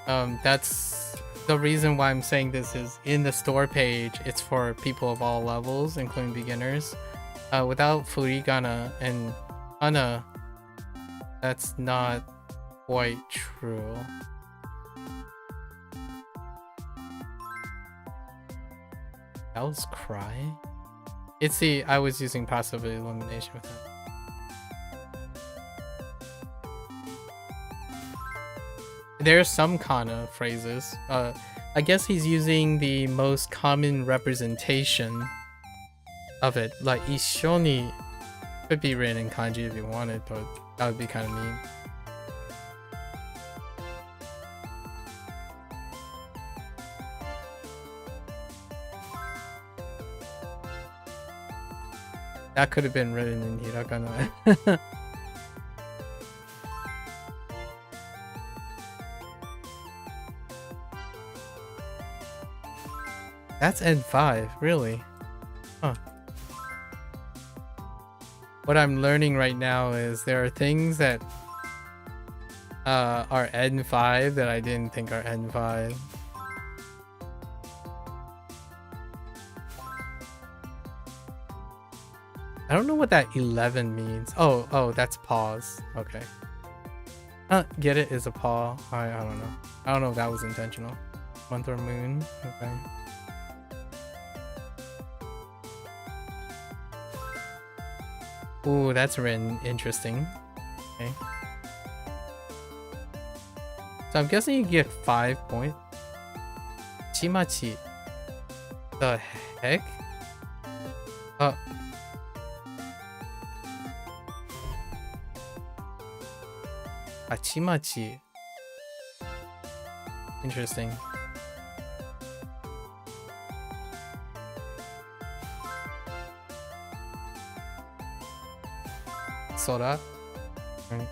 That's the reason why I'm saying this is in the store page, it's for people of all levels, including beginners. Without furigana and kana, that's not quite true. That was cry? It's the, I was using passive elimination with that. There's some kana phrases. I guess he's using the most common representation of it. Like ishoni could be written in kanji if you wanted, but that would be kind of mean. That could have been written in hiragana. That's N5, really? Huh. What I'm learning right now is there are things that are N5 that I didn't think are N5. I don't know what that 11 means. Oh, that's pause. Okay. Get it is a paw. I don't know. I don't know if that was intentional. Month or moon. Okay. Ooh, that's written interesting. Okay. So I'm guessing you get 5 points. Chimachi. The heck? Chimachi. Interesting. Sora. Right.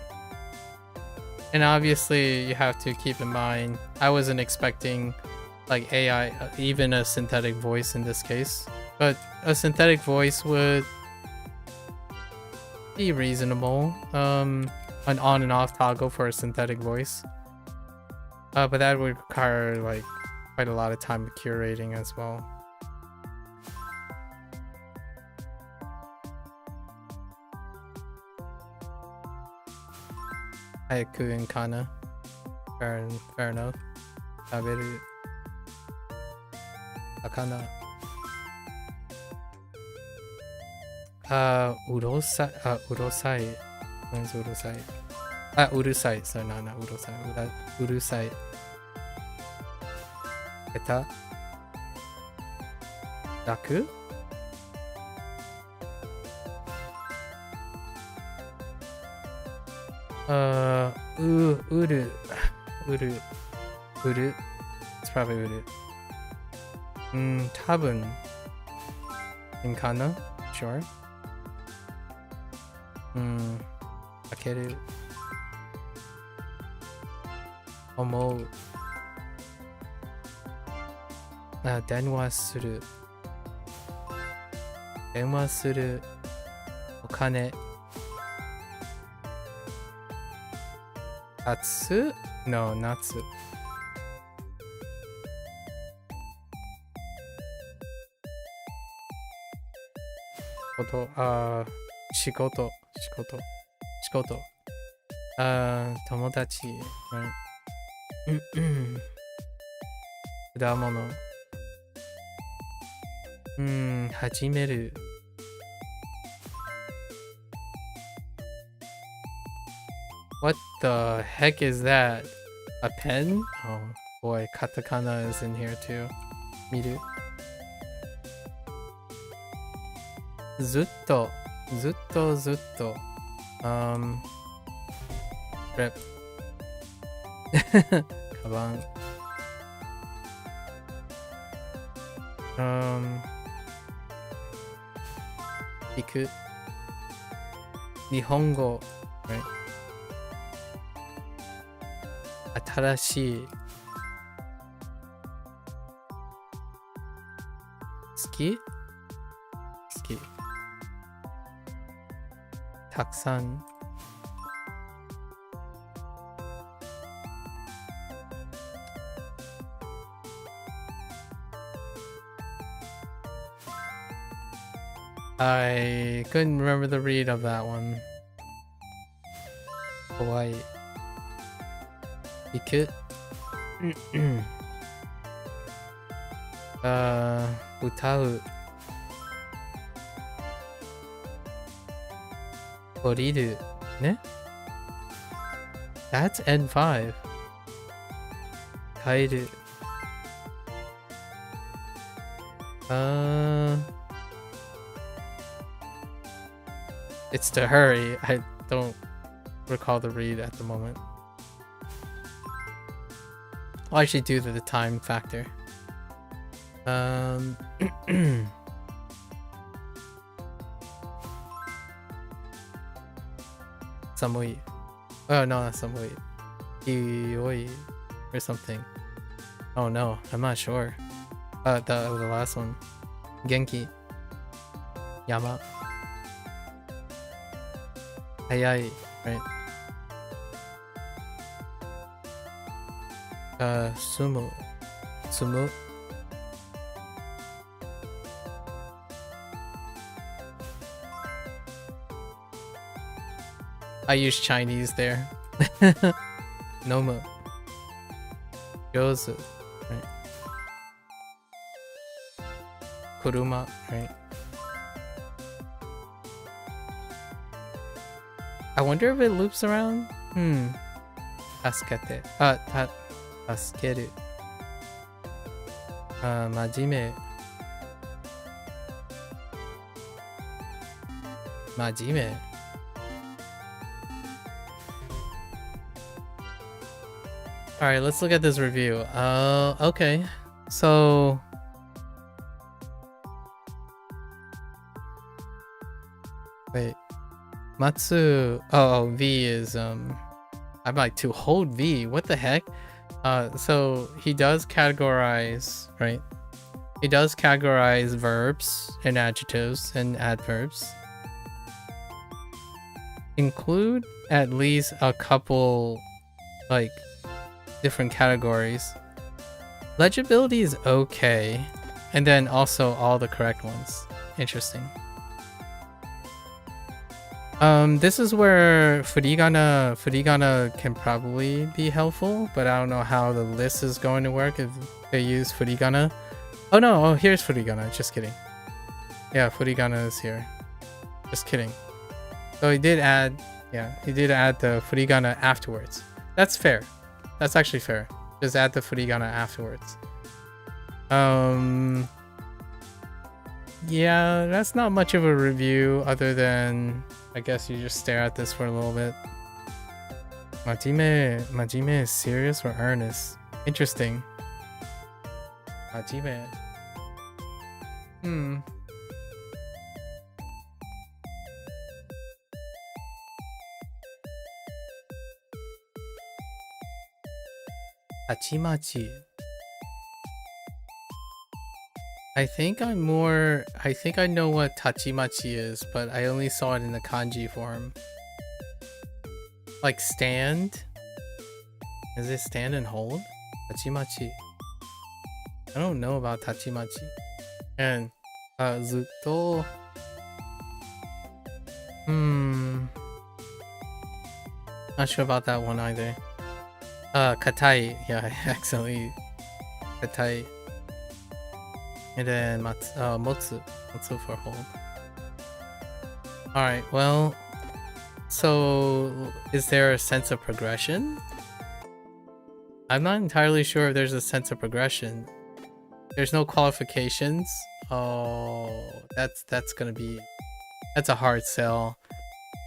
And obviously you have to keep in mind, I wasn't expecting like AI, even a synthetic voice in this case, but a synthetic voice would be reasonable. An on and off toggle for a synthetic voice. But that would require like quite a lot of time curating as well. Haiku and kana. Fair enough. Taberu. Akana. Urosai. Urosai. When's urusai? Urusai. So no, not urusai. Urusai. Eta. Raku? Uru. It's probably uru. Tabun. In kana? Sure. Akeru. Omou. Denwa suru. Denwa suru. Okane. Tatsu? No, natsu. Shikoto. Tomodachi, right? Kudamono. Hajimeru. What the heck is that? A pen? Oh boy, katakana is in here too. Miru. Zutto. Rep. Kaban. Iku. Nihongo, right? Atarashi. Suki? Taksan. I couldn't remember the read of that one. Hawaii. Iku. Utau. Oriru. Ne? That's N5. Kairu. It's to hurry. I don't recall the read at the moment. I'll actually do the time factor. Samui. Oh no, not Samui. Kioi or something. Oh no, I'm not sure. The last one. Genki. Yama. Hayai, right? Sumu. Sumu. I use Chinese there. Nomu. Jozu, right? Kuruma, right? I wonder if it loops around? Tasukete. Tasukeru. Majime. Majime. Alright, let's look at this review. Okay. So... Wait. Matsu... Oh, V is, I'm like, to hold V? What the heck? So he does categorize, right? He does categorize verbs and adjectives and adverbs. Include at least a couple, like, different categories. Legibility is okay, and then also all the correct ones. Interesting. This is where furigana can probably be helpful, but I don't know how the list is going to work if they use furigana. Oh no, oh here's furigana, just kidding. Yeah, furigana is here. Just kidding. So he did add the furigana afterwards. That's fair. That's actually fair. Just add the furigana afterwards. Yeah, that's not much of a review other than I guess you just stare at this for a little bit. Majime is serious or earnest? Interesting. Majime. Tachimachi. I think I know what tachimachi is, but I only saw it in the kanji form. Like stand? Is it stand and hold? Tachimachi. I don't know about tachimachi. And zutto. Not sure about that one either. Katai. Yeah, I accidentally katai. And then motsu for hold. Alright, well, so is there a sense of progression? I'm not entirely sure if there's a sense of progression. There's no qualifications. Oh, that's a hard sell.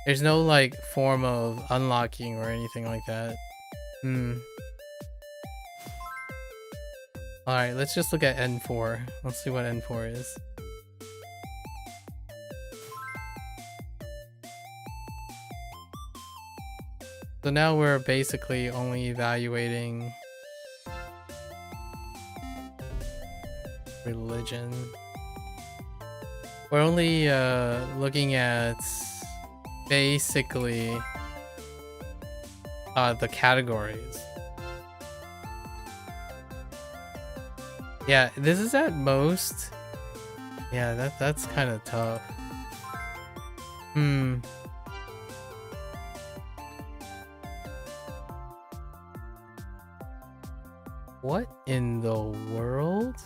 There's no like form of unlocking or anything like that. Alright, let's just look at N4. Let's see what N4 is. So now we're basically only evaluating religion. We're only looking at basically the categories. Yeah, this is at most. Yeah, that's kind of tough. Hmm. What in the world?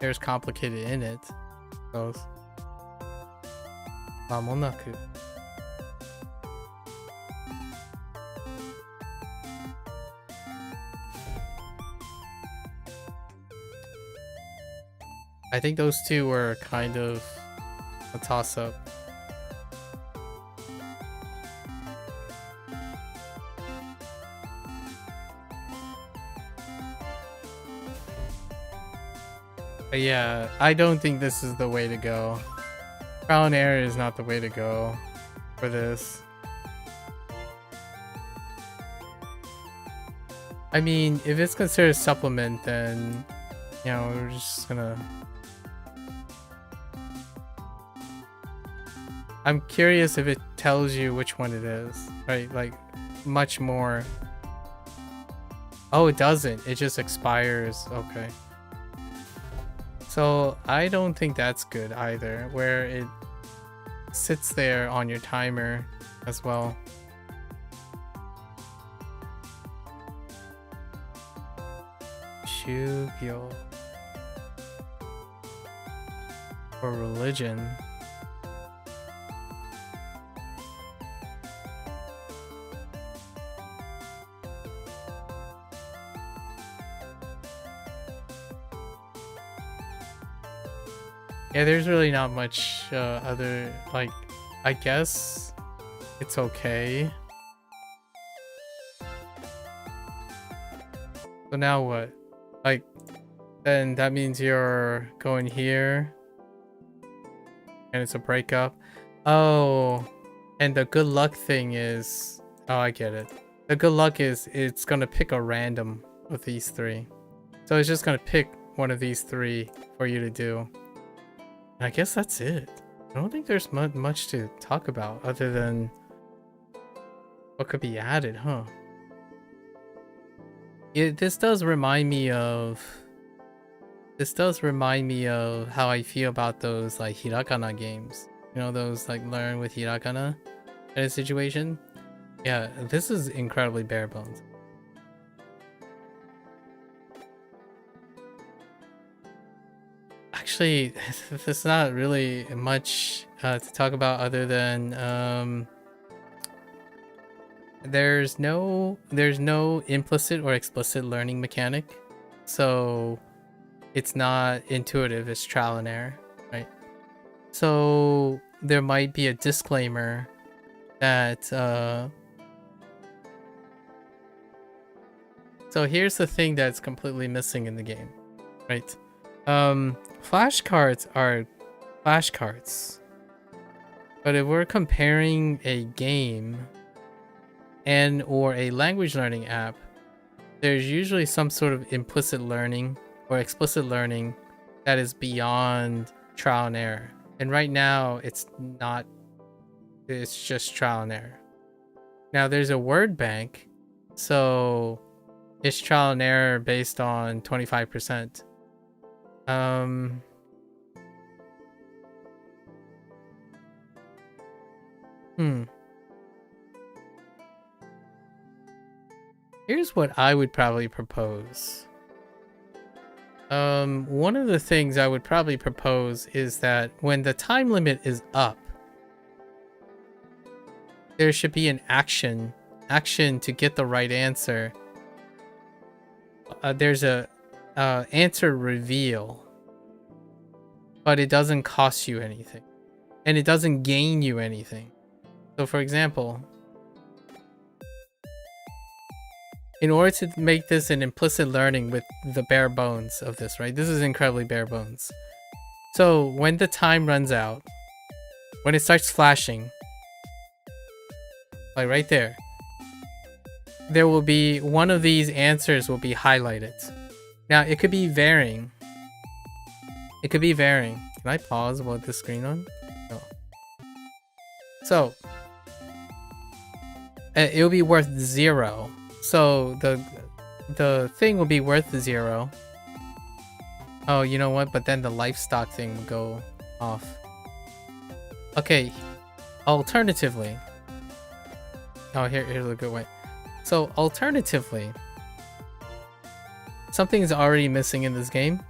There's complicated in it. Goes. Mamonaku. I think those two were kind of a toss-up. But yeah, I don't think this is the way to go. Trial and error is not the way to go for this. I mean, if it's considered a supplement, then, you know, we're just gonna... I'm curious if it tells you which one it is, right? Like, much more. Oh, it doesn't. It just expires. Okay. So, I don't think that's good either, where it sits there on your timer as well. Shugyo. For religion. Yeah, there's really not much other, like, I guess it's okay. So now what? Like, then that means you're going here and it's a breakup. Oh, and the good luck thing is, oh, I get it. The good luck is it's gonna pick a random of these three. So it's just gonna pick one of these three for you to do. I guess that's it. I don't think there's much to talk about other than what could be added, huh? This does remind me of how I feel about those like hiragana games. You know, those like learn with hiragana kind of situation. Yeah, this is incredibly bare bones. Actually, there's not really much to talk about other than there's no implicit or explicit learning mechanic, so it's not intuitive. It's trial and error, right? So there might be a disclaimer that so here's the thing that's completely missing in the game, right? Flashcards are flashcards, but if we're comparing a game and or a language learning app, there's usually some sort of implicit learning or explicit learning that is beyond trial and error. And right now it's not, it's just trial and error. Now there's a word bank, so it's trial and error based on 25%. Here's what I would probably propose. One of the things I would probably propose is that when the time limit is up, there should be an action to get the right answer. There's a answer reveal, but it doesn't cost you anything and it doesn't gain you anything. So for example, in order to make this an implicit learning with the bare bones of this, right? This is incredibly bare bones. So when the time runs out, when it starts flashing, like right there, there will be one of these answers will be highlighted. Now it could be varying. It could be varying. Can I pause with the screen on? No. So it will be worth 0. So the thing will be worth 0. Oh, you know what? But then the livestock thing will go off. Okay. Alternatively. Oh, here's a good way. So, alternatively, something's already missing in this game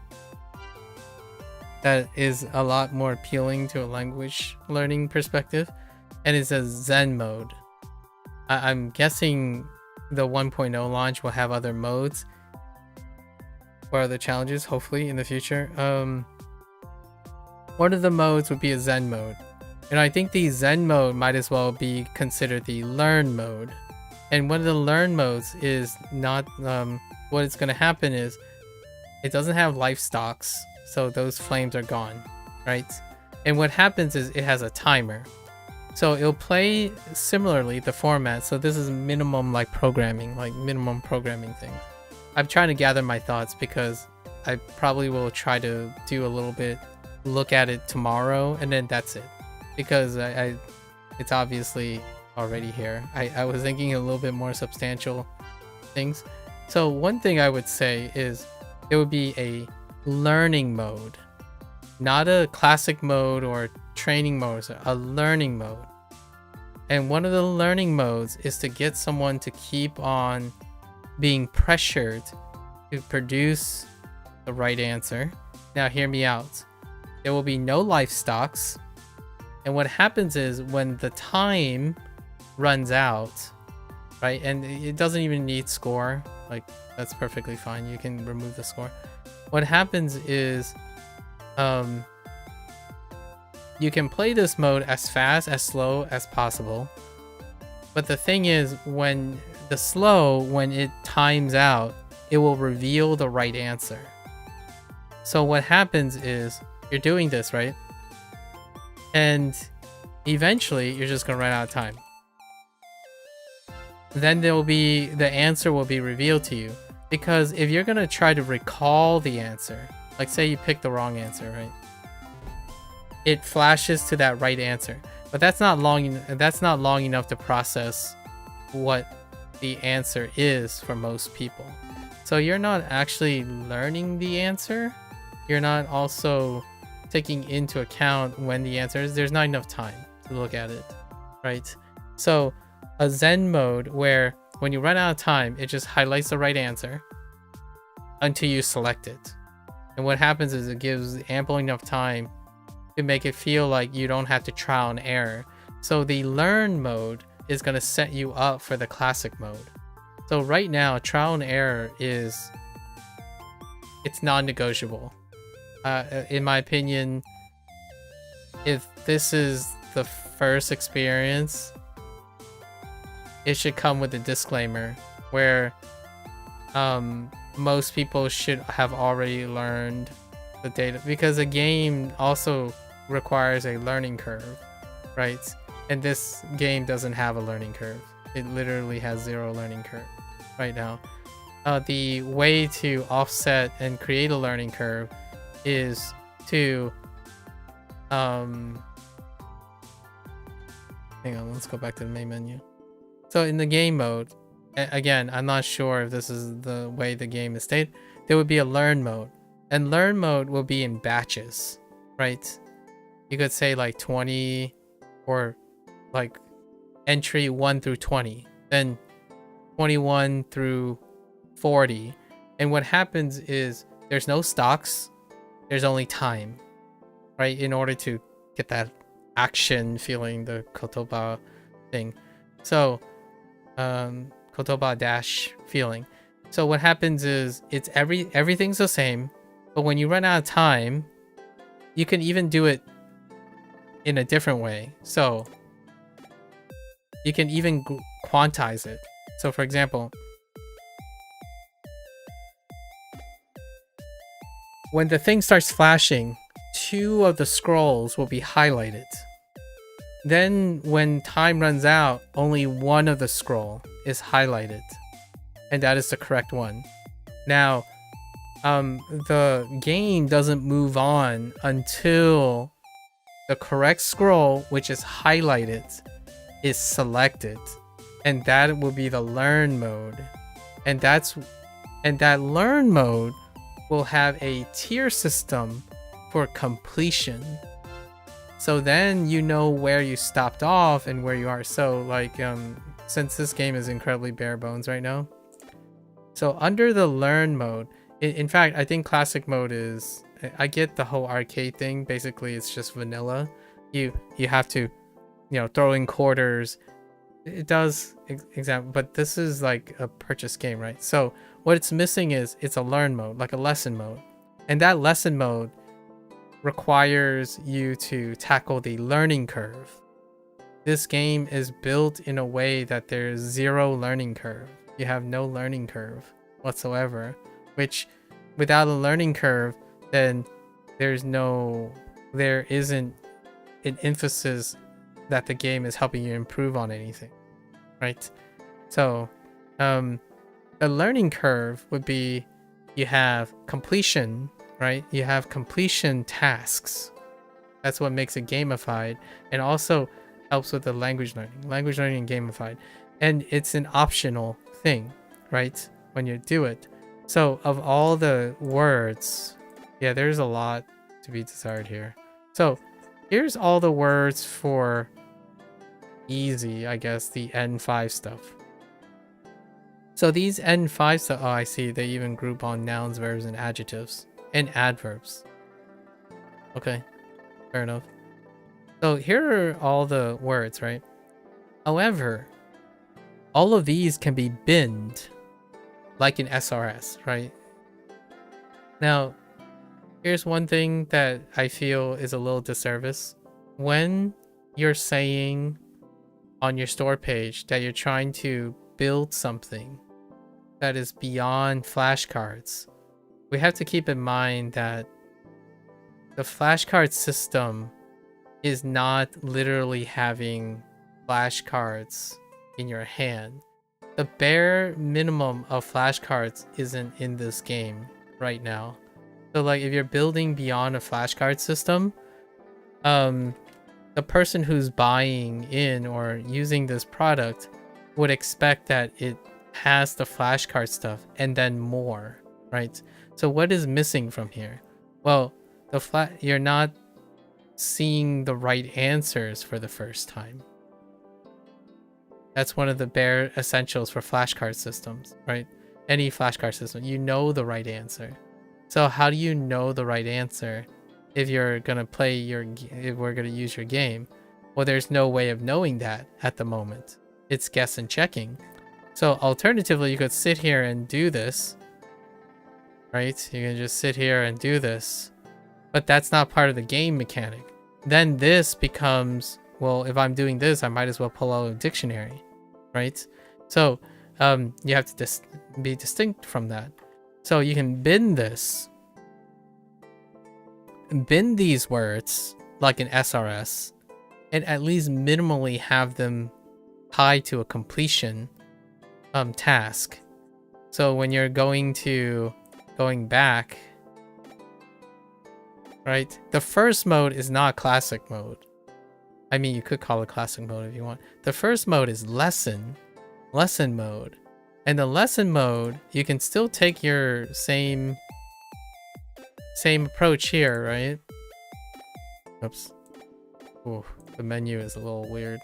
that is a lot more appealing to a language learning perspective, and it's a Zen mode. I'm guessing the 1.0 launch will have other modes or other challenges, hopefully, in the future. One of the modes would be a Zen mode. And I think the Zen mode might as well be considered the learn mode. And one of the learn modes is not, what is going to happen is it doesn't have life stocks, so those flames are gone, right? And what happens is it has a timer. So it'll play similarly the format. So this is minimum like minimum programming things. I'm trying to gather my thoughts because I probably will try to do a little bit, look at it tomorrow, and then that's it. Because it's obviously already here. I was thinking a little bit more substantial things. So one thing I would say is it would be a learning mode, not a classic mode or training mode, a learning mode. And one of the learning modes is to get someone to keep on being pressured to produce the right answer. Now hear me out. There will be no life stocks. And what happens is when the time runs out, right? And it doesn't even need score. Like, that's perfectly fine. You can remove the score. What happens is you can play this mode as fast, as slow as possible. But the thing is, when it times out, it will reveal the right answer. So what happens is you're doing this, right? And eventually you're just gonna run out of time. Then the answer will be revealed to you. Because if you're gonna try to recall the answer, like say you picked the wrong answer, right? It flashes to that right answer. But that's not long enough to process what the answer is for most people. So you're not actually learning the answer. You're not also taking into account when the answer is. There's not enough time to look at it, right? So a Zen mode where when you run out of time, it just highlights the right answer until you select it. And what happens is it gives ample enough time to make it feel like you don't have to trial and error. So the learn mode is going to set you up for the classic mode. So right now, trial and error it's non-negotiable. In my opinion, if this is the first experience, it should come with a disclaimer where most people should have already learned the data, because a game also requires a learning curve, right? And this game doesn't have a learning curve. It literally has 0 learning curve right now. The way to offset and create a learning curve is to hang on, let's go back to the main menu. So in the game mode, again, I'm not sure if this is the way the game is stated, there would be a learn mode. And learn mode will be in batches, right? You could say like 20 or like entry 1 through 20, then 21 through 40. And what happens is there's no stocks, there's only time, right? In order to get that action feeling, the Kotoba thing. So, Kotoba dash feeling. So what happens is it's everything's the same, but when you run out of time, you can even do it in a different way. So you can even quantize it. So for example, when the thing starts flashing, 2 of the scrolls will be highlighted. Then when time runs out, only 1 of the scroll is highlighted. And that is the correct one. Now, the game doesn't move on until the correct scroll, which is highlighted, is selected. And that will be the learn mode. And that learn mode will have a tier system for completion. So then you know where you stopped off and where you are. So like, since this game is incredibly bare bones right now, so under the learn mode, in fact, I think classic mode is, I get the whole arcade thing. Basically, it's just vanilla. You have to, throw in quarters. It does example, but this is like a purchase game, right? So what it's missing is it's a learn mode, like a lesson mode. And that lesson mode requires you to tackle the learning curve. This game is built in a way that there's zero learning curve. You have no learning curve whatsoever, which without a learning curve, then there isn't an emphasis that the game is helping you improve on anything, right? So the learning curve would be, you have completion, right? You have completion tasks. That's what makes it gamified, and also helps with the language learning and gamified. And it's an optional thing, right? When you do it. So of all the words, yeah, there's a lot to be desired here. So here's all the words for easy, I guess, the N5 stuff. So these N5 stuff, oh, I see, they even group on nouns, verbs, and adjectives, and adverbs. Okay, fair enough. So here are all the words, right? However, all of these can be binned like in SRS, right? Now, here's one thing that I feel is a little disservice. When you're saying on your store page that you're trying to build something that is beyond flashcards, we have to keep in mind that the flashcard system is not literally having flashcards in your hand. The bare minimum of flashcards isn't in this game right now. So like, if you're building beyond a flashcard system, the person who's buying in or using this product would expect that it has the flashcard stuff and then more, right? So what is missing from here? Well, you're not seeing the right answers for the first time. That's one of the bare essentials for flashcard systems, right? Any flashcard system, you know the right answer. So how do you know the right answer if you're gonna if we're gonna use your game? Well, there's no way of knowing that at the moment. It's guess and checking. So alternatively, you could sit here and do this, right? You can just sit here and do this, but that's not part of the game mechanic. Then this becomes, well, if I'm doing this, I might as well pull out a dictionary, right? So you have to be distinct from that. So you can bin this, bin these words like an SRS, and at least minimally have them tied to a completion task. So when you're going back, right? The first mode is not classic mode. I mean, you could call it classic mode if you want. The first mode is lesson mode. And the lesson mode, you can still take your same approach here, right? Oops. Ooh, the menu is a little weird.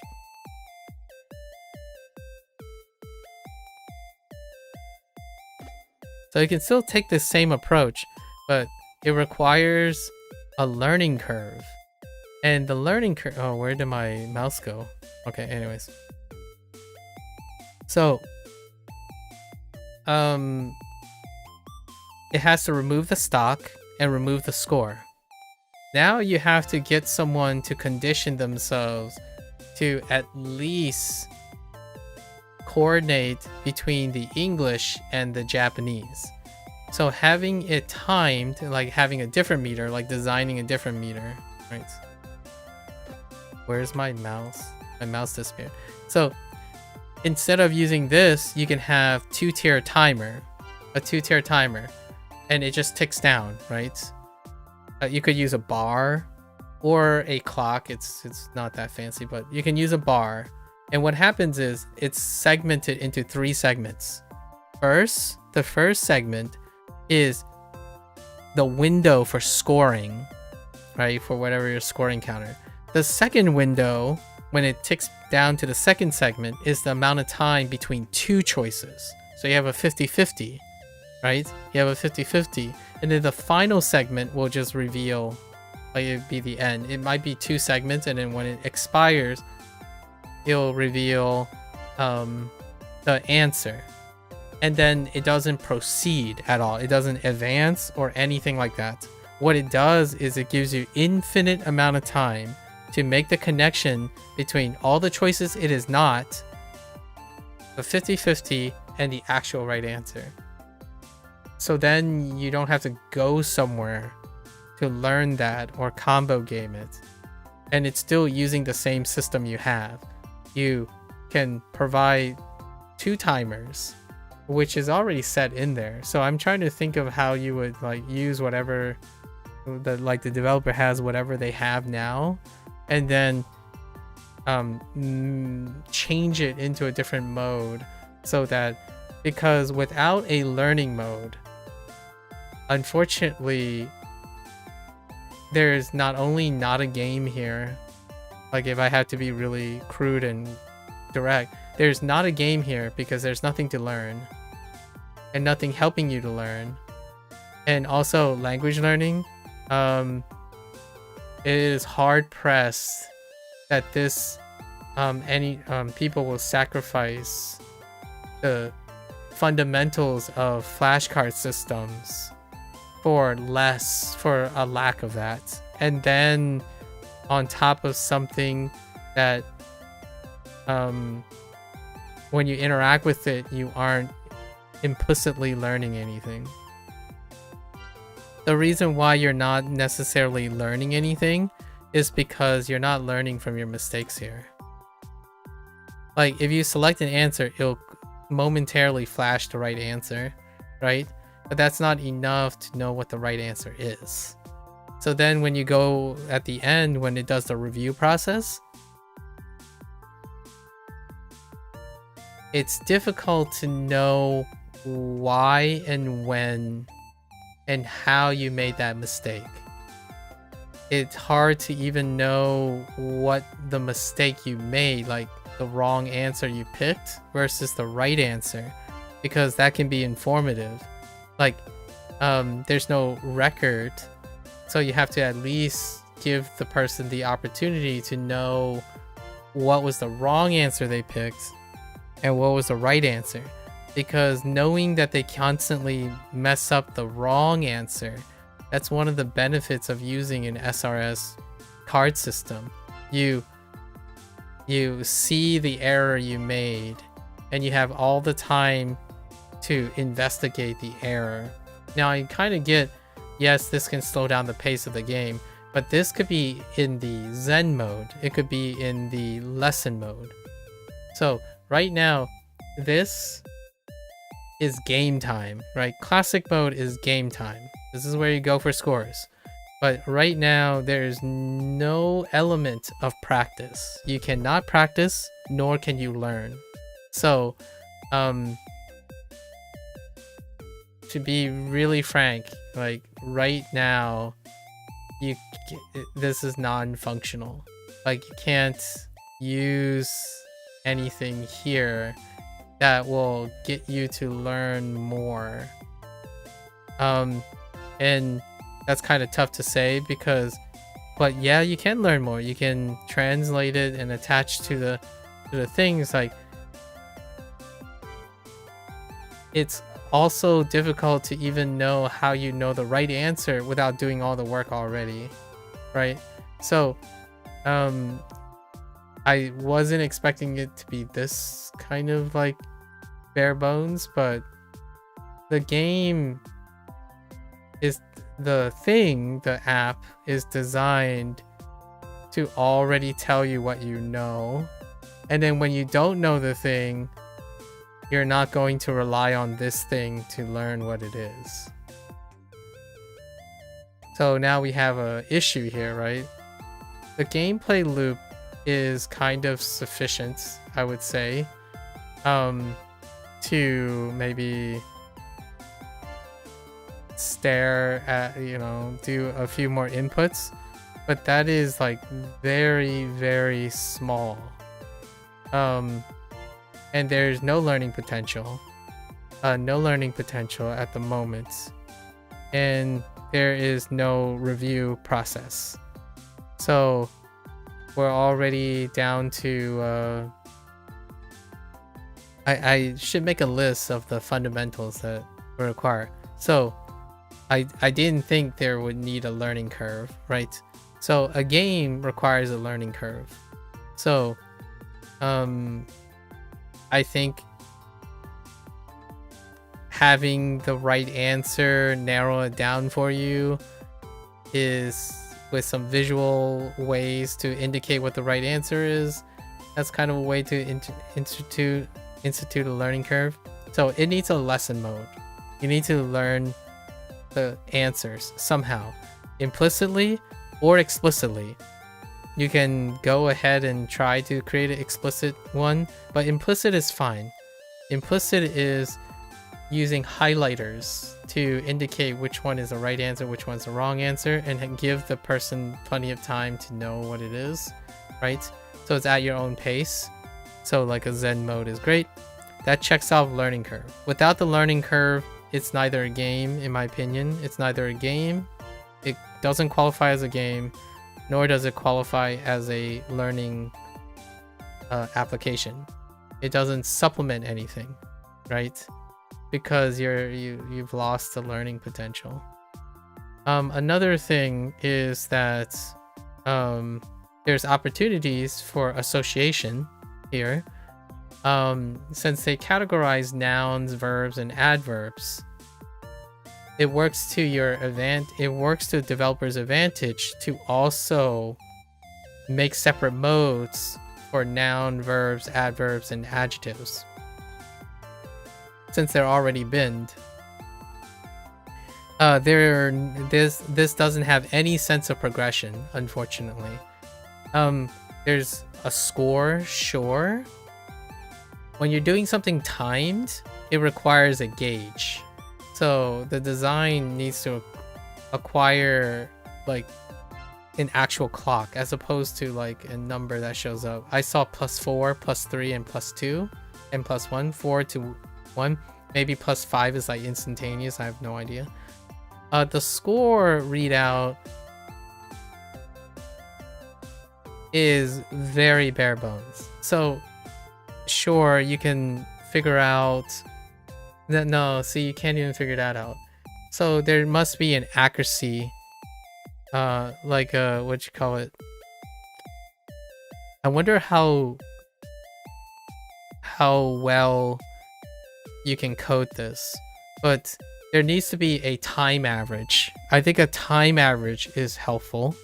So you can still take the same approach, but it requires a learning curve. And the learning curve, oh, where did my mouse go? Okay, anyways. So, it has to remove the stock and remove the score. Now you have to get someone to condition themselves to at least coordinate between the English and the Japanese. So having it timed, like having a different meter, like designing a different meter, right? Where's my mouse? My mouse disappeared. So instead of using this, you can have a two-tier timer, and it just ticks down, right? You could use a bar or a clock. It's not that fancy, but you can use a bar. And what happens is it's segmented into 3 segments. The first segment is the window for scoring, right? For whatever your scoring counter. The second window, when it ticks down to the second segment, is the amount of time between two choices. So you have a 50-50, right? You have a 50-50. And then the final segment will just reveal, like it'd be the end. It might be two segments, and then when it expires, it'll reveal the answer. And then it doesn't proceed at all. It doesn't advance or anything like that. What it does is it gives you infinite amount of time to make the connection between all the choices it is not, the 50-50, and the actual right answer. So then you don't have to go somewhere to learn that or combo game it. And it's still using the same system you have. You can provide 2 timers, which is already set in there. So I'm trying to think of how you would like use whatever the developer has, whatever they have now, and then change it into a different mode, so that, because without a learning mode, unfortunately, there's not only not a game here, like if I had to be really crude and direct, there's not a game here because there's nothing to learn and nothing helping you to learn. And also language learning, it is hard pressed that this people will sacrifice the fundamentals of flashcard systems for a lack of that. And then on top of something that when you interact with it, you aren't implicitly learning anything. The reason why you're not necessarily learning anything is because you're not learning from your mistakes here. Like if you select an answer, it'll momentarily flash the right answer, right? But that's not enough to know what the right answer is. So then when you go at the end, when it does the review process, it's difficult to know why and when and how you made that mistake. It's hard to even know what the mistake you made, like the wrong answer you picked versus the right answer, because that can be informative. Like there's no record, so you have to at least give the person the opportunity to know what was the wrong answer they picked and what was the right answer. Because knowing that they constantly mess up the wrong answer, that's one of the benefits of using an SRS card system. You see the error you made, and you have all the time to investigate the error. Now I kind of get, yes, this can slow down the pace of the game, but this could be in the Zen mode. It could be in the lesson mode. So right now, this is game time, right? Classic mode is game time. This is where you go for scores. But right now, there's no element of practice. You cannot practice, nor can you learn. So, to be really frank, like right now, this is non-functional. Like you can't use anything here that will get you to learn more. And that's kind of tough to say but yeah, you can learn more. You can translate it and attach to the things. Like it's also difficult to even know how you know the right answer without doing all the work already, right? So I wasn't expecting it to be this kind of like bare bones, but the game is the app is designed to already tell you what you know. And then when you don't know the thing, you're not going to rely on this thing to learn what it is. So now we have a issue here, right? The gameplay loop is kind of sufficient, I would say, to maybe stare at, do a few more inputs, but that is like very, very small. And there's no learning potential. No learning potential at the moment. And there is no review process. So we're already down to I should make a list of the fundamentals that we require. So I didn't think there would need a learning curve, right? So a game requires a learning curve. So I think having the right answer narrow it down for you is with some visual ways to indicate what the right answer is. That's kind of a way to institute a learning curve. So it needs a lesson mode. You need to learn the answers somehow, implicitly or explicitly. You can go ahead and try to create an explicit one, but implicit is fine. Implicit is using highlighters to indicate which one is the right answer, which one's the wrong answer, and give the person plenty of time to know what it is, right? So it's at your own pace. So like a Zen mode is great. That checks off learning curve. Without the learning curve, it's neither a game, in my opinion. It's neither a game. It doesn't qualify as a game, nor does it qualify as a learning application. It doesn't supplement anything, right? Because you've lost the learning potential. Another thing is that there's opportunities for association here. Since they categorize nouns, verbs, and adverbs, it works to the developer's advantage to also make separate modes for noun, verbs, adverbs, and adjectives, since they're already binned. This doesn't have any sense of progression, unfortunately. There's a score, sure. When you're doing something timed, it requires a gauge. So the design needs to acquire like an actual clock as opposed to like a number that shows up. I saw +4, +3, and +2, and +1, 4 to 1. Maybe +5 is like instantaneous. I have no idea. The score readout is very bare bones. So sure, you can figure out that. No, see, you can't even figure that out. So there must be an accuracy, like what you call it. I wonder how well you can code this, but there needs to be a time average. I think a time average is helpful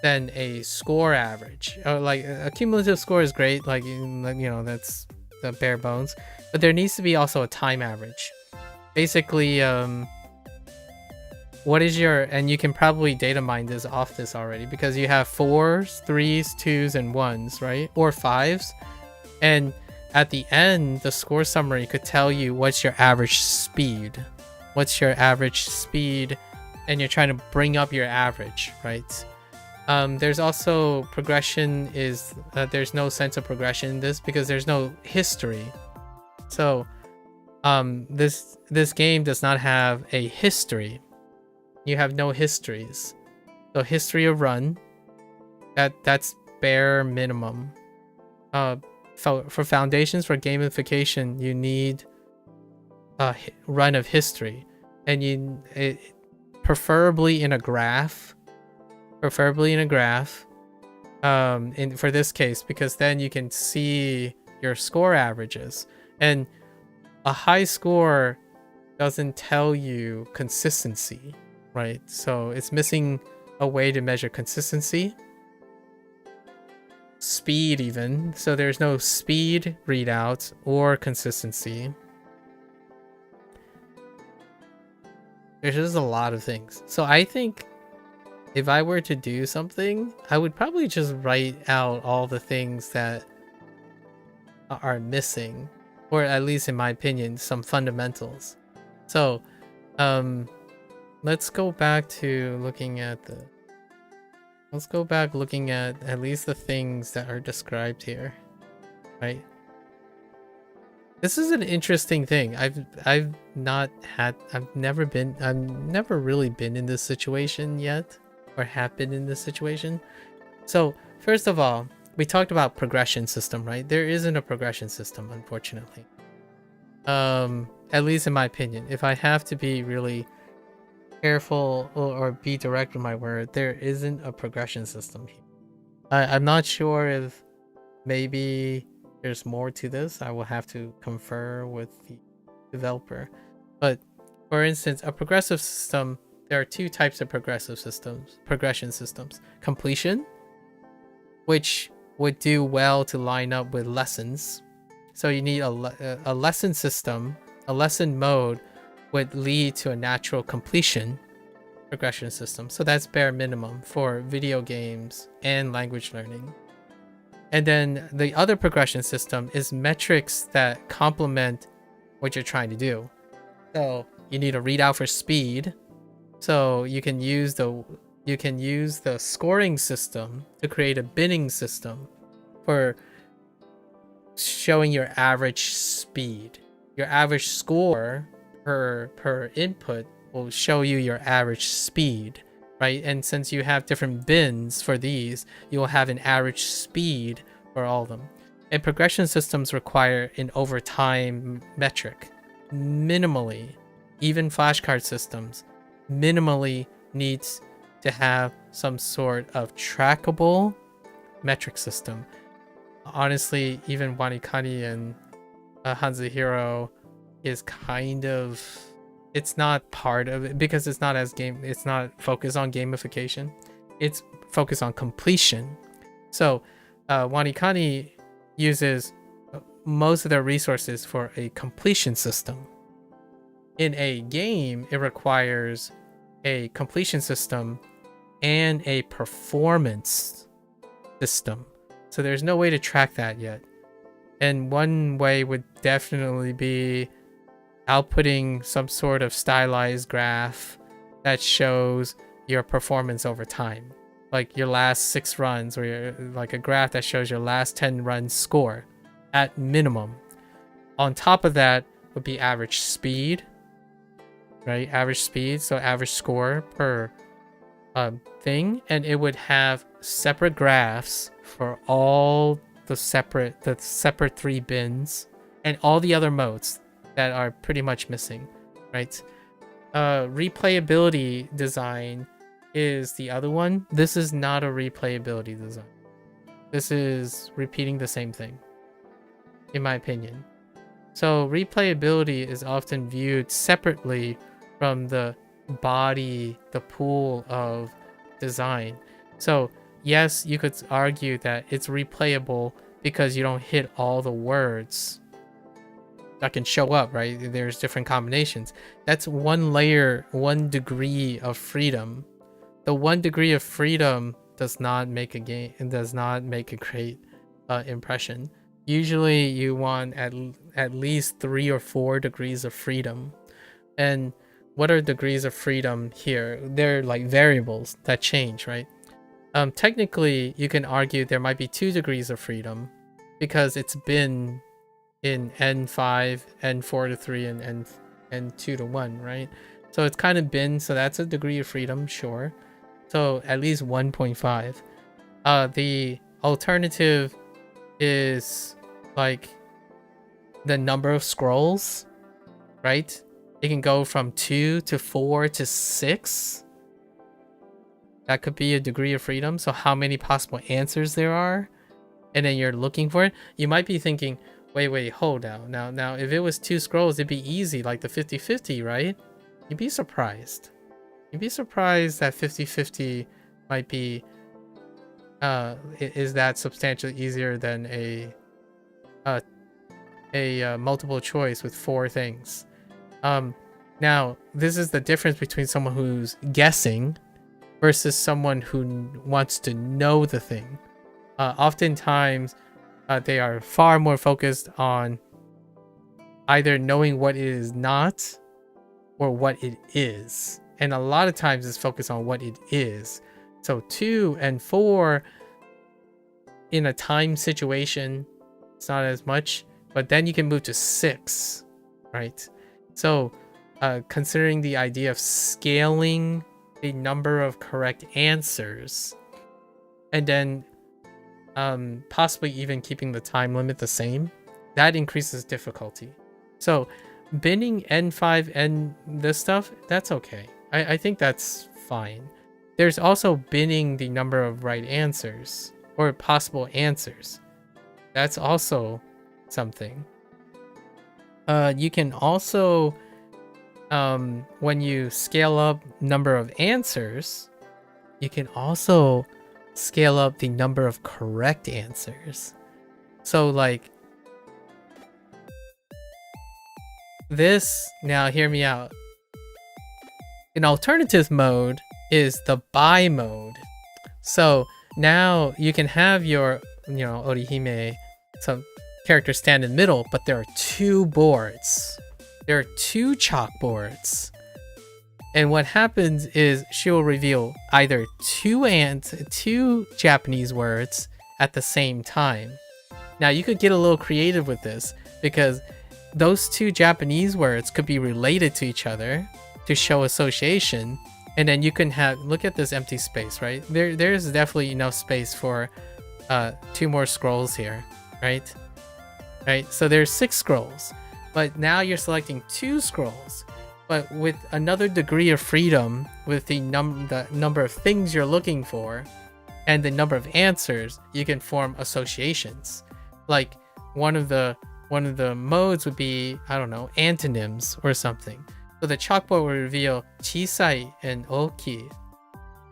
than a score average. Like a cumulative score is great, like that's the bare bones, but there needs to be also a time average. Basically, what is your, and you can probably data mine this off this already, because you have 4s, 3s, 2s, and 1s, right? Or 5s, and at the end, the score summary could tell you what's your average speed. What's your average speed, and you're trying to bring up your average, right? There's also progression is there's no sense of progression in this because there's no history. So this game does not have a history. You have no histories. So history of run, that's bare minimum. For foundations for gamification, you need a run of history, and preferably in a graph. Preferably in a graph, for this case, because then you can see your score averages. And a high score doesn't tell you consistency, right? So it's missing a way to measure consistency. Speed even. So there's no speed readout or consistency. There's just a lot of things. So I think if I were to do something, I would probably just write out all the things that are missing, or at least in my opinion, some fundamentals. So Let's go back to looking at the. Let's go back looking at least the things that are described here, right? This is an interesting thing. I've never really been in this situation yet, or have been in this situation. So first of all, we talked about progression system, right? There isn't a progression system, unfortunately. At least in my opinion. If I have to be really careful or be direct with my word, there isn't a progression system here. I'm not sure if maybe there's more to this. I will have to confer with the developer. But for instance, a progressive system, there are two types of progression systems. Completion, which would do well to line up with lessons. So you need a lesson system, a lesson mode would lead to a natural completion progression system. So that's bare minimum for video games and language learning. And then the other progression system is metrics that complement what you're trying to do. So you need a readout for speed. So you can use the scoring system to create a binning system for showing your average speed. Your average score per input will show you your average speed, right? And since you have different bins for these, you will have an average speed for all of them. And progression systems require an overtime metric. Minimally, even flashcard systems, minimally needs to have some sort of trackable metric system. Honestly, even WaniKani and HanziHero is kind of, it's not part of it because it's not focused on gamification. It's focused on completion. So WaniKani uses most of their resources for a completion system. In a game, it requires a completion system and a performance system. So there's no way to track that yet. And one way would definitely be outputting some sort of stylized graph that shows your performance over time. Like your last 6 runs, or like a graph that shows your last 10 runs score at minimum. On top of that would be average speed, right? Average speed, so average score per thing, and it would have separate graphs for all the separate 3 bins and all the other modes that are pretty much missing, right? Replayability design is the other one. This is not a replayability design. This is repeating the same thing, in my opinion. So replayability is often viewed separately from the body, the pool of design. So yes, you could argue that it's replayable because you don't hit all the words that can show up, right? There's different combinations. That's one layer, 1 degree of freedom. The 1 degree of freedom does not make a game, and does not make a great impression. Usually you want at least 3 or 4 degrees of freedom. And what are degrees of freedom here? They're like variables that change, right? Technically, you can argue there might be 2 degrees of freedom because it's been in N5, N4 to 3, and N2 to 1, right? So it's kind of been, so that's a degree of freedom, sure. So at least 1.5. The alternative is like the number of scrolls, right? It can go from 2 to 4 to 6. That could be a degree of freedom. So how many possible answers there are, and then you're looking for it. You might be thinking, wait, hold out. Now, if it was 2 scrolls, it'd be easy, like the 50-50, right? You'd be surprised. You'd be surprised that 50-50 might be, is that substantially easier than a multiple choice with 4 things. Now, this is the difference between someone who's guessing versus someone who wants to know the thing. Oftentimes, they are far more focused on either knowing what it is not or what it is. And a lot of times it's focused on what it is. So 2 and 4 in a time situation, it's not as much, but then you can move to 6, right? So considering the idea of scaling the number of correct answers, and then possibly even keeping the time limit the same, that increases difficulty. So binning N5 and this stuff, that's okay. I think that's fine. There's also binning the number of right answers or possible answers. That's also something. You can also, when you scale up number of answers, you can also scale up the number of correct answers. So like this, now hear me out. An alternative mode is the buy mode. So now you can have your, Orihime, some characters stand in the middle, but there are 2 boards. There are 2 chalkboards. And what happens is she will reveal either 2 Japanese words at the same time. Now you could get a little creative with this because those 2 Japanese words could be related to each other to show association, and then you can have, look at this empty space, right? There's definitely enough space for 2 more scrolls here, right? So there's 6 scrolls, but now you're selecting 2 scrolls, but with another degree of freedom with the number of things you're looking for and the number of answers, you can form associations. Like one of the modes would be, I don't know, antonyms or something. So the chalkboard will reveal chisai and oki,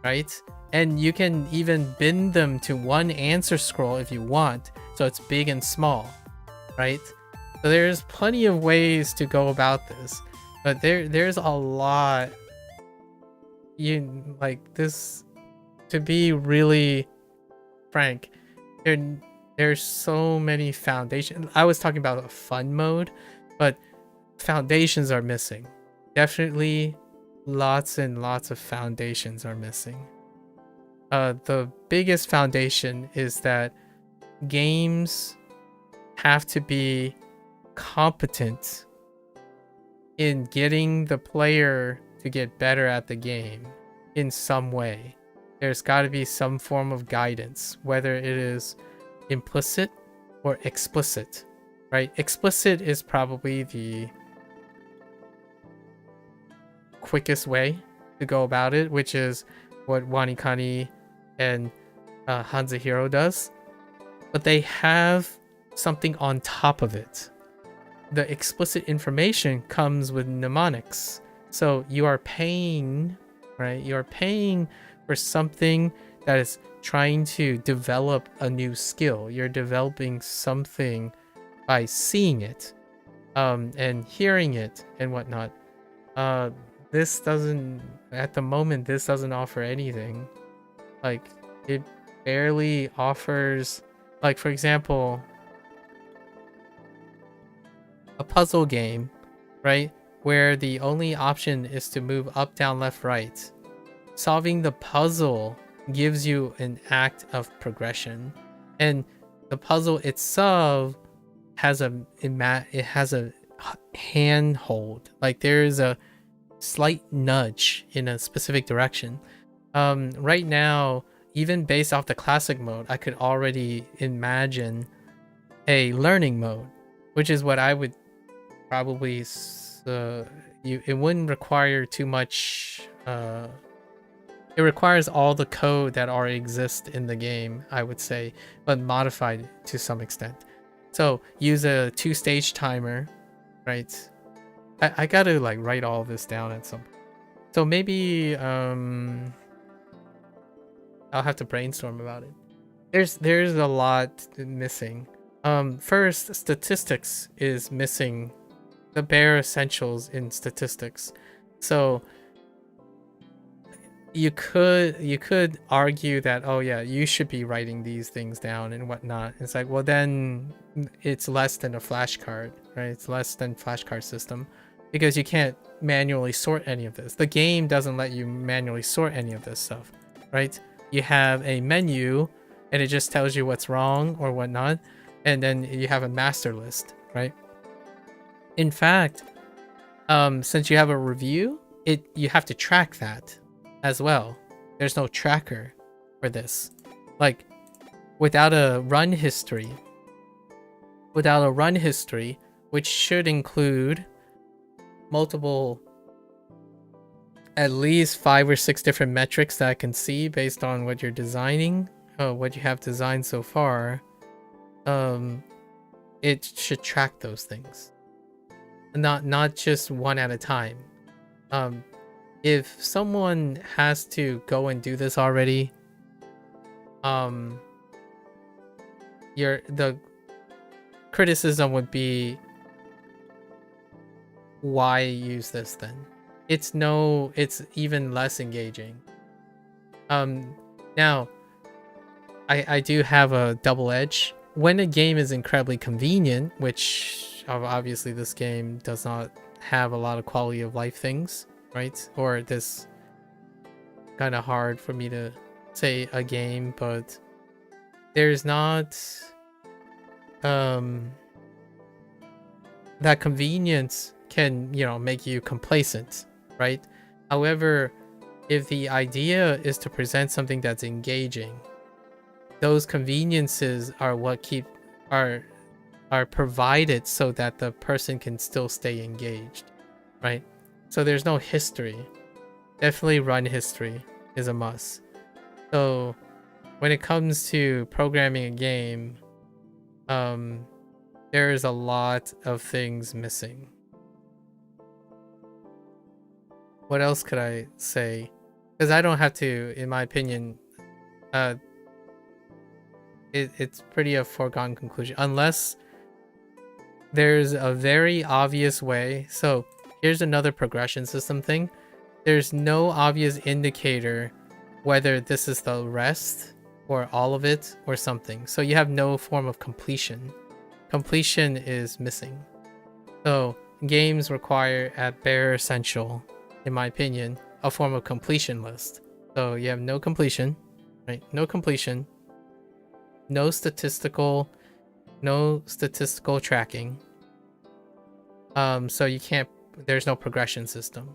right? And you can even bin them to 1 answer scroll if you want, so it's big and small, right? So there's plenty of ways to go about this, but there's a lot. You like this, to be really frank, there's so many foundations. I was talking about a fun mode, but foundations are missing. Definitely lots and lots of foundations are missing. The biggest foundation is that games have to be competent in getting the player to get better at the game in some way. There's got to be some form of guidance, whether it is implicit or explicit, right? Explicit is probably the quickest way to go about it, which is what WaniKani and HanziHero does, but they have something on top of it. The explicit information comes with mnemonics, so you are paying, right? You are paying for something that is trying to develop a new skill. You're developing something by seeing it and hearing it and whatnot. This doesn't, at the moment, this doesn't offer anything. Like, it barely offers, like, for example, a puzzle game, right? Where the only option is to move up, down, left, right. Solving the puzzle gives you an act of progression, and the puzzle itself has a handhold. Like, there is a slight nudge in a specific direction. Right now, even based off the classic mode, I could already imagine a learning mode, which is what I would probably it wouldn't require too much. It requires all the code that already exists in the game, I would say, but modified to some extent. So use a 2-stage timer, right? I gotta like write all this down at some point. So maybe I'll have to brainstorm about it. There's a lot missing. First, statistics is missing, the bare essentials in statistics. So you could argue that, oh yeah, you should be writing these things down and whatnot. It's like, well, then it's less than a flashcard, right? It's less than flashcard system. because you can't manually sort any of this. The game doesn't let you manually sort any of this stuff, right? You have a menu and it just tells you what's wrong or whatnot, and then you have a master list, right? In fact, since you have a review, you have to track that as well. There's no tracker for this. Like, without a run history, which should include multiple, at least 5 or 6 different metrics that I can see based on what you're designing, what you have designed so far, it should track those things, not just one at a time. If someone has to go and do this already, the criticism would be, why use this then? It's even less engaging. Now I do have a double edge. When a game is incredibly convenient, which obviously this game does not have a lot of quality of life things, right? Or this kind of hard for me to say a game, but there's not that convenience can, make you complacent, right? However, if the idea is to present something that's engaging, those conveniences are what are provided so that the person can still stay engaged, right? So there's no history. Definitely run history is a must. So when it comes to programming a game, there is a lot of things missing. What else could I say? Because I don't have to, in my opinion, it's pretty a foregone conclusion. Unless there's a very obvious way. So here's another progression system thing. There's no obvious indicator whether this is the rest or all of it or something. So you have no form of completion. Completion is missing. So games require, at bare essential, in my opinion, a form of completion list. So you have no completion, right? No completion, no statistical tracking. So you can't. There's no progression system.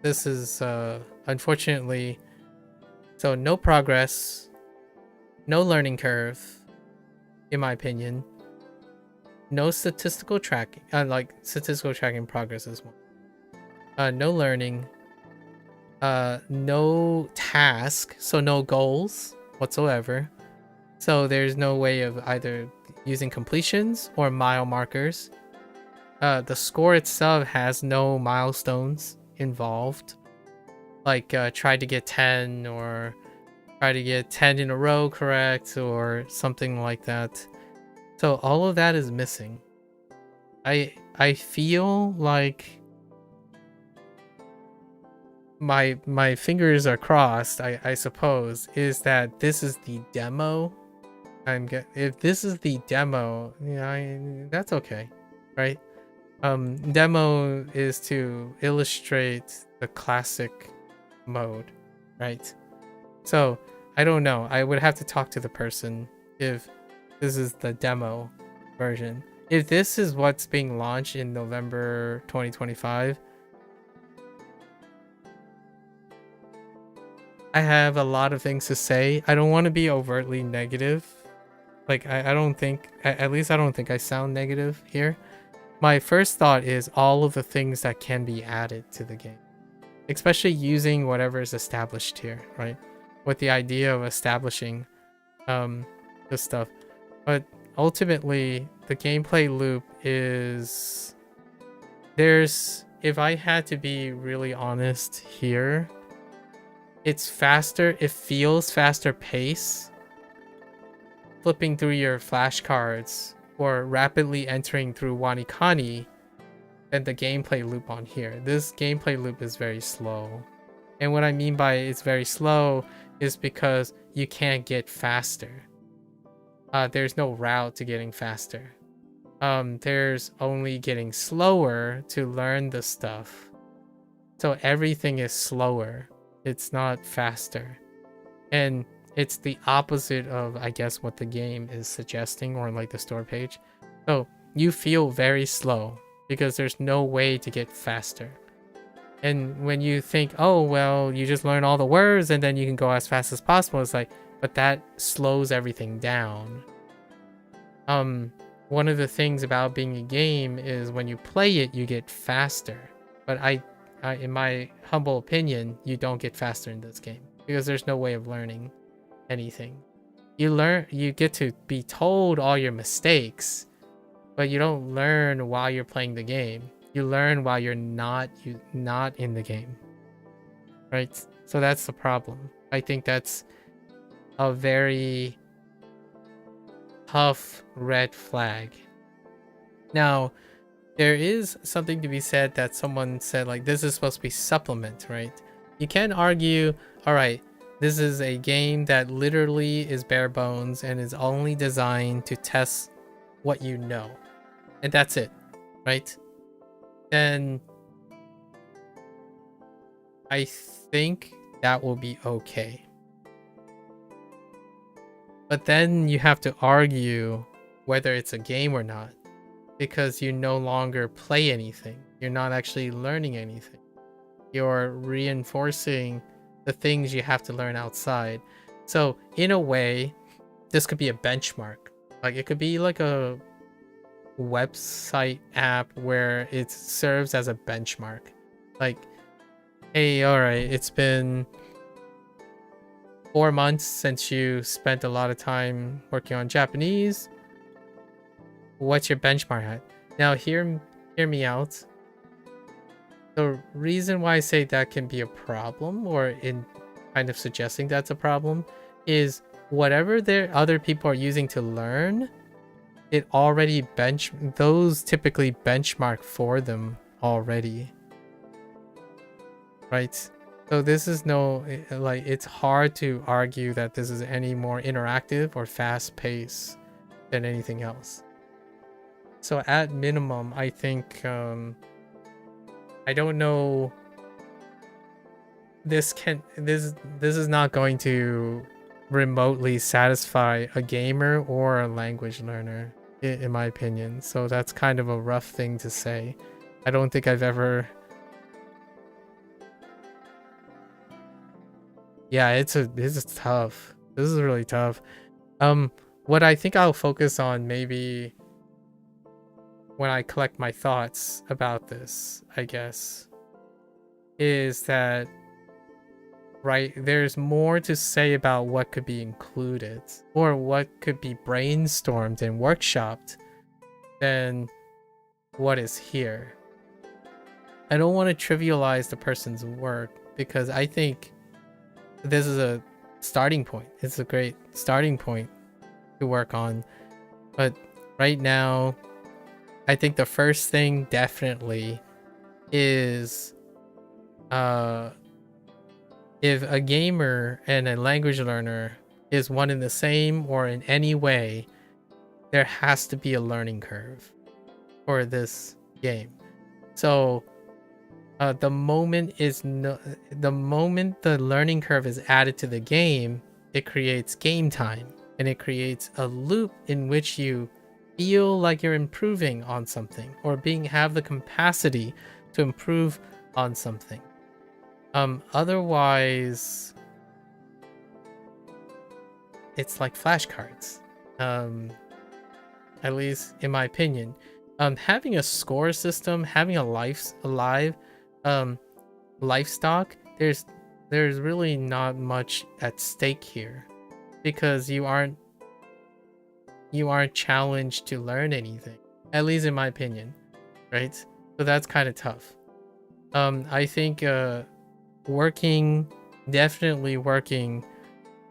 This is unfortunately. So no progress, no learning curve, in my opinion. No statistical tracking. Like statistical tracking progress is one. No learning, no task, so no goals whatsoever. So there's no way of either using completions or mile markers. The score itself has no milestones involved, like try to get 10 or try to get 10 in a row correct or something like that. So all of that is missing. I feel like my fingers are crossed, I suppose, is that this is the demo. If this is the demo, that's okay, right? Demo is to illustrate the classic mode, right? So I don't know. I would have to talk to the person if this is the demo version. If this is what's being launched in November 2025, I have a lot of things to say. I don't want to be overtly negative. Like, I don't think, at least I don't think I sound negative here. My first thought is all of the things that can be added to the game, especially using whatever is established here, right? With the idea of establishing this stuff. But ultimately, the gameplay loop is, if I had to be really honest here, it's faster, it feels faster pace flipping through your flashcards or rapidly entering through WaniKani than the gameplay loop on here. This gameplay loop is very slow. And what I mean by it's very slow is because you can't get faster. There's no route to getting faster. there's only getting slower to learn the stuff. So everything is slower. It's not faster. And it's the opposite of, I guess, what the game is suggesting, or like the store page. So you feel very slow because there's no way to get faster. And when you think, oh, well, you just learn all the words and then you can go as fast as possible, it's like, but that slows everything down. One of the things about being a game is when you play it, you get faster. But I in my humble opinion, you don't get faster in this game because there's no way of learning anything. You get to be told all your mistakes, but you don't learn while you're playing the game. You learn while you're not in the game, right? So that's the problem. I think that's a very tough red flag. Now, there is something to be said that someone said, like, this is supposed to be supplement, right? You can argue, all right, this is a game that literally is bare bones and is only designed to test what you know, and that's it, right? Then I think that will be okay. But then you have to argue whether it's a game or not, because you no longer play anything. You're not actually learning anything. You're reinforcing the things you have to learn outside. So in a way, this could be a benchmark. Like, it could be like a website app where it serves as a benchmark. Like, hey, all right, it's been 4 months since you spent a lot of time working on Japanese. What's your benchmark at? Now, hear me out. The reason why I say that can be a problem, or in kind of suggesting that's a problem, is whatever other people are using to learn, it already those typically benchmark for them already, right? So this is it's hard to argue that this is any more interactive or fast paced than anything else. So at minimum, I think, I don't know, this is not going to remotely satisfy a gamer or a language learner, in my opinion. So that's kind of a rough thing to say. I don't think I've ever... Yeah, it's tough. This is really tough. What I think I'll focus on maybe when I collect my thoughts about this, I guess, is that, right, there's more to say about what could be included or what could be brainstormed and workshopped than what is here. I don't want to trivialize the person's work, because I think this is a starting point. It's a great starting point to work on. But right now, I think the first thing definitely is, if a gamer and a language learner is one and the same, or in any way, there has to be a learning curve for this game. So the moment the learning curve is added to the game, it creates game time, and it creates a loop in which you feel like you're improving on something, or have the capacity to improve on something. Otherwise, it's like flashcards. At least in my opinion. Having a score system, having a live stock, there's really not much at stake here, because you aren't challenged to learn anything, at least in my opinion, right? So that's kind of tough. I think definitely working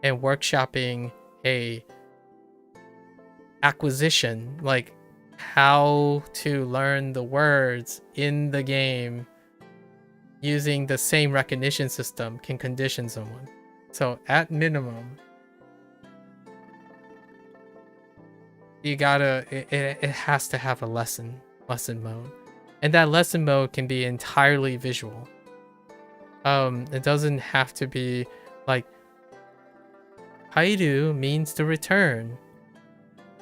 and workshopping a acquisition, like how to learn the words in the game using the same recognition system, can condition someone. So at minimum, you gotta it has to have a lesson mode, and that lesson mode can be entirely visual. It doesn't have to be like kairu means to return.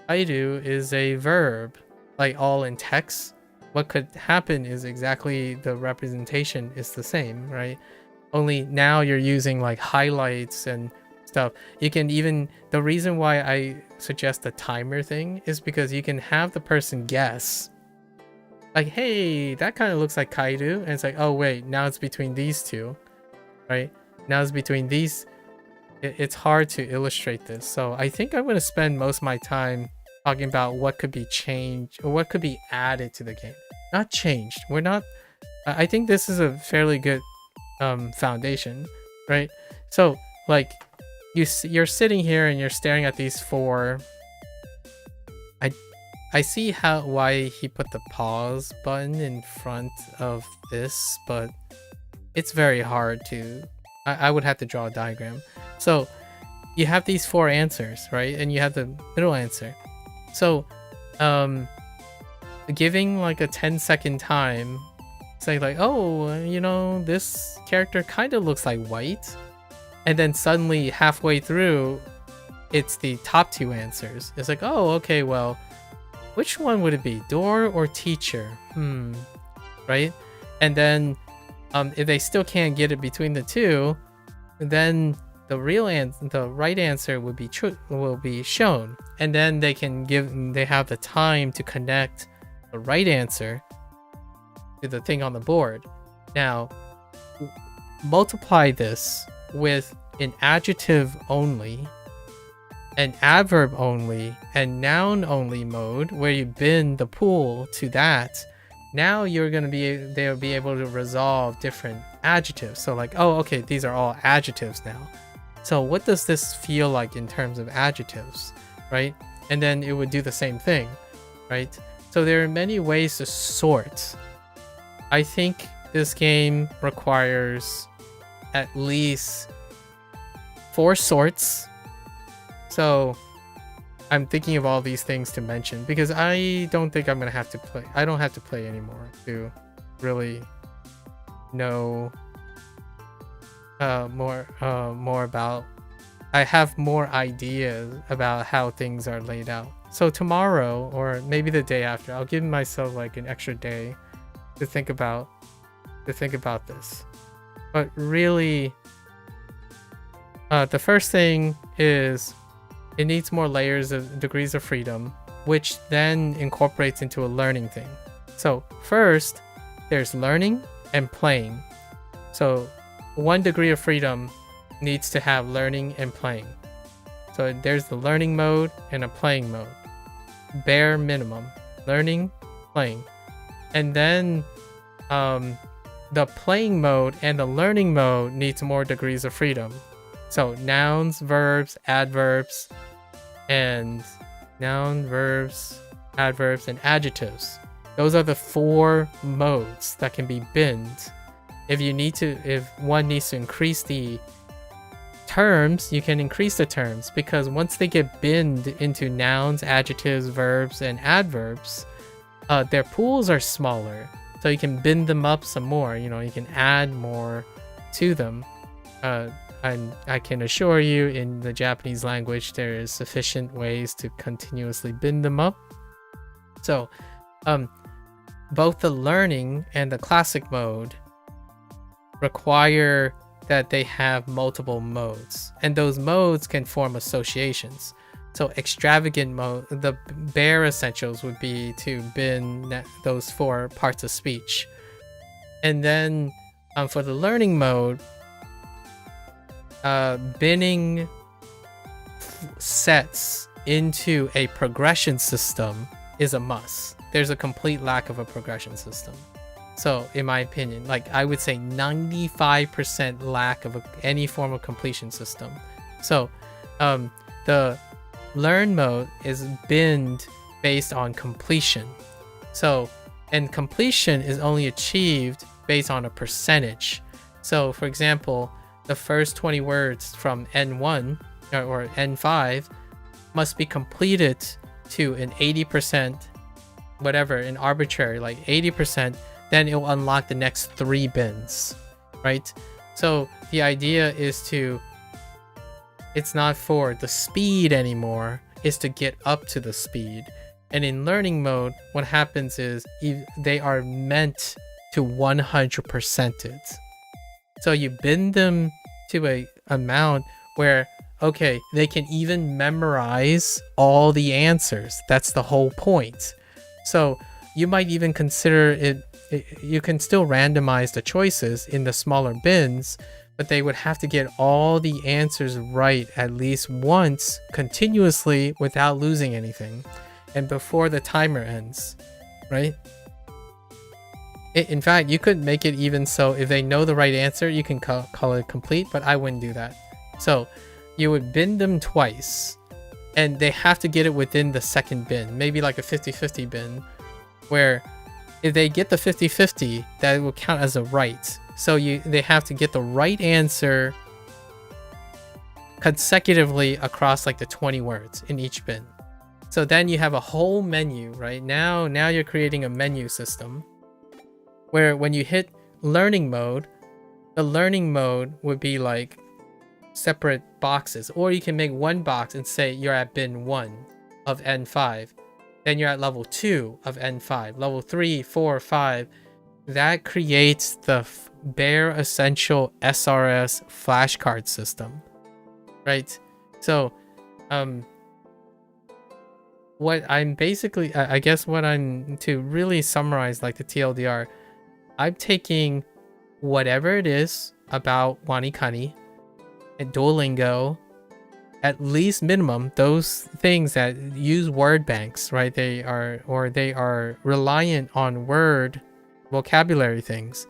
Kairu is a verb, like all in text. What could happen is exactly the representation is the same, right? Only now you're using like highlights and stuff. You can even, the reason why I suggest the timer thing is because you can have the person guess. Like, hey, that kind of looks like kairu. And it's like, oh wait, now it's between these two, right? Now it's between these. It's hard to illustrate this. So I think I'm going to spend most of my time talking about what could be changed or what could be added to the game. Not changed. We're not, I think this is a fairly good foundation, right? So like you're sitting here and you're staring at these four. I see why he put the pause button in front of this, but it's very hard to, I would have to draw a diagram. So you have these four answers, right? And you have the middle answer. So giving like a 10-second time, say like, oh, you know, this character kind of looks like white. And then suddenly halfway through, it's the top two answers. It's like, oh, okay, well, which one would it be? Door or teacher? Right? And then if they still can't get it between the two, then the right answer will be shown. And then they have the time to connect the right answer to the thing on the board. Now, multiply this with an adjective only, an adverb only, and noun only mode where you bin the pool to that. Now they'll be able to resolve different adjectives. So like, oh, okay, these are all adjectives now. So what does this feel like in terms of adjectives, right? And then it would do the same thing, right? So there are many ways to sort. I think this game requires at least 4 sorts. So I'm thinking of all these things to mention because I don't think I'm gonna have to play. I don't have to play anymore to really know more about. I have more ideas about how things are laid out. So tomorrow or maybe the day after, I'll give myself like an extra day to think about this. But really, the first thing is it needs more layers of degrees of freedom, which then incorporates into a learning thing. So first, there's learning and playing. So 1 degree of freedom needs to have learning and playing. So there's the learning mode and a playing mode. Bare minimum, learning, playing. And then the playing mode and the learning mode needs more degrees of freedom. So nouns, verbs, adverbs, and adjectives. Those are the 4 modes that can be binned. If one needs to increase the terms, you can increase the terms, because once they get binned into nouns, adjectives, verbs, and adverbs, their pools are smaller. So you can bin them up some more, you can add more to them. And I can assure you, in the Japanese language, there is sufficient ways to continuously bin them up. So both the learning and the classic mode require that they have multiple modes, and those modes can form associations. So extravagant mode, the bare essentials would be to bin those 4 parts of speech. And then for the learning mode, binning sets into a progression system is a must. There's a complete lack of a progression system. So in my opinion, like I would say 95% lack of any form of completion system. So the learn mode is binned based on completion. So, and completion is only achieved based on a percentage. So for example, the first 20 words from N1 or N5 must be completed to an 80%, whatever, an arbitrary, like 80%, then it will unlock the next 3 bins, right? So the idea is to, it's not for the speed anymore, it's to get up to the speed. And in learning mode, what happens is they are meant to 100% it. So you bin them to a amount where, okay, they can even memorize all the answers. That's the whole point. So you might even consider it, you can still randomize the choices in the smaller bins, but they would have to get all the answers right at least once continuously without losing anything, and before the timer ends, right? In fact, you could make it even so if they know the right answer, you can call it complete, but I wouldn't do that. So you would bin them twice, and they have to get it within the second bin, maybe like a 50-50 bin, where if they get the 50-50, that will count as a right. So they have to get the right answer consecutively across like the 20 words in each bin. So then you have a whole menu, right? Now you're creating a menu system where when you hit learning mode, the learning mode would be like separate boxes, or you can make one box and say you're at bin 1 of N5, then you're at level 2 of N5, level 3, 4, 5. That creates the bare essential SRS flashcard system, right? So what I'm basically, I guess what I'm, to really summarize like the TLDR, I'm taking whatever it is about WaniKani and Duolingo, at least minimum, those things that use word banks, right? They are reliant on word vocabulary things,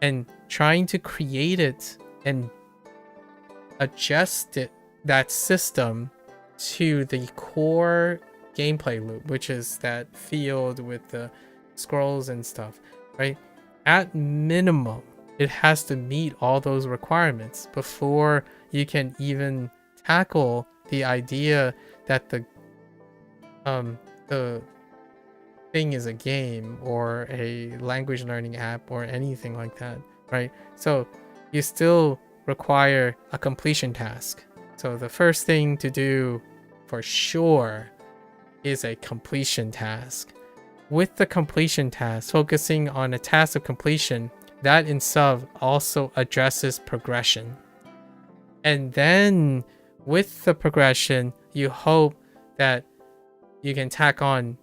and trying to create it and adjust that system to the core gameplay loop, which is that field with the scrolls and stuff, right? At minimum, it has to meet all those requirements before you can even tackle the idea that the thing is a game or a language learning app or anything like that, right? So you still require a completion task. So the first thing to do for sure is a completion task. With the completion task, focusing on a task of completion, that in sub also addresses progression. And then with the progression, you hope that you can tack on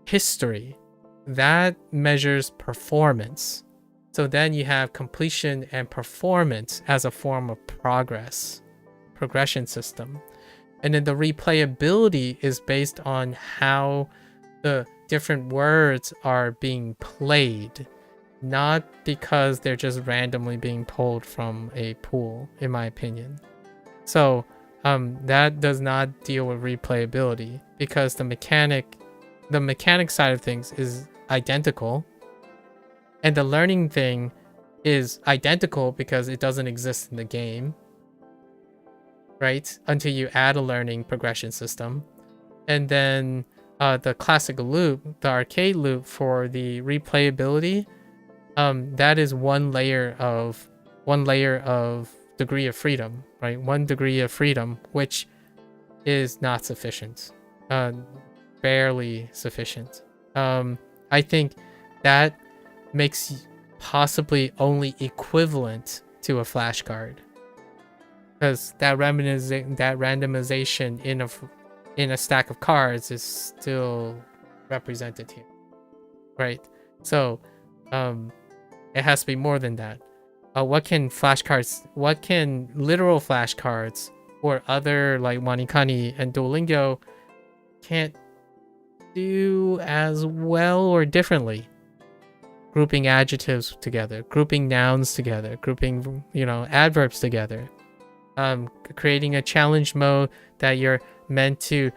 history. That measures performance. So then you have completion and performance as a form of progression system. And then the replayability is based on how the different words are being played, not because they're just randomly being pulled from a pool, in my opinion. So that does not deal with replayability, because the mechanic side of things is identical, and the learning thing is identical because it doesn't exist in the game, right? Until you add a learning progression system. And then the classic loop, the arcade loop for the replayability, that is one layer of degree of freedom, right? One degree of freedom, which is not sufficient, barely sufficient. I think that makes possibly only equivalent to a flashcard, because that randomization in a stack of cards is still represented here, right? So it has to be more than that. What can literal flashcards or other like WaniKani and Duolingo can't do as well or differently? Grouping adjectives together, grouping nouns together, grouping, adverbs together, creating a challenge mode that you're meant to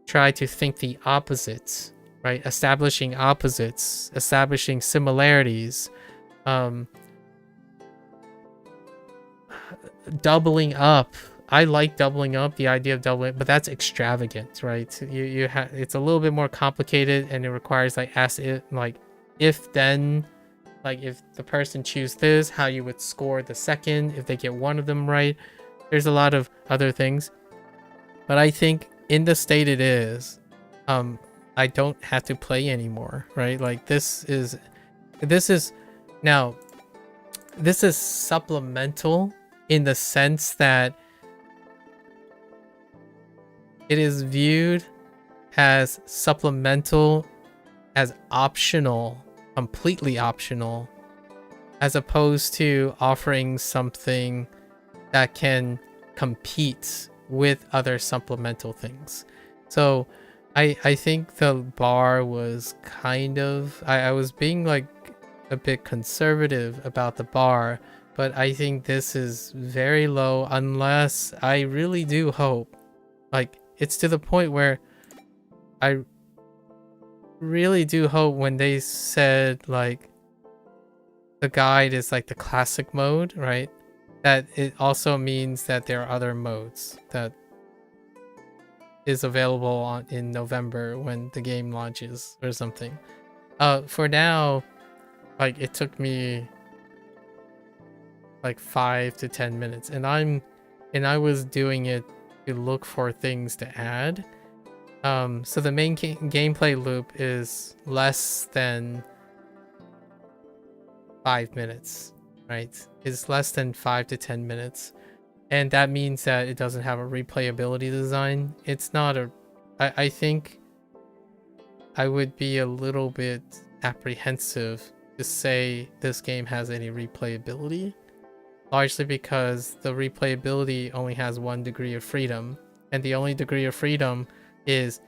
try to think the opposites, right? Establishing opposites, establishing similarities, doubling up I like doubling up, the idea of doubling, but that's extravagant, right? It's a little bit more complicated, and it requires like ask it, like if then, like if the person choose this, how you would score the second if they get one of them right. There's a lot of other things, but I think in the state it is, I don't have to play anymore, right? Like this is now, this is supplemental in the sense that it is viewed as supplemental, as optional, completely optional, as opposed to offering something that can compete with other supplemental things. So I think the bar was kind of, I was being like a bit conservative about the bar, but I think this is very low, unless I really do hope, like it's to the point where I really do hope when they said like the guide is like the classic mode, right? That it also means that there are other modes that is available in November when the game launches or something. For now, like it took me like 5 to 10 minutes, and I was doing it to look for things to add. So the main gameplay loop is less than 5 minutes, right? It's less than 5 to 10 minutes. And that means that it doesn't have a replayability design. It's not a... I think I would be a little bit apprehensive to say this game has any replayability. Largely because the replayability only has 1 degree of freedom. And the only degree of freedom is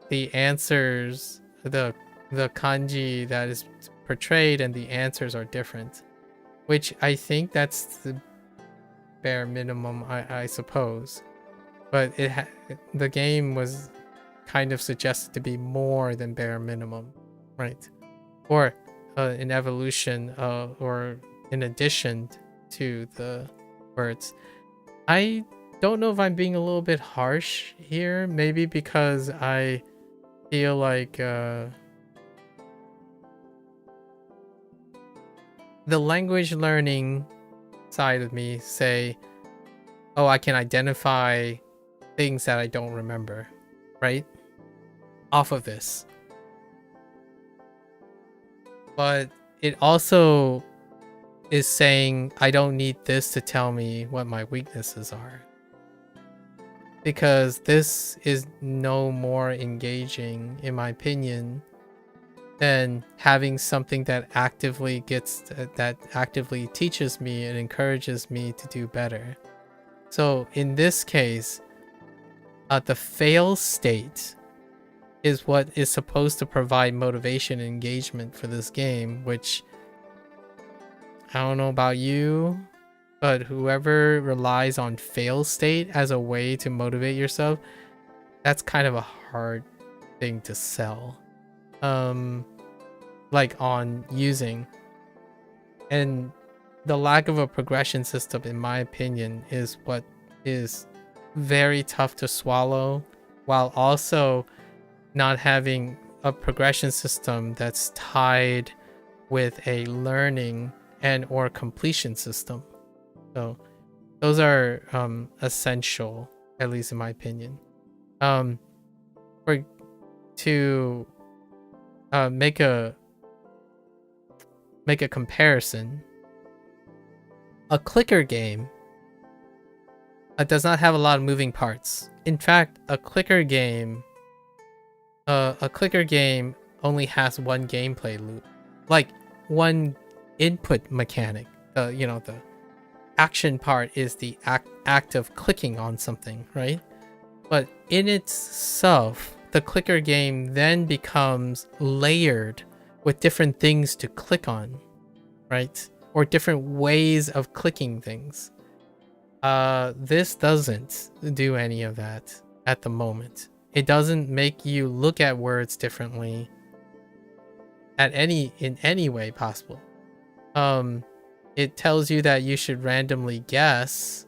the answers, the kanji that is portrayed, and the answers are different. Which I think that's the bare minimum, I suppose. But the game was kind of suggested to be more than bare minimum, right? Or an evolution, or in addition to the words. I don't know if I'm being a little bit harsh here, maybe because I feel like the language learning side of me say, oh, I can identify things that I don't remember, right? Off of this. But it also is saying I don't need this to tell me what my weaknesses are. Because this is no more engaging, in my opinion, than having something that actively teaches me and encourages me to do better. So in this case, the fail state is what is supposed to provide motivation and engagement for this game, which I don't know about you, but whoever relies on fail state as a way to motivate yourself, that's kind of a hard thing to sell. Like on using. And the lack of a progression system, in my opinion, is what is very tough to swallow, while also not having a progression system that's tied with a learning and or completion system. So those are essential, at least in my opinion. To make a comparison, a clicker game does not have a lot of moving parts. In fact, a clicker game only has 1 gameplay loop, like 1 input mechanic. The action part is the act of clicking on something, right? But in itself, the clicker game then becomes layered with different things to click on, right? Or different ways of clicking things. This doesn't do any of that at the moment. It doesn't make you look at words differently in any way possible. It tells you that you should randomly guess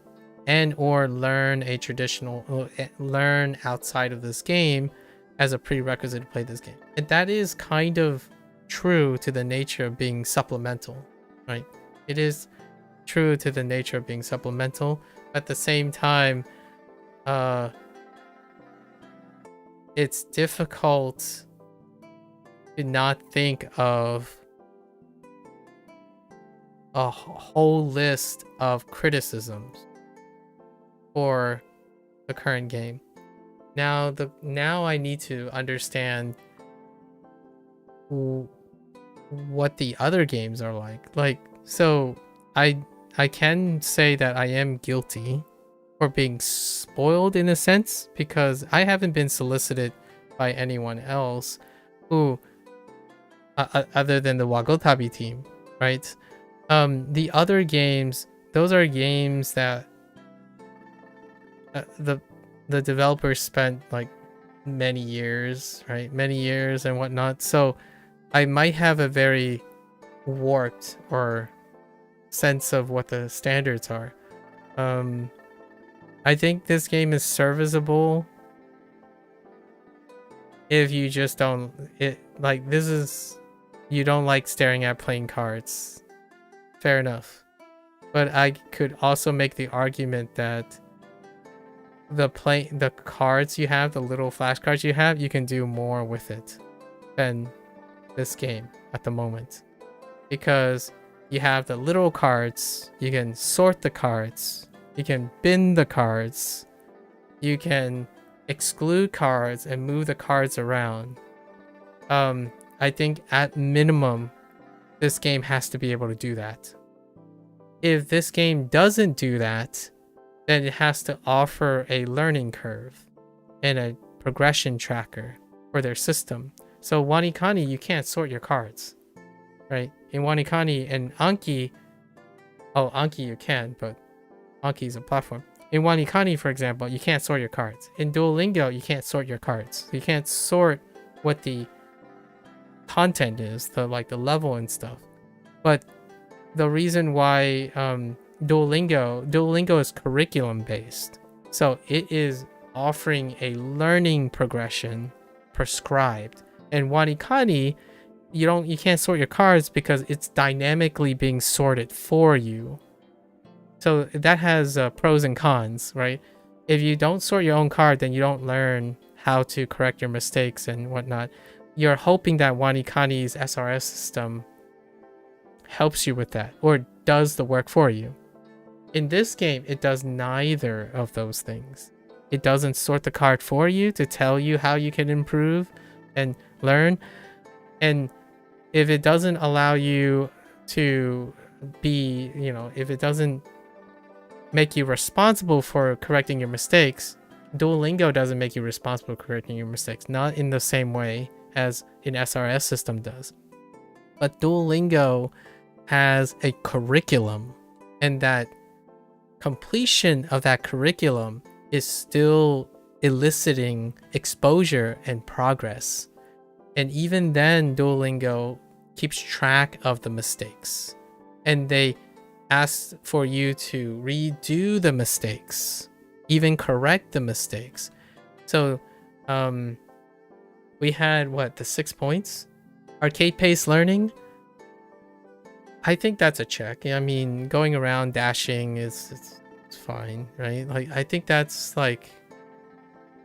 and or learn a traditional learn outside of this game as a prerequisite to play this game. And that is kind of true to the nature of being supplemental, right? It is true to the nature of being supplemental. At the same time, it's difficult to not think of a whole list of criticisms for the current game. Now I need to understand what the other games are like. So I can say that I am guilty for being spoiled in a sense, because I haven't been solicited by anyone else who other than the Wagotabi team, right? The other games, those are games that the developers spent like many years, right? Many years and whatnot. So I might have a very warped or sense of what the standards are. I think this game is serviceable if you just don't you don't like staring at playing cards. Fair enough. But I could also make the argument that the cards you have, the little flashcards you have, you can do more with it than this game at the moment. Because you have the little cards, you can sort the cards, you can bin the cards, you can exclude cards and move the cards around. I think at minimum, this game has to be able to do that. If this game doesn't do that, then it has to offer a learning curve and a progression tracker for their system. So WaniKani, you can't sort your cards, right? In WaniKani and Anki, Anki you can, but Anki is a platform. In WaniKani, for example, you can't sort your cards. In Duolingo, you can't sort your cards. You can't sort what the content is, the level and stuff. But the reason why Duolingo is curriculum based, so it is offering a learning progression prescribed. And WaniKani, you can't sort your cards because it's dynamically being sorted for you. So that has pros and cons, right? If you don't sort your own card, then you don't learn how to correct your mistakes and whatnot. You're hoping that WaniKani's SRS system helps you with that or does the work for you. In this game, it does neither of those things. It doesn't sort the card for you to tell you how you can improve and learn. And if it doesn't allow you to be, if it doesn't make you responsible for correcting your mistakes, Duolingo doesn't make you responsible for correcting your mistakes. Not in the same way as an SRS system does. But Duolingo has a curriculum, and that completion of that curriculum is still eliciting exposure and progress. And even then, Duolingo keeps track of the mistakes, and they ask for you to redo the mistakes, even correct the mistakes. So we had the 6 points? Arcade pace learning? I think that's a check. I mean, going around dashing it's fine, right? I think that's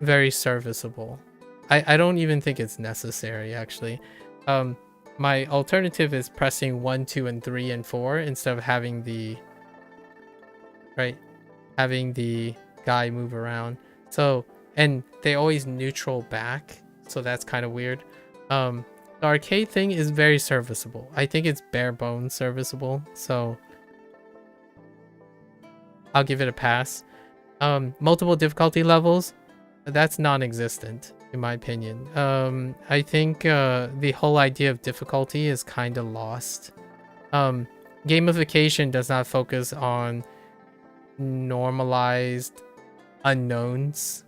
very serviceable. I don't even think it's necessary, actually. My alternative is pressing 1, 2, and 3, and 4 instead of having the guy move around. So, and they always neutral back, so that's kind of weird. The arcade thing is very serviceable. I think it's bare bones serviceable, so I'll give it a pass. Multiple difficulty levels, that's non-existent in my opinion. I think the whole idea of difficulty is kind of lost. Gamification does not focus on normalized unknowns,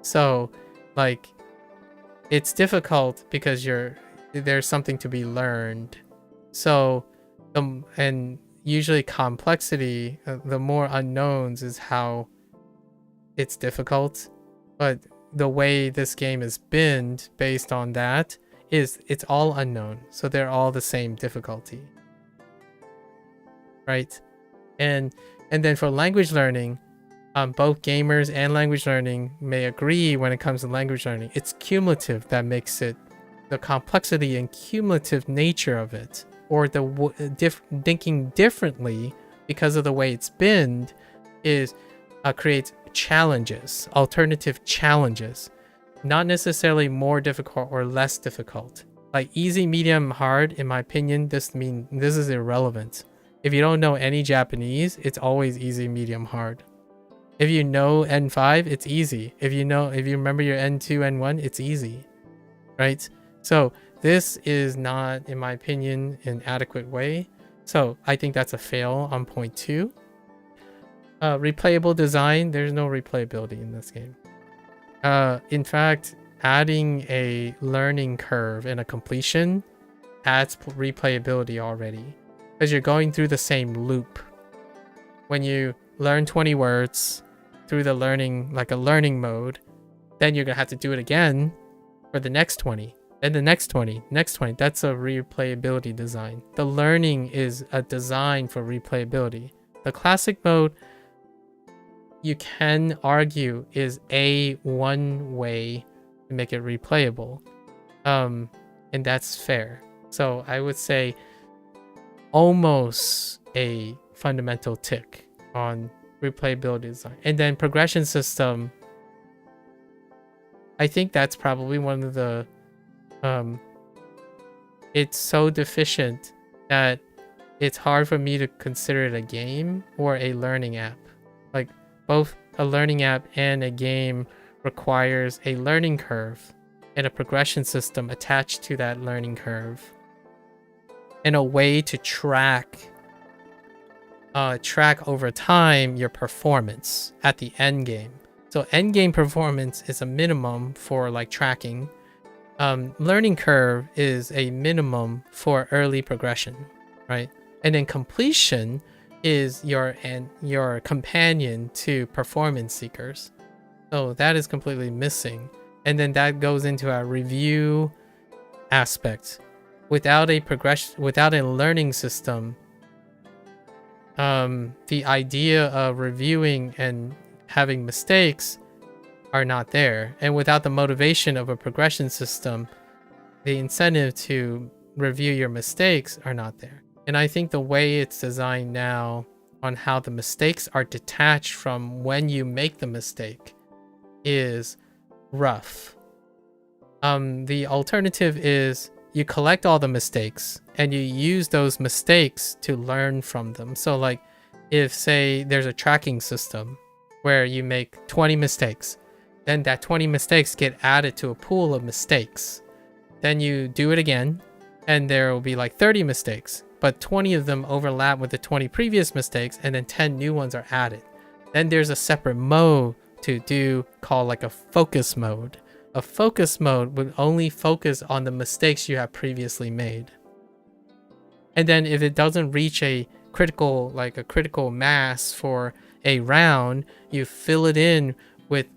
so it's difficult because there's something to be learned. So and usually complexity, the more unknowns is how it's difficult. But the way this game is binned based on that is it's all unknown. So they're all the same difficulty. Right? And then for language learning, both gamers and language learning may agree when it comes to language learning. It's cumulative that makes it the complexity and cumulative nature of it, or the thinking differently because of the way it's been, is creates challenges, alternative challenges, not necessarily more difficult or less difficult. Like easy, medium, hard, in my opinion, this is irrelevant. If you don't know any Japanese, it's always easy, medium, hard. If you know N5, it's easy. If you remember your N2, N1, it's easy, right? So this is not, in my opinion, an adequate way. So I think that's a fail on point 2. Replayable design, there's no replayability in this game. In fact, adding a learning curve and a completion adds replayability already, because you're going through the same loop. When you learn 20 words through the learning, like a learning mode, then you're gonna have to do it again for the next 20, then the next 20, next 20. That's a replayability design. The learning is a design for replayability. The classic mode, you can argue, is one way to make it replayable, and that's fair. So I would say almost a fundamental tick on replayability design. And then progression system, I think that's probably one of the it's so deficient that it's hard for me to consider it a game or a learning app. Like, both a learning app and a game requires a learning curve and a progression system attached to that learning curve, and a way to track over time your performance at the end game. So end game performance is a minimum for like tracking. Learning curve is a minimum for early progression, right? And then completion is your companion to performance seekers. So that is completely missing. And then that goes into our review aspect. Without a learning system, the idea of reviewing and having mistakes are not there. And without the motivation of a progression system, the incentive to review your mistakes are not there. And I think the way it's designed now on how the mistakes are detached from when you make the mistake is rough. The alternative is you collect all the mistakes and you use those mistakes to learn from them. So like, if say there's a tracking system where you make 20 mistakes, then that 20 mistakes get added to a pool of mistakes. Then you do it again, and there will be like 30 mistakes, but 20 of them overlap with the 20 previous mistakes, and then 10 new ones are added. Then there's a separate mode to do called like a focus mode. A focus mode would only focus on the mistakes you have previously made. And then if it doesn't reach a critical mass for a round, you fill it in with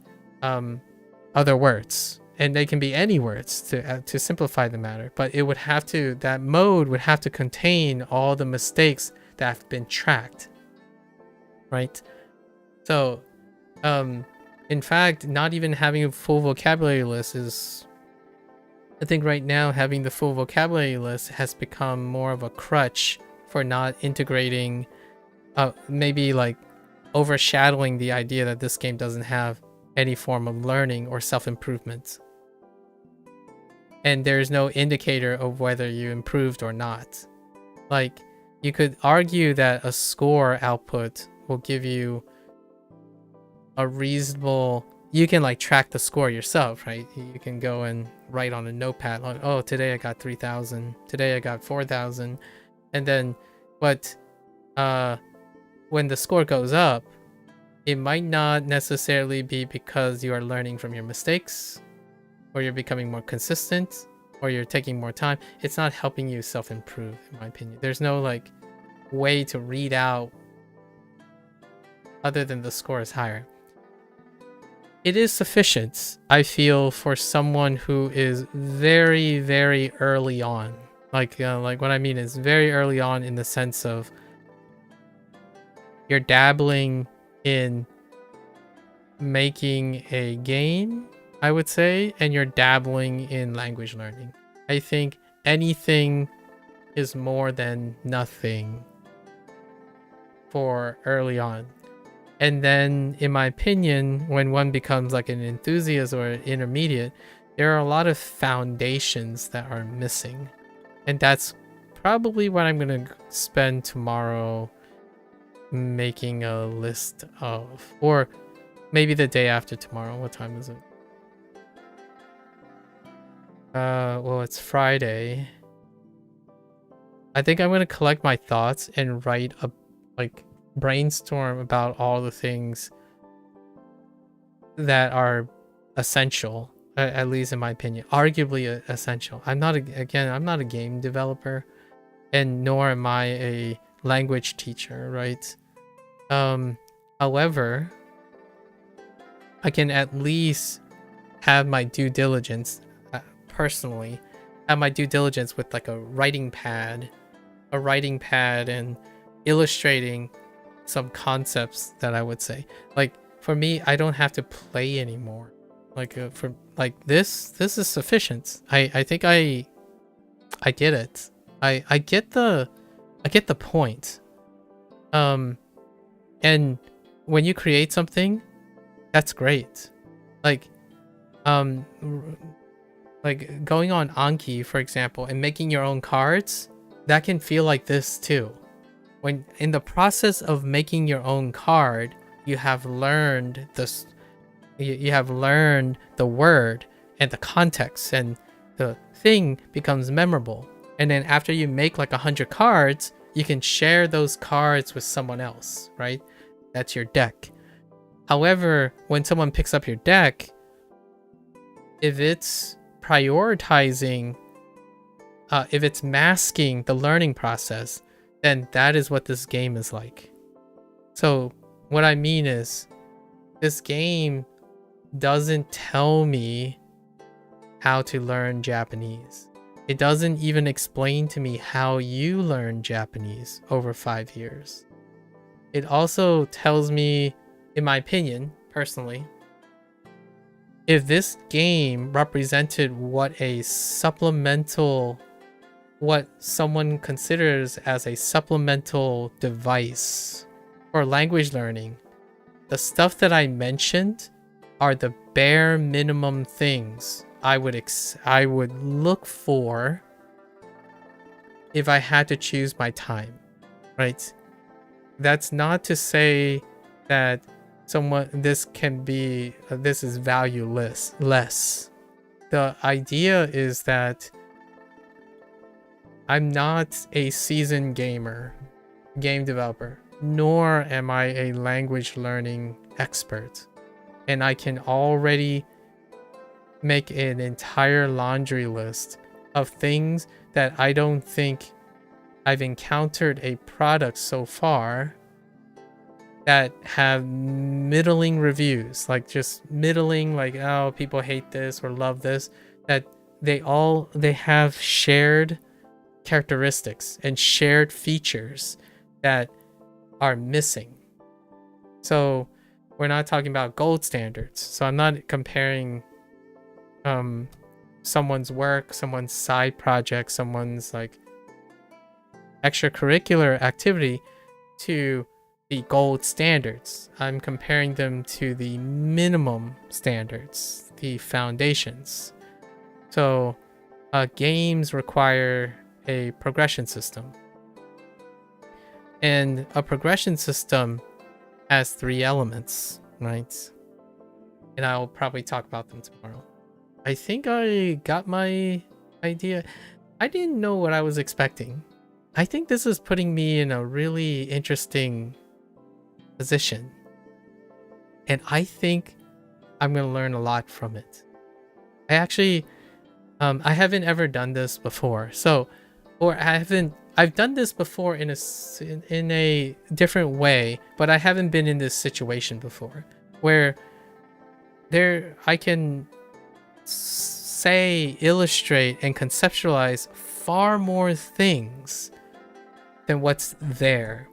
other words, and they can be any words to simplify the matter. But that mode would have to contain all the mistakes that have been tracked, right? So, in fact, not even having a full vocabulary list is, I think right now having the full vocabulary list has become more of a crutch for not integrating, maybe like overshadowing the idea that this game doesn't have any form of learning or self-improvement. And there's no indicator of whether you improved or not. Like, you could argue that a score output will give you a reasonable, you can like track the score yourself, right? You can go and write on a notepad like, oh, today I got 3,000, today I got 4,000. And then, but when the score goes up, it might not necessarily be because you are learning from your mistakes, or you're becoming more consistent, or you're taking more time. It's not helping you self-improve, in my opinion. There's no like way to read out other than the score is higher. It is sufficient, I feel, for someone who is very, very early on. Like what I mean is very early on in the sense of you're dabbling in making a game, I would say, and you're dabbling in language learning. I think anything is more than nothing for early on. And then, in my opinion, when one becomes like an enthusiast or an intermediate, there are a lot of foundations that are missing. And that's probably what I'm going to spend tomorrow making a list of. Or maybe the day after tomorrow. What time is it? Well, it's Friday. I think I'm going to collect my thoughts and write a, like, brainstorm about all the things that are essential, at least in my opinion, arguably essential. I'm not a game developer, and nor am I a language teacher, right? However, I can at least have my due diligence, personally, have my due diligence with like a writing pad and illustrating some concepts that I would say. Like, for me, I don't have to play anymore. Like, for like this is sufficient. I think I get it. I get the point. And when you create something, that's great. Like going on Anki, for example, and making your own cards, that can feel like this too. When in the process of making your own card, you have learned this, you have learned the word and the context, and the thing becomes memorable. And then after you make like 100 cards, you can share those cards with someone else, right? That's your deck. However, when someone picks up your deck, if it's prioritizing, if it's masking the learning process, then that is what this game is like. So what I mean is, this game doesn't tell me how to learn Japanese. It doesn't even explain to me how you learn Japanese over 5 years. It also tells me, in my opinion, personally, if this game represented what someone considers as a supplemental device for language learning, the stuff that I mentioned are the bare minimum things I would look for if I had to choose my time, right? That's not to say that this is valueless less. The idea is that I'm not a seasoned game developer, nor am I a language learning expert. And I can already make an entire laundry list of things that I don't think I've encountered a product so far that have middling reviews, like just middling, like, oh, people hate this or love this, that they have shared characteristics and shared features that are missing. So we're not talking about gold standards. So I'm not comparing someone's work, someone's side project, someone's like extracurricular activity to the gold standards. I'm comparing them to the minimum standards, the foundations. So games require a progression system. And a progression system has 3 elements, right? And I'll probably talk about them tomorrow. I think I got my idea. I didn't know what I was expecting. I think this is putting me in a really interesting position. And I think I'm going to learn a lot from it. I actually, I haven't ever done this before. So, or I haven't I've done this before in a different way, but I haven't been in this situation before where I can say, illustrate, and conceptualize far more things than what's there.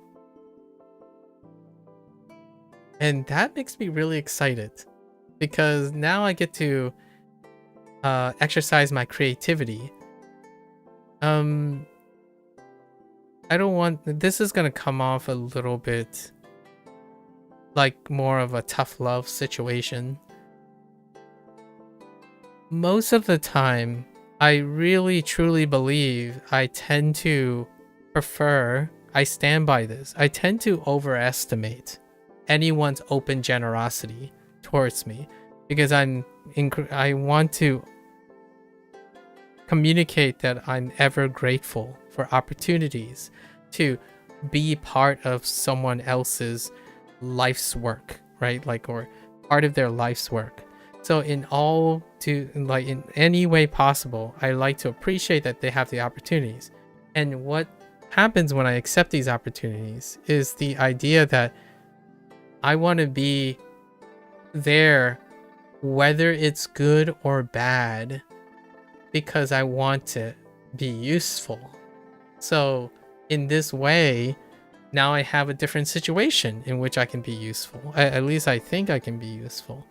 And that makes me really excited because now I get to exercise my creativity. I don't want, this is gonna come off a little bit like more of a tough love situation. Most of the time, I really truly believe I tend to prefer, I stand by this, I tend to overestimate anyone's open generosity towards me because I want to communicate that I'm ever grateful for opportunities to be part of someone else's life's work, right? Like, or part of their life's work. So in any way possible, I like to appreciate that they have the opportunities. And what happens when I accept these opportunities is the idea that I want to be there, whether it's good or bad, because I want to be useful. So in this way, now I have a different situation in which I can be useful. At least I think I can be useful.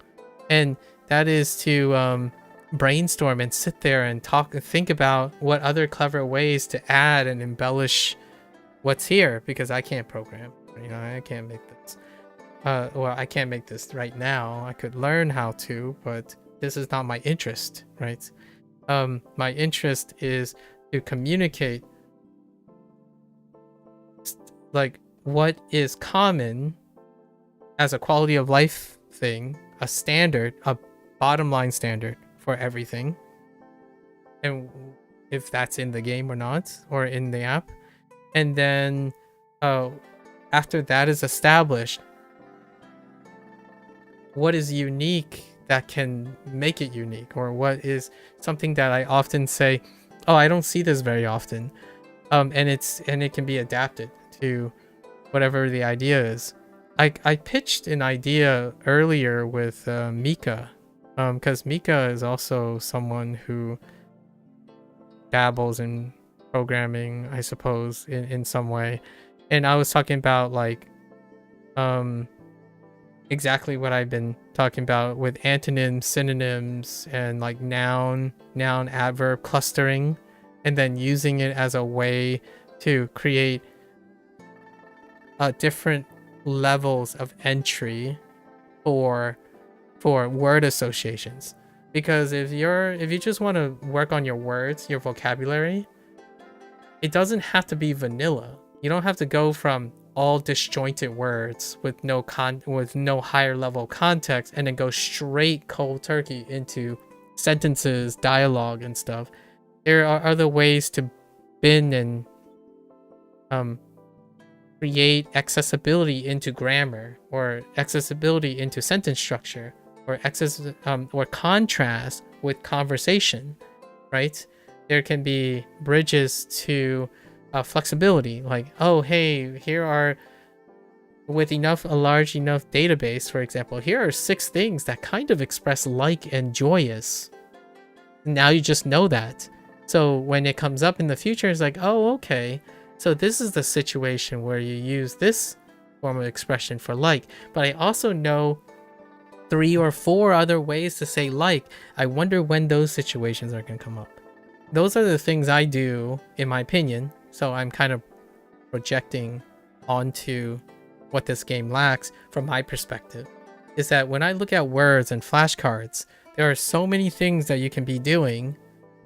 And that is to brainstorm and sit there and think about what other clever ways to add and embellish what's here, because I can't program. I can't make this. Well, I can't make this right now. I could learn how to, but this is not my interest, right? My interest is to communicate like what is common as a quality of life thing, a standard, a bottom line standard for everything, and if that's in the game or not, or in the app. And then after that is established, what is unique that can make it unique, or what is something that I often say, oh, I don't see this very often, and it can be adapted to whatever the idea is. I pitched an idea earlier with Mika, because Mika is also someone who dabbles in programming, I suppose, in some way. And I was talking about like exactly what I've been talking about with antonyms, synonyms, and like noun, adverb clustering, and then using it as a way to create different levels of entry for word associations. Because if you just want to work on your words, your vocabulary, it doesn't have to be vanilla. You don't have to go from all disjointed words with no higher level context and then go straight cold turkey into sentences, dialogue, and stuff. There are other ways to bin and create accessibility into grammar, or accessibility into sentence structure, or or contrast with conversation, right? There can be bridges to flexibility, like, oh, hey, here are, with a large enough database, for example, here are 6 things that kind of express like and joyous. Now you just know that. So when it comes up in the future, it's like, oh, okay. So this is the situation where you use this form of expression for like, but I also know 3 or 4 other ways to say like. I wonder when those situations are going to come up. Those are the things I do, in my opinion. So I'm kind of projecting onto what this game lacks from my perspective, is that when I look at words and flashcards, there are so many things that you can be doing,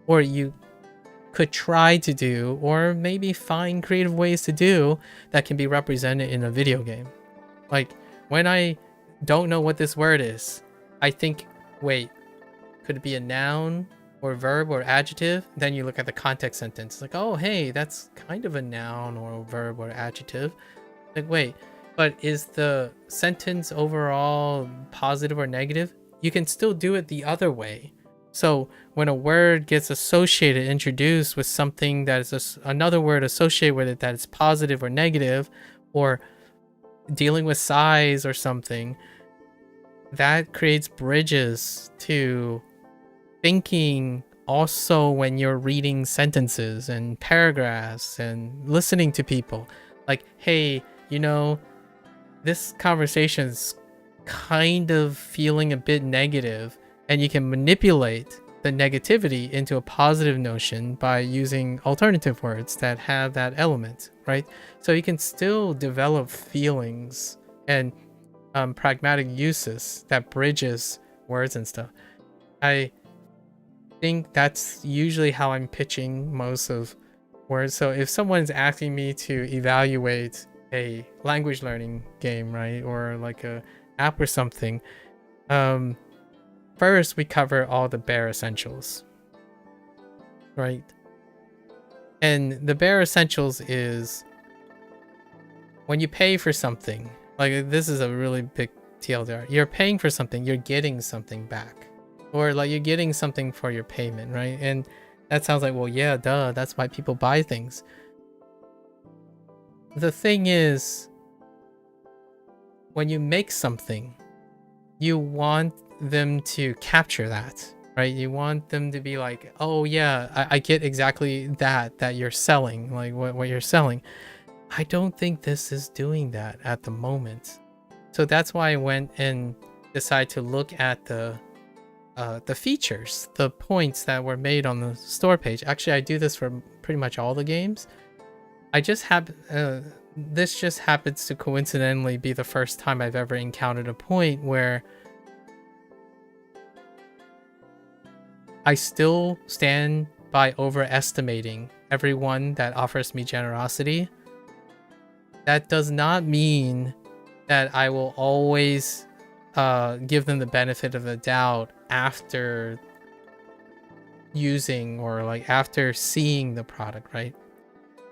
or you could try to do, or maybe find creative ways to do, that can be represented in a video game. Like, when I don't know what this word is, I think, wait, could it be a noun or verb or adjective? Then you look at the context sentence, like, oh, hey, that's kind of a noun or a verb or adjective. Like, wait, but is the sentence overall positive or negative? You can still do it the other way. So when a word gets associated, introduced with something that is another word associated with it that is positive or negative, or dealing with size or something, that creates bridges to thinking also when you're reading sentences and paragraphs and listening to people. Like, hey, this conversation's kind of feeling a bit negative, and you can manipulate the negativity into a positive notion by using alternative words that have that element, right? So you can still develop feelings and pragmatic uses that bridges words and stuff. I think that's usually how I'm pitching most of words. So if someone's asking me to evaluate a language learning game, right, or like a app or something, first we cover all the bare essentials, right? And the bare essentials is when you pay for something, like this is a really big TLDR, you're paying for something, you're getting something back, or like you're getting something for your payment, right? And that sounds like, well, yeah, duh, that's why people buy things. The thing is, when you make something, you want them to capture that, right? You want them to be like, oh yeah, I get exactly that you're selling, like what you're selling. I don't think this is doing that at the moment. So that's why I went and decided to look at the features, the points that were made on the store page. Actually, I do this for pretty much all the games. I just have this just happens to coincidentally be the first time I've ever encountered a point where I still stand by overestimating everyone that offers me generosity. That does not mean that I will always give them the benefit of the doubt after using or like after seeing the product, right?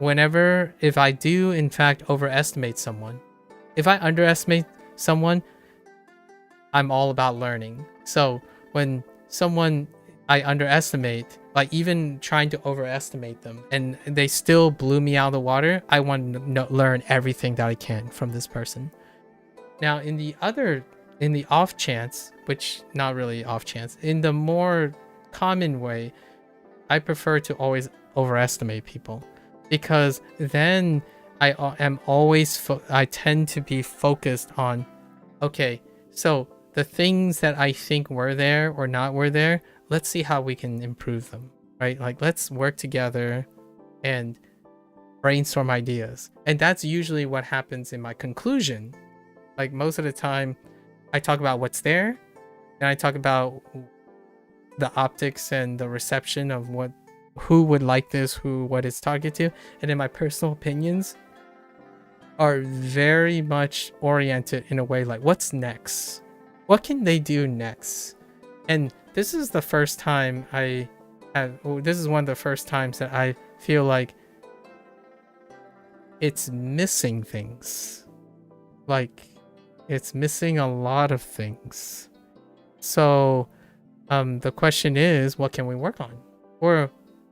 If I do in fact overestimate someone, if I underestimate someone, I'm all about learning. So when someone I underestimate, like even trying to overestimate them, and they still blew me out of the water, I want to learn everything that I can from this person. Now in the off chance, which not really off chance, in the more common way, I prefer to always overestimate people, because then I tend to be focused on, okay, so the things that I think were there or not were there, let's see how we can improve them, right? Like, let's work together and brainstorm ideas. And that's usually what happens in my conclusion. Like, most of the time, I talk about what's there, and I talk about the optics and the reception of who would like this, what it's targeted to. And then my personal opinions are very much oriented in a way like, what's next? What can they do next? And this is the first time this is one of the first times that I feel like it's missing things. Like, it's missing a lot of things. So the question is, what can we work on? Or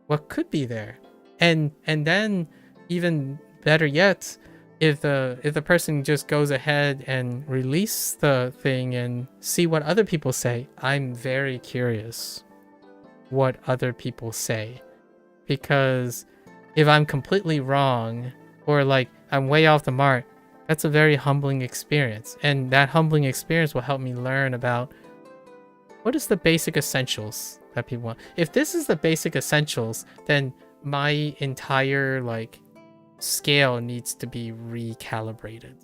what could be there? And then even better yet, if the person just goes ahead and release the thing and see what other people say, I'm very curious what other people say. Because if I'm completely wrong, or like I'm way off the mark, that's a very humbling experience. And that humbling experience will help me learn about what is the basic essentials that people want. If this is the basic essentials, then my entire like scale needs to be recalibrated.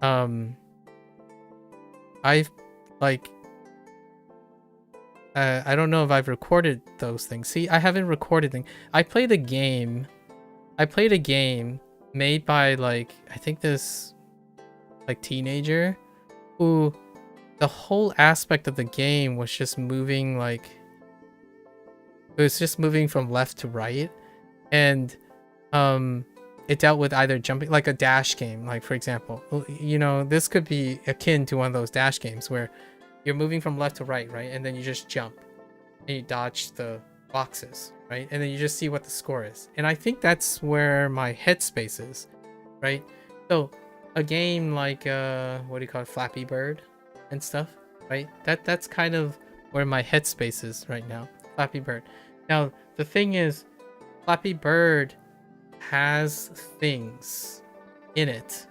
I've like I don't know if I've recorded those things. See, I haven't recorded things. I played a game made by like, I think this like teenager who the whole aspect of the game was just moving, like it was just moving from left to right, and it dealt with either jumping, like a dash game, like for example, this could be akin to one of those dash games where you're moving from left to right, and then you just jump. and you dodge the boxes, right? And then you just see what the score is. And I think that's where my headspace is, right? So a game like what do you call it, Flappy Bird and stuff, right? That's kind of where my headspace is right now. Flappy Bird. Now the thing is, Flappy Bird has things in it.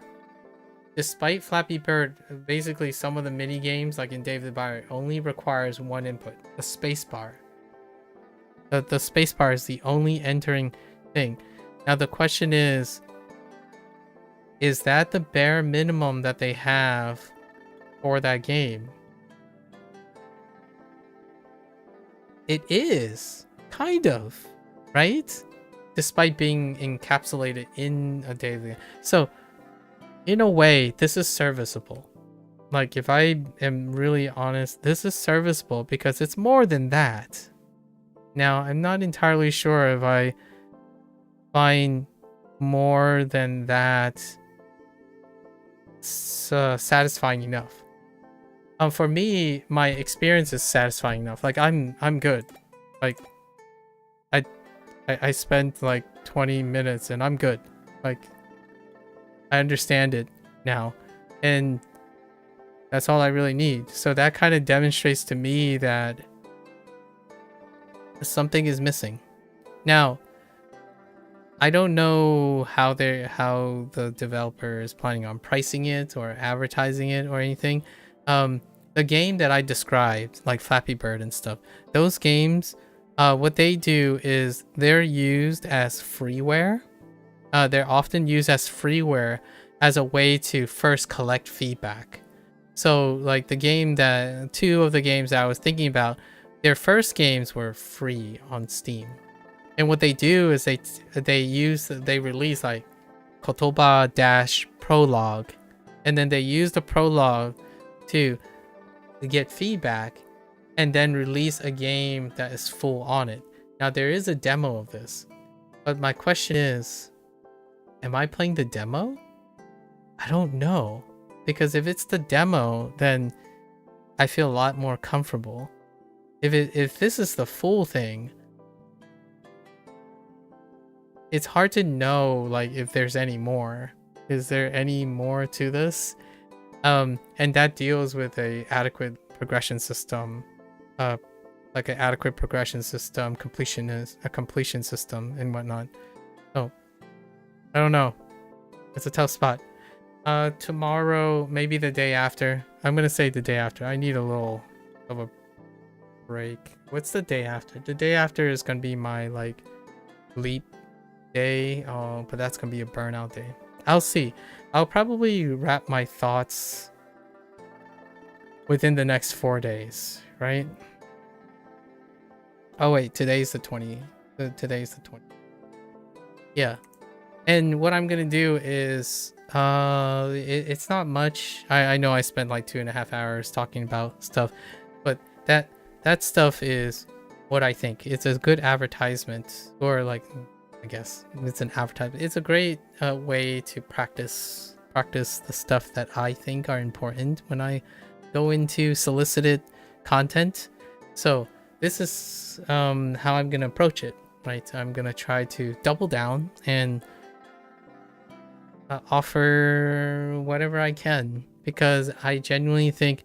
Despite Flappy Bird, basically some of the mini games, like in Dave the Buyer, only requires one input, the space bar. The space bar is the only entering thing. Now the question is that the bare minimum that they have for that game? It is, kind of, right? Despite being encapsulated in a daily. So, in a way, this is serviceable. Like, if I am really honest, this is serviceable because it's more than that. Now, I'm not entirely sure if I find more than that satisfying enough. For me, my experience is satisfying enough. Like, I'm good. Like, I spent like 20 minutes and I'm good. Like, I understand it now, and that's all I really need. So that kind of demonstrates to me that something is missing. Now, I don't know how the developer is planning on pricing it or advertising it or anything. The game that I described, like Flappy Bird and stuff, those games, what they do is they're used as freeware. They're often used as freeware as a way to first collect feedback. So like two of the games that I was thinking about, their first games were free on Steam. And what they do is they release like Kotoba -prologue, and then they use the prologue to get feedback and then release a game that is full on it. Now there is a demo of this, but my question is, am I playing the demo? I don't know, because if it's the demo, then I feel a lot more comfortable. If this is the full thing, it's hard to know like if there's any more. Is there any more to this? And that deals with a adequate progression system, like an adequate progression system, completion system and whatnot. So I don't know. It's a tough spot. Tomorrow, maybe the day after. I'm gonna say the day after. I need a little of a break. What's the day after? The day after is gonna be my like leap day. Oh, but that's gonna be a burnout day. I'll see. I'll probably wrap my thoughts within the next 4 days, right? Oh wait, today's the 20. Today's the 20. Yeah. And what I'm gonna do is it's not much. I know I spent like 2.5 hours talking about stuff, but that stuff is what I think. It's a good advertisement, or like, I guess it's an advertisement. It's a great way to practice the stuff that I think are important when I go into solicited content. So this is how I'm gonna approach it, right? I'm gonna try to double down and offer whatever I can, because I genuinely think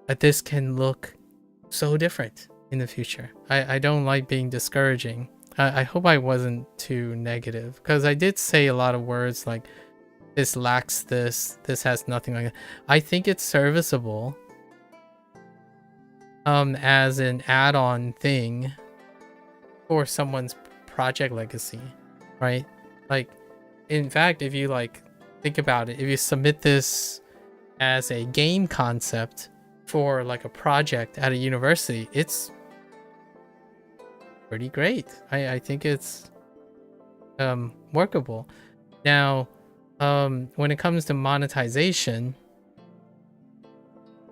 that this can look so different in the future. I don't like being discouraging. I hope I wasn't too negative, because I did say a lot of words like this lacks this has nothing like that. I think it's serviceable as an add-on thing for someone's project legacy, right? Like, in fact, if you like think about it, if you submit this as a game concept for like a project at a university, it's pretty great. I think it's workable. Now when it comes to monetization,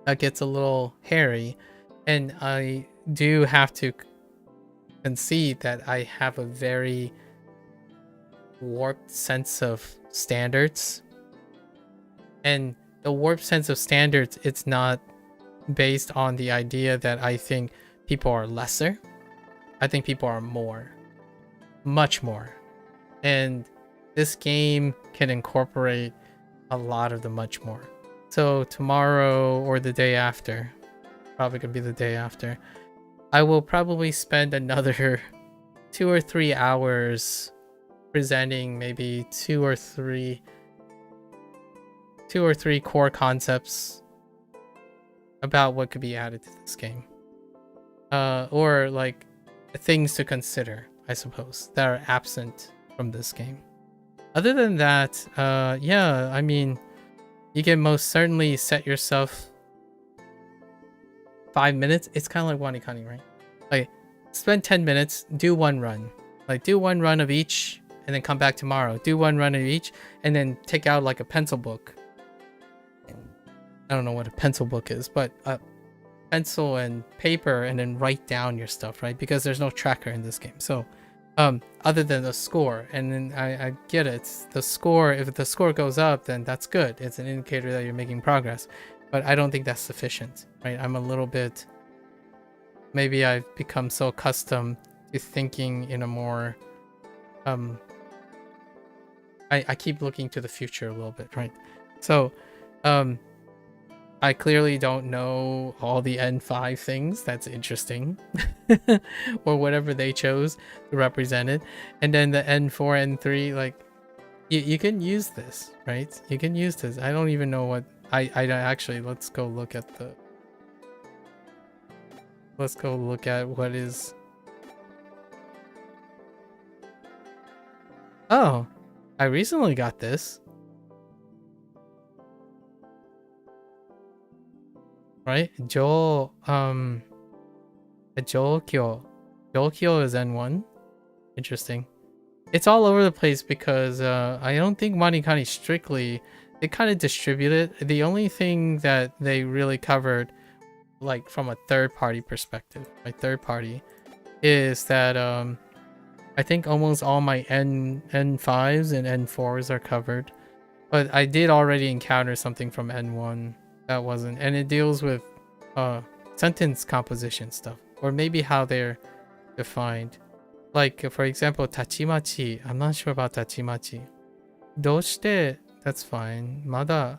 that gets a little hairy, and I do have to concede that I have a very warped sense of standards. And the warped sense of standards, it's not based on the idea that I think people are lesser. I think people are more, much more. And this game can incorporate a lot of the much more. So tomorrow or the day after, probably gonna be the day after, I will probably spend another 2 or 3 hours presenting maybe two or three core concepts about what could be added to this game. Or like things to consider, I suppose, that are absent from this game. Other than that, yeah, I mean, you can most certainly set yourself 5 minutes. It's kind of like WaniKani, right? Like, spend 10 minutes, do one run. Like, do one run of each, and then come back tomorrow. Do one run of each, and then take out like a pencil book. I don't know what a pencil book is, but a pencil and paper, and then write down your stuff, right? Because there's no tracker in this game. So, other than the score, and then I get it. The score, if the score goes up, then that's good. It's an indicator that you're making progress. But I don't think that's sufficient, right? I'm a little bit, maybe I've become so accustomed to thinking in a more, I keep looking to the future a little bit, right? So, I clearly don't know all the N5 things. That's interesting. Or whatever they chose to represent it. And then the N4, N3, like, you can use this, right? You can use this. I don't even know what, I actually, let's go look at what is. Oh, I recently got this. Right? Jokyo is N1. Interesting. It's all over the place because I don't think WaniKani strictly, they kind of distribute it. The only thing that they really covered, like from a third party perspective, my third party, is that I think almost all my N5s and N4s are covered. But I did already encounter something from N1 that wasn't, and it deals with sentence composition stuff, or maybe how they're defined. Like, for example, tachimachi. I'm not sure about tachimachi. Doshite, that's fine. Mata.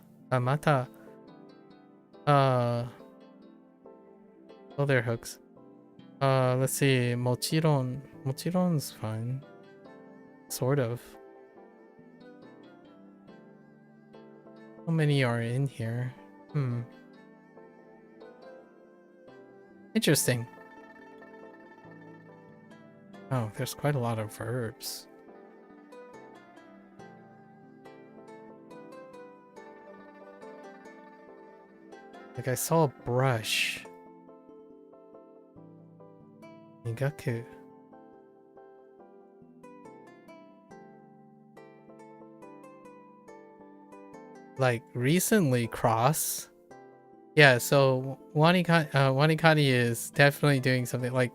Oh, they're hooks. Let's see. Mochiron's fine. Sort of. How many are in here? Interesting. Oh, there's quite a lot of verbs. Like, I saw a brush. Migaku. Like, recently, cross. Yeah, so WaniKani is definitely doing something like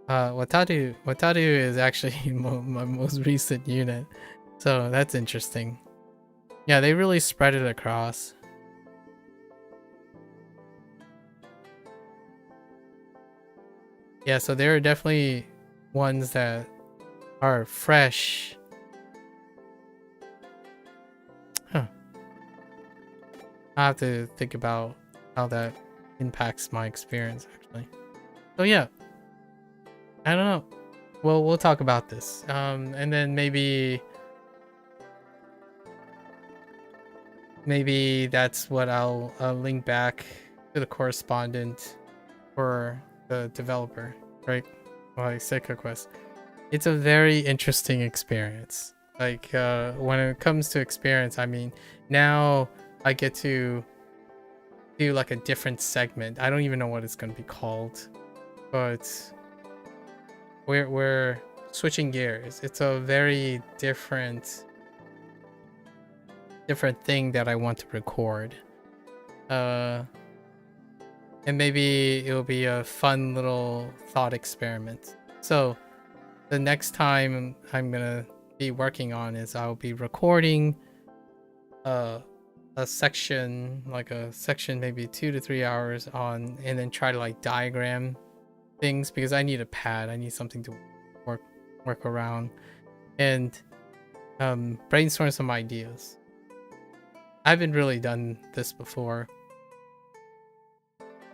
Wataru is actually my most recent unit. So that's interesting. Yeah, they really spread it across. Yeah, so there are definitely ones that are fresh. Huh. I have to think about how that impacts my experience, actually. So yeah, I don't know. Well, we'll talk about this. And then maybe that's what I'll link back to the correspondent for the developer, right? Like Seika Quest. It's a very interesting experience. Like, when it comes to experience, I mean, now I get to do like a different segment. I don't even know what it's going to be called, but we're switching gears. It's a very different thing that I want to record. And maybe it'll be a fun little thought experiment. So the next time I'm gonna be working on is I'll be recording a a section, like a section maybe 2 to 3 hours on, and then try to like diagram things because I need a pad. I need something to work around and brainstorm some ideas. I haven't really done this before.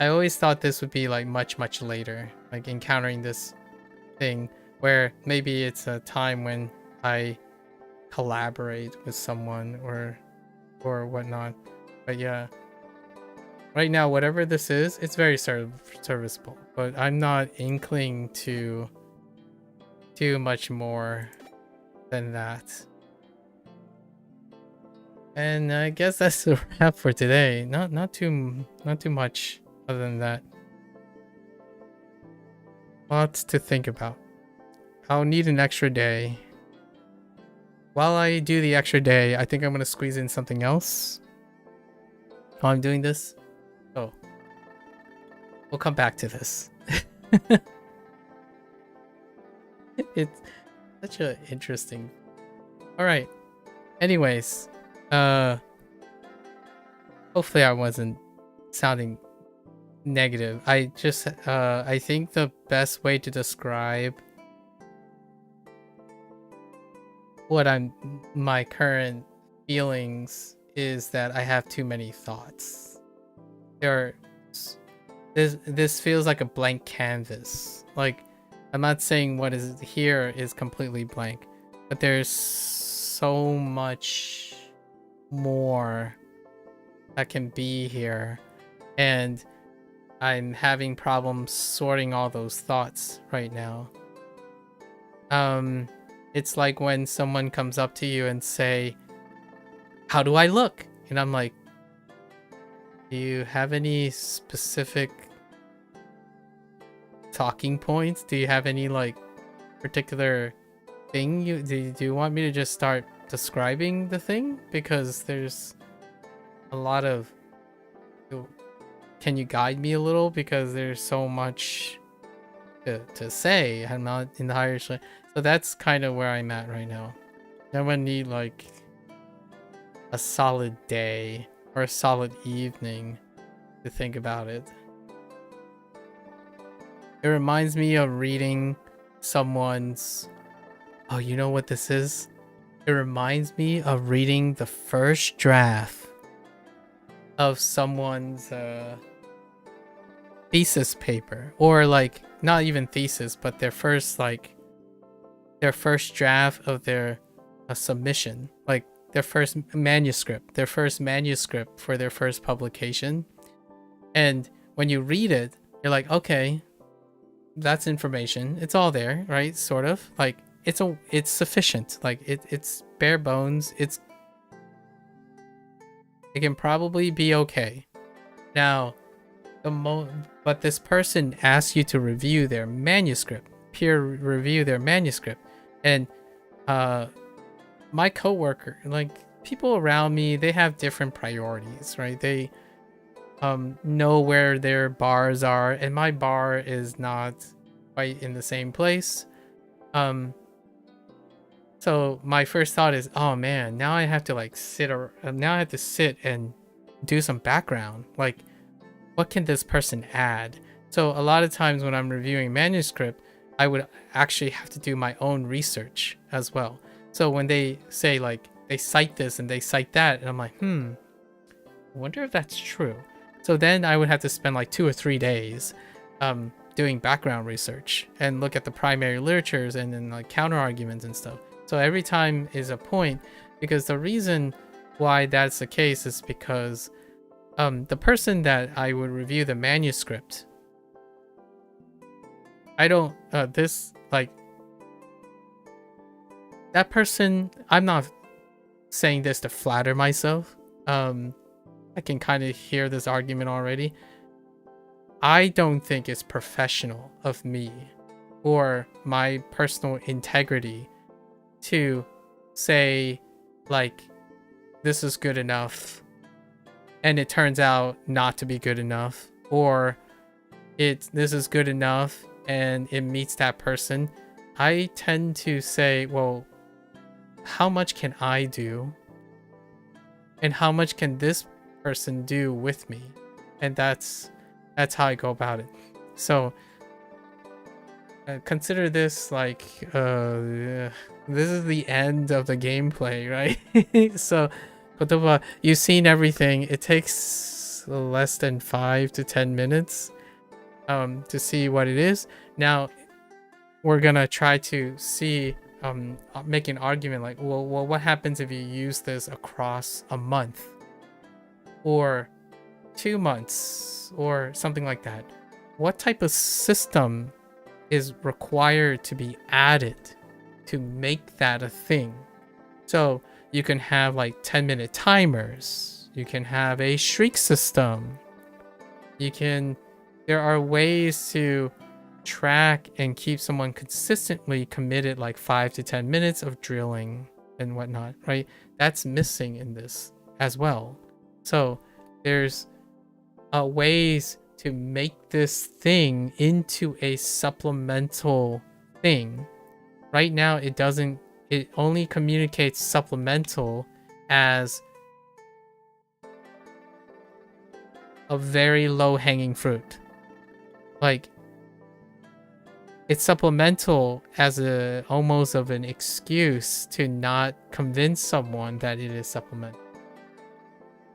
I always thought this would be like much later, like encountering this thing where maybe it's a time when I collaborate with someone or whatnot. But yeah, right now, whatever this is, it's very serviceable, but I'm not inkling to do much more than that. And I guess that's a wrap for today. Not too much other than that. Lots to think about. I'll need an extra day. While I do the extra day, I think I'm gonna squeeze in something else while I'm doing this. Oh, we'll come back to this. It's such an interesting. All right. Anyways, hopefully I wasn't sounding negative. I just I think the best way to describe what my current feelings is that I have too many thoughts. This feels like a blank canvas. Like, I'm not saying what is here is completely blank, but there's so much more that can be here, and I'm having problems sorting all those thoughts right now. It's like when someone comes up to you and say, "How do I look?" And I'm like, "Do you have any specific talking points? Do you have any like particular thing do you want me to just start describing the thing? Because there's a lot of, can you guide me a little? Because there's so much to say. I'm not in the higher echelon." So that's kind of where I'm at right now. I'm gonna need like a solid day or a solid evening to think about it. It reminds me of reading someone's... Oh, you know what this is? It reminds me of reading the first draft of someone's thesis paper, or like not even thesis, but their first draft of their submission, like their first manuscript for their first publication. And when you read it, you're like, okay, that's information. It's all there, right? Sort of like it's sufficient. Like it's bare bones. It can probably be okay. Now, but this person asks you to review their manuscript, peer review their manuscript, and my coworker, like people around me, they have different priorities, right? They know where their bars are, and my bar is not quite in the same place. So my first thought is, oh man, now I have to like sit and do some background. Like, what can this person add? So a lot of times when I'm reviewing manuscript, I would actually have to do my own research as well. So when they say like they cite this and they cite that, and I'm like, I wonder if that's true. So then I would have to spend like 2 or 3 days doing background research and look at the primary literatures and then like counter arguments and stuff. So every time is a point, because the reason why that's the case is because the person that I would review the manuscript, I don't that person, I'm not saying this to flatter myself. I can kind of hear this argument already. I don't think it's professional of me or my personal integrity to say like this is good enough and it turns out not to be good enough, or this is good enough and it meets that person. I tend to say, well, how much can I do? and how much can this person do with me? And that's how I go about it. So consider this like this is the end of the gameplay, right? So Kotoba, you've seen everything. It takes less than 5 to 10 minutes to see what it is. Now we're gonna try to see make an argument like, well, what happens if you use this across a month or 2 months or something like that? What type of system is required to be added to make that a thing? So you can have like 10-minute timers, you can have a shriek system, there are ways to track and keep someone consistently committed, like 5 to 10 minutes of drilling and whatnot, right? That's missing in this as well. So there's ways to make this thing into a supplemental thing. Right now it only communicates supplemental as a very low-hanging fruit. Like, it's supplemental as almost of an excuse to not convince someone that it is supplemental.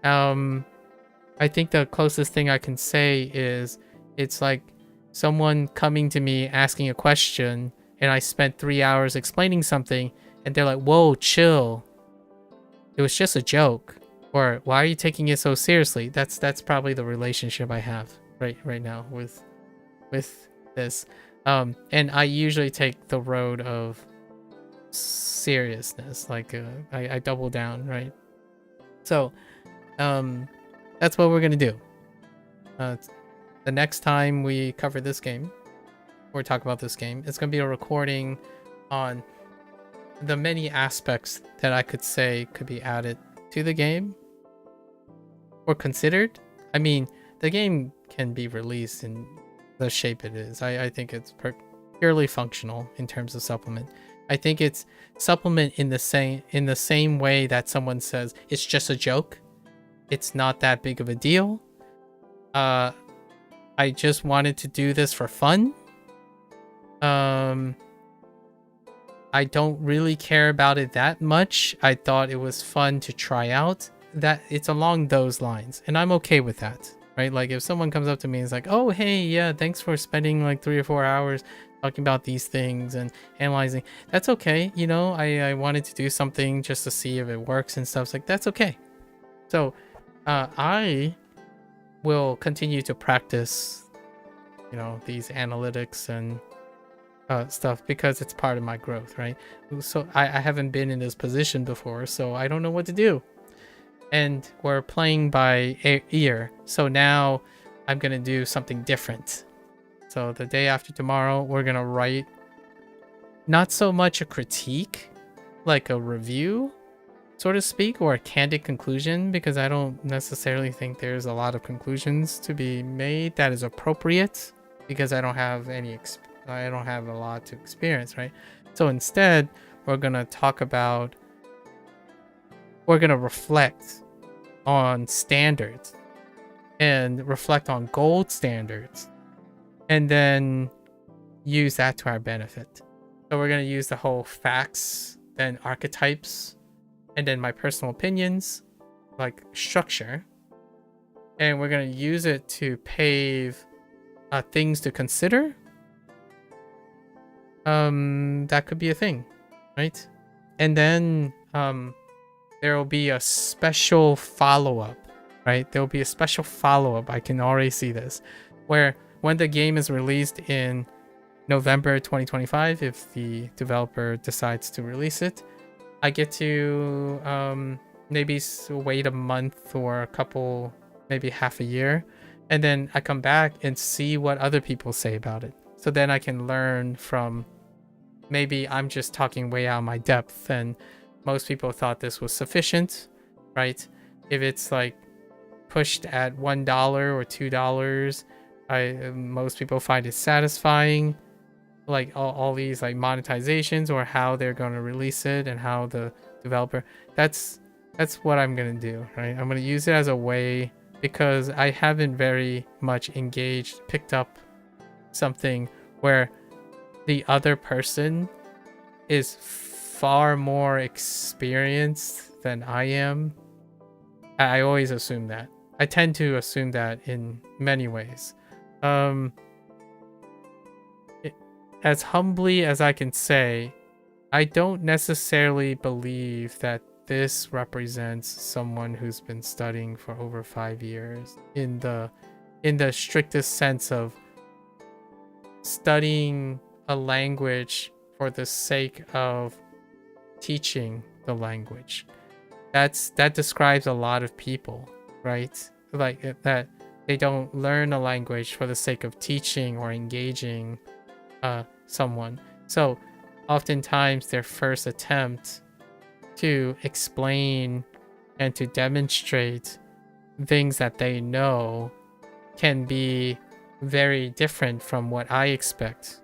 I think the closest thing I can say is it's like someone coming to me asking a question and I spent 3 hours explaining something and they're like, whoa, chill. It was just a joke. Or why are you taking it so seriously? That's probably the relationship I have right now with this. And I usually take the road of seriousness. Like I double down, right? So that's what we're gonna do. The next time we cover this game or talk about this game, it's gonna be a recording on the many aspects that I could say could be added to the game or considered. I mean, the game can be released in the shape it is. I think it's purely functional in terms of supplement. I think it's supplement in the same way that someone says it's just a joke. It's not that big of a deal. I just wanted to do this for fun. I don't really care about it that much. I thought it was fun to try out. That it's along those lines, and I'm okay with that, right? Like if someone comes up to me and is like, oh hey, yeah, thanks for spending like 3 or 4 hours talking about these things and analyzing, that's okay. You know, I wanted to do something just to see if it works and stuff. It's like, that's okay. So I will continue to practice, you know, these analytics and stuff because it's part of my growth, right? So I haven't been in this position before, so I don't know what to do. And we're playing by ear. So now I'm going to do something different. So the day after tomorrow, we're going to write not so much a critique, like a review, so to speak, or a candid conclusion, because I don't necessarily think there's a lot of conclusions to be made that is appropriate because I don't have a lot to experience, right? So instead, we're going to reflect on standards and reflect on gold standards and then use that to our benefit. So we're going to use the whole facts, then archetypes, and then my personal opinions, like structure. And we're going to use it to pave things to consider. That could be a thing, right? And then there will be a special follow-up, right? There will be a special follow-up. I can already see this, where when the game is released in November 2025, if the developer decides to release it, I get to maybe wait a month or a couple, maybe half a year, and then I come back and see what other people say about it. So then I can learn from, maybe I'm just talking way out of my depth and most people thought this was sufficient, right? If it's like pushed at $1 or $2, most people find it satisfying. Like all these like monetizations or how they're going to release it and how the developer, that's That's what I'm gonna do, right? I'm gonna use it as a way, because I haven't very much picked up something where the other person is far more experienced than I am. I always assume that. I tend to assume that in many ways. As humbly as I can say, I don't necessarily believe that this represents someone who's been studying for over 5 years in the strictest sense of studying a language for the sake of teaching the language. That describes a lot of people, right? Like that they don't learn a language for the sake of teaching or engaging someone. So oftentimes their first attempt to explain and to demonstrate things that they know can be very different from what I expect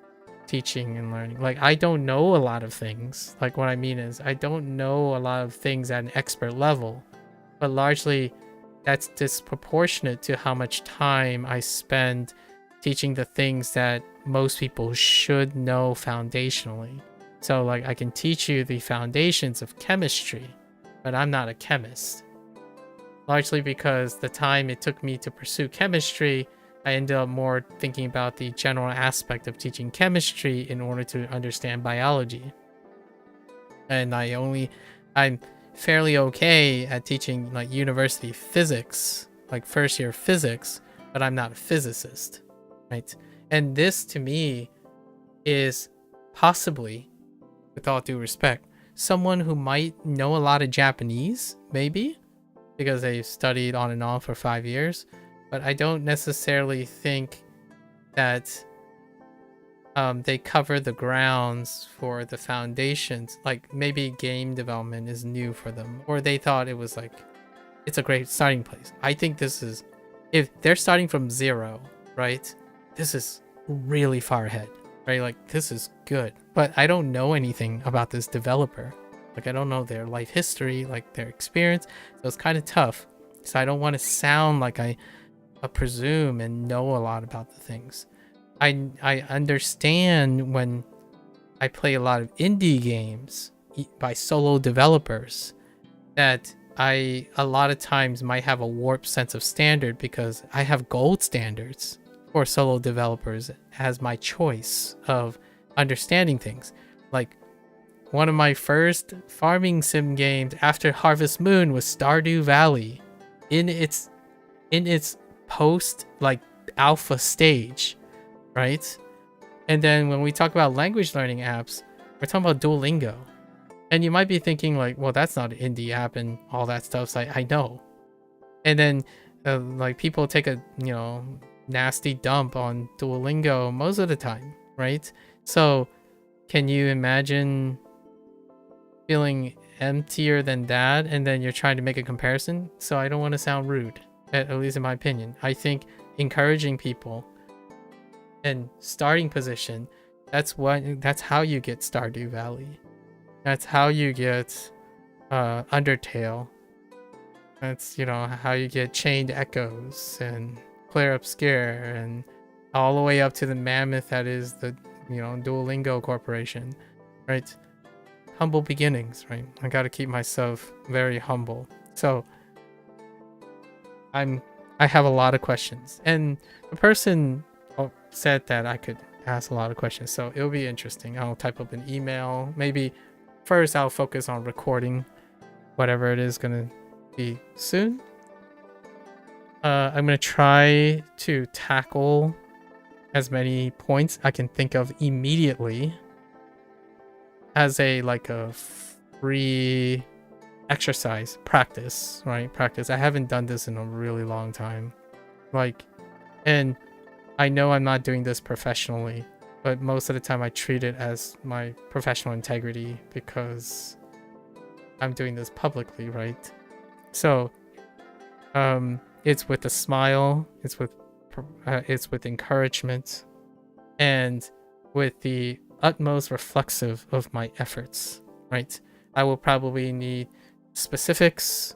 teaching and learning. Like, I don't know a lot of things. Like, what I mean is I don't know a lot of things at an expert level, but largely that's disproportionate to how much time I spend teaching the things that most people should know foundationally. So like, I can teach you the foundations of chemistry, but I'm not a chemist. Largely because the time it took me to pursue chemistry, I ended up more thinking about the general aspect of teaching chemistry in order to understand biology. And I'm fairly okay at teaching like university physics, like first year physics, but I'm not a physicist, right? And this to me is possibly, with all due respect, someone who might know a lot of Japanese, maybe, because they've studied on and off for 5 years, but I don't necessarily think that they cover the grounds for the foundations. Like, maybe game development is new for them, or they thought it was like, it's a great starting place. I think this is, if they're starting from zero, right, this is really far ahead, right? Like, this is good, but I don't know anything about this developer. Like, I don't know their life history, like their experience, so it's kind of tough. So I don't want to sound like I presume and know a lot about the things. I understand when I play a lot of indie games by solo developers that I a lot of times might have a warped sense of standard, because I have gold standards for solo developers as my choice of understanding things. Like, one of my first farming sim games after Harvest Moon was Stardew Valley in its post like alpha stage, right? And then when we talk about language learning apps, we're talking about Duolingo. And you might be thinking like, well, that's not an indie app and all that stuff. So I know. And then like, people take a, nasty dump on Duolingo most of the time, right? So can you imagine feeling emptier than that, and then you're trying to make a comparison? So I don't want to sound rude, at least in my opinion. I think encouraging people and starting position, that's how you get Stardew Valley. That's how you get Undertale. That's how you get Chained Echoes and Clear Obscure, and all the way up to the mammoth that is the Duolingo Corporation, right? Humble beginnings, right? I got to keep myself very humble. So I have a lot of questions, and the person said that I could ask a lot of questions, so it'll be interesting. I'll type up an email. Maybe first I'll focus on recording whatever it is gonna be soon. I'm gonna try to tackle as many points I can think of immediately as a free exercise practice, right? I haven't done this in a really long time, and I know I'm not doing this professionally, but most of the time I treat it as my professional integrity, because I'm doing this publicly, right? So it's with a smile, it's with encouragement, and with the utmost reflexive of my efforts, right? I will probably need specifics,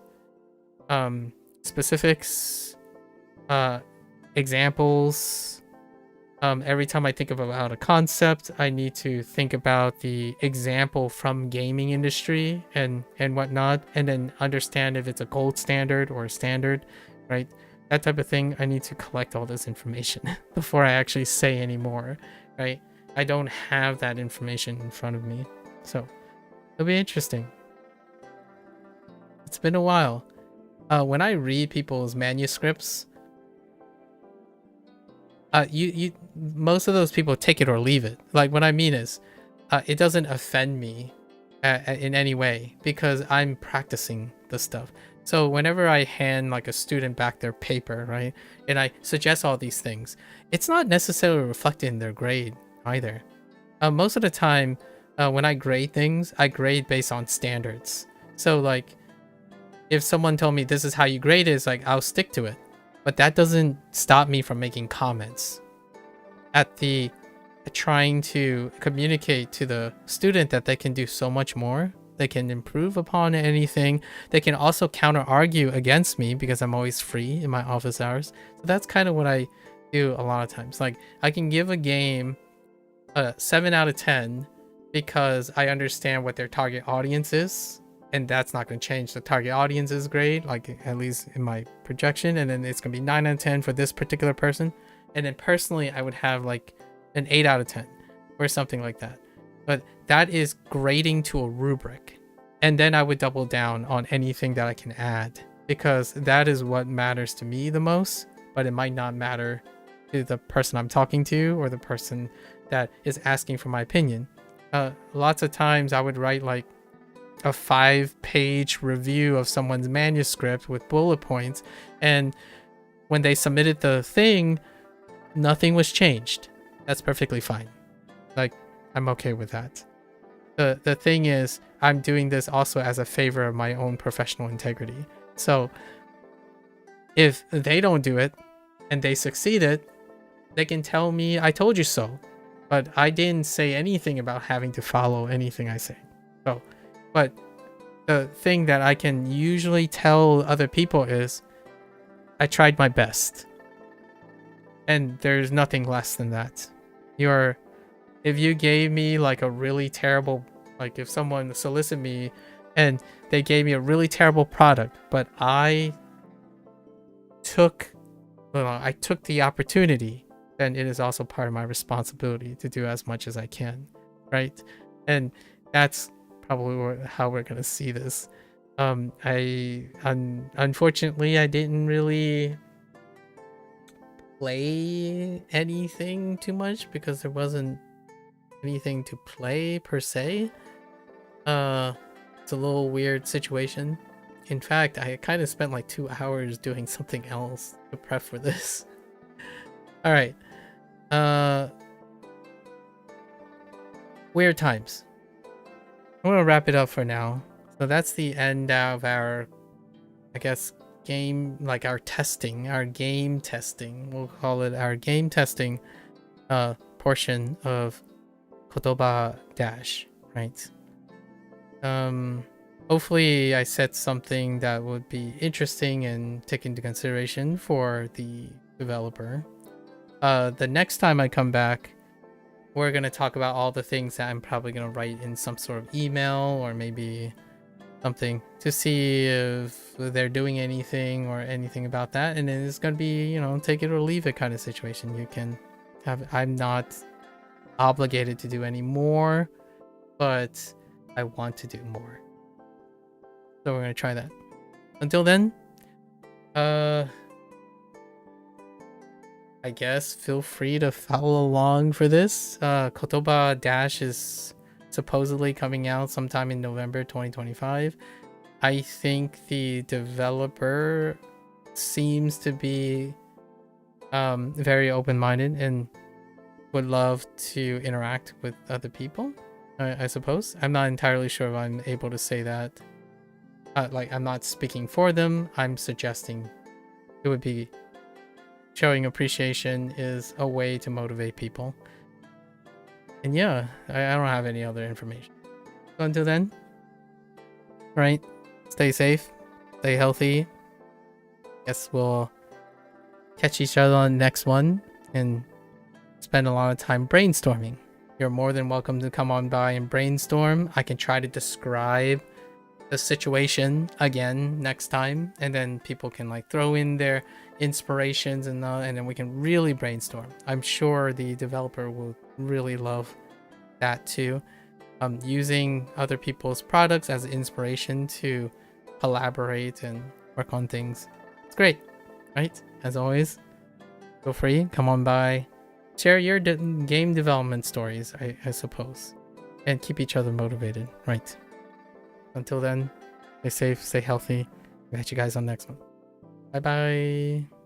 examples. Every time I think about a concept, I need to think about the example from gaming industry and whatnot, and then understand if it's a gold standard or a standard, right? That type of thing. I need to collect all this information before I actually say any more, right? I don't have that information in front of me, so it'll be interesting. It's been a while. When I read people's manuscripts, you most of those people take it or leave it. Like, what I mean is, it doesn't offend me in any way because I'm practicing the stuff. So whenever I hand like a student back their paper, right, and I suggest all these things, it's not necessarily reflected in their grade either. Most of the time, when I grade things, I grade based on standards. So like, if someone told me this is how you grade it, it's like, I'll stick to it. But that doesn't stop me from making comments trying to communicate to the student that they can do so much more. They can improve upon anything. They can also counter argue against me because I'm always free in my office hours. So that's kind of what I do a lot of times. Like, I can give a game a 7 out of 10 because I understand what their target audience is, and that's not going to change. The target audience is great, like at least in my projection, and then it's going to be 9 out of 10 for this particular person. And then personally, I would have like an 8 out of 10 or something like that. But that is grading to a rubric. And then I would double down on anything that I can add, because that is what matters to me the most, but it might not matter to the person I'm talking to or the person that is asking for my opinion. Lots of times I would write like a 5-page review of someone's manuscript with bullet points, and when they submitted the thing, nothing was changed. That's perfectly fine. Like, I'm okay with that. The thing is, I'm doing this also as a favor of my own professional integrity. So if they don't do it and they succeeded, they can tell me I told you so, but I didn't say anything about having to follow anything I say. So, but the thing that I can usually tell other people is I tried my best, and there's nothing less than that. If you gave me like a really terrible, like if someone solicited me and they gave me a really terrible product, but I took the opportunity, then it is also part of my responsibility to do as much as I can, right? And that's probably how we're gonna see this. Unfortunately, I didn't really play anything too much because there wasn't anything to play per se. It's a little weird situation. In fact, I kind of spent like 2 hours doing something else to prep for this. All right. Weird times. I'm gonna wrap it up for now. So that's the end of our, I guess, game, like our game testing. We'll call it our game testing portion of Kotoba Dash, right? Hopefully I said something that would be interesting and take into consideration for the developer. The next time I come back, we're going to talk about all the things that I'm probably going to write in some sort of email or maybe something to see if they're doing anything or anything about that. And then it's going to be, take it or leave it kind of situation. You can have, I'm not obligated to do any more, but I want to do more. So we're going to try that. Until then, I guess feel free to follow along for this. Kotoba Dash is supposedly coming out sometime in November 2025. I think the developer seems to be very open-minded and would love to interact with other people, I suppose. I'm not entirely sure if I'm able to say that. Like, I'm not speaking for them. I'm suggesting it would be showing appreciation is a way to motivate people. And yeah, I don't have any other information. So until then, right, stay safe, stay healthy. Guess we'll catch each other on the next one and spend a lot of time brainstorming. You're more than welcome to come on by and brainstorm. I can try to describe the situation again next time, and then people can like throw in their inspirations and then we can really brainstorm. I'm sure the developer will really love that too. Using other people's products as inspiration to collaborate and work on things. It's great, right? As always, feel free, come on by, share your game development stories, I suppose, and keep each other motivated, right? Until then, stay safe, stay healthy. We'll catch you guys on the next one. Bye bye.